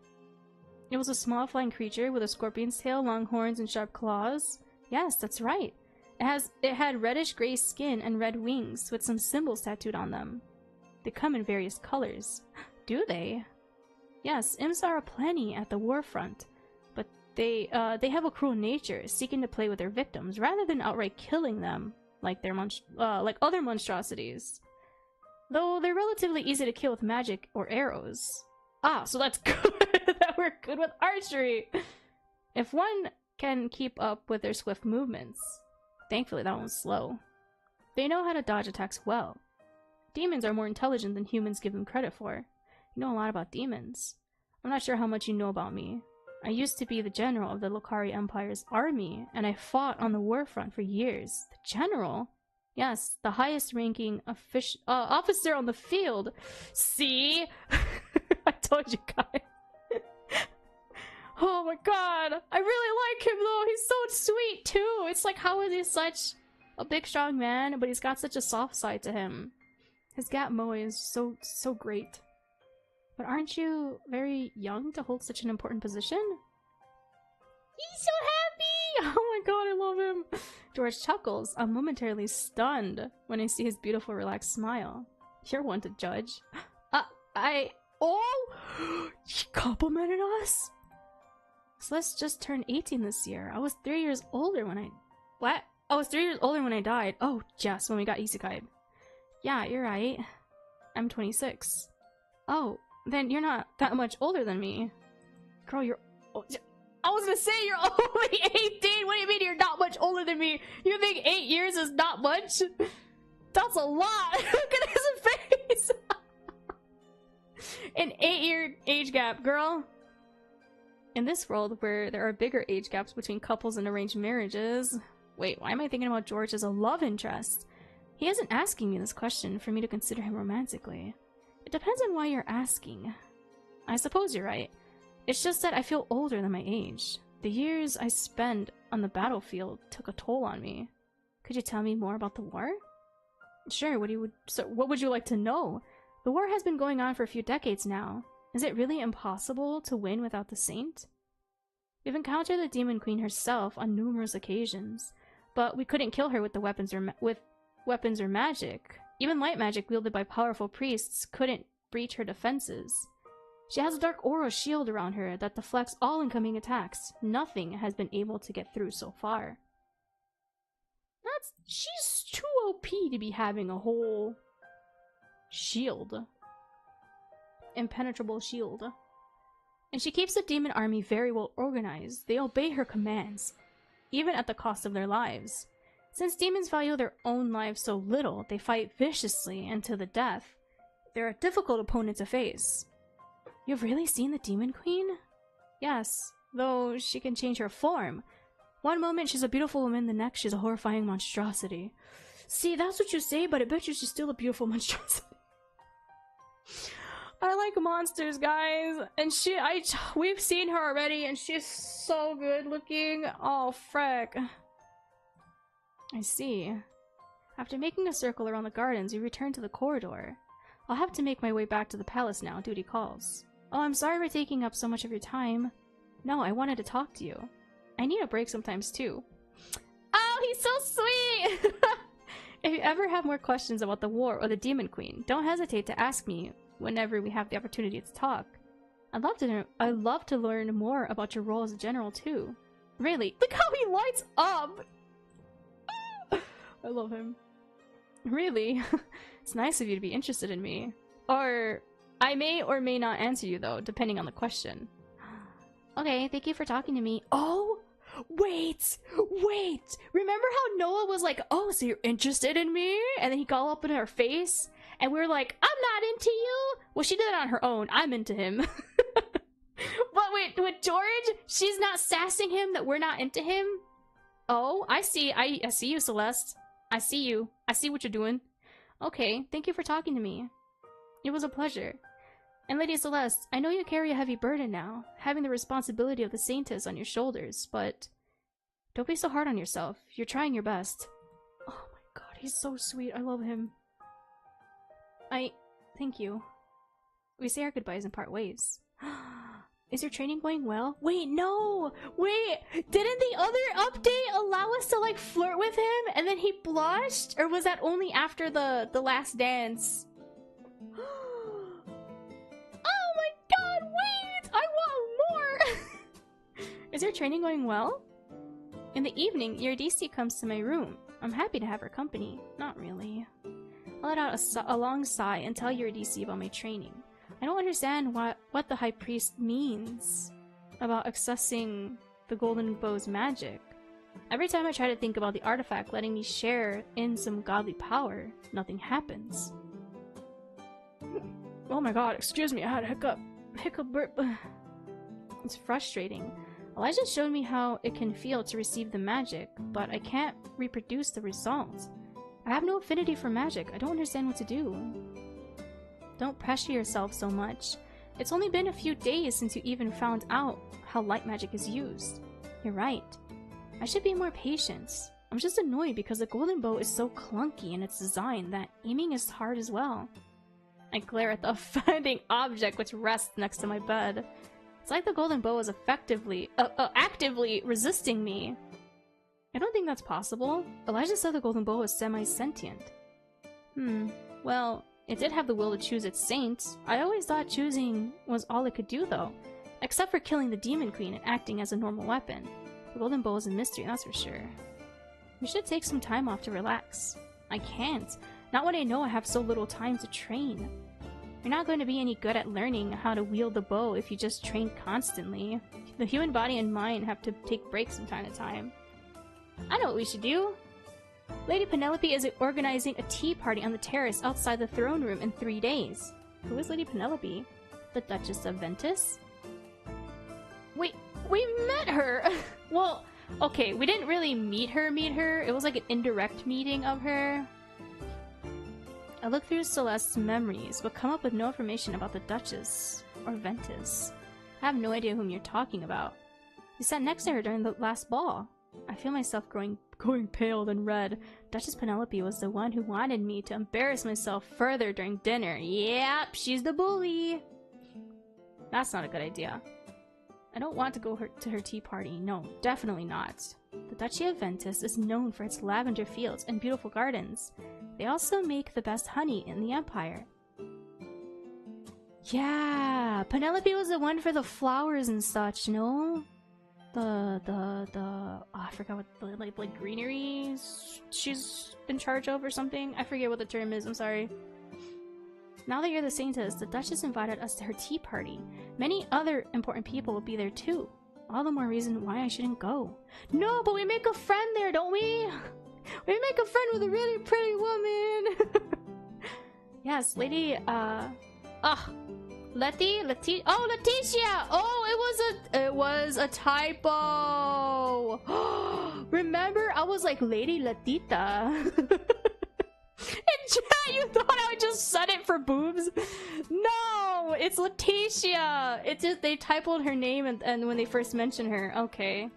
It was a small flying creature with a scorpion's tail, long horns, and sharp claws. Yes, that's right. It had reddish-gray skin and red wings with some symbols tattooed on them. They come in various colors. Do they? Yes, imps are aplenty at the war front, but they have a cruel nature, seeking to play with their victims rather than outright killing them like other monstrosities. Though they're relatively easy to kill with magic or arrows. Ah, so that's good that we're good with archery! If one can keep up with their swift movements. Thankfully that one's slow. They know how to dodge attacks well. Demons are more intelligent than humans give them credit for. You know a lot about demons. I'm not sure how much you know about me. I used to be the general of the Lokari Empire's army, and I fought on the war front for years. The general? Yes, the highest ranking officer on the field. See? I told you guys. Oh my god, I really like him though. He's so sweet too. It's like, how is he such a big strong man, but he's got such a soft side to him. His gap moe is so great. But aren't you very young to hold such an important position? He's so happy! Oh my god, I love him. George chuckles. I'm momentarily stunned when I see his beautiful relaxed smile. You're one to judge. Oh! He complimented us? Celeste just turned 18 this year. I was 3 years older when I... What? I was 3 years older when I died. Oh, yes, when we got isekai'd. Yeah, you're right. I'm 26. Oh, then you're not that much older than me. Girl, you're... I was gonna say you're only 18! What do you mean you're not much older than me? You think 8 years is not much? That's a lot! Look at his face! An 8-year age gap, girl. In this world, where there are bigger age gaps between couples and arranged marriages... Wait, why am I thinking about George as a love interest? He isn't asking me this question for me to consider him romantically. It depends on why you're asking. I suppose you're right. It's just that I feel older than my age. The years I spent on the battlefield took a toll on me. Could you tell me more about the war? Sure, what would you like to know? The war has been going on for a few decades now. Is it really impossible to win without the saint? We've encountered the Demon Queen herself on numerous occasions, but we couldn't kill her with the weapons or magic. Even light magic wielded by powerful priests couldn't breach her defenses. She has a dark aura shield around her that deflects all incoming attacks. Nothing has been able to get through so far. She's too OP to be having a whole shield. Impenetrable shield. And she keeps the demon army very well organized. They obey her commands, even at the cost of their lives. Since demons value their own lives so little, they fight viciously and to the death. They're a difficult opponent to face. You've really seen the Demon Queen? Yes, though she can change her form. One moment she's a beautiful woman, the next she's a horrifying monstrosity. See, that's what you say, but I bet you she's still a beautiful monstrosity. I like monsters, guys, and we've seen her already, and she's so good looking. Oh, frick. I see. After making a circle around the gardens, we return to the corridor. I'll have to make my way back to the palace now, duty calls. Oh, I'm sorry for taking up so much of your time. No, I wanted to talk to you. I need a break sometimes, too. Oh, he's so sweet! If you ever have more questions about the war or the Demon Queen, don't hesitate to ask me whenever we have the opportunity to talk. I'd love to learn more about your role as a general, too. Really? Look how he lights up! I love him. Really? It's nice of you to be interested in me. Or... I may or may not answer you, though, depending on the question. Okay, thank you for talking to me. Oh! Wait! Remember how Noah was like, oh, so you're interested in me? And then he got up in her face, and we were like, I'm not into you! Well, she did it on her own. I'm into him. What, wait, with George? She's not sassing him that we're not into him? Oh, I see. I see you, Celeste. I see you. I see what you're doing. Okay, thank you for talking to me. It was a pleasure. And Lady Celeste, I know you carry a heavy burden now, having the responsibility of the Saintess on your shoulders, but don't be so hard on yourself. You're trying your best. Oh my god, he's so sweet. I love him. Thank you. We say our goodbyes and part ways. Is your training going well? Wait, no! Wait! Didn't the other update allow us to, like, flirt with him and then he blushed? Or was that only after the last dance? Oh my god, wait! I want more! Is your training going well? In the evening, your DC comes to my room. I'm happy to have her company. Not really. I'll let out a long sigh and tell your DC about my training. I don't understand what the High Priest means about accessing the Golden Bow's magic. Every time I try to think about the artifact letting me share in some godly power, nothing happens. Oh my god, excuse me, I had a hiccup burp. It's frustrating. Elijah showed me how it can feel to receive the magic, but I can't reproduce the results. I have no affinity for magic. I don't understand what to do. Don't pressure yourself so much. It's only been a few days since you even found out how light magic is used. You're right. I should be more patient. I'm just annoyed because the golden bow is so clunky in its design that aiming is hard as well. I glare at the offending object which rests next to my bed. It's like the golden bow is actively resisting me. I don't think that's possible. Elijah said the golden bow is semi-sentient. Well, it did have the will to choose its saints. I always thought choosing was all it could do, though. Except for killing the Demon Queen and acting as a normal weapon. The golden bow is a mystery, that's for sure. We should take some time off to relax. I can't. Not when I know I have so little time to train. You're not going to be any good at learning how to wield the bow if you just train constantly. The human body and mind have to take breaks from time to time. I know what we should do. Lady Penelope is organizing a tea party on the terrace outside the throne room in 3 days. Who is Lady Penelope? The Duchess of Ventus? Wait, we met her! Well, okay, we didn't really meet her. It was like an indirect meeting of her. I look through Celeste's memories, but come up with no information about the Duchess or Ventus. I have no idea whom you're talking about. You sat next to her during the last ball. I feel myself going pale and red. Duchess Penelope was the one who wanted me to embarrass myself further during dinner. Yep, she's the bully. That's not a good idea. I don't want to go to her tea party. No, definitely not. The Duchy of Ventus is known for its lavender fields and beautiful gardens. They also make the best honey in the Empire. Yeah, Penelope was the one for the flowers and such, no? Oh, I forgot what the like greeneries she's in charge of or something. I forget what the term is, I'm sorry. Now that you're the Saintess, the Duchess invited us to her tea party. Many other important people will be there too. All the more reason why I shouldn't go. No, but we make a friend there, don't we? We make a friend with a really pretty woman. Yes, Lady, Letitia. Oh, it was a typo. Remember, I was like Lady Letita. In chat, you thought I just said it for boobs? No, it's Letitia. It's just they typoed her name and when they first mentioned her. Okay.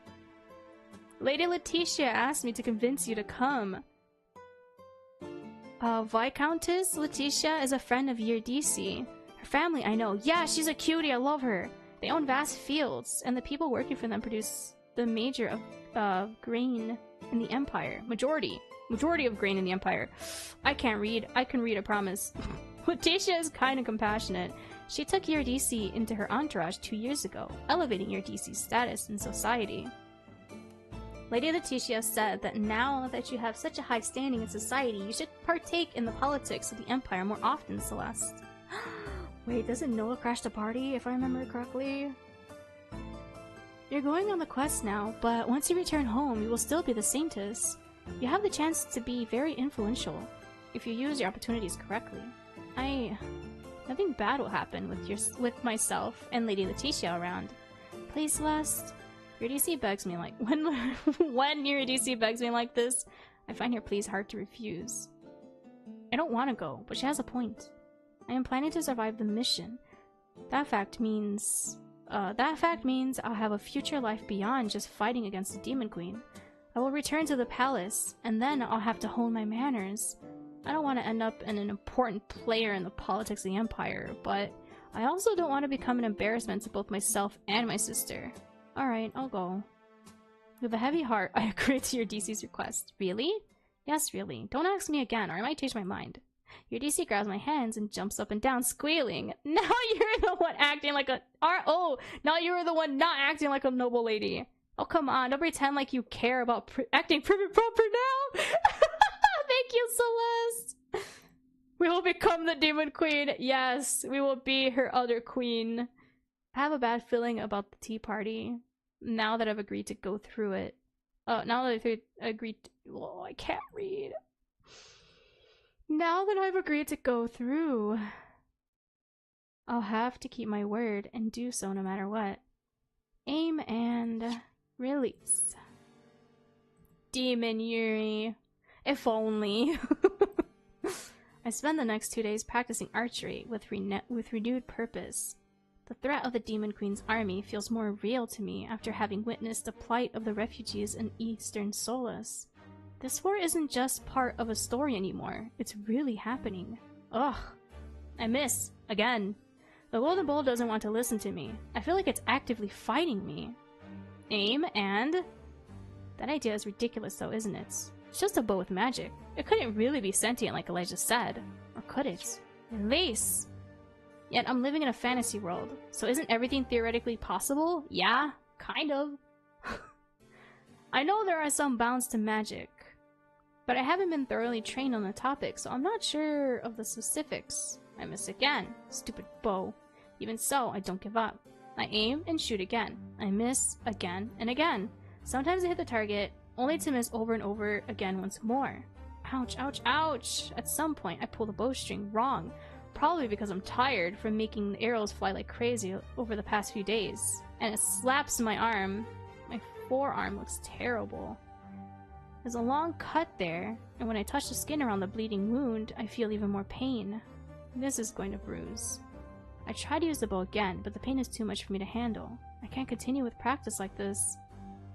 Lady Letitia asked me to convince you to come. Viscountess Letitia is a friend of your DC. Her family, I know. Yeah, she's a cutie. I love her. They own vast fields, and the people working for them produce the major of grain in the Empire. Majority of grain in the Empire. I can't read. I can read, I promise. Letitia is kind and compassionate. She took your DC into her entourage 2 years ago, elevating your DC's status in society. Lady Letitia said that now that you have such a high standing in society, you should partake in the politics of the Empire more often, Celeste. Wait, doesn't Noah crash the party, if I remember correctly? You're going on the quest now, but once you return home, you will still be the Saintess. You have the chance to be very influential, if you use your opportunities correctly. Nothing bad will happen with myself and Lady Letitia around. please, Celeste? Your DC begs me like when your DC begs me like this, I find your pleas hard to refuse. I don't want to go, but she has a point. I am planning to survive the mission. That fact means I'll have a future life beyond just fighting against the Demon Queen. I will return to the palace, and then I'll have to hone my manners. I don't want to end up an important player in the politics of the Empire, but I also don't want to become an embarrassment to both myself and my sister. Alright, I'll go. With a heavy heart, I agree to your DC's request. Really? Yes, really. Don't ask me again, or I might change my mind. Your DC grabs my hands and jumps up and down, squealing. Now you're the one acting like a... now you're the one not acting like a noble lady. Oh, come on. Don't pretend like you care about acting prim and proper now. Thank you, Celeste. We will become the Demon Queen. Yes, we will be her other queen. I have a bad feeling about the tea party now that I've agreed to go through it. Now that I've agreed to... Oh, I can't read. Now that I've agreed to go through, I'll have to keep my word and do so no matter what. Aim and release. Demon Yuri. If only. I spend the next 2 days practicing archery with renewed purpose. The threat of the Demon Queen's army feels more real to me after having witnessed the plight of the refugees in Eastern Solace. This war isn't just part of a story anymore. It's really happening. Ugh. I miss. Again. The Golden Bowl doesn't want to listen to me. I feel like it's actively fighting me. Aim and... That idea is ridiculous though, isn't it? It's just a bow with magic. It couldn't really be sentient like Elijah said. Or could it? Release! Yet I'm living in a fantasy world. So isn't everything theoretically possible? Yeah, kind of. I know there are some bounds to magic, but I haven't been thoroughly trained on the topic, so I'm not sure of the specifics. I miss again. Stupid bow. Even so, I don't give up. I aim and shoot again. I miss again and again. Sometimes I hit the target, only to miss over and over again once more. Ouch, ouch, ouch! At some point, I pull the bowstring wrong, probably because I'm tired from making the arrows fly like crazy over the past few days. And it slaps my arm. My forearm looks terrible. There's a long cut there, and when I touch the skin around the bleeding wound, I feel even more pain. This is going to bruise. I try to use the bow again, but the pain is too much for me to handle. I can't continue with practice like this.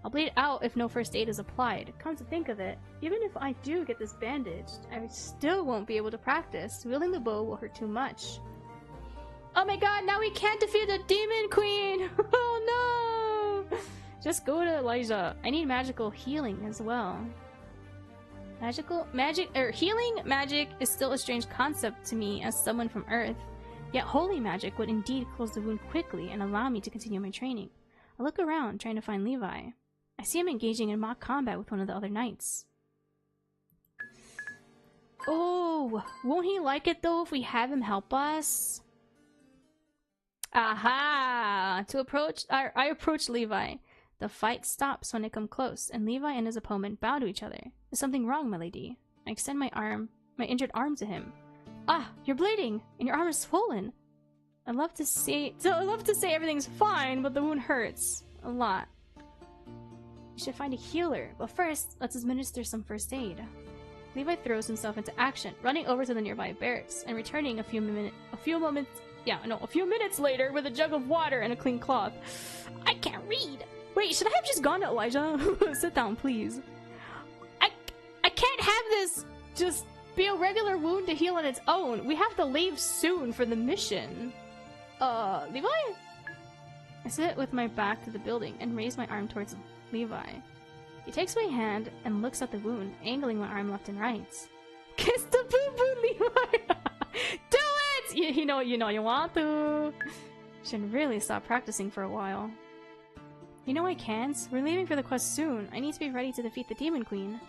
I'll bleed out if no first aid is applied. Come to think of it, even if I do get this bandaged, I still won't be able to practice. Wielding the bow will hurt too much. Oh my god, now we can't defeat the Demon Queen! Oh no! Just go to Elijah. I need magical healing as well. Healing magic is still a strange concept to me as someone from Earth. Yet holy magic would indeed close the wound quickly and allow me to continue my training. I look around, trying to find Levi. I see him engaging in mock combat with one of the other knights. Oh, won't he like it though if we have him help us? Aha! I approach Levi. The fight stops when I come close, and Levi and his opponent bow to each other. Is something wrong, my lady? I extend my injured arm to him. Ah, you're bleeding, and your arm is swollen. I'd love to say everything's fine, but the wound hurts a lot. We should find a healer, but first, let's administer some first aid. Levi throws himself into action, running over to the nearby barracks, and returning a few minutes later with a jug of water and a clean cloth. I can't read! Wait, should I have just gone to Elijah? Sit down, please. I can't have this just be a regular wound to heal on its own. We have to leave soon for the mission. Levi? I sit with my back to the building and raise my arm towards Levi. He takes my hand and looks at the wound, angling my arm left and right. Kiss the boo-boo, Levi! Do it! You know you want to. Should really stop practicing for a while. You know I can't. We're leaving for the quest soon. I need to be ready to defeat the Demon Queen.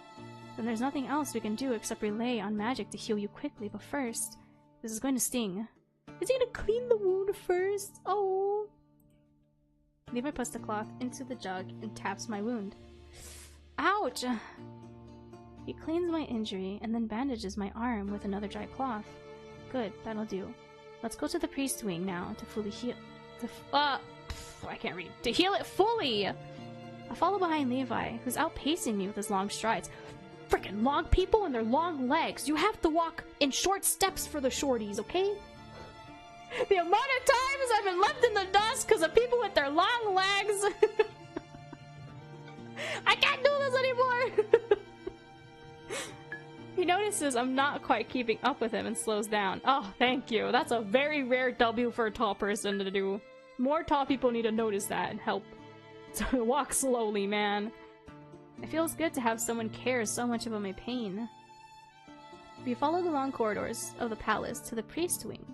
Then there's nothing else we can do except rely on magic to heal you quickly, but first, this is going to sting. Is he gonna clean the wound first? Oh. Levi puts the cloth into the jug and taps my wound. Ouch! He cleans my injury and then bandages my arm with another dry cloth. Good, that'll do. Let's go to the priest wing now to fully heal. I can't read. To heal it fully! I follow behind Levi, who's outpacing me with his long strides. Freaking long people and their long legs. You have to walk in short steps for the shorties, okay? The amount of times I've been left in the dust because of people with their long legs. I can't do this anymore! He notices I'm not quite keeping up with him and slows down. Oh, thank you. That's a very rare W for a tall person to do. More tall people need to notice that and help. So walk slowly, man. It feels good to have someone care so much about my pain. We follow the long corridors of the palace to the priest wing.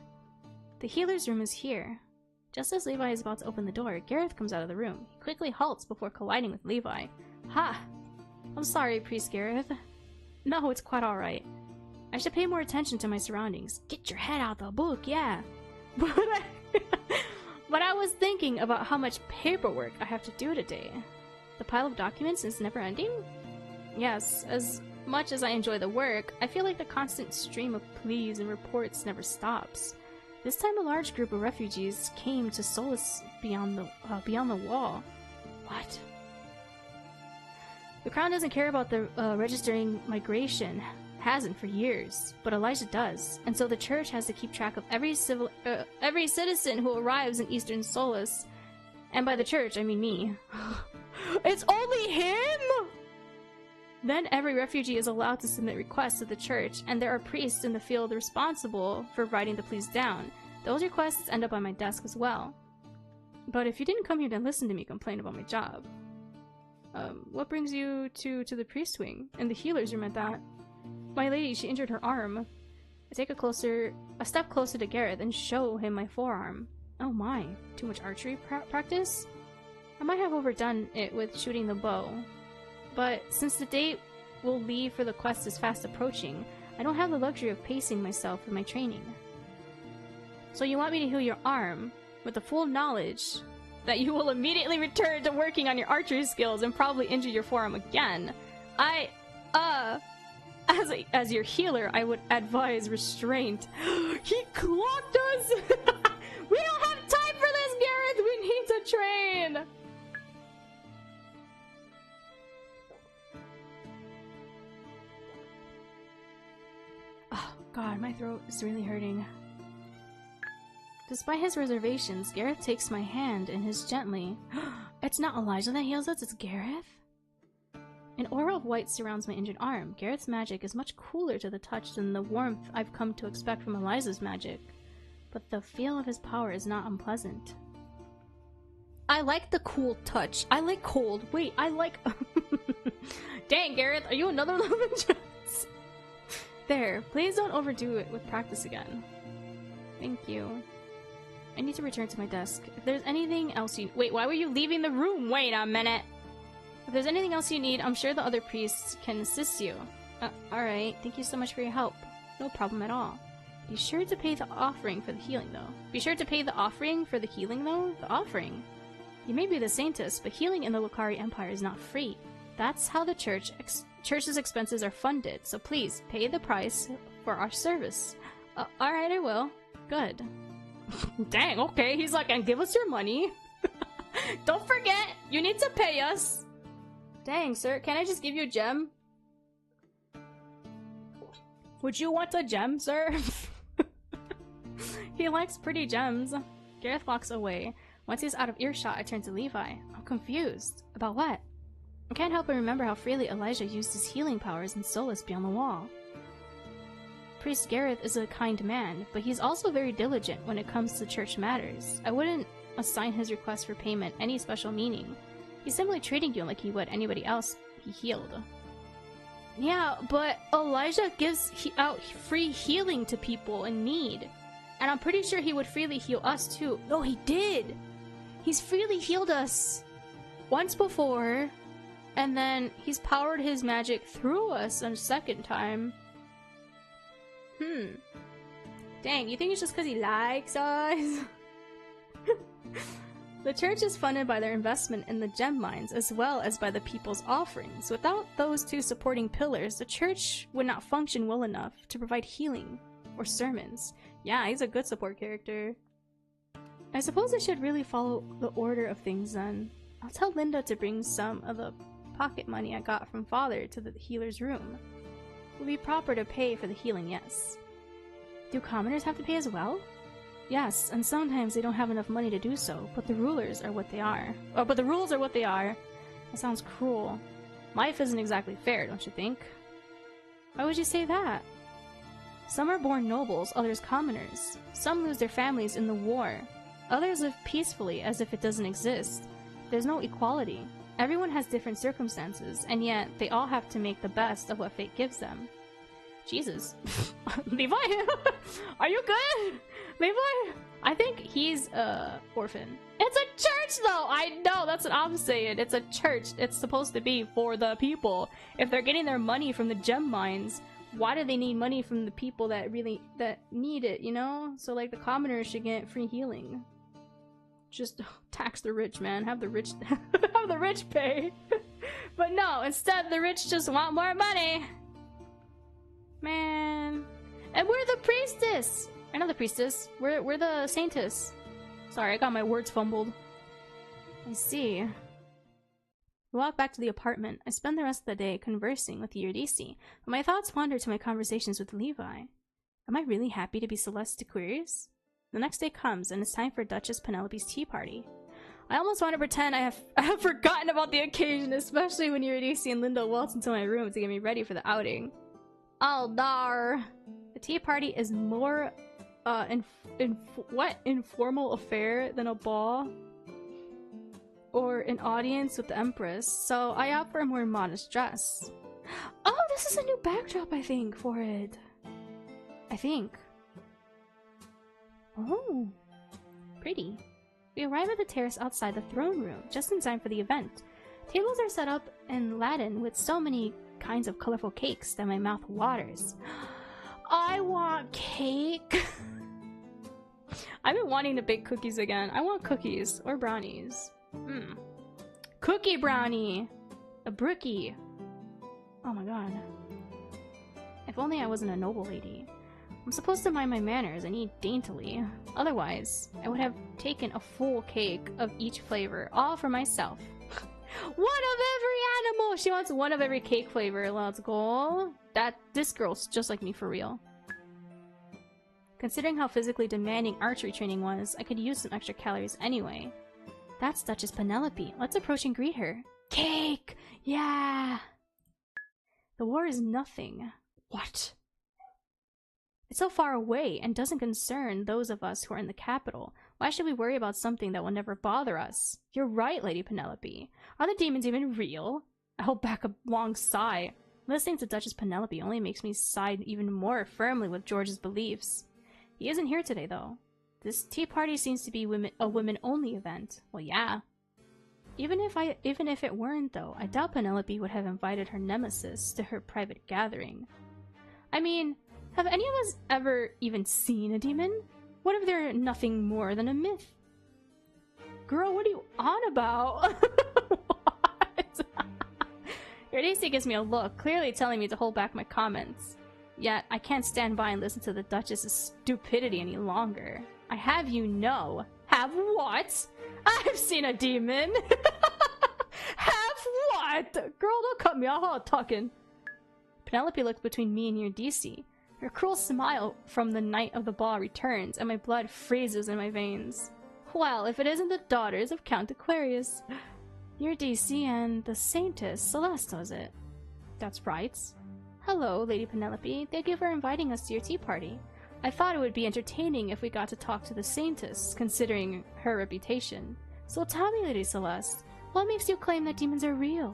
The healer's room is here. Just as Levi is about to open the door, Gareth comes out of the room. He quickly halts before colliding with Levi. Ha! I'm sorry, Priest Gareth. No, it's quite alright. I should pay more attention to my surroundings. Get your head out the book, yeah. But I was thinking about how much paperwork I have to do today. The pile of documents is never ending? Yes, as much as I enjoy the work, I feel like the constant stream of pleas and reports never stops. This time a large group of refugees came to solace beyond the wall. What? The Crown doesn't care about the registering migration. Hasn't for years, but Elijah does, and so the church has to keep track of every citizen who arrives in Eastern Solace. And by the church, I mean me. It's only him?! Then every refugee is allowed to submit requests to the church, and there are priests in the field responsible for writing the pleas down. Those requests end up on my desk as well. But if you didn't come here to listen to me complain about my job, what brings you to the priest wing and the healer's room at that? My lady, she injured her arm. I take a step closer to Gareth and show him my forearm. Oh my, too much archery practice? I might have overdone it with shooting the bow. But since the date we'll leave for the quest is fast approaching, I don't have the luxury of pacing myself with my training. So you want me to heal your arm, with the full knowledge that you will immediately return to working on your archery skills and probably injure your forearm again. As your healer, I would advise restraint. He clocked us! We don't have time for this, Gareth! We need to train! Oh god, my throat is really hurting. Despite his reservations, Gareth takes my hand in his gently. It's not Elijah that heals us, it's Gareth? An aura of white surrounds my injured arm. Gareth's magic is much cooler to the touch than the warmth I've come to expect from Elijah's magic. But the feel of his power is not unpleasant. I like the cool touch. I like cold. Wait, I like... Dang, Gareth, are you another love interest? There, please don't overdo it with practice again. Thank you. I need to return to my desk. If there's anything else you... Wait, why were you leaving the room? Wait a minute. If there's anything else you need, I'm sure the other priests can assist you. Alright. Thank you so much for your help. No problem at all. Be sure to pay the offering for the healing, though. The offering? You may be the Saintess, but healing in the Lucari Empire is not free. That's how the church's expenses are funded, so please, pay the price for our service. Alright, I will. Good. Dang, okay. He's like, and give us your money. Don't forget, you need to pay us. Dang, sir, can I just give you a gem? Would you want a gem, sir? He likes pretty gems. Gareth walks away. Once he's out of earshot, I turn to Levi. I'm confused. About what? I can't help but remember how freely Elijah used his healing powers in Solace beyond the wall. Priest Gareth is a kind man, but he's also very diligent when it comes to church matters. I wouldn't assign his request for payment any special meaning. He's simply treating you like he would anybody else he healed. Yeah, but Elijah gives out free healing to people in need. And I'm pretty sure he would freely heal us too. No, he did! He's freely healed us once before, and then he's powered his magic through us a second time. Dang, you think it's just because he likes us? The church is funded by their investment in the gem mines as well as by the people's offerings. Without those two supporting pillars, the church would not function well enough to provide healing or sermons. Yeah, he's a good support character. I suppose I should really follow the order of things then. I'll tell Linda to bring some of the pocket money I got from Father to the healer's room. It would be proper to pay for the healing, yes. Do commoners have to pay as well? Yes, and sometimes they don't have enough money to do so, but the rulers are what they are. Oh, but the rules are what they are. That sounds cruel. Life isn't exactly fair, don't you think? Why would you say that? Some are born nobles, others commoners. Some lose their families in the war. Others live peacefully as if it doesn't exist. There's no equality. Everyone has different circumstances, and yet they all have to make the best of what fate gives them. Jesus. Levi? Are you good? Levi? I think he's orphan. It's a church though! I know, that's what I'm saying. It's a church. It's supposed to be for the people. If they're getting their money from the gem mines, why do they need money from the people that need it, you know? So like the commoners should get free healing. Just tax the rich, man. Have the rich have the rich pay. But no, instead the rich just want more money. Man. And we're the priestess! Or not the priestess. We're the Saintess. Sorry, I got my words fumbled. I see. We walk back to the apartment. I spend the rest of the day conversing with Eurydice, but my thoughts wander to my conversations with Levi. Am I really happy to be Celeste Aquarius? The next day comes, and it's time for Duchess Penelope's tea party. I almost want to pretend I have forgotten about the occasion, especially when Eurydice and Linda waltz into my room to get me ready for the outing. Oh, dar. The tea party is more informal affair than a ball or an audience with the Empress, so I opt for a more modest dress. Oh, this is a new backdrop, I think, for it. I think. Oh, pretty. We arrive at the terrace outside the throne room, just in time for the event. Tables are set up in Latin with so many kinds of colorful cakes that my mouth waters. I want cake! I've been wanting to bake cookies again. I want cookies or brownies. Cookie brownie! A brookie! Oh my god. If only I wasn't a noble lady. I'm supposed to mind my manners and eat daintily. Otherwise, I would have taken a full cake of each flavor, all for myself. One of every animal! She wants one of every cake flavor. Let's go. This girl's just like me for real. Considering how physically demanding archery training was, I could use some extra calories anyway. That's Duchess Penelope. Let's approach and greet her. Cake! Yeah! The war is nothing. What? It's so far away and doesn't concern those of us who are in the capital. Why should we worry about something that will never bother us? You're right, Lady Penelope. Are the demons even real? I hold back a long sigh. Listening to Duchess Penelope only makes me side even more firmly with George's beliefs. He isn't here today, though. This tea party seems to be a women-only event. Well, yeah. Even if it weren't, though, I doubt Penelope would have invited her nemesis to her private gathering. I mean, have any of us ever even seen a demon? What if they're nothing more than a myth? Girl, what are you on about? What? Eurydice gives me a look, clearly telling me to hold back my comments. Yet, I can't stand by and listen to the Duchess's stupidity any longer. I have you know. Have what? I've seen a demon! Have what? Girl, don't cut me off while I'm talking. Penelope looks between me and Eurydice. Her cruel smile from the night of the ball returns, and my blood freezes in my veins. Well, if it isn't the daughters of Count Aquarius. Eurydice and the Saintess Celeste, was it? That's right. Hello, Lady Penelope. Thank you for inviting us to your tea party. I thought it would be entertaining if we got to talk to the Saintess, considering her reputation. So tell me, Lady Celeste, what makes you claim that demons are real?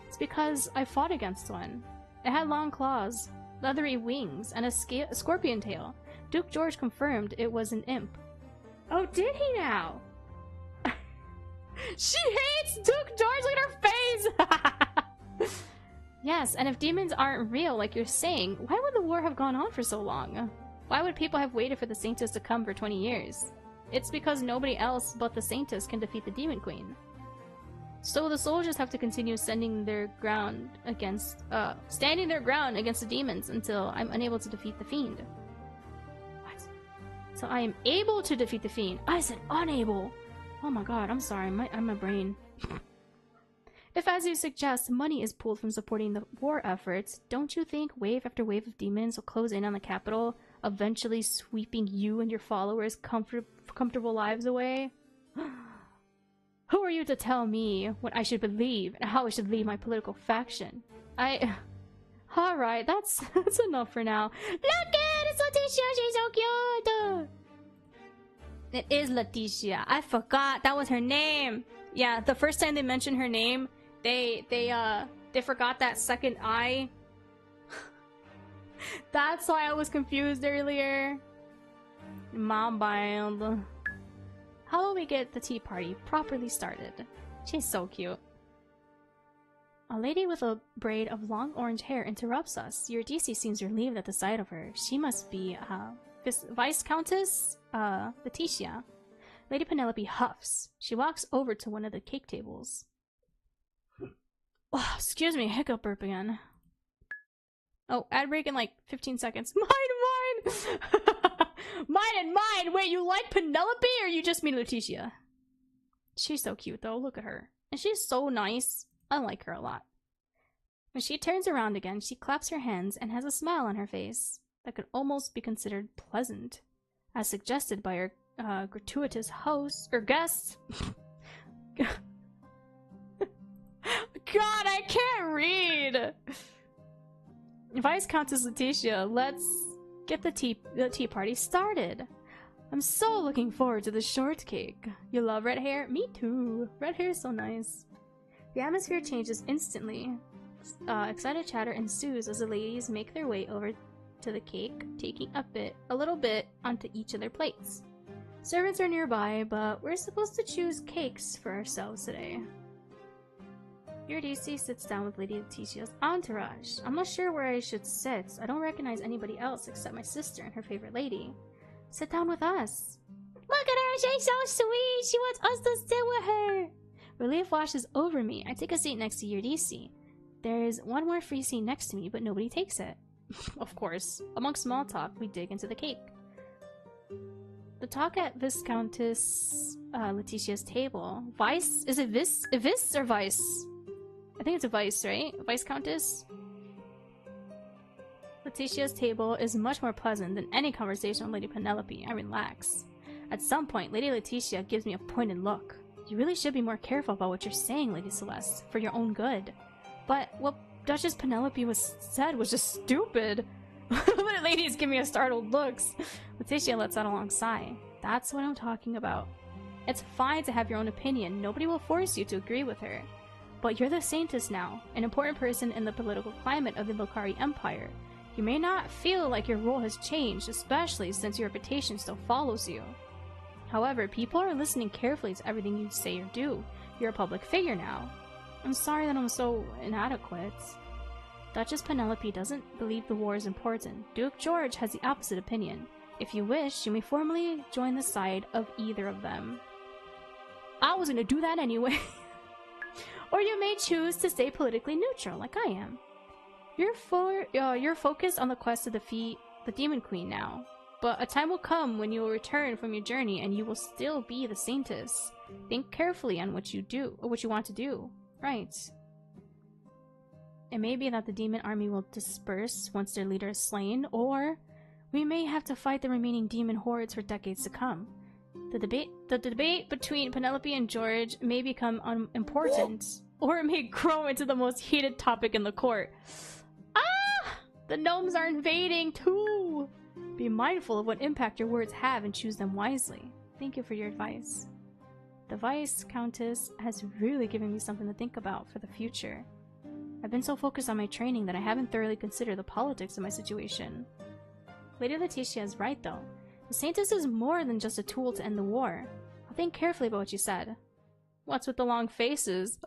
It's because I fought against one. It had long claws, leathery wings, and a scorpion tail. Duke George confirmed it was an imp. Oh, did he now? She hates Duke George! Look at her face! Yes, and if demons aren't real, like you're saying, why would the war have gone on for so long? Why would people have waited for the Saintess to come for 20 years? It's because nobody else but the Saintess can defeat the Demon Queen. So the soldiers have to continue standing their ground against the demons until I'm unable to defeat the fiend. What? So I am able to defeat the fiend. I said unable. Oh my god, I'm sorry. My brain. If, as you suggest, money is pulled from supporting the war efforts, don't you think wave after wave of demons will close in on the capital, eventually sweeping you and your followers' comfortable lives away? Who are you to tell me what I should believe and how I should lead my political faction? Alright, that's enough for now. Look at it's Leticia, she's so cute! It is Leticia. I forgot that was her name. Yeah, the first time they mentioned her name, they forgot that second I. That's why I was confused earlier. My bad. How will we get the tea party properly started? She's so cute. A lady with a braid of long orange hair interrupts us. Eurydice seems relieved at the sight of her. She must be, Viscountess, Leticia. Lady Penelope huffs. She walks over to one of the cake tables. Oh, excuse me, hiccup burp again. Oh, ad break in like 15 seconds. Mine! Mine and mine! Wait, you like Penelope or you just mean Leticia? She's so cute though, look at her. And she's so nice. I like her a lot. When she turns around again, she claps her hands and has a smile on her face that could almost be considered pleasant, as suggested by her gratuitous host or guest. God, I can't read. Viscountess Leticia, let's get the tea party started. I'm so looking forward to the shortcake. You love red hair? Me too. Red hair is so nice. The atmosphere changes instantly. Excited chatter ensues as the ladies make their way over to the cake, taking a little bit onto each of their plates. Servants are nearby, but we're supposed to choose cakes for ourselves today. Eurydice sits down with Lady Leticia's entourage. I'm not sure where I should sit. I don't recognize anybody else except my sister and her favorite lady. Sit down with us. Look at her, she's so sweet. She wants us to sit with her. Relief washes over me. I take a seat next to Eurydice. There's one more free seat next to me, but nobody takes it. Of course. Amongst small talk, we dig into the cake. The talk at Viscountess Leticia's table. Vice? Is it Vis or Vice? I think it's a Vice, right? Viscountess? Leticia's table is much more pleasant than any conversation with Lady Penelope. I relax. At some point, Lady Leticia gives me a pointed look. You really should be more careful about what you're saying, Lady Celeste, for your own good. But what Duchess Penelope said was just stupid. The ladies give me a startled looks. Leticia lets out a long sigh. That's what I'm talking about. It's fine to have your own opinion. Nobody will force you to agree with her. But you're the Saintess now, an important person in the political climate of the Lokari Empire. You may not feel like your role has changed, especially since your reputation still follows you. However, people are listening carefully to everything you say or do. You're a public figure now. I'm sorry that I'm so inadequate. Duchess Penelope doesn't believe the war is important. Duke George has the opposite opinion. If you wish, you may formally join the side of either of them. I was gonna do that anyway. Or you may choose to stay politically neutral, like I am. You're focused on the quest to defeat the Demon Queen now. But a time will come when you will return from your journey and you will still be the Saintess. Think carefully on what you do, or what you want to do. Right. It may be that the demon army will disperse once their leader is slain, or we may have to fight the remaining demon hordes for decades to come. The debate between Penelope and George may become unimportant, or it may grow into the most heated topic in the court. Ah! The gnomes are invading too! Be mindful of what impact your words have and choose them wisely. Thank you for your advice. The Viscountess has really given me something to think about for the future. I've been so focused on my training that I haven't thoroughly considered the politics of my situation. Lady Leticia is right though. The Saintess is more than just a tool to end the war. I'll think carefully about what you said. What's with the long faces?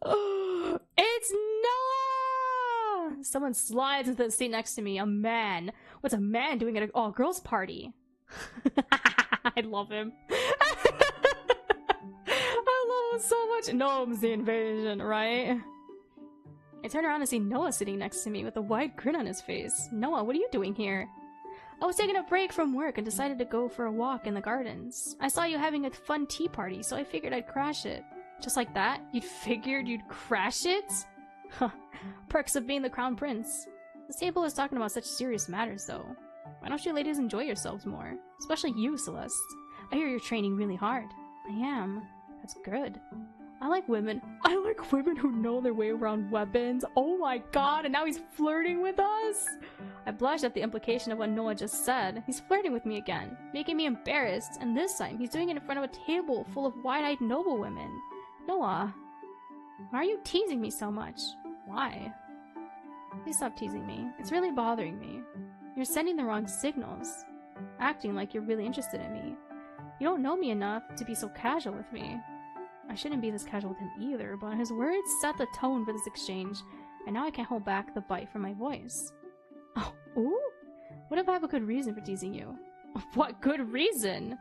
It's Noah! Someone slides into the seat next to me. A man. What's a man doing at an all-girls party? I love him. I love him so much. Gnomes the invasion, right? I turn around and see Noah sitting next to me with a wide grin on his face. Noah, what are you doing here? I was taking a break from work and decided to go for a walk in the gardens. I saw you having a fun tea party, so I figured I'd crash it. Just like that? You'd figured you'd crash it? Huh. Perks of being the crown prince. This table is talking about such serious matters, though. Why don't you ladies enjoy yourselves more? Especially you, Celeste. I hear you're training really hard. I am. That's good. I like women. I like women who know their way around weapons. Oh my god, and now he's flirting with us? I blushed at the implication of what Noah just said. He's flirting with me again, making me embarrassed, and this time he's doing it in front of a table full of wide-eyed noble women. Noah, why are you teasing me so much? Why? Please stop teasing me. It's really bothering me. You're sending the wrong signals, acting like you're really interested in me. You don't know me enough to be so casual with me. I shouldn't be this casual with him either, but his words set the tone for this exchange, and now I can't hold back the bite from my voice. Oh, ooh? What if I have a good reason for teasing you? What good reason?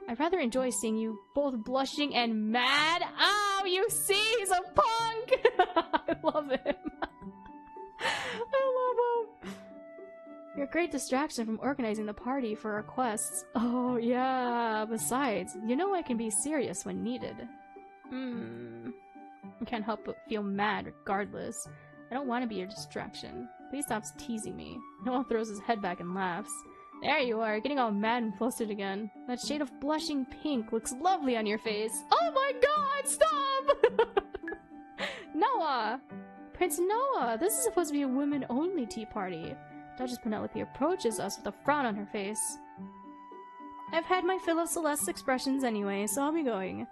I'd rather enjoy seeing you both blushing and mad. Oh, you see, he's a punk! I love him. I love him. You're a great distraction from organizing the party for our quests. Oh, yeah. Besides, you know I can be serious when needed. I can't help but feel mad regardless. I don't want to be your distraction. Please stop teasing me. Noah throws his head back and laughs. There you are, getting all mad and flustered again. That shade of blushing pink looks lovely on your face. Oh my god, stop! Noah! Prince Noah, this is supposed to be a women-only tea party. Duchess Penelope approaches us with a frown on her face. I've had my fill of Celeste's expressions anyway, so I'll be going.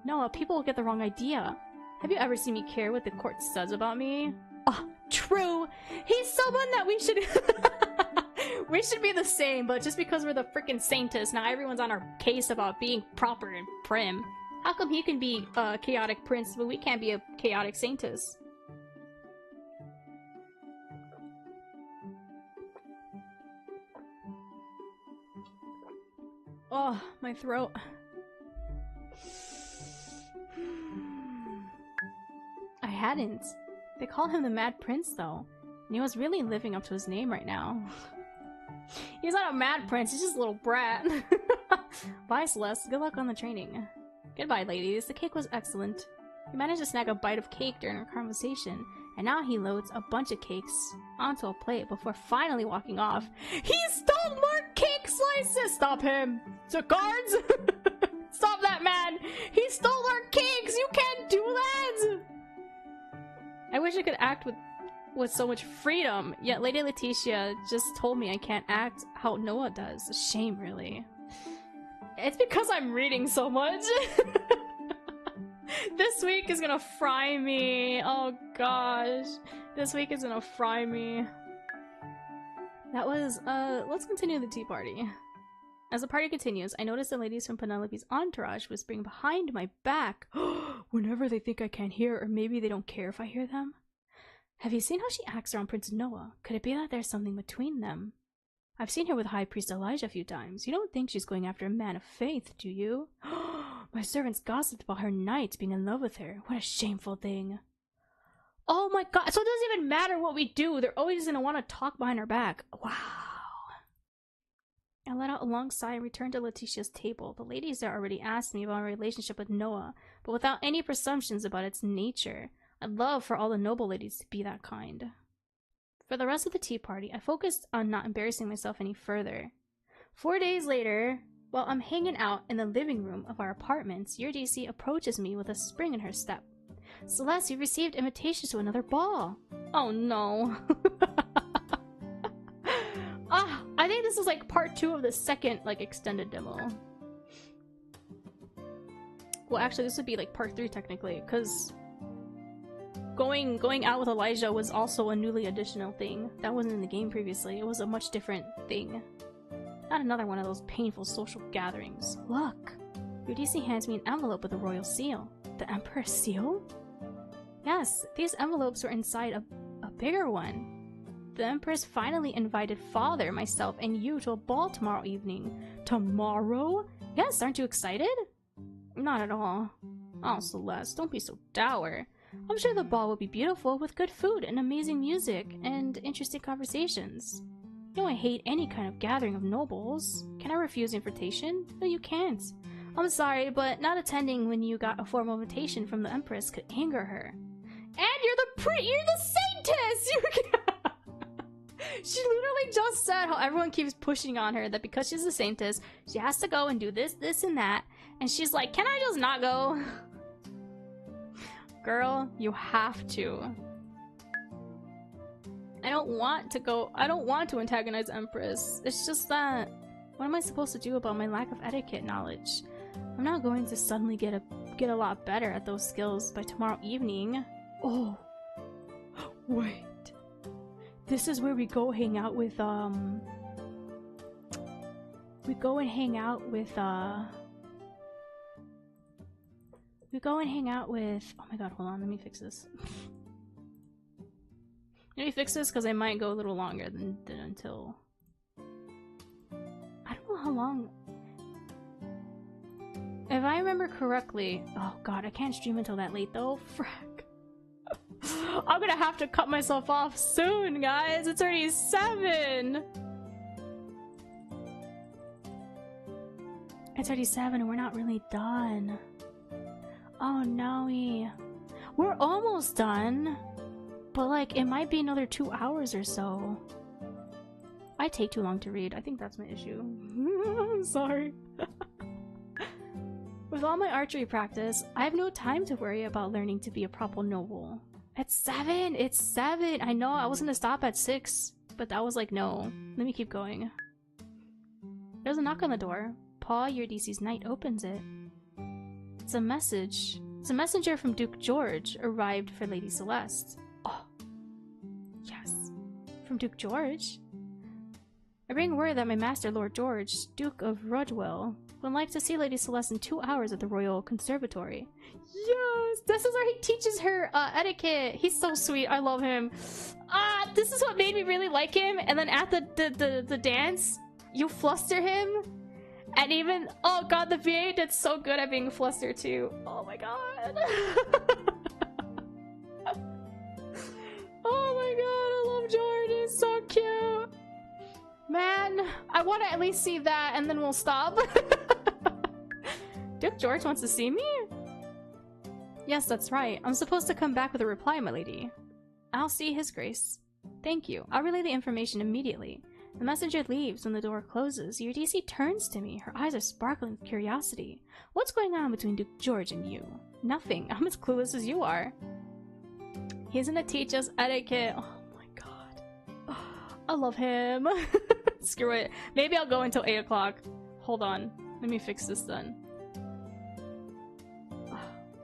Noah, people will get the wrong idea. Have you ever seen me care what the court says about me? Oh, true! He's someone that we should... we should be the same, but just because we're the freaking Saintess, now everyone's on our case about being proper and prim. How come he can be a chaotic prince, but we can't be a chaotic Saintess? Oh, my throat. I hadn't. They call him the Mad Prince, though. And he was really living up to his name right now. He's not a Mad Prince, he's just a little brat. Bye, Celeste. Good luck on the training. Goodbye, ladies. The cake was excellent. He managed to snag a bite of cake during our conversation, and now he loads a bunch of cakes onto a plate before finally walking off. He stole more cake slices! Stop him! So guards! Stop that man! He stole our cakes! You can't do that! I wish I could act with so much freedom, yet Lady Letitia just told me I can't act how Noah does. A shame, really. It's because I'm reading so much. This week is gonna fry me. Oh gosh. This week is gonna fry me. That was, let's continue the tea party. As the party continues, I notice the ladies from Penelope's entourage whispering behind my back. Whenever they think I can't hear, or maybe they don't care if I hear them. Have you seen how she acts around Prince Noah? Could it be that there's something between them? I've seen her with High Priest Elijah a few times. You don't think she's going after a man of faith, do you? My servants gossiped about her knights being in love with her. What a shameful thing. Oh my god, so it doesn't even matter what we do. They're always gonna want to talk behind our back. Wow. I let out a long sigh and returned to Letitia's table. The ladies there already asked me about my relationship with Noah, but without any presumptions about its nature. I'd love for all the noble ladies to be that kind. For the rest of the tea party, I focused on not embarrassing myself any further. 4 days later, while I'm hanging out in the living room of our apartments, Eurydice approaches me with a spring in her step. Celeste, you received invitations to another ball. Oh no. I think this is like part 2 of the second extended demo. Well, actually this would be like part 3 technically, because going out with Elijah was also a newly additional thing. That wasn't in the game previously. It was a much different thing. Not another one of those painful social gatherings. Look! Eurydice hands me an envelope with a royal seal. The Emperor's seal? Yes, these envelopes were inside a bigger one. The Empress finally invited Father, myself, and you to a ball tomorrow evening. Tomorrow? Yes, aren't you excited? Not at all. Oh, Celeste, don't be so dour. I'm sure the ball will be beautiful with good food and amazing music and interesting conversations. You know I hate any kind of gathering of nobles. Can I refuse invitation? No, you can't. I'm sorry, but not attending when you got a formal invitation from the Empress could anger her. And you're the Saintess! She literally just said how everyone keeps pushing on her that because she's a Saintess, she has to go and do this, this, and that. And she's like, can I just not go? Girl, you have to. I don't want to go. I don't want to antagonize Empress. It's just that, what am I supposed to do about my lack of etiquette knowledge? I'm not going to suddenly get a lot better at those skills by tomorrow evening. Oh, wait. This is where we go hang out with, we go and hang out with, oh my god, hold on, let me fix this. Let me fix this because I might go a little longer than until... I don't know how long... If I remember correctly... Oh god, I can't stream until that late though. Frack. I'm gonna have to cut myself off soon, guys. It's already 7. It's already 7 and we're not really done. Oh no, we're almost done. But like, it might be another 2 hours or so. I take too long to read. I think that's my issue. I'm sorry. With all my archery practice, I have no time to worry about learning to be a proper noble. It's 7! It's 7! I know I was gonna stop at 6, but that was like, no. Let me keep going. There's a knock on the door. Paul, your DC's knight, opens it. It's a message. It's a messenger from Duke George, arrived for Lady Celeste. Oh. Yes. From Duke George? I bring word that my master, Lord George, Duke of Rudwell, would like to see Lady Celeste in 2 hours at the Royal Conservatory. Yes! This is where he teaches her etiquette. He's so sweet. I love him. This is what made me really like him. And then at the dance, you fluster him. And even... Oh god, the VA did so good at being flustered too. Oh my god. Oh my god, I love George. He's so cute. Man, I want to at least see that and then we'll stop. Duke George wants to see me? Yes, that's right. I'm supposed to come back with a reply, my lady. I'll see his grace. Thank you. I'll relay the information immediately. The messenger leaves when the door closes. Your DC turns to me. Her eyes are sparkling with curiosity. What's going on between Duke George and you? Nothing. I'm as clueless as you are. He's gonna teach us etiquette. Oh my god. I love him. Screw it. Maybe I'll go until 8 o'clock. Hold on. Let me fix this then.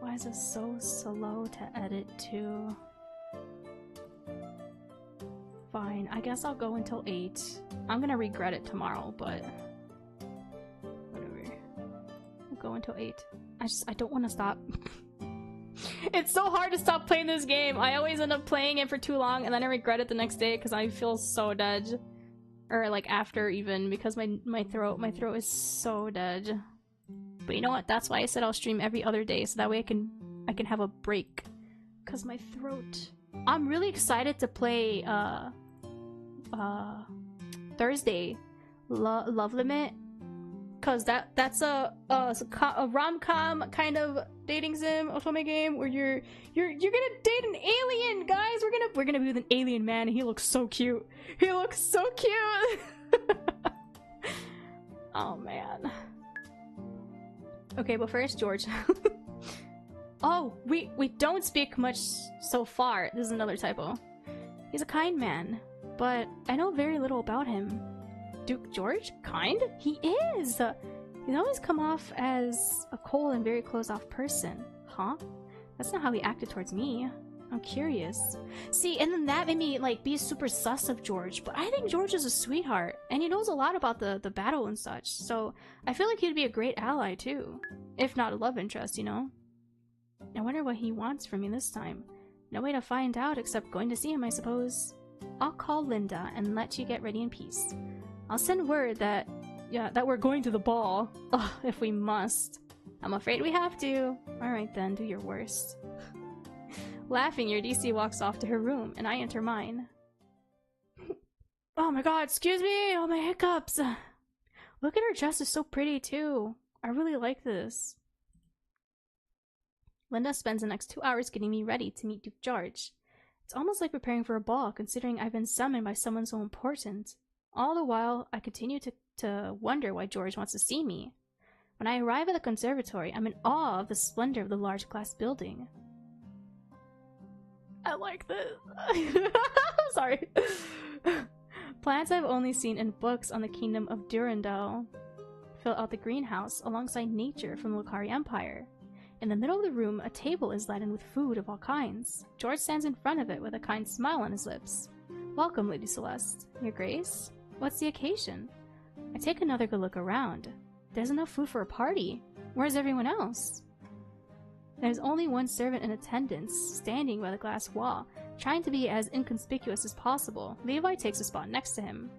Why is it so slow to edit too? Fine. I guess I'll go until 8. I'm gonna regret it tomorrow, but... whatever. I'll go until 8. I don't want to stop. It's so hard to stop playing this game. I always end up playing it for too long and then I regret it the next day because I feel so dead. Or like after even, because my throat is so dead. But you know what? That's why I said I'll stream every other day so that way I can have a break. Cause my throat. I'm really excited to play Thursday Love Limit. Cause that's a rom-com kind of dating sim Otome game where you're gonna date an alien, guys. We're gonna be with an alien man and he looks so cute. He looks so cute. Oh man. Okay, but first George. Oh, we don't speak much so far. This is another typo. He's a kind man, but I know very little about him. Duke George? Kind? He is! He's always come off as a cold and very closed-off person. Huh? That's not how he acted towards me. I'm curious. See, and then that made me, like, be super sus of George, but I think George is a sweetheart, and he knows a lot about the battle and such, so I feel like he'd be a great ally, too. If not a love interest, you know? I wonder what he wants from me this time. No way to find out except going to see him, I suppose. I'll call Linda and let you get ready in peace. I'll send word that we're going to the ball. Ugh, if we must. I'm afraid we have to. Alright then, do your worst. Laughing, your DC walks off to her room, and I enter mine. Oh my god, excuse me! Oh my hiccups! Look at her dress, is so pretty too. I really like this. Linda spends the next 2 hours getting me ready to meet Duke George. It's almost like preparing for a ball, considering I've been summoned by someone so important. All the while, I continue to wonder why George wants to see me. When I arrive at the conservatory, I'm in awe of the splendor of the large glass building. I like this. Sorry. Plants I've only seen in books on the kingdom of Durandal fill out the greenhouse alongside nature from the Lucari Empire. In the middle of the room, a table is laden with food of all kinds. George stands in front of it with a kind smile on his lips. Welcome, Lady Celeste. Your Grace? What's the occasion? I take another good look around. There's enough food for a party. Where's everyone else? There's only one servant in attendance, standing by the glass wall, trying to be as inconspicuous as possible. Levi takes a spot next to him.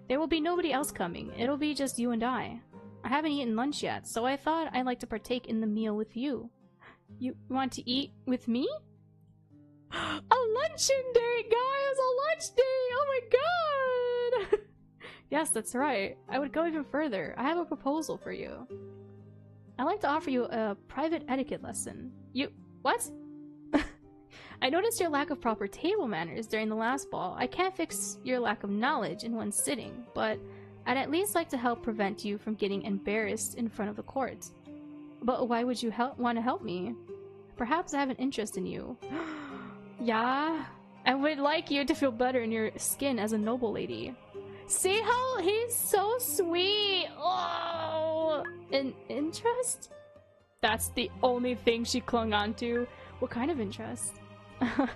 There will be nobody else coming. It'll be just you and I. I haven't eaten lunch yet, so I thought I'd like to partake in the meal with you. You want to eat with me? A luncheon day, guys! A lunch day! Oh my god! Yes, that's right. I would go even further. I have a proposal for you. I'd like to offer you a private etiquette lesson. You... what? I noticed your lack of proper table manners during the last ball. I can't fix your lack of knowledge in one sitting, but I'd at least like to help prevent you from getting embarrassed in front of the court. But why would you want to help me? Perhaps I have an interest in you. Yeah? I would like you to feel better in your skin as a noble lady. See how he's so sweet! Oh! An interest? That's the only thing she clung on to. What kind of interest?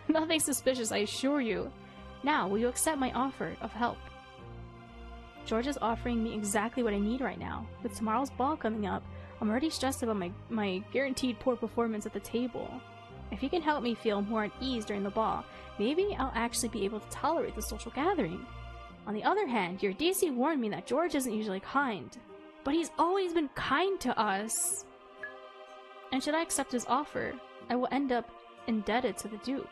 Nothing suspicious, I assure you. Now, will you accept my offer of help? George is offering me exactly what I need right now. With tomorrow's ball coming up, I'm already stressed about my guaranteed poor performance at the table. If you can help me feel more at ease during the ball, maybe I'll actually be able to tolerate the social gathering. On the other hand, your DC warned me that George isn't usually kind. But he's always been kind to us. And should I accept his offer, I will end up indebted to the Duke.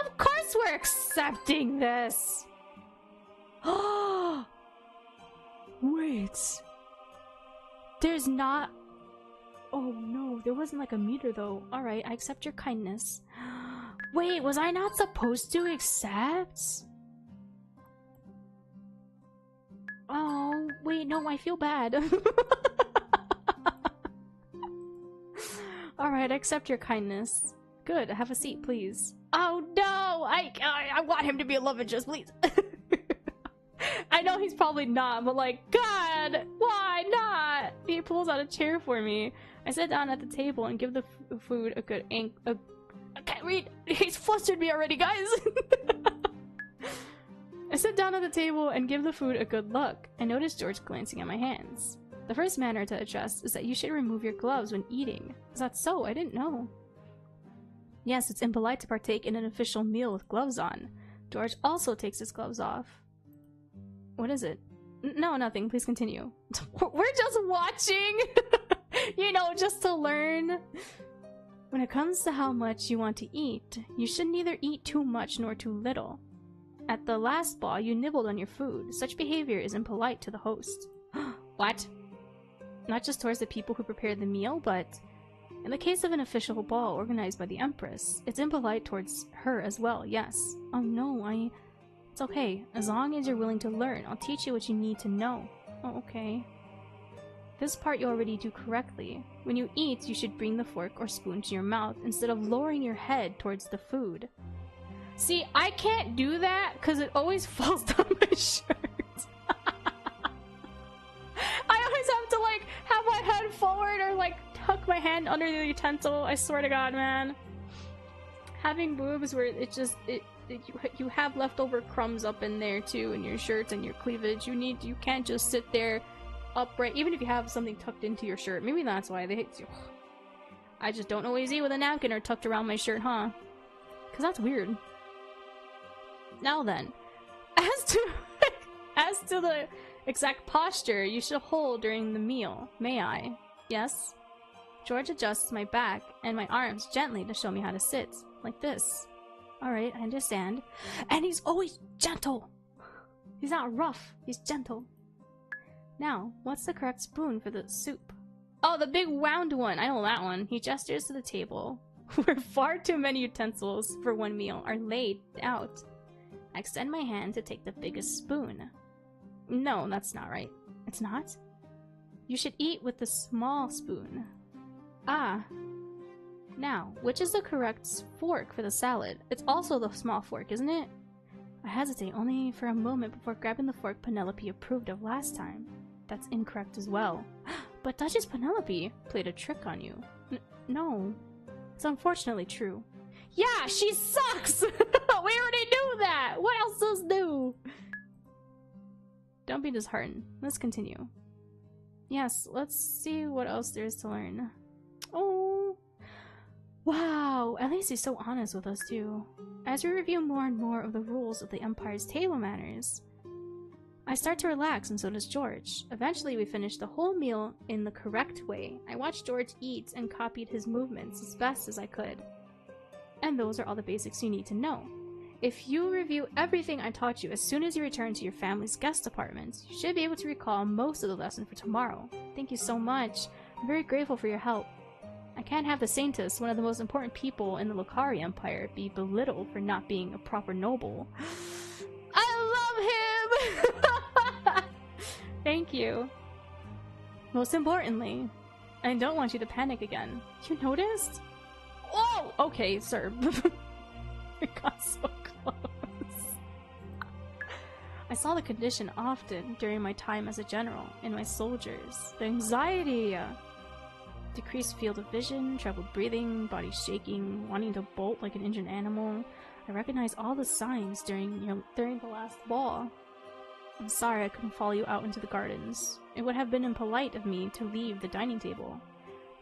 Of course we're accepting this! Oh! Wait. There's not... Oh no, there wasn't like a meter though. Alright, I accept your kindness. Wait, was I not supposed to accept? Oh, wait, no, I feel bad. Alright, I accept your kindness. Good, have a seat, please. Oh no! I want him to be a love interest, please. I know he's probably not, but like, God, why not? He pulls out a chair for me. I sit down at the table and give the food a good I can't read. He's flustered me already, guys. I sit down at the table and give the food a good look. I notice George glancing at my hands. The first manner to address is that you should remove your gloves when eating. Is that so? I didn't know. Yes, it's impolite to partake in an official meal with gloves on. George also takes his gloves off. What is it? No, nothing. Please continue. We're just watching! You know, just to learn. When it comes to how much you want to eat, you should neither eat too much nor too little. At the last ball, you nibbled on your food. Such behavior is impolite to the host. What? Not just towards the people who prepared the meal, but in the case of an official ball organized by the Empress, it's impolite towards her as well, yes. Oh no, It's okay. As long as you're willing to learn, I'll teach you what you need to know. Oh, okay. This part you already do correctly. When you eat, you should bring the fork or spoon to your mouth instead of lowering your head towards the food. See, I can't do that because it always falls down my shirt. I always have to like have my head forward or like tuck my hand under the utensil. I swear to God, man. Having boobs where you have leftover crumbs up in there too, in your shirts and your cleavage. You can't just sit there upright, even if you have something tucked into your shirt. Maybe that's why they hate you. I just don't always eat with a napkin or tucked around my shirt, huh? Because that's weird. Now then, as to the exact posture you should hold during the meal, may I? Yes? George adjusts my back and my arms gently to show me how to sit, like this. Alright, I understand. And he's always gentle! He's not rough, he's gentle. Now, what's the correct spoon for the soup? Oh, the big round one! I know that one. He gestures to the table, where far too many utensils for one meal are laid out. I extend my hand to take the biggest spoon. No, that's not right. It's not? You should eat with the small spoon. Ah. Now, which is the correct fork for the salad? It's also the small fork, isn't it? I hesitate only for a moment before grabbing the fork Penelope approved of last time. That's incorrect as well. But Duchess Penelope played a trick on you. No. It's unfortunately true. Yeah, she sucks! We already knew that! What else is new? Don't be disheartened. Let's continue. Yes, let's see what else there is to learn. Oh. Wow, at least he's so honest with us too. As we review more and more of the rules of the Empire's table manners, I start to relax, and so does George. Eventually we finish the whole meal in the correct way. I watched George eat and copied his movements as best as I could. And those are all the basics you need to know. If you review everything I taught you as soon as you return to your family's guest apartment, you should be able to recall most of the lesson for tomorrow. Thank you so much. I'm very grateful for your help. I can't have the Saintess, one of the most important people in the Lucari Empire, be belittled for not being a proper noble. I love him! Thank you. Most importantly, I don't want you to panic again. You noticed? Oh! Okay, sir. We got so close. I saw the condition often during my time as a general in my soldiers. The anxiety, decreased field of vision, troubled breathing, body shaking, wanting to bolt like an injured animal. I recognized all the signs during the last ball. I'm sorry I couldn't follow you out into the gardens. It would have been impolite of me to leave the dining table.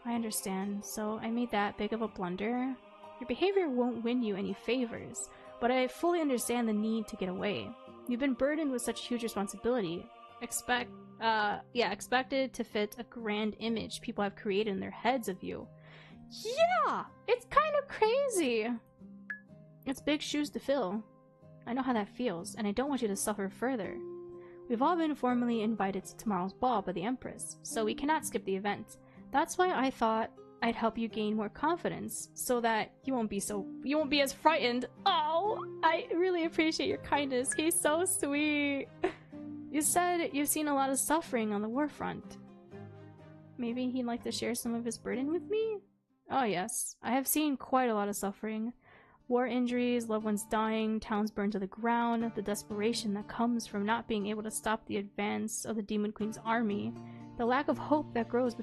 I understand, so I made that big of a blunder. Your behavior won't win you any favors, but I fully understand the need to get away. You've been burdened with such huge responsibility. Expected to fit a grand image people have created in their heads of you. Yeah! It's kind of crazy! It's big shoes to fill. I know how that feels, and I don't want you to suffer further. We've all been formally invited to tomorrow's ball by the Empress, so we cannot skip the event. That's why I thought I'd help you gain more confidence, so that you won't be as frightened. Oh, I really appreciate your kindness. He's so sweet. You said you've seen a lot of suffering on the war front. Maybe he'd like to share some of his burden with me? Oh yes, I have seen quite a lot of suffering. War injuries, loved ones dying, towns burned to the ground, the desperation that comes from not being able to stop the advance of the Demon Queen's army, the lack of hope that grows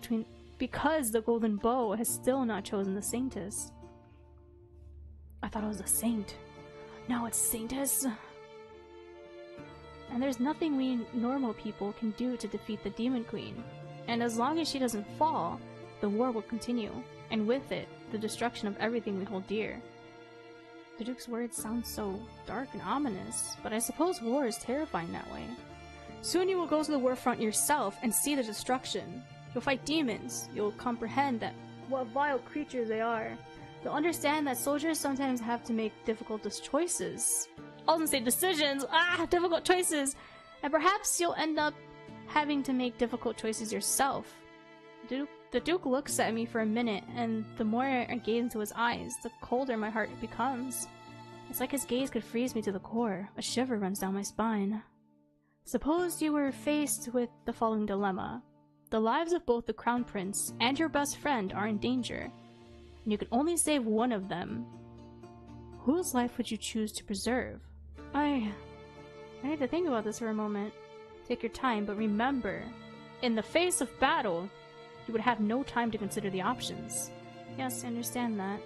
because the Golden Bow has still not chosen the Saintess. I thought it was a saint. Now it's Saintess. And there's nothing we normal people can do to defeat the Demon Queen. And as long as she doesn't fall, the war will continue, and with it, the destruction of everything we hold dear. The Duke's words sound so dark and ominous, but I suppose war is terrifying that way. Soon you will go to the war front yourself and see the destruction. You'll fight demons. You'll comprehend that what vile creatures they are. You'll understand that soldiers sometimes have to make difficult choices. I was gonna say decisions! Difficult choices! And perhaps you'll end up having to make difficult choices yourself. The Duke looks at me for a minute, and the more I gaze into his eyes, the colder my heart becomes. It's like his gaze could freeze me to the core. A shiver runs down my spine. Suppose you were faced with the following dilemma. The lives of both the Crown Prince and your best friend are in danger, and you could only save one of them. Whose life would you choose to preserve? I need to think about this for a moment. Take your time, but remember, in the face of battle, you would have no time to consider the options. Yes, I understand that.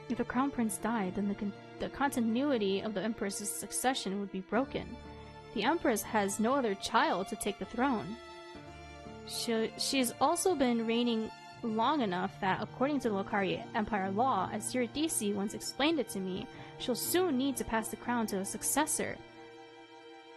If the Crown Prince died, then the continuity of the Empress's succession would be broken. The Empress has no other child to take the throne. She's also been reigning long enough that, according to the Lucari Empire law, as Eurydice once explained it to me, she'll soon need to pass the crown to a successor.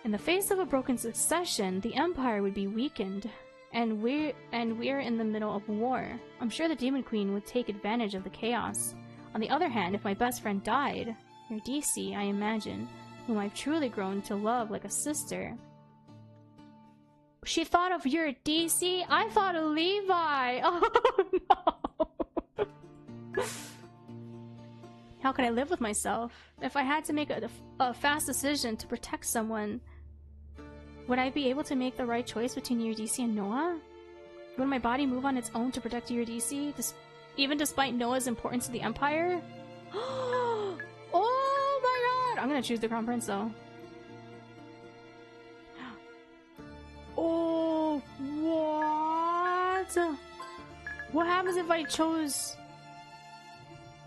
In the face of a broken succession, the Empire would be weakened, and we're in the middle of war. I'm sure the Demon Queen would take advantage of the chaos. On the other hand, if my best friend died, Eurydice, I imagine, whom I've truly grown to love like a sister. She thought of Eurydice? I thought of Levi! Oh no! How could I live with myself? If I had to make a fast decision to protect someone, would I be able to make the right choice between Eurydice and Noah? Would my body move on its own to protect Eurydice, even despite Noah's importance to the Empire? Oh my god! I'm gonna choose the Crown Prince though. Oh, what? What happens if I chose...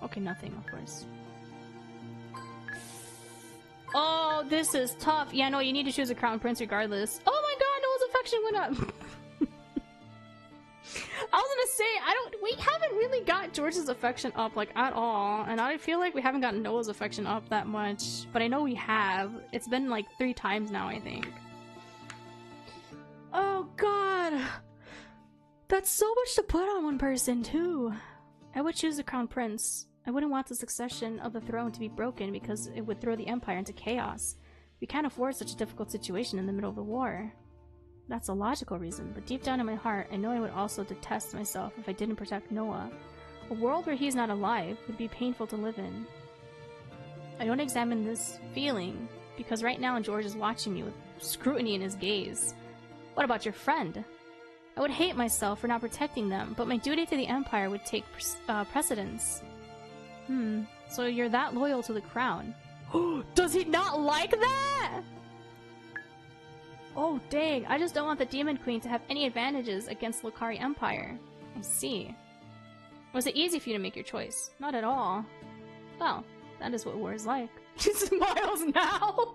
Okay, nothing, of course. Oh, this is tough. Yeah, no, you need to choose a Crown Prince regardless. Oh my god, Noah's affection went up. I was gonna say, we haven't really got George's affection up, like, at all. And I feel like we haven't gotten Noah's affection up that much. But I know we have. It's been like 3 times now, I think. Oh god! That's so much to put on one person, too. I would choose the Crown Prince. I wouldn't want the succession of the throne to be broken because it would throw the Empire into chaos. We can't afford such a difficult situation in the middle of the war. That's a logical reason, but deep down in my heart, I know I would also detest myself if I didn't protect Noah. A world where he's not alive would be painful to live in. I don't examine this feeling because right now George is watching me with scrutiny in his gaze. What about your friend? I would hate myself for not protecting them, but my duty to the Empire would take precedence. So you're that loyal to the crown. Does he not like that? Oh dang, I just don't want the Demon Queen to have any advantages against the Lucari Empire. I see. Was it easy for you to make your choice? Not at all. Well, that is what war is like. He smiles now!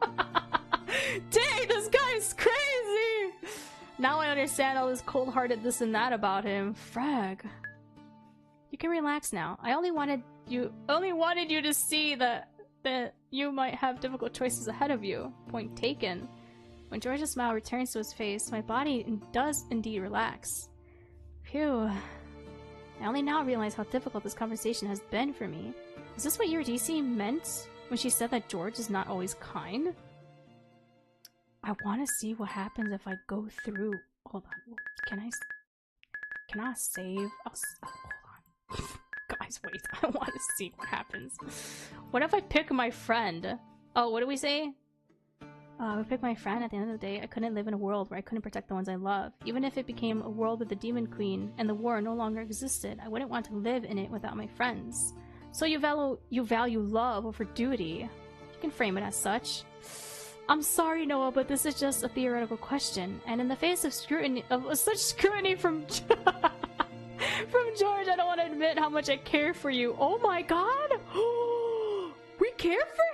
Dang, this guy is crazy! Now I understand all this cold-hearted this and that about him. Frag. You can relax now. I only wanted you to see that you might have difficult choices ahead of you. Point taken. When George's smile returns to his face, my body does indeed relax. Phew. I only now realize how difficult this conversation has been for me. Is this what Eurydice meant when she said that George is not always kind? I want to see what happens if I go through... Hold on. Can I save? Hold on. Guys, wait. I want to see what happens. What if I pick my friend? Oh, what do we say? I would pick my friend. At the end of the day, I couldn't live in a world where I couldn't protect the ones I love. Even if it became a world with the Demon Queen and the war no longer existed, I wouldn't want to live in it without my friends. So you value love over duty. You can frame it as such. I'm sorry, Noah, but this is just a theoretical question, and in the face of such scrutiny from from George, I don't want to admit how much I care for you. Oh my god! We care for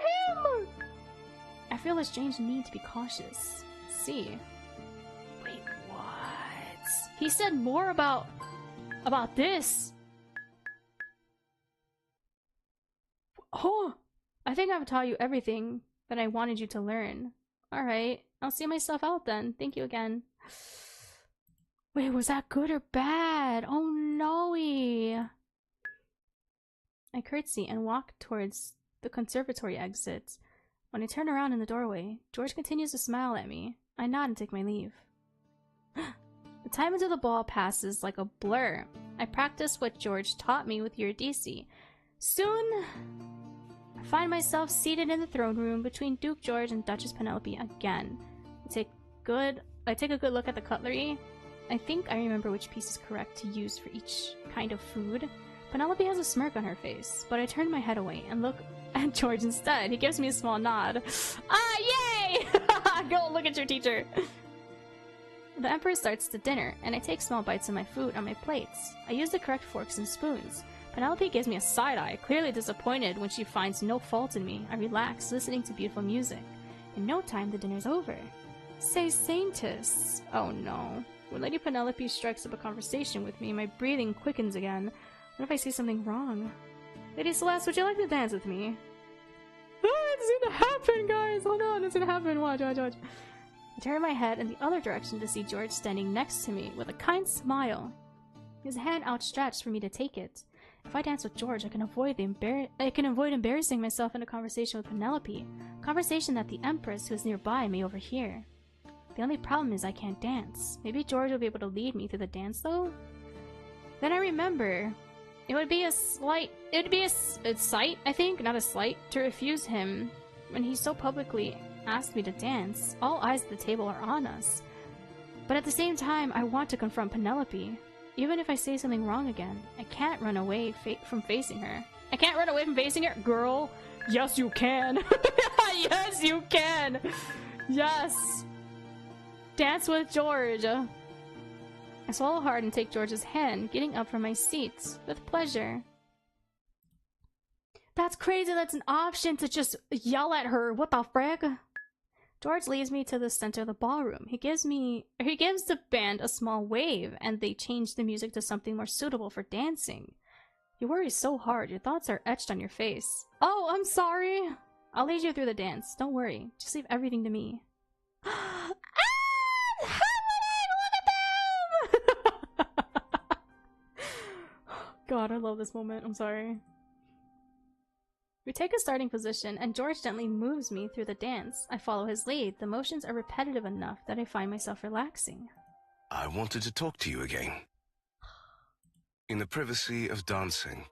him! I feel a strange need to be cautious. See. Wait, what? He said more about this. Oh! I think I've taught you everything that I wanted you to learn. Alright, I'll see myself out then. Thank you again. Wait, was that good or bad? Oh no-y. I curtsy and walk towards the conservatory exit. When I turn around in the doorway, George continues to smile at me. I nod and take my leave. The time until the ball passes like a blur. I practice what George taught me with Eurydice. Soon, I find myself seated in the throne room between Duke George and Duchess Penelope again. I take a good look at the cutlery. I think I remember which piece is correct to use for each kind of food. Penelope has a smirk on her face, but I turn my head away and look at George instead. He gives me a small nod. Ah, yay! Go look at your teacher! The Emperor starts the dinner, and I take small bites of my food on my plates. I use the correct forks and spoons. Penelope gives me a side-eye, clearly disappointed when she finds no fault in me. I relax, listening to beautiful music. In no time, the dinner's over. Say Saintess. Oh no. When Lady Penelope strikes up a conversation with me, my breathing quickens again. What if I say something wrong? Lady Celeste, would you like to dance with me? Oh, it's gonna happen, guys! Hold on, it's gonna happen. Watch. I turn my head in the other direction to see George standing next to me with a kind smile. His hand outstretched for me to take it. If I dance with George, I can avoid embarrassing myself in a conversation with Penelope. A conversation that the Empress, who is nearby, may overhear. The only problem is I can't dance. Maybe George will be able to lead me through the dance, though? Then I remember, it would be a sight, I think, not a slight, to refuse him when he so publicly asked me to dance. All eyes at the table are on us. But at the same time, I want to confront Penelope. Even if I say something wrong again, I can't run away from facing her. I can't run away from facing her? Girl, yes you can. Yes you can. Yes. Dance with George. I swallow hard and take George's hand, getting up from my seat with pleasure. That's crazy, that's an option to just yell at her. What the frick? George leads me to the center of the ballroom. He gives the band a small wave, and they change the music to something more suitable for dancing. You worry so hard, your thoughts are etched on your face. Oh, I'm sorry. I'll lead you through the dance. Don't worry. Just leave everything to me. Ah! Look at them! God, I love this moment. I'm sorry. We take a starting position, and George gently moves me through the dance. I follow his lead. The motions are repetitive enough that I find myself relaxing. I wanted to talk to you again. In the privacy of dancing,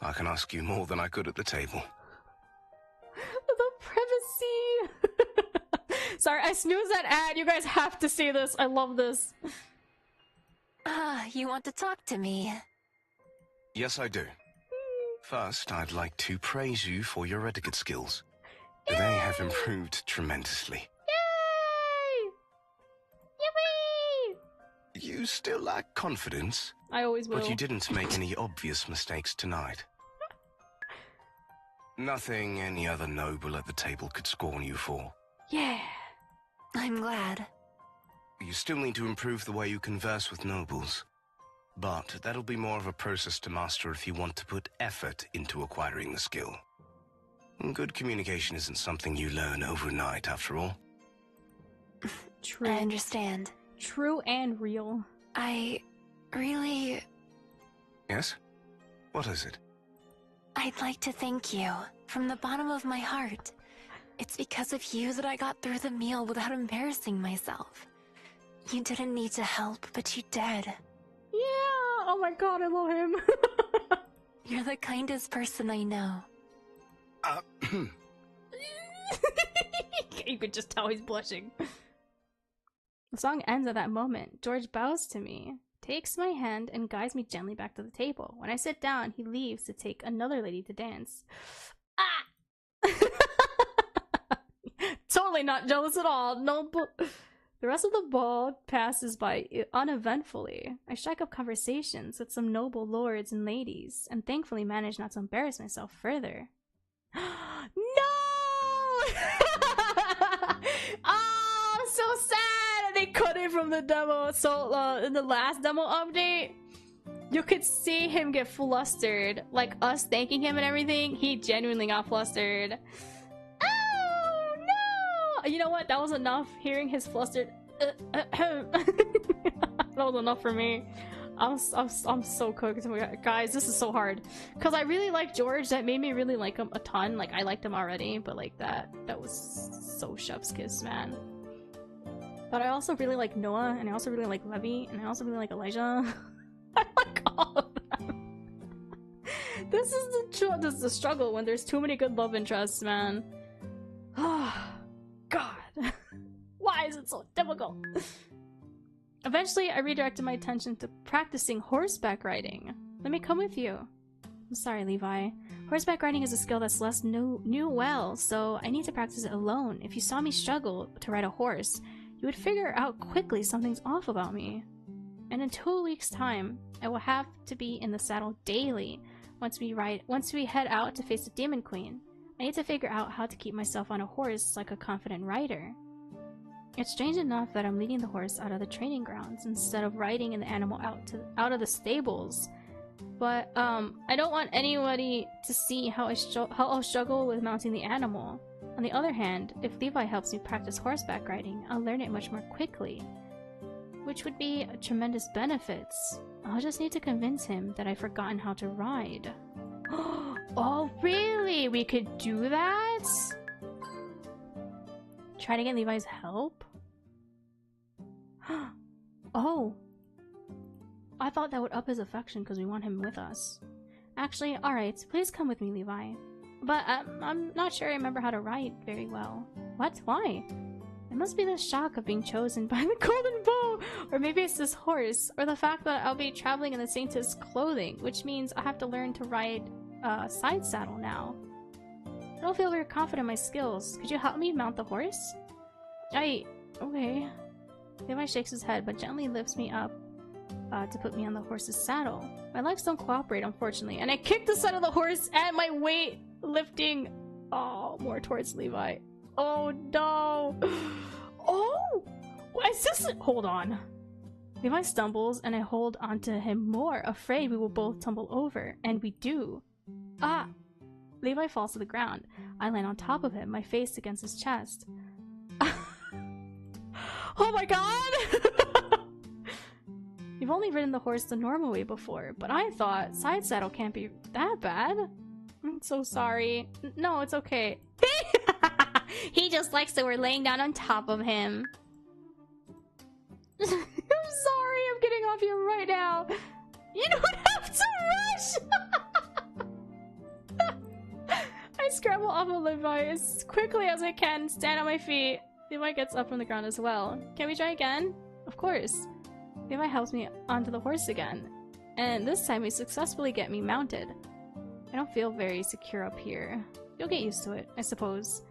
I can ask you more than I could at the table. The privacy! Sorry, I snoozed that ad. You guys have to see this. I love this. You want to talk to me? Yes, I do. First, I'd like to praise you for your etiquette skills. Yay! They have improved tremendously. Yay! Yippee! You still lack confidence. I always will. But you didn't make any obvious mistakes tonight. Nothing any other noble at the table could scorn you for. Yeah. I'm glad. You still need to improve the way you converse with nobles. But that'll be more of a process to master if you want to put effort into acquiring the skill. Good communication isn't something you learn overnight, after all. True. I understand. True and real. I really... Yes? What is it? I'd like to thank you from the bottom of my heart. It's because of you that I got through the meal without embarrassing myself. You didn't need to help, but you did. Yeah! Oh my god, I love him. You're the kindest person I know. You could just tell he's blushing. The song ends at that moment. George bows to me, takes my hand, and guides me gently back to the table. When I sit down, he leaves to take another lady to dance. Ah! Totally not jealous at all. No, the rest of the ball passes by uneventfully. I strike up conversations with some noble lords and ladies, and thankfully manage not to embarrass myself further. No! Oh, I'm so sad! They cut it from the demo. So, in the last demo update, you could see him get flustered. Like, us thanking him and everything, he genuinely got flustered. Oh, no! You know what? That was enough. Hearing his flustered... that was enough for me. I'm so cooked. Guys, this is so hard. Because I really like George. That made me really like him a ton. Like, I liked him already. But, like, that was so chef's kiss, man. But I also really like Noah. And I also really like Levy. And I also really like Elijah. I like all of them. This is the struggle when there's too many good love interests, man. Oh, God. Why is it so difficult? Eventually, I redirected my attention to practicing horseback riding. Let me come with you. I'm sorry, Levi. Horseback riding is a skill that's less knew well, so I need to practice it alone. If you saw me struggle to ride a horse, you would figure out quickly something's off about me. And in 2 weeks' time, I will have to be in the saddle daily once we head out to face the Demon Queen. I need to figure out how to keep myself on a horse like a confident rider. It's strange enough that I'm leading the horse out of the training grounds instead of riding the animal out of the stables. But I don't want anybody to see how I'll struggle with mounting the animal. On the other hand, if Levi helps me practice horseback riding, I'll learn it much more quickly. which would be tremendous benefits. I'll just need to convince him that I've forgotten how to ride. Oh, really? We could do that? Try to get Levi's help? Oh. I thought that would up his affection because we want him with us. Actually, alright, please come with me, Levi. But I'm not sure I remember how to ride very well. What? Why? It must be the shock of being chosen by the golden bow! Or maybe it's this horse, or the fact that I'll be traveling in the Saintess clothing, which means I have to learn to ride side saddle now. I don't feel very confident in my skills. Could you help me mount the horse? Okay. Levi shakes his head, but gently lifts me up to put me on the horse's saddle. My legs don't cooperate, unfortunately, and I kick the side of the horse and my weight lifting more towards Levi. Oh no! Oh! Is this? Hold on. Levi stumbles and I hold onto him more, afraid we will both tumble over, and we do. Ah! Levi falls to the ground. I land on top of him, my face against his chest. Oh my god! You've only ridden the horse the normal way before, but I thought side saddle can't be that bad. I'm so sorry. No, it's okay. He just likes that we're laying down on top of him. I'm sorry, I'm getting off you right now. You don't have to rush! I scramble off of Levi as quickly as I can, stand on my feet. Levi gets up from the ground as well. Can we try again? Of course. Levi helps me onto the horse again. And this time we successfully get me mounted. I don't feel very secure up here. You'll get used to it, I suppose.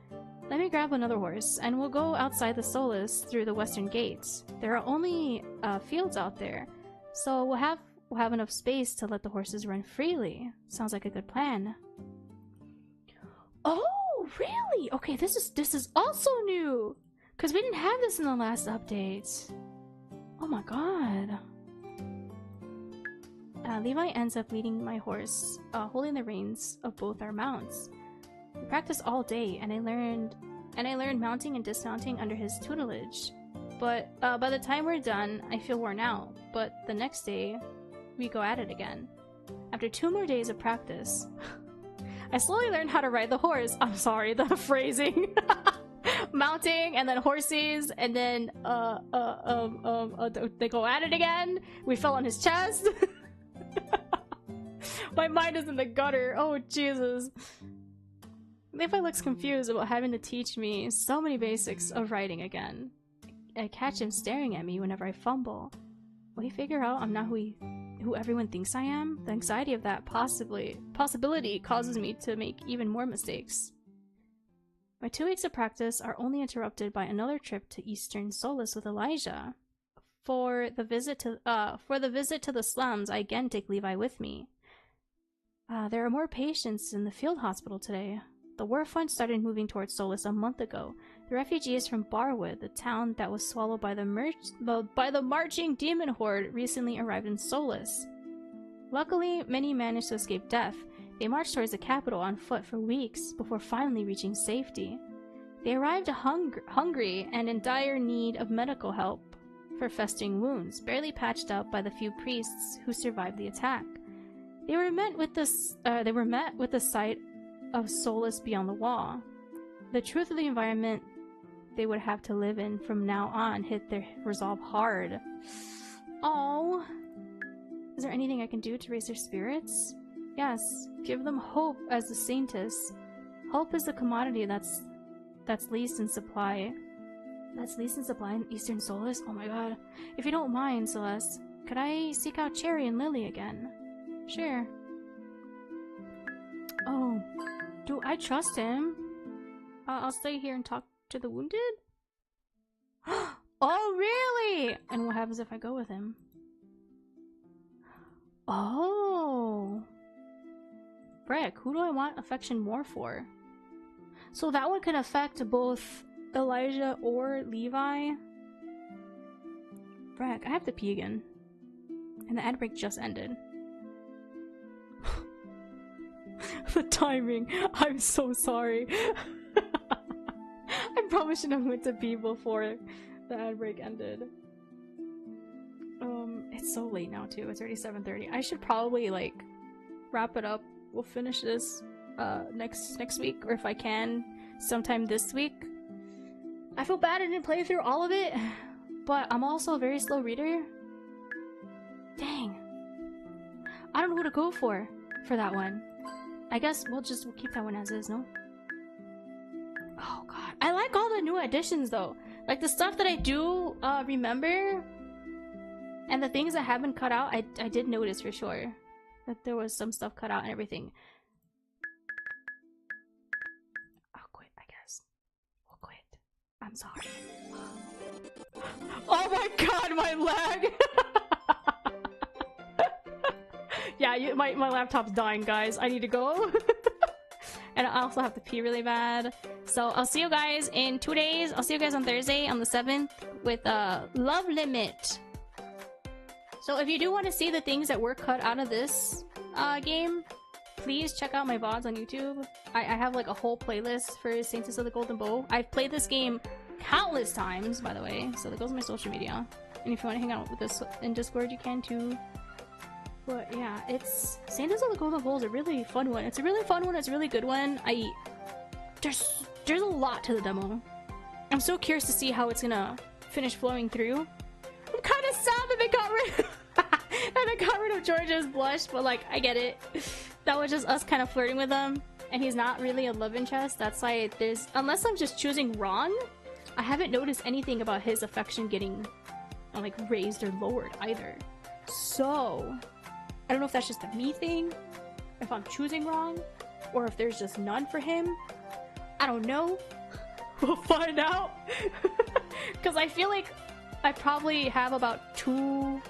Let me grab another horse, and we'll go outside the Solus through the western gates. There are only fields out there, so we'll have enough space to let the horses run freely. Sounds like a good plan. Oh, really? Okay, this is also new, because we didn't have this in the last update. Oh my god. Levi ends up leading my horse, holding the reins of both our mounts. We practiced all day, and I learned mounting and dismounting under his tutelage. But by the time we're done, I feel worn out. But the next day, we go at it again. After 2 more days of practice, I slowly learned how to ride the horse. I'm sorry, the phrasing. Mounting, and then horses, and then they go at it again. We fell on his chest. My mind is in the gutter. Oh Jesus. Levi looks confused about having to teach me so many basics of writing again. I catch him staring at me whenever I fumble. Will he figure out I'm not who everyone thinks I am? The anxiety of that possibility causes me to make even more mistakes. My 2 weeks of practice are only interrupted by another trip to Eastern Solus with Elijah. For the visit to the slums, I again take Levi with me. There are more patients in the field hospital today. The war front started moving towards Solus a month ago. The refugees from Barwood, the town that was swallowed by the marching demon horde, recently arrived in Solus. Luckily, many managed to escape death. They marched towards the capital on foot for weeks before finally reaching safety. They arrived hungry and in dire need of medical help for festering wounds, barely patched up by the few priests who survived the attack. They were met with the sight of Solus beyond the wall. The truth of the environment they would have to live in from now on hit their resolve hard. Oh, is there anything I can do to raise their spirits? Yes, give them hope as the Saintess. Hope is the commodity that's least in supply. That's least in supply in Eastern Solus? Oh my god. If you don't mind, Celeste, could I seek out Cherry and Lily again? Sure. Oh, do I trust him? I'll stay here and talk to the wounded? Oh, really? And what happens if I go with him? Oh. Frick, who do I want affection more for? So that one can affect both Elijah or Levi? Frick, I have to pee again. And the ad break just ended. The timing. I'm so sorry. I probably should have went to pee before the ad break ended. It's so late now too. It's already 7:30. I should probably like wrap it up. We'll finish this next week, or if I can, sometime this week. I feel bad I didn't play through all of it, but I'm also a very slow reader. Dang. I don't know who to go for that one. I guess we'll keep that one as is, no? Oh god. I like all the new additions though. Like the stuff that I do remember, and the things that have been cut out, I did notice for sure that there was some stuff cut out and everything. I'll quit, I guess. We'll quit. I'm sorry. Oh my god, my lag! Yeah, my laptop's dying, guys. I need to go. And I also have to pee really bad. So I'll see you guys in 2 days. I'll see you guys on Thursday on the 7th with Love Limit. So if you do want to see the things that were cut out of this game, please check out my VODs on YouTube. I have like a whole playlist for Saintess of the Golden Bow. I've played this game countless times, by the way. So that goes on my social media. And if you want to hang out with us in Discord, you can too. But yeah, it's Saintess of the Golden Bowl is a really fun one. It's a really fun one. It's a really good one. There's a lot to the demo. I'm so curious to see how it's gonna finish flowing through. I'm kind of sad that they got rid of George's blush, but like I get it. That was just us kind of flirting with him, and he's not really a love interest. That's why there's, unless I'm just choosing wrong, I haven't noticed anything about his affection getting like raised or lowered either. So I don't know if that's just a me thing, if I'm choosing wrong, or if there's just none for him. I don't know. We'll find out. Because I feel like I probably have about 2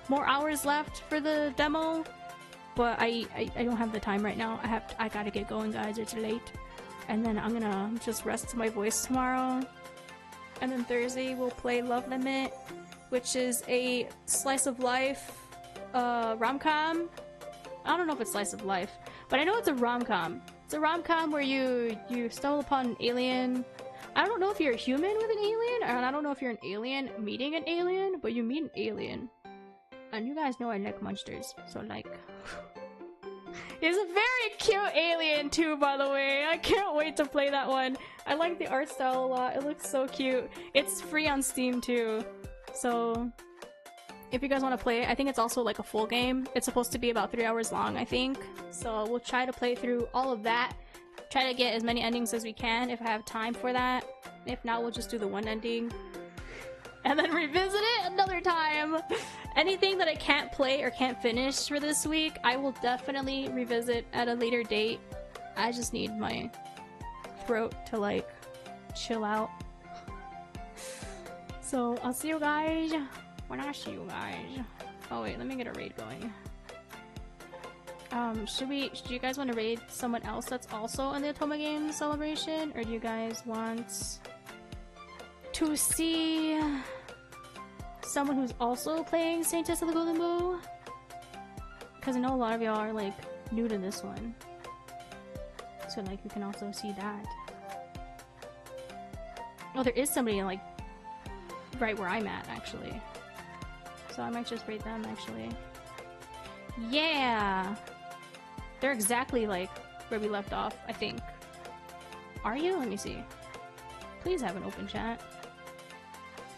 more hours left for the demo, but I don't have the time right now. I gotta get going, guys. It's late. And then I'm gonna just rest my voice tomorrow. And then Thursday we'll play Love Limit, which is a slice of life rom-com. I don't know if it's slice of life, but I know it's a rom-com. It's a rom-com where you stumble upon an alien. I don't know if you're a human with an alien, and I don't know if you're an alien meeting an alien, but you meet an alien. And you guys know I like monsters, so like... It's a very cute alien too, by the way. I can't wait to play that one. I like the art style a lot. It looks so cute. It's free on Steam too. So if you guys want to play it, I think it's also like a full game. It's supposed to be about 3 hours long, I think. So we'll try to play through all of that. Try to get as many endings as we can if I have time for that. If not, we'll just do the one ending. And then revisit it another time. Anything that I can't play or can't finish for this week, I will definitely revisit at a later date. I just need my throat to like chill out. So I'll see you guys when I see you guys. Oh wait, let me get a raid going. Should you guys want to raid someone else that's also in the Otome game celebration, or do you guys want to see someone who's also playing Saintess of the Golden Bow? Because I know a lot of y'all are like new to this one, so like you can also see that. Oh, there is somebody like right where I'm at actually, so I might just raid them actually. Yeah, they're exactly like where we left off, I think. Are you? Let me see. Please have an open chat.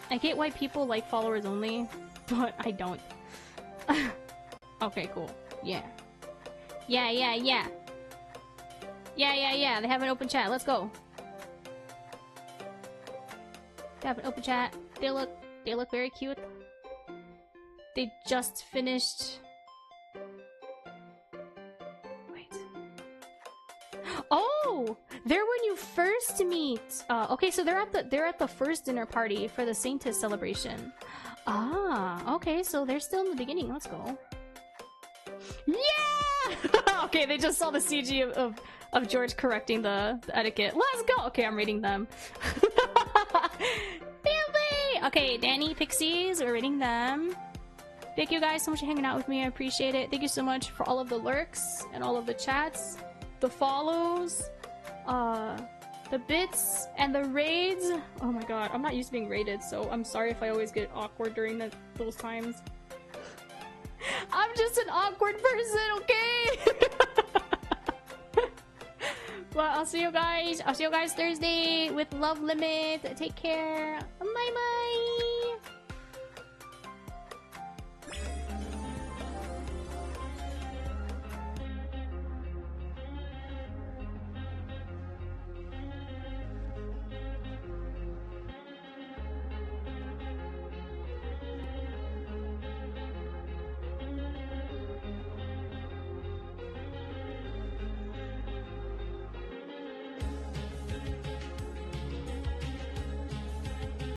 I get why people like followers only, but I don't. Okay, cool. Yeah. Yeah. They have an open chat. Let's go. They have an open chat. They look very cute. They just finished. Wait. Oh, they're when you first meet. Okay, so they're at the first dinner party for the Saintess celebration. Ah, okay, so they're still in the beginning. Let's go. Yeah. Okay, they just saw the CG of George correcting the etiquette. Let's go. Okay, I'm reading them. Okay, Danny Pixies, we're reading them. Thank you guys so much for hanging out with me. I appreciate it. Thank you so much for all of the lurks and all of the chats, the follows. The bits and the raids. Oh my god, I'm not used to being raided, so I'm sorry if I always get awkward during those times. I'm just an awkward person, okay? Well, I'll see you guys. I'll see you guys Thursday with Love Limit. Take care. Bye bye.